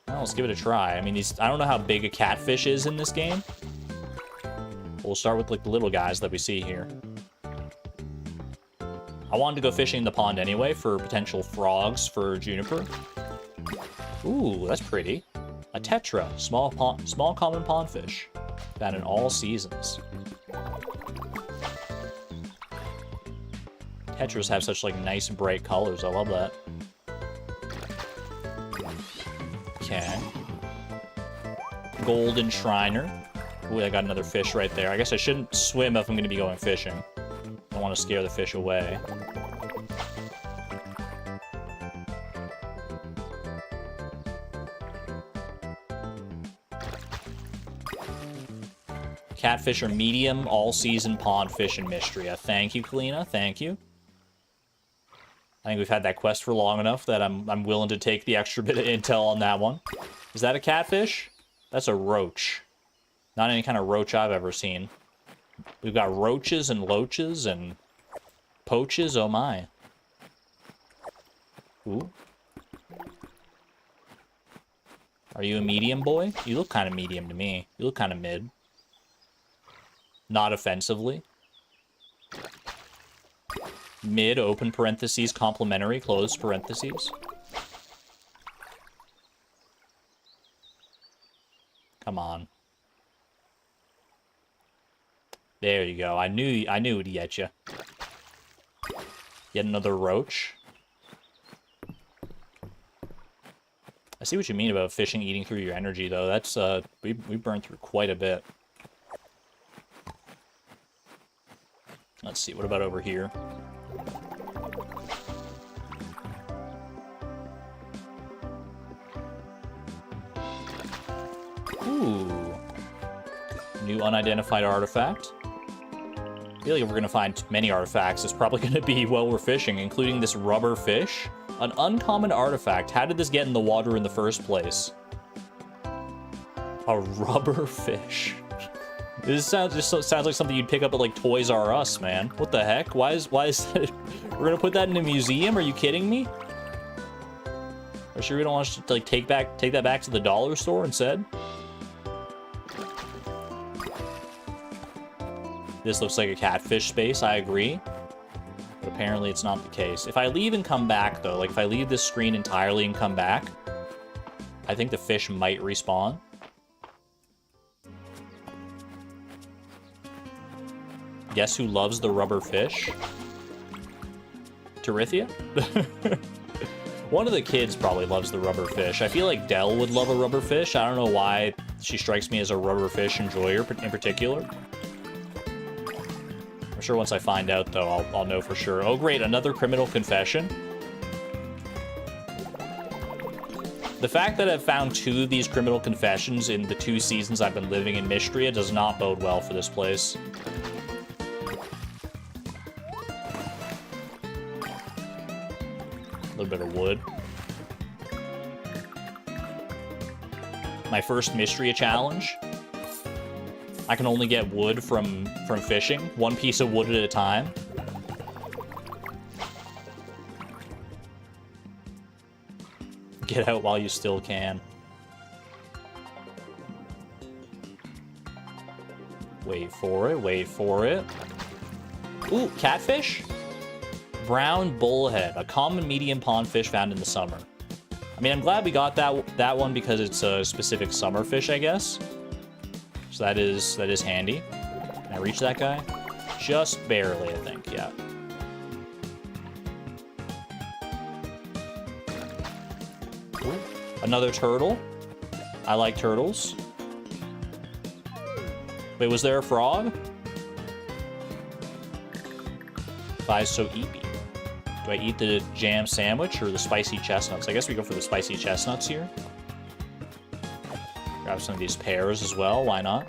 Well, let's give it a try. I mean, I don't know how big a catfish is in this game. We'll start with like the little guys that we see here. I wanted to go fishing in the pond anyway for potential frogs for Juniper. Ooh, that's pretty. A tetra, small common pondfish, found in all seasons. Tetras have such like nice bright colors. I love that. Okay. Golden Shriner. Ooh, I got another fish right there. I guess I shouldn't swim if I'm going to be going fishing. I don't want to scare the fish away. Catfish are medium, all-season pond fish in Mistria. Thank you, Kalina. Thank you. I think we've had that quest for long enough that I'm willing to take the extra bit of intel on that one. Is that a catfish? That's a roach. Not any kind of roach I've ever seen. We've got roaches and loaches and poaches. Oh my. Ooh. Are you a medium boy? You look kind of medium to me. You look kind of mid. Not offensively. Mid, open parentheses, complimentary, close parentheses. Come on. There you go. I knew it'd get you. Yet another roach. I see what you mean about fishing eating through your energy, though. That's, we burned through quite a bit. Let's see, what about over here? Ooh. New unidentified artifact. I feel like if we're gonna find many artifacts, it's probably gonna be while we're fishing, including this rubber fish. An uncommon artifact. How did this get in the water in the first place? A rubber fish. This sounds like something you'd pick up at like Toys R Us, man. What the heck? Why is that? We're gonna put that in a museum? Are you kidding me? Are you sure we don't want to like take that back to the dollar store instead? This looks like a catfish space. I agree, but apparently it's not the case. If I leave and come back though, like if I leave this screen entirely and come back, I think the fish might respawn. Guess who loves the rubber fish? Terithia? One of the kids probably loves the rubber fish. I feel like Dell would love a rubber fish. I don't know why she strikes me as a rubber fish enjoyer in particular. I'm sure once I find out, though, I'll know for sure. Oh, great, another criminal confession. The fact that I've found 2 of these criminal confessions in the 2 seasons I've been living in Mistria does not bode well for this place. A little bit of wood. My first Mistria challenge. I can only get wood from fishing. 1 piece of wood at a time. Get out while you still can. Wait for it, wait for it. Ooh, catfish? Brown bullhead, a common medium pond fish found in the summer. I mean, I'm glad we got that one because it's a specific summer fish, I guess. So that is handy. Can I reach that guy? Just barely, I think, yeah. Ooh, another turtle. I like turtles. Wait, was there a frog? Why so eepy? Do I eat the jam sandwich or the spicy chestnuts? I guess we go for the spicy chestnuts here. Grab some of these pears as well, why not?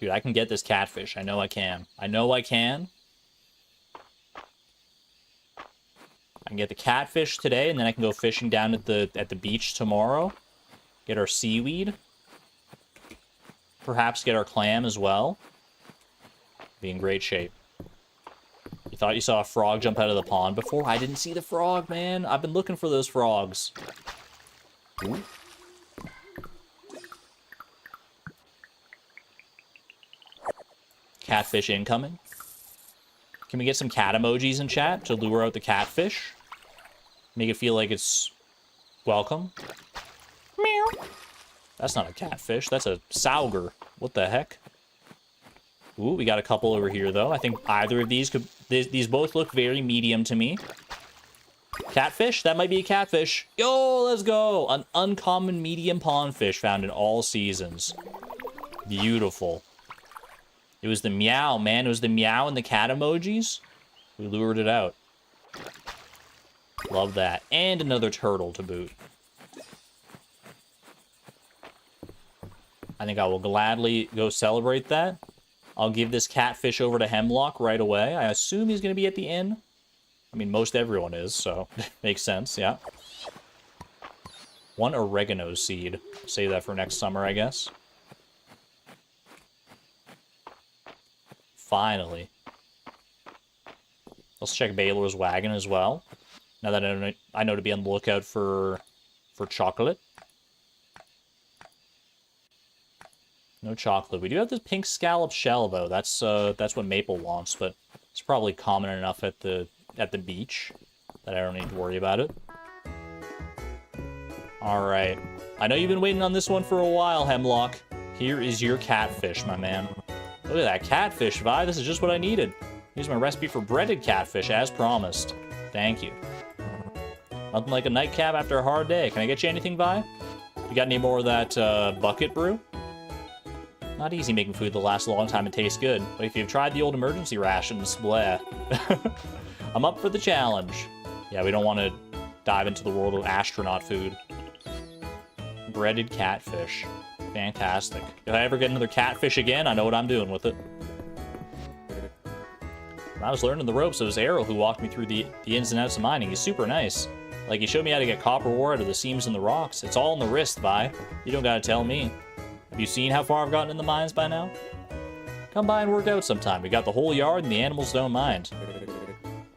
Dude, I can get this catfish. I know I can. I know I can. I can get the catfish today, and then I can go fishing down at the beach tomorrow. Get our seaweed. Perhaps get our clam as well. Be in great shape. You thought you saw a frog jump out of the pond before? I didn't see the frog, man. I've been looking for those frogs. Ooh. Catfish incoming. Can we get some cat emojis in chat to lure out the catfish? Make it feel like it's welcome. Meow. That's not a catfish. That's a sauger. What the heck? Ooh, we got a couple over here, though. I think either of these could... These both look very medium to me. Catfish? That might be a catfish. Yo, let's go! An uncommon medium pondfish found in all seasons. Beautiful. It was the meow, man. It was the meow and the cat emojis. We lured it out. Love that. And another turtle to boot. I think I will gladly go celebrate that. I'll give this catfish over to Hemlock right away. I assume he's going to be at the inn. I mean, most everyone is, so makes sense, yeah. One oregano seed. Save that for next summer, I guess. Finally. Let's check Baylor's wagon as well. Now that I know to be on the lookout for chocolate. No chocolate. We do have this pink scallop shell, though. That's what Maple wants, but it's probably common enough at the beach that I don't need to worry about it. All right. I know you've been waiting on this one for a while, Hemlock. Here is your catfish, my man. Look at that catfish, Vi. This is just what I needed. Here's my recipe for breaded catfish, as promised. Thank you. Nothing like a nightcap after a hard day. Can I get you anything, Vi? You got any more of that bucket brew? Not easy making food that lasts a long time and tastes good, but if you've tried the old emergency rations, bleh. I'm up for the challenge. Yeah, we don't want to dive into the world of astronaut food. Breaded catfish. Fantastic. If I ever get another catfish again, I know what I'm doing with it. When I was learning the ropes, it was Arrow who walked me through the ins and outs of mining. He's super nice. Like, he showed me how to get copper ore out of the seams in the rocks. It's all in the wrist, Vi. You don't gotta tell me. Have you seen how far I've gotten in the mines by now? Come by and work out sometime. We got the whole yard and the animals don't mind.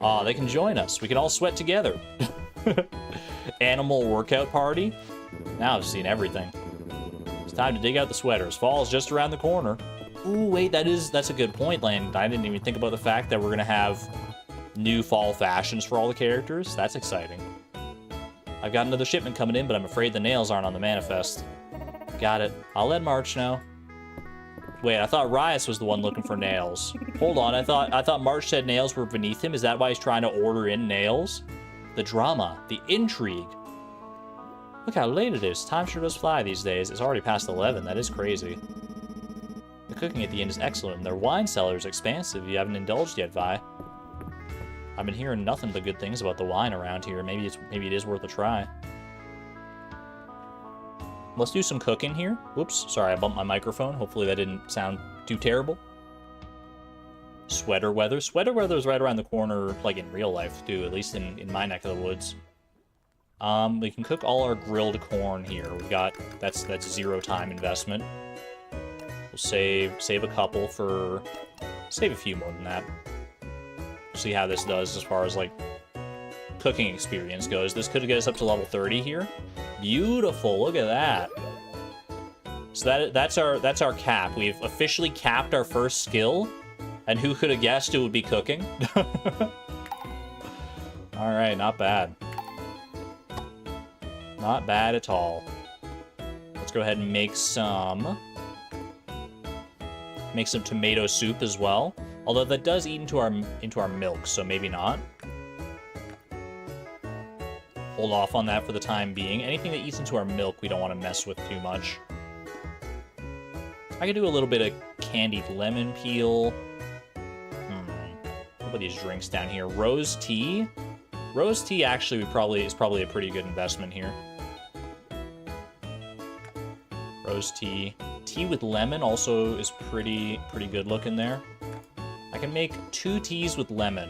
Aw, they can join us. We can all sweat together. Animal workout party? Now I've seen everything. It's time to dig out the sweaters. Fall is just around the corner. Ooh, wait, that's a good point, Lane. I didn't even think about the fact that we're gonna have new fall fashions for all the characters. That's exciting. I've got another shipment coming in, but I'm afraid the nails aren't on the manifest. Got it. I'll let March know. Wait, I thought Rias was the one looking for nails. Hold on, I thought March said nails were beneath him. Is that why he's trying to order in nails? The drama, the intrigue. Look how late it is. Time sure does fly these days. It's already past 11. That is crazy. The cooking at the inn is excellent, and their wine cellar is expansive. You haven't indulged yet, Vi. I've been hearing nothing but good things about the wine around here. Maybe it is worth a try. Let's do some cooking here. Whoops, sorry, I bumped my microphone. Hopefully that didn't sound too terrible. Sweater weather. Sweater weather is right around the corner, like in real life, too, at least in my neck of the woods. We can cook all our grilled corn here. We got, that's 0 time investment. We'll save a couple for, save a few more than that. See how this does as far as, like, cooking experience goes. This could get us up to level 30 here. Beautiful, look at that. So that's our cap. We've officially capped our first skill, and who could have guessed it would be cooking? All right, not bad. Not bad at all. Let's go ahead and make some tomato soup as well. Although that does eat into our milk, so maybe not. Hold off on that for the time being. Anything that eats into our milk, we don't want to mess with too much. I could do a little bit of candied lemon peel. What about these drinks down here? Rose tea? Rose tea actually is probably a pretty good investment here. Rose tea. Tea with lemon also is pretty good looking there. I can make 2 teas with lemon.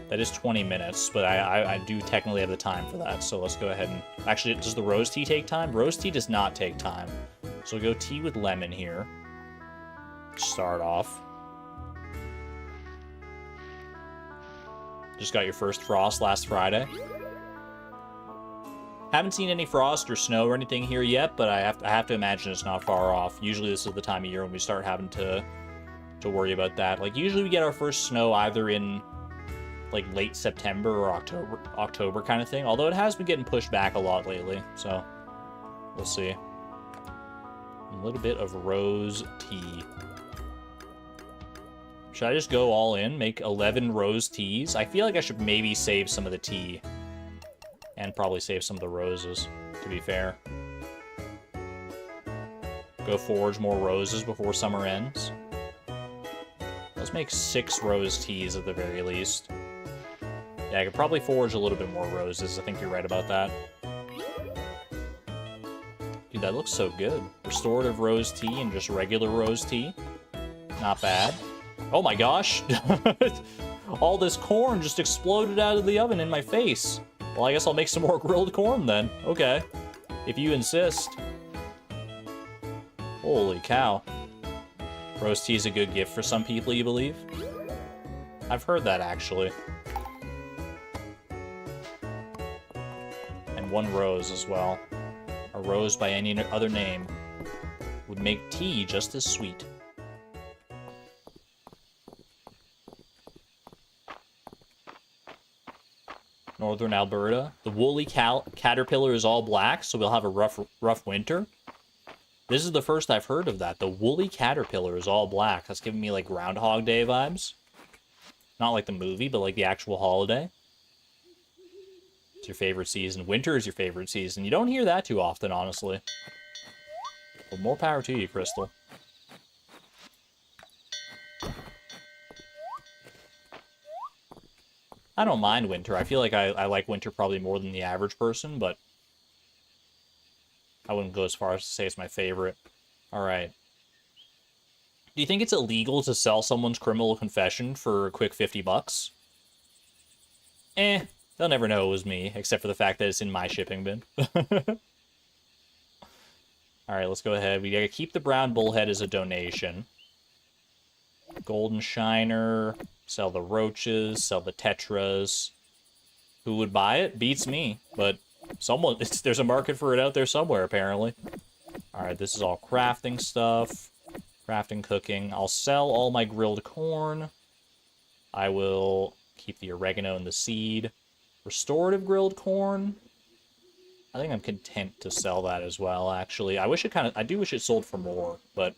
That is 20 minutes, but I do technically have the time for that, so let's go ahead and... Actually, does the rose tea take time? Rose tea does not take time. So we'll go tea with lemon here. Start off. Just got your first frost last Friday. Haven't seen any frost or snow or anything here yet, but I have to imagine it's not far off. Usually this is the time of year when we start having to worry about that. Like, usually we get our first snow either in, like, late September or October kind of thing. Although it has been getting pushed back a lot lately, so we'll see. A little bit of rose tea. Should I just go all in? Make 11 rose teas? I feel like I should maybe save some of the tea. And probably save some of the roses, to be fair. Go forge more roses before summer ends. Let's make 6 rose teas at the very least. Yeah, I could probably forge a little bit more roses. I think you're right about that. Dude, that looks so good. Restorative rose tea and just regular rose tea. Not bad. Oh my gosh! All this corn just exploded out of the oven in my face. Well, I guess I'll make some more grilled corn then. Okay. If you insist. Holy cow. Rose tea is a good gift for some people, you believe? I've heard that, actually. And 1 rose as well. A rose by any other name would make tea just as sweet. Northern Alberta. The woolly caterpillar is all black, so we'll have a rough winter. This is the first I've heard of that. The woolly caterpillar is all black. That's giving me, like, Groundhog Day vibes. Not like the movie, but like the actual holiday. It's your favorite season. Winter is your favorite season. You don't hear that too often, honestly. But more power to you, Crystal. I don't mind winter. I feel like I like winter probably more than the average person, but I wouldn't go as far as to say it's my favorite. Alright. Do you think it's illegal to sell someone's criminal confession for a quick 50 bucks? They'll never know it was me, except for the fact that it's in my shipping bin. Alright, let's go ahead. We gotta keep the brown bullhead as a donation. Golden shiner. Sell the roaches. Sell the tetras. Who would buy it? Beats me. But there's a market for it out there somewhere, apparently. Alright, this is all crafting stuff. Crafting, cooking. I'll sell all my grilled corn. I will keep the oregano and the seed. Restorative grilled corn. I think I'm content to sell that as well, actually. I do wish it sold for more, but...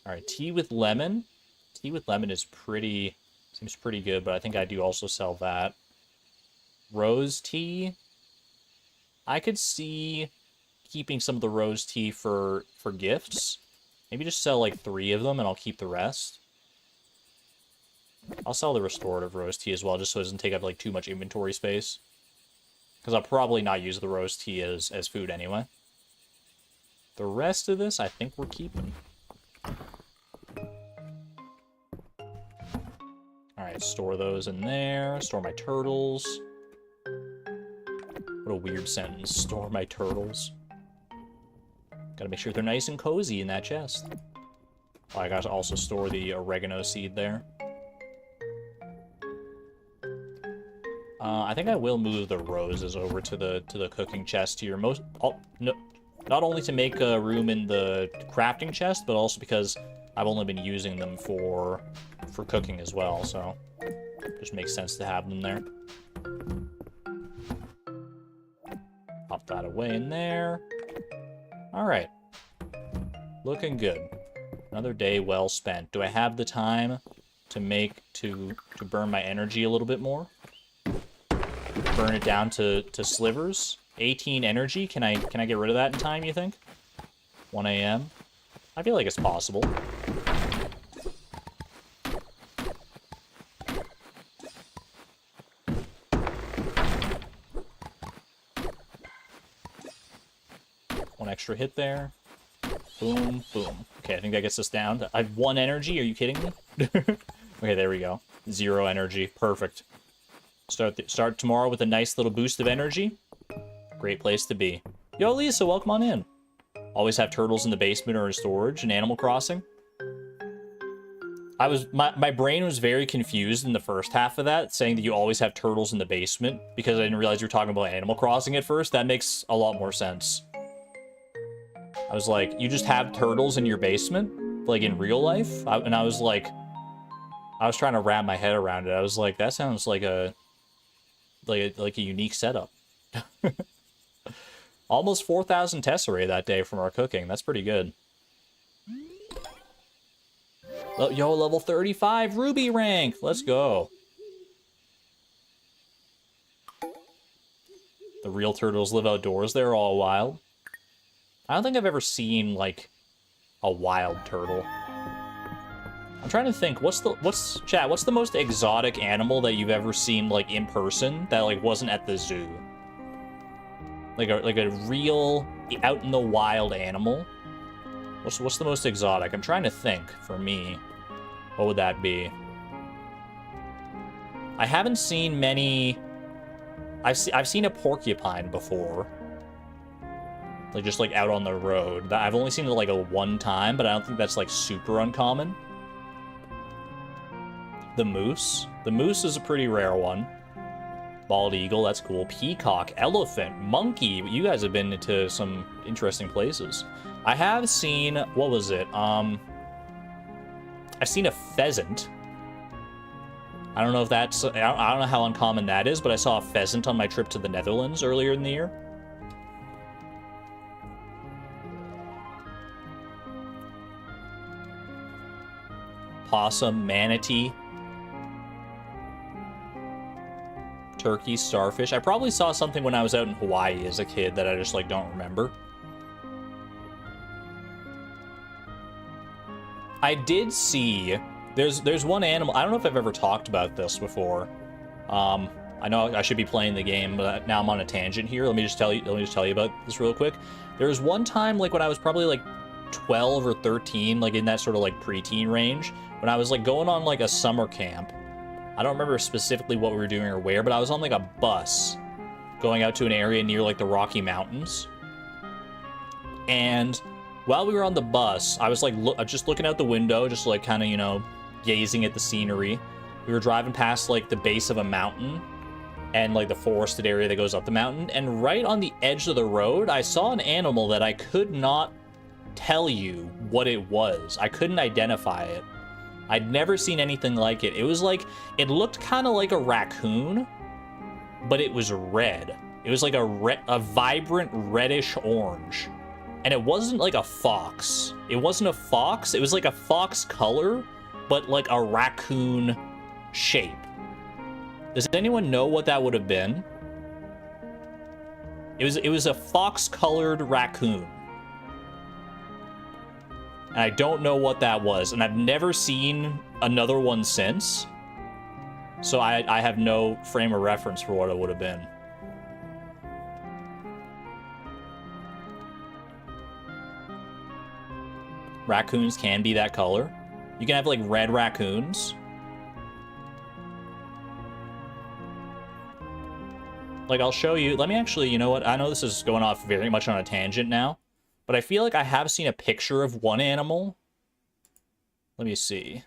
Alright, tea with lemon. Tea with lemon is seems pretty good, but I think I do also sell that. Rose tea. I could see keeping some of the rose tea for gifts. Maybe just sell like 3 of them and I'll keep the rest. I'll sell the restorative rose tea as well, just so it doesn't take up like too much inventory space. Because I'll probably not use the rose tea as food anyway. The rest of this, I think we're keeping. Alright, store those in there. Store my turtles. What a weird sentence. Store my turtles. Gotta make sure they're nice and cozy in that chest. Oh, I gotta also store the oregano seed there. I think I will move the roses over to the cooking chest here. No, not only to make room in the crafting chest, but also because I've only been using them for cooking as well, so it just makes sense to have them there. Pop that away in there. Alright. Looking good. Another day well spent. Do I have the time to burn my energy a little bit more? Burn it down to slivers? 18 energy? Can I get rid of that in time, you think? 1 a.m.? I feel like it's possible. One extra hit there. Boom, boom. Okay, I think that gets us down. I have 1 energy? Are you kidding me? Okay, there we go. 0 energy. Perfect. Start tomorrow with a nice little boost of energy. Great place to be. Yo, Lisa, welcome on in. Always have turtles in the basement or in storage in Animal Crossing. my brain was very confused in the first half of that, saying that you always have turtles in the basement, because I didn't realize you were talking about Animal Crossing at first. That makes a lot more sense. I was like, you just have turtles in your basement, like in real life? And I was like, I was trying to wrap my head around it. I was like, that sounds like a unique setup. Almost 4,000 tesserae that day from our cooking. That's pretty good. Yo, level 35 ruby rank. Let's go. The real turtles live outdoors. They're all wild. I don't think I've ever seen, like, a wild turtle. I'm trying to think, what's the most exotic animal that you've ever seen, like, in person that, like, wasn't at the zoo? Like a real, out in the wild animal? What's the most exotic? I'm trying to think, for me. What would that be? I haven't seen many... I've seen a porcupine before. Like, just, like, out on the road. I've only seen it, like, a one time, but I don't think that's, like, super uncommon. The moose. The moose is a pretty rare one. Bald eagle, that's cool. Peacock, elephant, monkey. You guys have been to some interesting places. I have seen, what was it? I've seen a pheasant. I don't know if that's, I don't know how uncommon that is, but I saw a pheasant on my trip to the Netherlands earlier in the year. Possum, manatee. Turkey, starfish. I probably saw something when I was out in Hawaii as a kid that I just, like, don't remember. I did see... There's one animal... I don't know if I've ever talked about this before. I know I should be playing the game, but now I'm on a tangent here. Let me just tell you about this real quick. There was one time, like, when I was probably, like, 12 or 13, like, in that sort of, like, preteen range, when I was, like, going on, like, a summer camp. I don't remember specifically what we were doing or where, but I was on, like, a bus going out to an area near, like, the Rocky Mountains. And while we were on the bus, I was, like, just looking out the window, just, like, kind of, you know, gazing at the scenery. We were driving past, like, the base of a mountain and, like, the forested area that goes up the mountain. And right on the edge of the road, I saw an animal that I could not tell you what it was. I couldn't identify it. I'd never seen anything like it. It was like, it looked kind of like a raccoon, but it was red. It was like a vibrant reddish orange. And it wasn't like a fox. It wasn't a fox. It was like a fox color, but like a raccoon shape. Does anyone know what that would have been? It was a fox-colored raccoon. And I don't know what that was, and I've never seen another one since. So I have no frame of reference for what it would have been. Raccoons can be that color. You can have, like, red raccoons. Like, I'll show you. Let me actually, you know what? I know this is going off very much on a tangent now. But I feel like I have seen a picture of one animal. Let me see.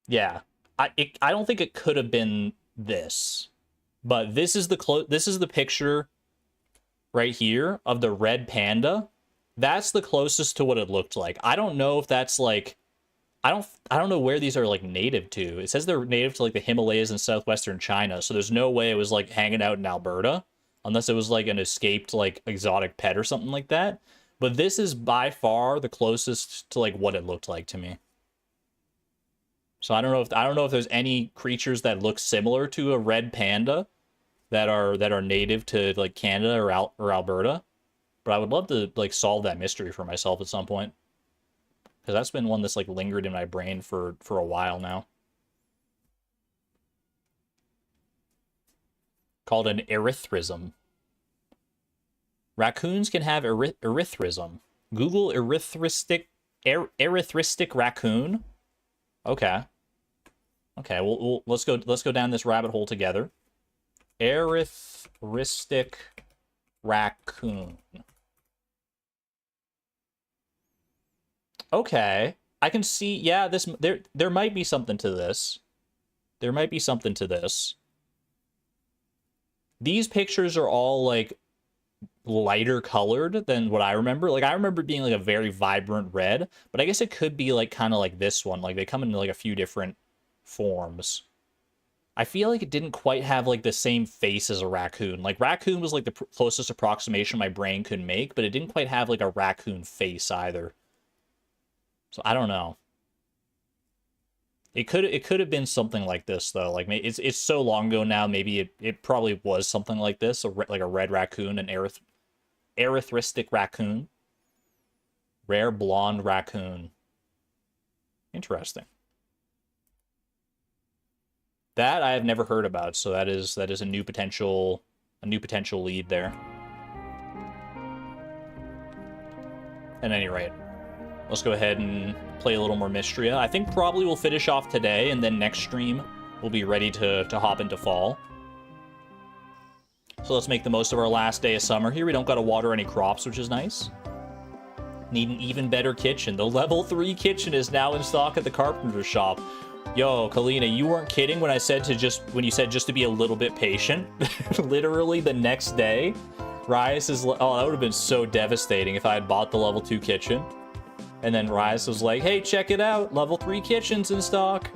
Yeah. I don't think it could have been this. But this is the picture right here of the red panda. That's the closest to what it looked like. I don't know if that's like I don't know where these are, like, native to. It says they're native to, like, the Himalayas and southwestern China, so there's no way it was, like, hanging out in Alberta, unless it was, like, an escaped, like, exotic pet or something like that. But this is by far the closest to, like, what it looked like to me. So I don't know if there's any creatures that look similar to a red panda that are native to, like, Canada or Alberta. But I would love to, like, solve that mystery for myself at some point. Because that's been one that's, like, lingered in my brain for a while now. Called an erythrism. Raccoons can have erythrism. Google erythristic raccoon. Okay. Okay, we'll let's go down this rabbit hole together. Erythristic raccoon. Okay. I can see, yeah, there might be something to this. There might be something to this. These pictures are all, like, lighter colored than what I remember. Like, I remember being, like, a very vibrant red, but I guess it could be, like, kind of like this one. Like, they come in, like, a few different forms. I feel like it didn't quite have, like, the same face as a raccoon. Like, raccoon was, like, the closest approximation my brain could make, but it didn't quite have, like, a raccoon face either. So, I don't know. It could have been something like this though. Like it's so long ago now. Maybe it probably was something like this, like a red raccoon, an erythristic raccoon, rare blonde raccoon. Interesting. That I have never heard about. So that is a new potential lead there. At any rate, let's go ahead and play a little more Mistria. I think probably we'll finish off today, and then next stream we'll be ready to hop into fall. So let's make the most of our last day of summer here. We don't got to water any crops, which is nice. Need an even better kitchen. The level 3 kitchen is now in stock at the carpenter shop. Yo, Kalina, you weren't kidding when you said just to be a little bit patient. Literally the next day, Rias is oh, that would have been so devastating if I had bought the level 2 kitchen. And then Rias was like, hey, check it out. Level 3 kitchen's in stock.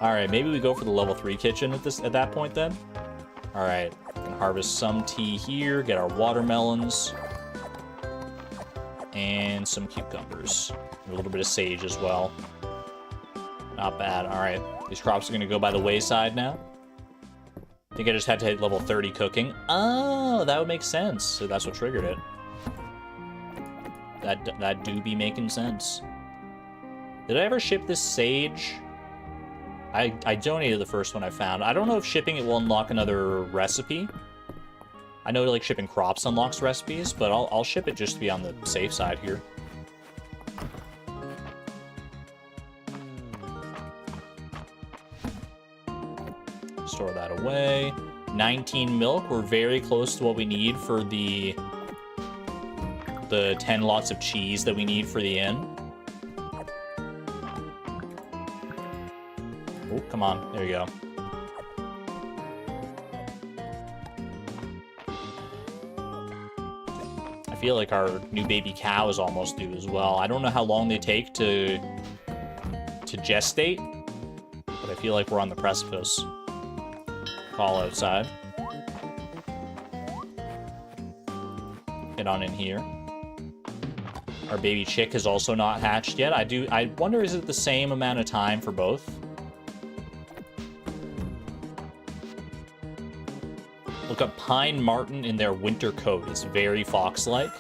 Alright, maybe we go for the level 3 kitchen at that point then. Alright, we can harvest some tea here, get our watermelons. And some cucumbers. And a little bit of sage as well. Not bad. Alright, these crops are going to go by the wayside now. I think I just had to hit level 30 cooking. Oh, that would make sense. So that's what triggered it. That do be making sense. Did I ever ship this sage? I donated the first one I found. I don't know if shipping it will unlock another recipe. I know like shipping crops unlocks recipes, but I'll ship it just to be on the safe side here. Store that away. 19 milk. We're very close to what we need for the 10 lots of cheese that we need for the inn. Oh, come on. There you go. I feel like our new baby cow is almost due as well. I don't know how long they take to gestate, but I feel like we're on the precipice. Call outside. Get on in here. Our baby chick has also not hatched yet. I wonder, is it the same amount of time for both? Look up pine marten in their winter coat. It's very fox-like.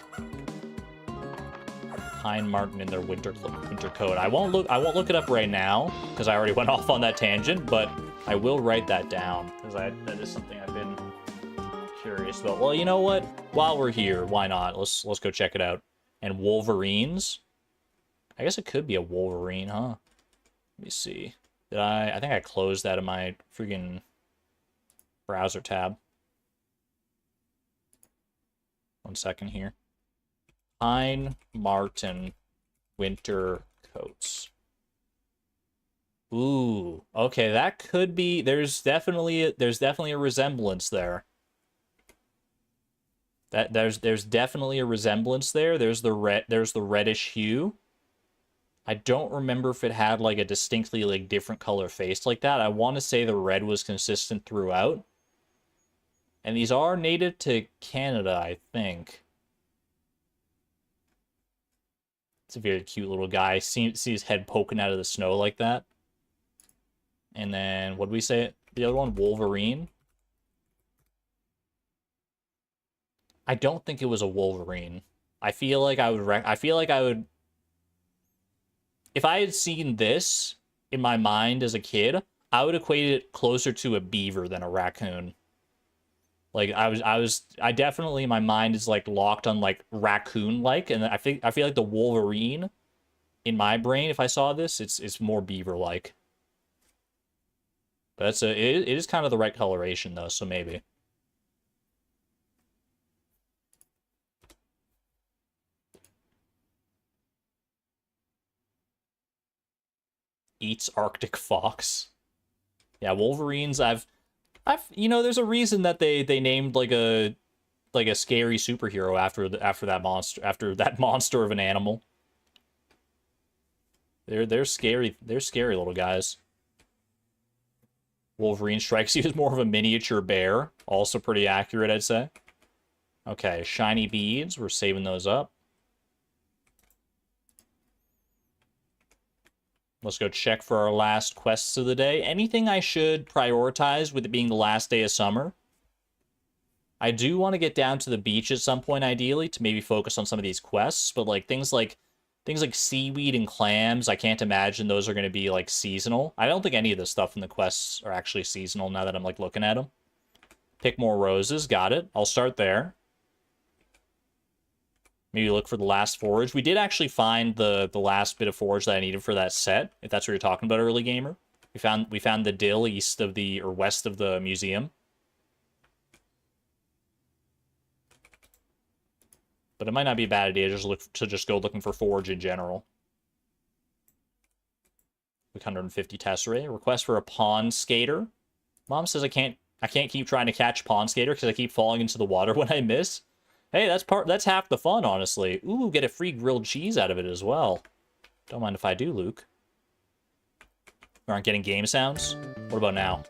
Pine marten in their winter coat. I won't look it up right now because I already went off on that tangent, but I will write that down because that is something I've been curious about. Well, you know what? While we're here, why not? Let's go check it out. And wolverines. I guess it could be a wolverine, huh? Let me see. I think I closed that in my freaking browser tab. 1 second here. Pine marten winter coats. Ooh, okay, that could be. There's definitely a resemblance there. There's definitely a resemblance there. There's the reddish hue. I don't remember if it had like a distinctly like different color face like that. I want to say the red was consistent throughout. And these are native to Canada, I think. It's a very cute little guy. See his head poking out of the snow like that. And then, what did we say? The other one, Wolverine. I don't think it was a Wolverine. I feel like I would... If I had seen this in my mind as a kid, I would equate it closer to a beaver than a raccoon. Like I definitely, my mind is like locked on like raccoon-like, and I feel like the Wolverine in my brain, if I saw this, it's more beaver-like. But it is kind of the right coloration though, so maybe. Eats Arctic fox. Yeah, Wolverines, you know, there's a reason that they named like a scary superhero after that monster of an animal. They're scary little guys. Wolverine strikes you as more of a miniature bear. Also pretty accurate, I'd say. Okay, shiny beads. We're saving those up. Let's go check for our last quests of the day. Anything I should prioritize with it being the last day of summer? I do want to get down to the beach at some point, ideally, to maybe focus on some of these quests, but like things like seaweed and clams, I can't imagine those are going to be like seasonal. I don't think any of the stuff in the quests are actually seasonal now that I'm like looking at them. Pick more roses, got it. I'll start there. Maybe look for the last forage. We did actually find the last bit of forage that I needed for that set, if that's what you're talking about, early gamer. We found the dill west of the museum. But it might not be a bad idea to just go looking for forage in general. 150 tesserae. Request for a pond skater. Mom says I can't keep trying to catch pond skater because I keep falling into the water when I miss. Hey, that's half the fun, honestly. Ooh, get a free grilled cheese out of it as well. Don't mind if I do, Luke. We aren't getting game sounds? What about now?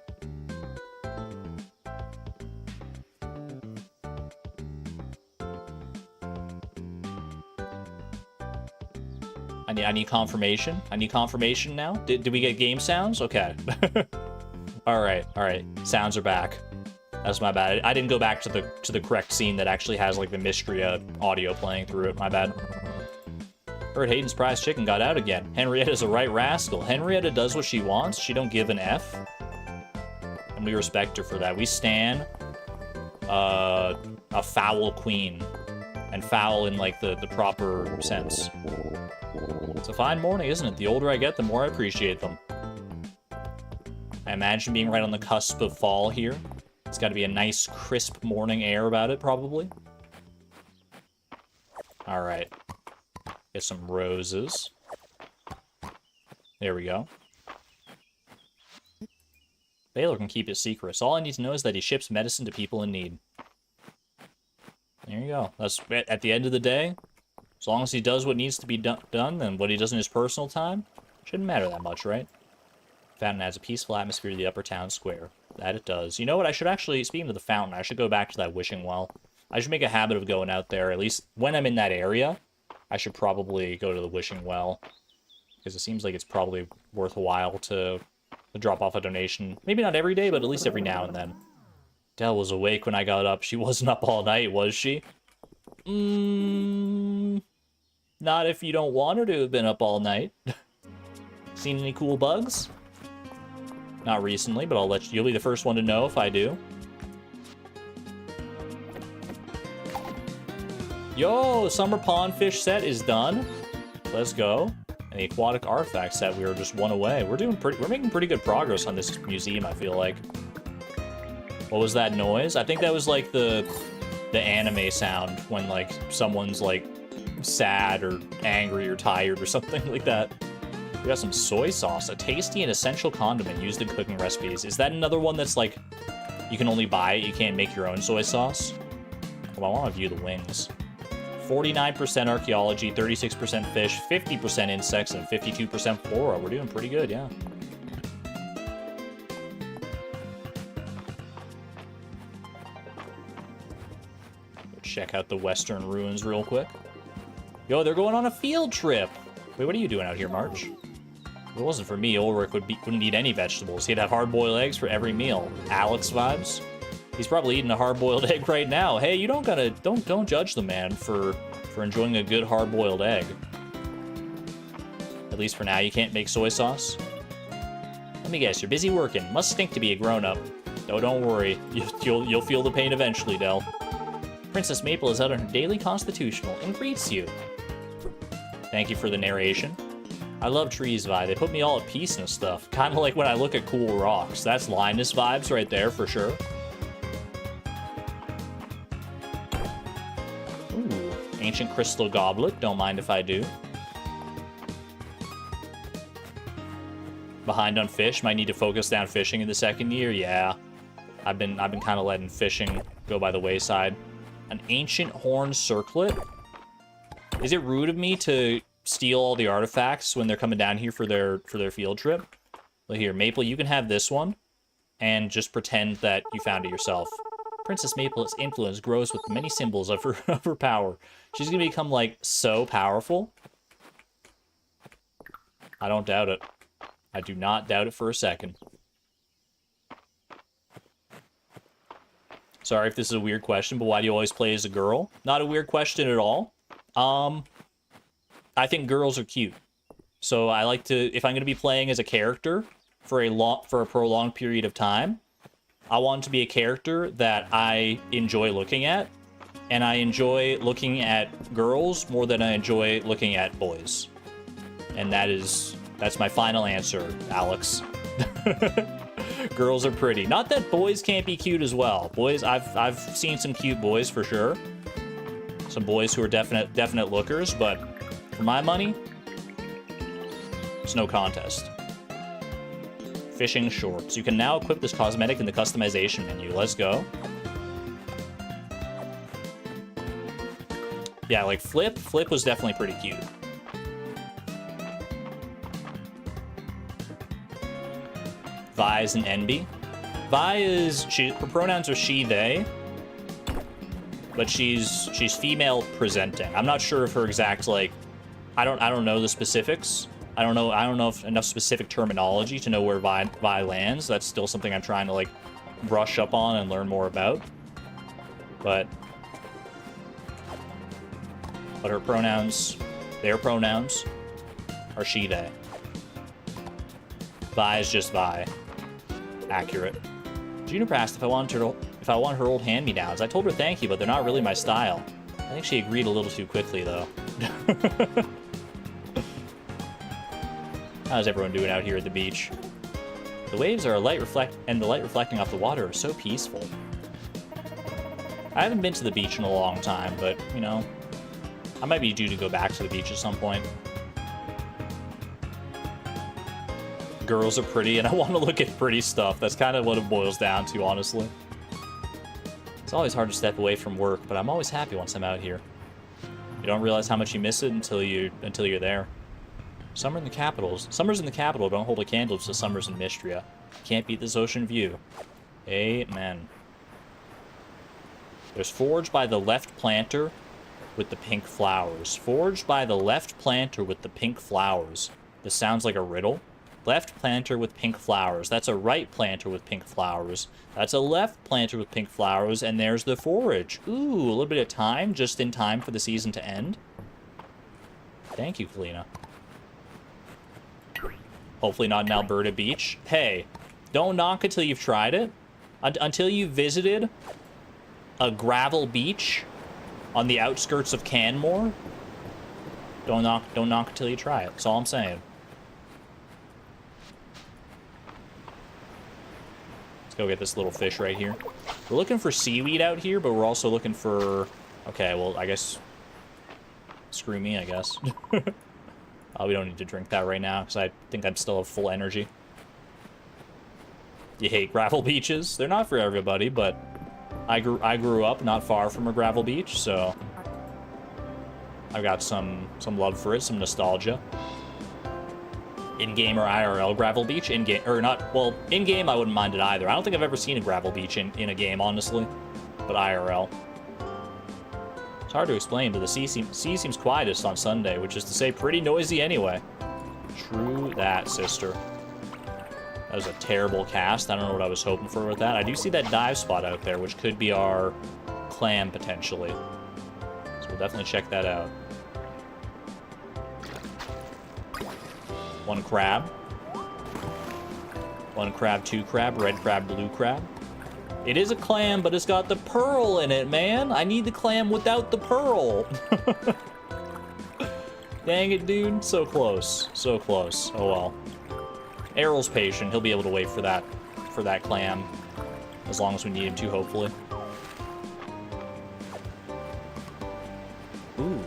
I need confirmation. I need confirmation now. Did we get game sounds? Okay. All right. Sounds are back. That's my bad. I didn't go back to the correct scene that actually has like the Mistria audio playing through it. My bad. Heard Hayden's prize chicken got out again. Henrietta's a right rascal. Henrietta does what she wants. She don't give an F. And we respect her for that. We stan a foul queen. And foul in like the proper sense. It's a fine morning, isn't it? The older I get, the more I appreciate them. I imagine being right on the cusp of fall here. It's got to be a nice, crisp morning air about it, probably. All right. Get some roses. There we go. Baylor can keep it secret. All I need to know is that he ships medicine to people in need. There you go. That's at the end of the day. As long as he does what needs to be done and what he does in his personal time, shouldn't matter that much, right? Fountain adds a peaceful atmosphere to the upper town square. That it does. You know what? I should actually, speaking of the fountain, I should go back to that wishing well. I should make a habit of going out there, at least when I'm in that area. I should probably go to the wishing well. Because it seems like it's probably worth a while to drop off a donation. Maybe not every day, but at least every now and then. Dell was awake when I got up. She wasn't up all night, was she? Not if you don't want her to have been up all night. Seen any cool bugs? Not recently, but you'll be the first one to know if I do. Yo, summer pond fish set is done. Let's go. And the aquatic artifact set, we were just one away. We're making pretty good progress on this museum, I feel like. What was that noise? I think that was like the anime sound when like someone's like sad or angry or tired or something like that. We got some soy sauce, a tasty and essential condiment used in cooking recipes. Is that another one that's like you can only buy it, you can't make your own soy sauce? Well, I want to view the wings. 49% archaeology, 36% fish, 50% insects, and 52% flora. We're doing pretty good, yeah. Check out the western ruins real quick. Yo, they're going on a field trip. Wait, what are you doing out here, March? If it wasn't for me, Ulrich wouldn't eat any vegetables. He'd have hard-boiled eggs for every meal. Alex vibes. He's probably eating a hard-boiled egg right now. Hey, you don't judge the man for enjoying a good hard-boiled egg. At least for now, you can't make soy sauce. Let me guess, you're busy working. Must stink to be a grown-up. Oh, don't worry. You'll feel the pain eventually, Del. Princess Maple is out on her daily constitutional and greets you. Thank you for the narration. I love trees vibe. They put me all at peace and stuff. Kind of like when I look at cool rocks. That's Linus vibes right there for sure. Ooh, ancient crystal goblet. Don't mind if I do. behind on fish. Might need to focus down fishing in the second year. Yeah, I've been kind of letting fishing go by the wayside. An ancient horn circlet. Is it rude of me to steal all the artifacts when they're coming down here for their field trip? Well, here, Maple, you can have this one, and just pretend that you found it yourself. Princess Maple's influence grows with the many symbols of her power. She's gonna become, like, so powerful. I don't doubt it. I do not doubt it for a second. Sorry if this is a weird question, but why do you always play as a girl? Not a weird question at all. I think girls are cute. So I like to, if I'm gonna be playing as a character for a prolonged period of time, I want it to be a character that I enjoy looking at, and I enjoy looking at girls more than I enjoy looking at boys. And that's my final answer, Alex. Girls are pretty. Not that boys can't be cute as well. Boys, I've seen some cute boys for sure. Some boys who are definite lookers, but for my money, it's no contest. Fishing shorts. You can now equip this cosmetic in the customization menu. Let's go. Yeah, like Flip. Flip was definitely pretty cute. Vi is an Enby. Vi is, her pronouns are she, they, but she's female presenting. I'm not sure if her exact, like, I don't know the specifics. I don't know if enough specific terminology to know where Vi lands. That's still something I'm trying to, like, brush up on and learn more about. But her pronouns, their pronouns, are she, they. Vi is just Vi. Accurate. Juniper asked if I want her old hand-me-downs. I told her thank you, but they're not really my style. I think she agreed a little too quickly, though. How's everyone doing out here at the beach? The waves are the light reflecting off the water are so peaceful. I haven't been to the beach in a long time, but, you know, I might be due to go back to the beach at some point. Girls are pretty, and I want to look at pretty stuff. That's kind of what it boils down to, honestly. It's always hard to step away from work, but I'm always happy once I'm out here. You don't realize how much you miss it until you're there. Summers in the capital don't hold a candle to summers in Mistria. Can't beat this ocean view. Amen. There's forged by the left planter with the pink flowers. Forged by the left planter with the pink flowers. This sounds like a riddle. Left planter with pink flowers. That's a right planter with pink flowers. That's a left planter with pink flowers, and there's the forage. Ooh, a little bit of time, just in time for the season to end. Thank you, Kalina. Hopefully not an Alberta beach. Hey, don't knock until you've tried it. Until you've visited a gravel beach on the outskirts of Canmore, don't knock until you try it. That's all I'm saying. Let's go get this little fish right here. We're looking for seaweed out here, but we're also looking for... Okay, well, I guess... Screw me, I guess. We don't need to drink that right now, because I think I'm still have full energy. You hate gravel beaches? They're not for everybody, but I grew up not far from a gravel beach, so I've got some love for it, some nostalgia. In-game or IRL gravel beach? In-game, or not, well, in-game I wouldn't mind it either. I don't think I've ever seen a gravel beach in a game, honestly, but IRL. It's hard to explain, but the sea seems quietest on Sunday, which is to say pretty noisy anyway. True that, sister. That was a terrible cast. I don't know what I was hoping for with that. I do see that dive spot out there, which could be our clam, potentially. So we'll definitely check that out. One crab. One crab, two crab, red crab, blue crab. It is a clam, but it's got the pearl in it, man. I need the clam without the pearl. Dang it, dude. So close. So close. Oh, well. Errol's patient. He'll be able to wait for that clam. As long as we need him to, hopefully. Ooh.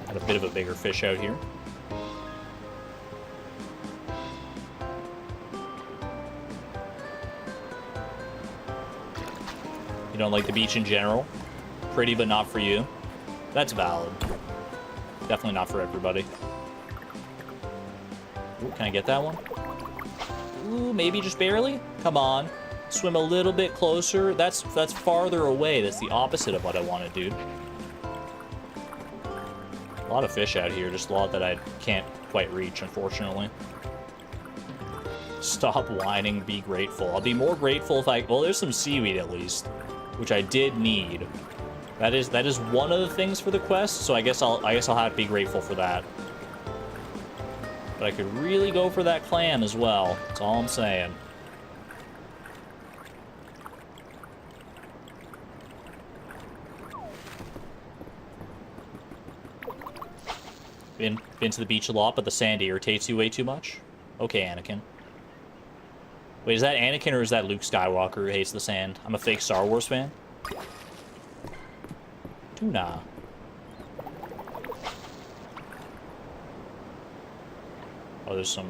Got a bit of a bigger fish out here. You don't like the beach in general. Pretty, but not for you. That's valid. Definitely not for everybody. Ooh, can I get that one? Ooh, maybe just barely? Come on. Swim a little bit closer. That's farther away. That's the opposite of what I want to do. A lot of fish out here. Just a lot that I can't quite reach, unfortunately. Stop whining, be grateful. I'll be more grateful if I... Well, there's some seaweed at least, which I did need. That is one of the things for the quest, so I guess I'll have to be grateful for that. But I could really go for that clam as well. That's all I'm saying. Been to the beach a lot, but the sand irritates you way too much? Okay, Anakin. Wait, is that Anakin or is that Luke Skywalker who hates the sand? I'm a fake Star Wars fan. Tuna. Oh, there's some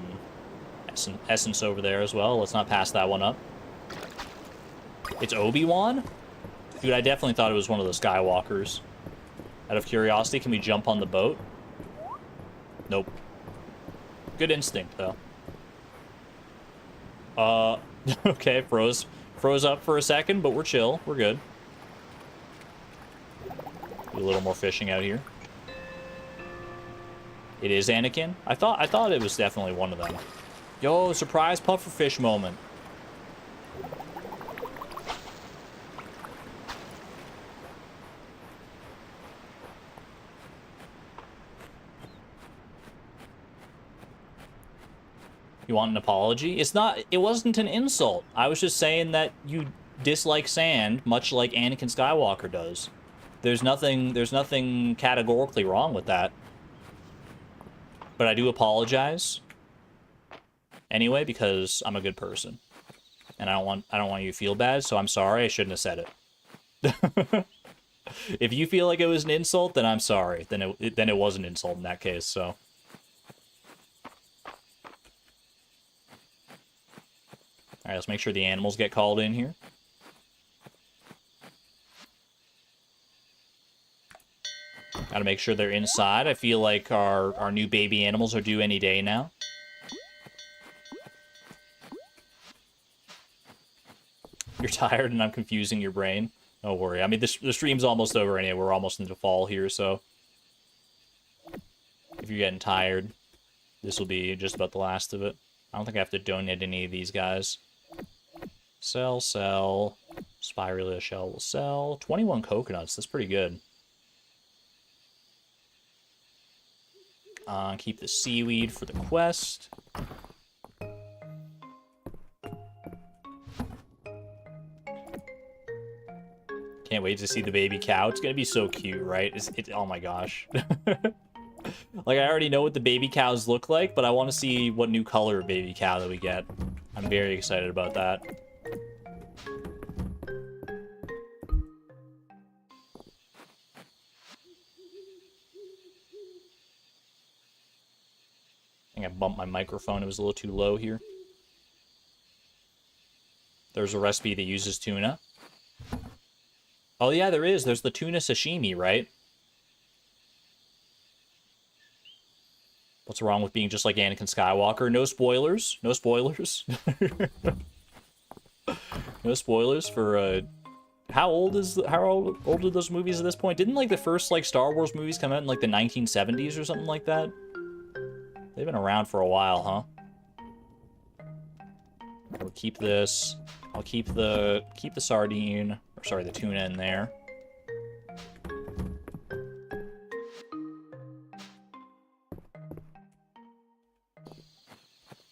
essence over there as well. Let's not pass that one up. It's Obi-Wan? Dude, I definitely thought it was one of the Skywalkers. Out of curiosity, can we jump on the boat? Nope. Good instinct, though. Okay, froze up for a second, but we're chill. We're good. Do a little more fishing out here. It is Anakin. I thought it was definitely one of them. Yo, surprise pufferfish moment. You want an apology? It wasn't an insult. I was just saying that you dislike sand, much like Anakin Skywalker does. There's nothing categorically wrong with that. But I do apologize anyway, because I'm a good person. And I don't want you to feel bad, so I'm sorry. I shouldn't have said it. If you feel like it was an insult, then I'm sorry. Then it was an insult in that case, so. Alright, let's make sure the animals get called in here. Gotta make sure they're inside. I feel like our new baby animals are due any day now. You're tired and I'm confusing your brain. Don't worry. I mean, the stream's almost over anyway. We're almost into fall here, so... If you're getting tired, this will be just about the last of it. I don't think I have to donate any of these guys. Sell. Spirulina shell will sell. 21 coconuts. That's pretty good. Keep the seaweed for the quest. Can't wait to see the baby cow. It's gonna be so cute, right? Oh my gosh. Like, I already know what the baby cows look like, but I want to see what new color baby cow that we get. I'm very excited about that. I think I bumped my microphone. It was a little too low here. There's a recipe that uses tuna. Oh yeah, there is. There's the tuna sashimi, right? What's wrong with being just like Anakin Skywalker? No spoilers. No spoilers. No spoilers for, how old are those movies at this point? Didn't, like, the first, like, Star Wars movies come out in, like, the 1970s or something like that? They've been around for a while, huh? I'll keep this. I'll keep the sardine, or sorry, the tuna in there.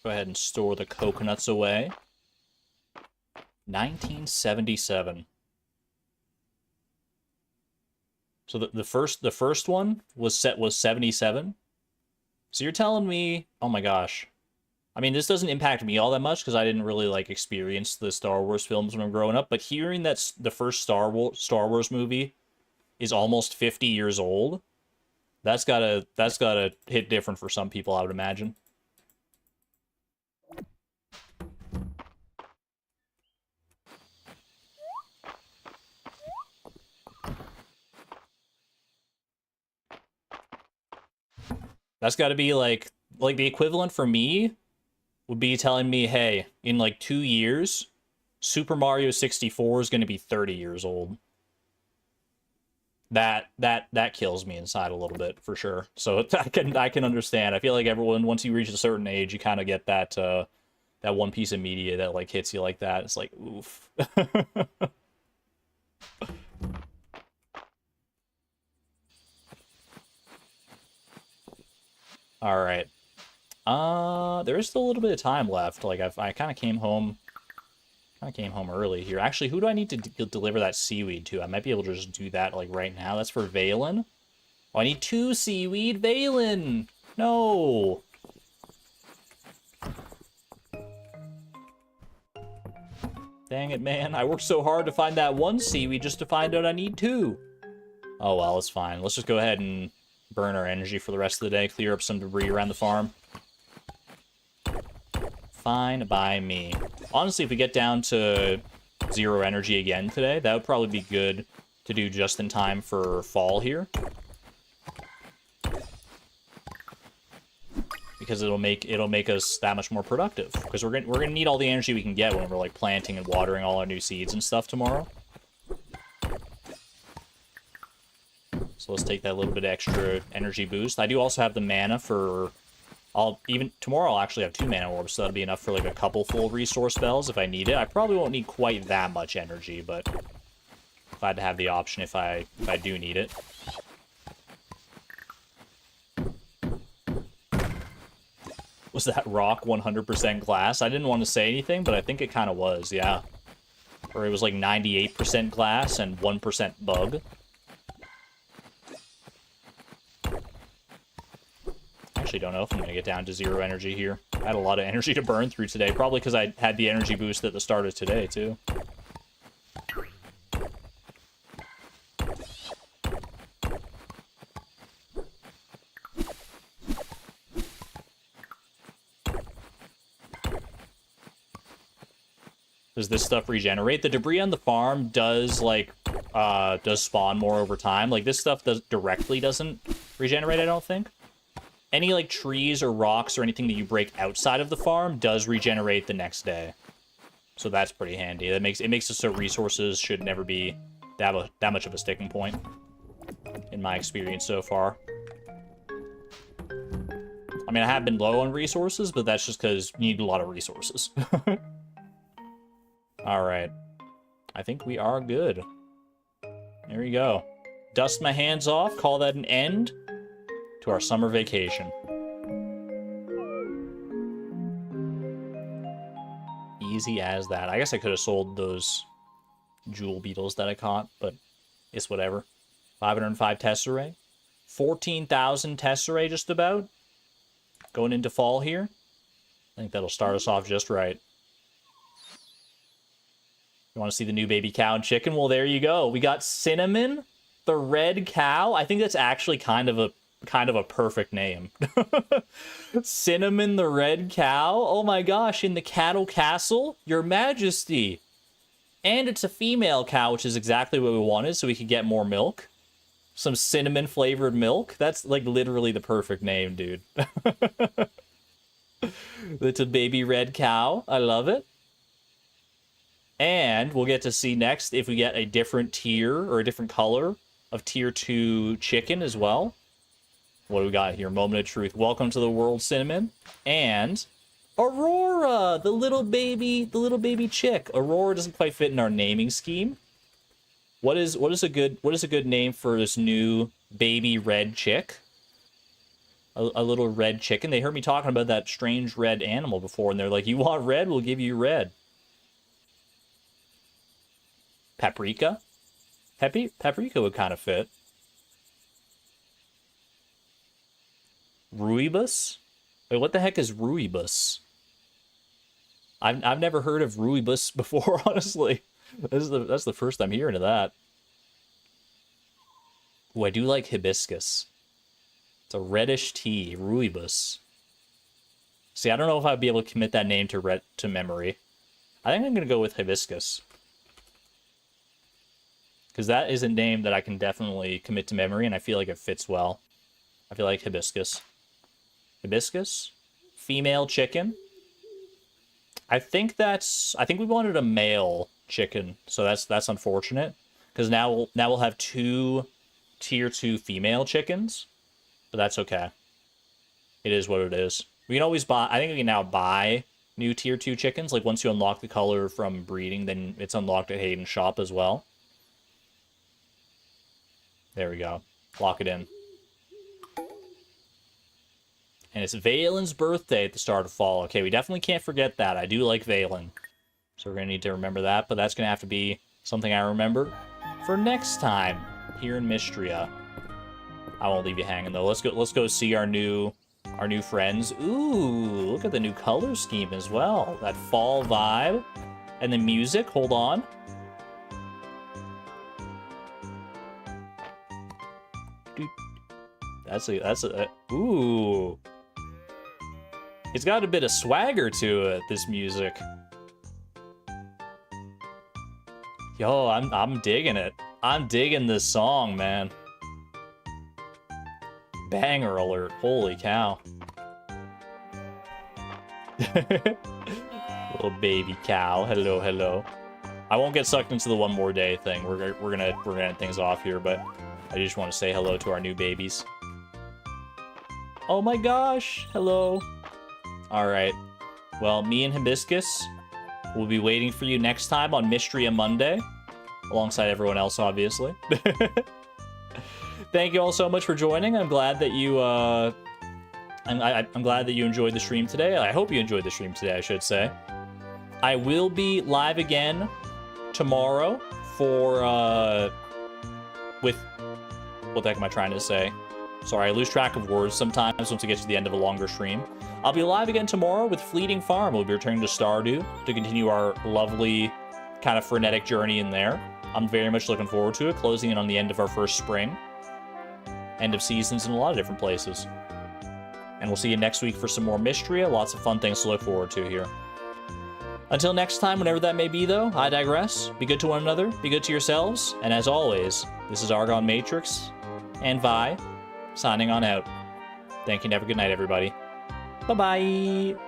Go ahead and store the coconuts away. 1977. So the first one was 77. So you're telling me, oh my gosh. I mean, this doesn't impact me all that much because I didn't really like experience the Star Wars films when I'm growing up, but hearing that the first Star Wars movie is almost 50 years old, that's gotta hit different for some people, I would imagine. That's got to be like the equivalent for me would be telling me, hey, in like 2 years, Super Mario 64 is going to be 30 years old. That kills me inside a little bit for sure. So I can understand. I feel like everyone, once you reach a certain age, you kind of get that that one piece of media that like hits you like that. It's like, oof. All right. There is still a little bit of time left. Like I kind of came home early here. Actually, who do I need to deliver that seaweed to? I might be able to just do that like right now. That's for Valen. Oh, I need 2 seaweed. Valen! No! Dang it, man. I worked so hard to find that 1 seaweed just to find out I need 2. Oh well, it's fine. Let's just go ahead and burn our energy for the rest of the day. Clear up some debris around the farm. Fine by me. Honestly, if we get down to 0 energy again today, that would probably be good to do just in time for fall here. Because it'll make us that much more productive. Because we're gonna need all the energy we can get when we're like planting and watering all our new seeds and stuff tomorrow. So let's take that little bit extra energy boost. I do also have the mana for... tomorrow I'll actually have 2 mana orbs, so that'll be enough for like a couple full resource spells if I need it. I probably won't need quite that much energy, but glad to have the option if I do need it. Was that rock 100% glass? I didn't want to say anything, but I think it kind of was, yeah. Or it was like 98% glass and 1% bug. Actually don't know if I'm going to get down to 0 energy here. I had a lot of energy to burn through today, probably because I had the energy boost at the start of today, too. Does this stuff regenerate? The debris on the farm does, like, does spawn more over time. Like, this stuff doesn't regenerate, I don't think. Any, like, trees or rocks or anything that you break outside of the farm does regenerate the next day. So that's pretty handy. It makes it so resources should never be that much of a sticking point, in my experience so far. I mean, I have been low on resources, but that's just because you need a lot of resources. Alright. I think we are good. There we go. Dust my hands off, call that an end to our summer vacation. Easy as that. I guess I could have sold those jewel beetles that I caught, but it's whatever. 505 tesserae. 14,000 tesserae just about. Going into fall here. I think that'll start us off just right. You want to see the new baby cow and chicken? Well, there you go. We got Cinnamon, the red cow. I think that's actually kind of a perfect name. Cinnamon, the red cow. Oh my gosh, in the cattle castle, your majesty. And it's a female cow, which is exactly what we wanted, so we could get more milk. Some cinnamon flavored milk. That's like literally the perfect name, dude. It's a baby red cow. I love it. And we'll get to see next if we get a different tier or a different color of tier 2 chicken as well. What do we got here? Moment of truth. Welcome to the world, Cinnamon. And Aurora, the little baby chick. Aurora doesn't quite fit in our naming scheme. What is a good name for this new baby red chick? A little red chicken. They heard me talking about that strange red animal before, and they're like, "You want red? We'll give you red." Paprika? Paprika would kind of fit. Ruibus? Wait, what the heck is Ruibus? I've never heard of Ruibus before, honestly. That's the first I'm hearing of that. Oh, I do like hibiscus. It's a reddish tea, Ruibus. See, I don't know if I'd be able to commit that name to memory. I think I'm gonna go with hibiscus. Because that is a name that I can definitely commit to memory, and I feel like it fits well. I feel like hibiscus. Hibiscus. Female chicken. I think we wanted a male chicken, so that's unfortunate. Because now we'll have 2 tier 2 female chickens. But that's okay. It is what it is. We can always buy, I think we can now buy new tier 2 chickens. Like once you unlock the color from breeding, then it's unlocked at Hayden's shop as well. There we go. Lock it in. And it's Valen's birthday at the start of fall. Okay, we definitely can't forget that. I do like Valen. So we're going to need to remember that, but that's going to have to be something I remember for next time here in Mistria. I won't leave you hanging though. Let's go see our new friends. Ooh, look at the new color scheme as well. That fall vibe. And the music, hold on. That's a ooh. It's got a bit of swagger to it, this music. Yo, I'm digging it. I'm digging this song, man. Banger alert. Holy cow. Little baby cow. Hello, hello. I won't get sucked into the one more day thing. We're gonna end things off here, but I just want to say hello to our new babies. Oh my gosh. Hello. All right. Well, me and Hibiscus will be waiting for you next time on Mistria Monday, alongside everyone else, obviously. Thank you all so much for joining. I'm glad that you I'm glad that you enjoyed the stream today. I hope you enjoyed the stream today, I should say. I will be live again tomorrow for with what the heck am I trying to say? Sorry, I lose track of words sometimes once it gets to the end of a longer stream. I'll be live again tomorrow with Fleeting Farm. We'll be returning to Stardew to continue our lovely, kind of frenetic journey in there. I'm very much looking forward to it, closing in on the end of our first spring. End of seasons in a lot of different places. And we'll see you next week for some more Mistria. Lots of fun things to look forward to here. Until next time, whenever that may be, though, I digress. Be good to one another, be good to yourselves, and as always, this is Argon Matrix and Vi, signing on out. Thank you and have a good night, everybody. Bye-bye!